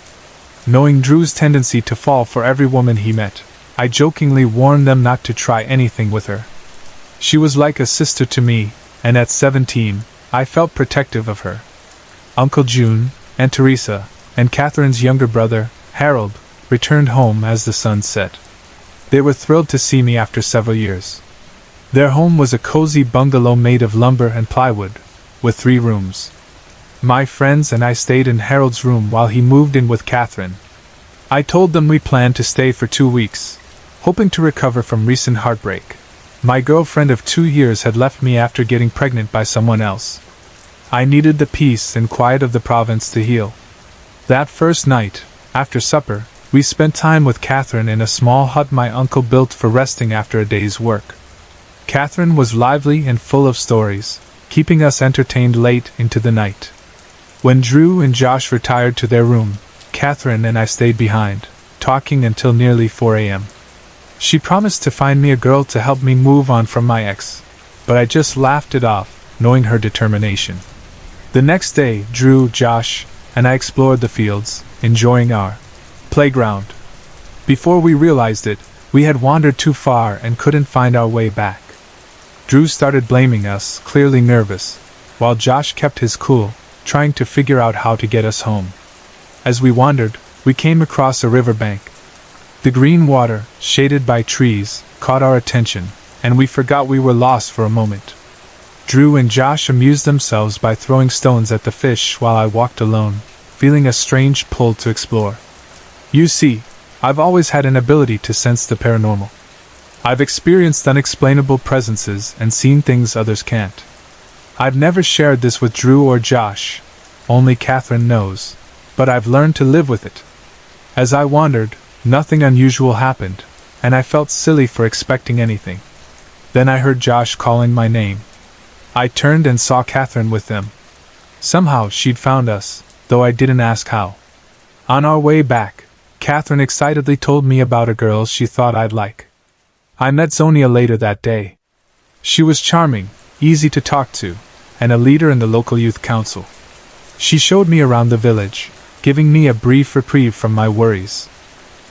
Knowing Drew's tendency to fall for every woman he met, I jokingly warned them not to try anything with her. She was like a sister to me, and at 17, I felt protective of her. Uncle June, Aunt Teresa, and Catherine's younger brother, Harold, returned home as the sun set. They were thrilled to see me after several years. Their home was a cozy bungalow made of lumber and plywood, with 3 rooms. My friends and I stayed in Harold's room while he moved in with Catherine. I told them we planned to stay for 2 weeks, hoping to recover from recent heartbreak. My girlfriend of 2 years had left me after getting pregnant by someone else. I needed the peace and quiet of the province to heal. That first night, after supper, we spent time with Catherine in a small hut my uncle built for resting after a day's work. Catherine was lively and full of stories, keeping us entertained late into the night. When Drew and Josh retired to their room, Catherine and I stayed behind, talking until nearly 4 a.m. She promised to find me a girl to help me move on from my ex, but I just laughed it off, knowing her determination. The next day, Drew, Josh, and I explored the fields, enjoying our playground. Before we realized it, we had wandered too far and couldn't find our way back. Drew started blaming us, clearly nervous, while Josh kept his cool, trying to figure out how to get us home. As we wandered, we came across a riverbank. The green water, shaded by trees, caught our attention, and we forgot we were lost for a moment. Drew and Josh amused themselves by throwing stones at the fish while I walked alone, feeling a strange pull to explore. You see, I've always had an ability to sense the paranormal. I've experienced unexplainable presences and seen things others can't. I've never shared this with Drew or Josh, only Catherine knows, but I've learned to live with it. As I wandered, nothing unusual happened, and I felt silly for expecting anything. Then I heard Josh calling my name. I turned and saw Catherine with them. Somehow she'd found us, though I didn't ask how. On our way back, Catherine excitedly told me about a girl she thought I'd like. I met Zonia later that day. She was charming, easy to talk to, and a leader in the local youth council. She showed me around the village, giving me a brief reprieve from my worries.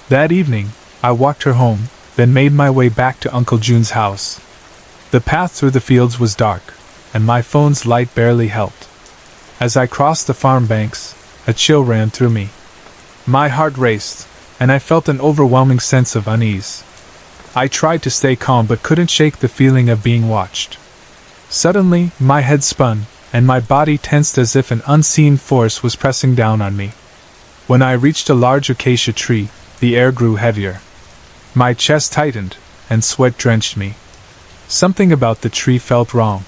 That evening, I walked her home, then made my way back to Uncle June's house. The path through the fields was dark, and my phone's light barely helped. As I crossed the farm banks, a chill ran through me. My heart raced, and I felt an overwhelming sense of unease. I tried to stay calm but couldn't shake the feeling of being watched. Suddenly, my head spun, and my body tensed as if an unseen force was pressing down on me. When I reached a large acacia tree, the air grew heavier. My chest tightened, and sweat drenched me. Something about the tree felt wrong.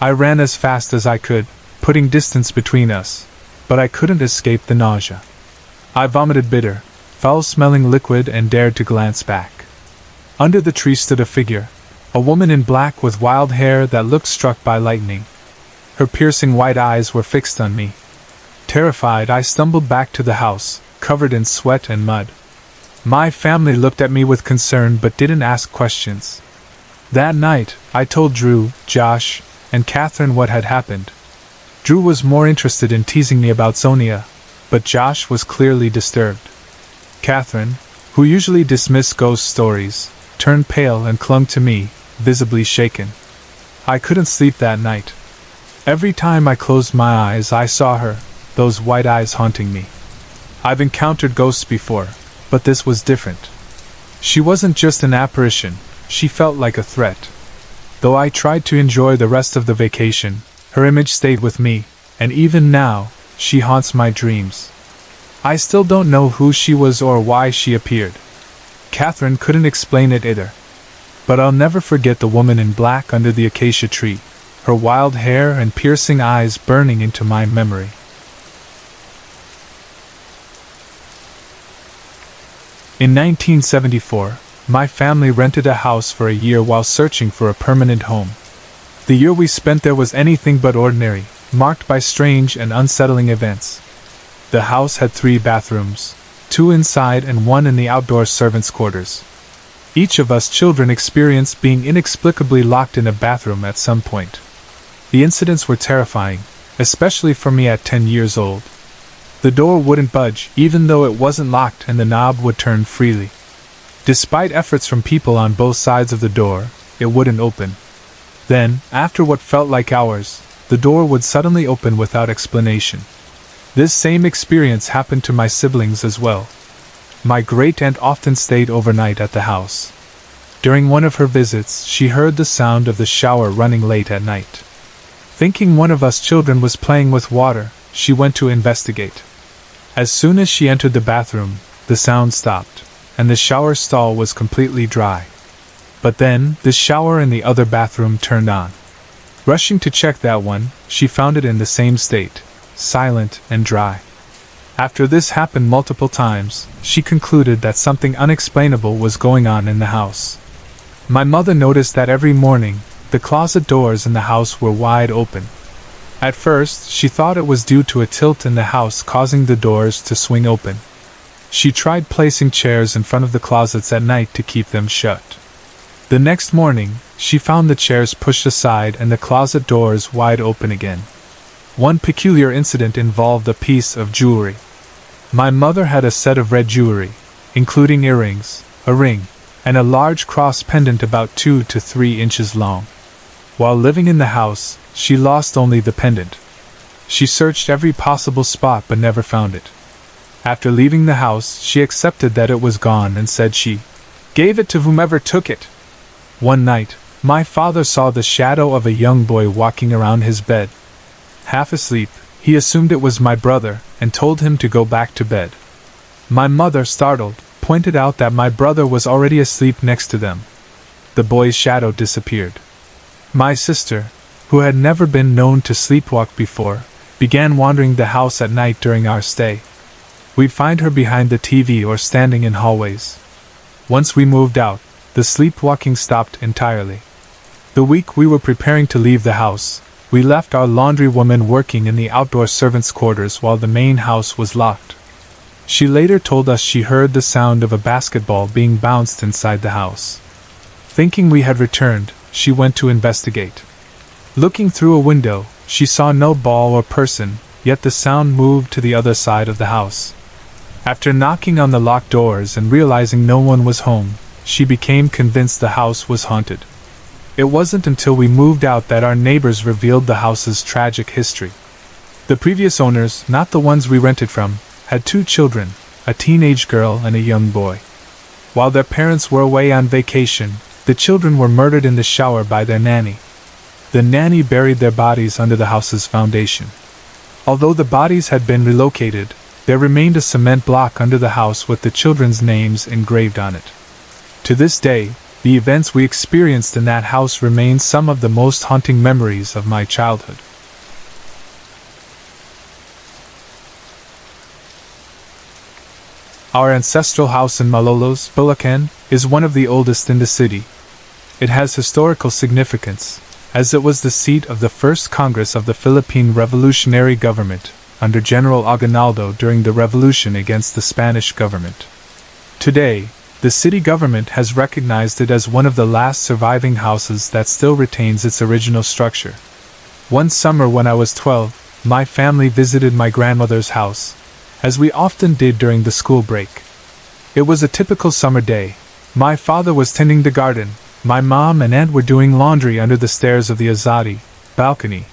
I ran as fast as I could, putting distance between us, but I couldn't escape the nausea. I vomited bitter, foul-smelling liquid and dared to glance back. Under the tree stood a figure, a woman in black with wild hair that looked struck by lightning. Her piercing white eyes were fixed on me. Terrified, I stumbled back to the house, covered in sweat and mud. My family looked at me with concern but didn't ask questions. That night, I told Drew, Josh, and Catherine what had happened. Drew was more interested in teasing me about Zonia, but Josh was clearly disturbed. Catherine, who usually dismissed ghost stories, turned pale and clung to me, visibly shaken. I couldn't sleep that night. Every time I closed my eyes I saw her, those white eyes haunting me. I've encountered ghosts before, but this was different. She wasn't just an apparition, she felt like a threat. Though I tried to enjoy the rest of the vacation, her image stayed with me, and even now, she haunts my dreams. I still don't know who she was or why she appeared. Catherine couldn't explain it either. But I'll never forget the woman in black under the acacia tree, her wild hair and piercing eyes burning into my memory. In 1974, my family rented a house for a year while searching for a permanent home. The year we spent there was anything but ordinary, marked by strange and unsettling events. The house had 3 bathrooms, 2 inside and 1 in the outdoor servants' quarters. Each of us children experienced being inexplicably locked in a bathroom at some point. The incidents were terrifying, especially for me at 10 years old. The door wouldn't budge even though it wasn't locked and the knob would turn freely. Despite efforts from people on both sides of the door, it wouldn't open. Then, after what felt like hours, the door would suddenly open without explanation. This same experience happened to my siblings as well. My great-aunt often stayed overnight at the house. During one of her visits, she heard the sound of the shower running late at night. Thinking one of us children was playing with water, she went to investigate. As soon as she entered the bathroom, the sound stopped, and the shower stall was completely dry. But then, the shower in the other bathroom turned on. Rushing to check that one, she found it in the same state, silent and dry. After this happened multiple times, she concluded that something unexplainable was going on in the house. My mother noticed that every morning, the closet doors in the house were wide open. At first, she thought it was due to a tilt in the house causing the doors to swing open. She tried placing chairs in front of the closets at night to keep them shut. The next morning, she found the chairs pushed aside and the closet doors wide open again. One peculiar incident involved a piece of jewelry. My mother had a set of red jewelry, including earrings, a ring, and a large cross pendant about 2 to 3 inches long. While living in the house, she lost only the pendant. She searched every possible spot but never found it. After leaving the house, she accepted that it was gone and said she gave it to whomever took it. One night, my father saw the shadow of a young boy walking around his bed. Half asleep, he assumed it was my brother and told him to go back to bed. My mother, startled, pointed out that my brother was already asleep next to them. the boy's shadow disappeared. My sister, who had never been known to sleepwalk before, began wandering the house at night during our stay. We'd find her behind the TV or standing in hallways. Once we moved out, the sleepwalking stopped entirely. The week we were preparing to leave the house, we left our laundry woman working in the outdoor servants' quarters while the main house was locked. She later told us she heard the sound of a basketball being bounced inside the house. Thinking we had returned, she went to investigate. Looking through a window, she saw no ball or person, yet the sound moved to the other side of the house. After knocking on the locked doors and realizing no one was home, she became convinced the house was haunted. It wasn't until we moved out that our neighbors revealed the house's tragic history. The previous owners, not the ones we rented from, had 2 children, a teenage girl and a young boy. While their parents were away on vacation, the children were murdered in the shower by their nanny. The nanny buried their bodies under the house's foundation. Although the bodies had been relocated, there remained a cement block under the house with the children's names engraved on it. To this day, the events we experienced in that house remain some of the most haunting memories of my childhood. Our ancestral house in Malolos, Bulacan, is one of the oldest in the city. It has historical significance, as it was the seat of the first Congress of the Philippine Revolutionary Government, under General Aguinaldo during the revolution against the Spanish government. Today, the city government has recognized it as one of the last surviving houses that still retains its original structure. One summer when I was 12, my family visited my grandmother's house, as we often did during the school break. It was a typical summer day. My father was tending the garden, my mom and aunt were doing laundry under the stairs of the Azadi balcony,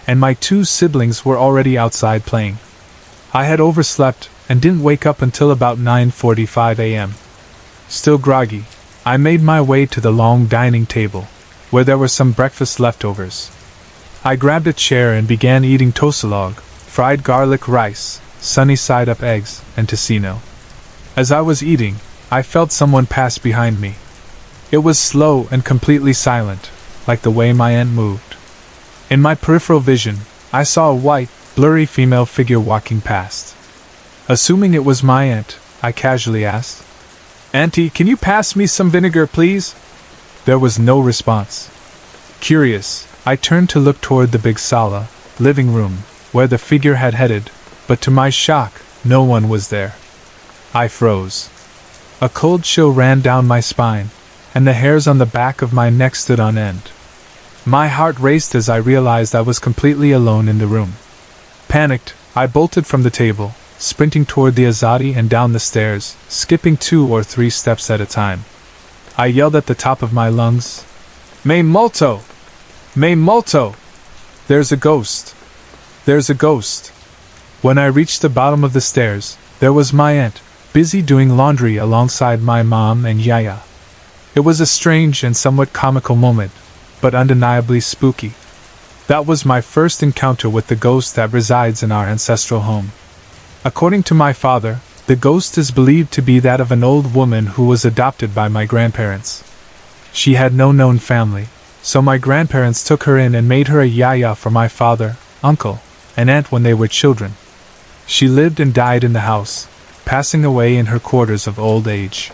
and my 2 siblings were already outside playing. I had overslept and didn't wake up until about 9:45 a.m. Still groggy, I made my way to the long dining table, where there were some breakfast leftovers. I grabbed a chair and began eating tosalog, fried garlic rice, sunny-side-up eggs, and tocino. As I was eating, I felt someone pass behind me. It was slow and completely silent, like the way my aunt moved. In my peripheral vision, I saw a white, blurry female figure walking past. Assuming it was my aunt, I casually asked, "Auntie, can you pass me some vinegar, please?" There was no response. Curious, I turned to look toward the big sala, living room, where the figure had headed, but to my shock, no one was there. I froze. A cold chill ran down my spine, and the hairs on the back of my neck stood on end. My heart raced as I realized I was completely alone in the room. Panicked, I bolted from the table, sprinting toward the Azadi and down the stairs, skipping 2 or 3 steps at a time. I yelled at the top of my lungs, "May multo! May multo! There's a ghost! There's a ghost!" When I reached the bottom of the stairs, there was my aunt, busy doing laundry alongside my mom and Yaya. It was a strange and somewhat comical moment, but undeniably spooky. That was my first encounter with the ghost that resides in our ancestral home. According to my father, the ghost is believed to be that of an old woman who was adopted by my grandparents. She had no known family, so my grandparents took her in and made her a yaya for my father, uncle, and aunt when they were children. She lived and died in the house, passing away in her quarters of old age.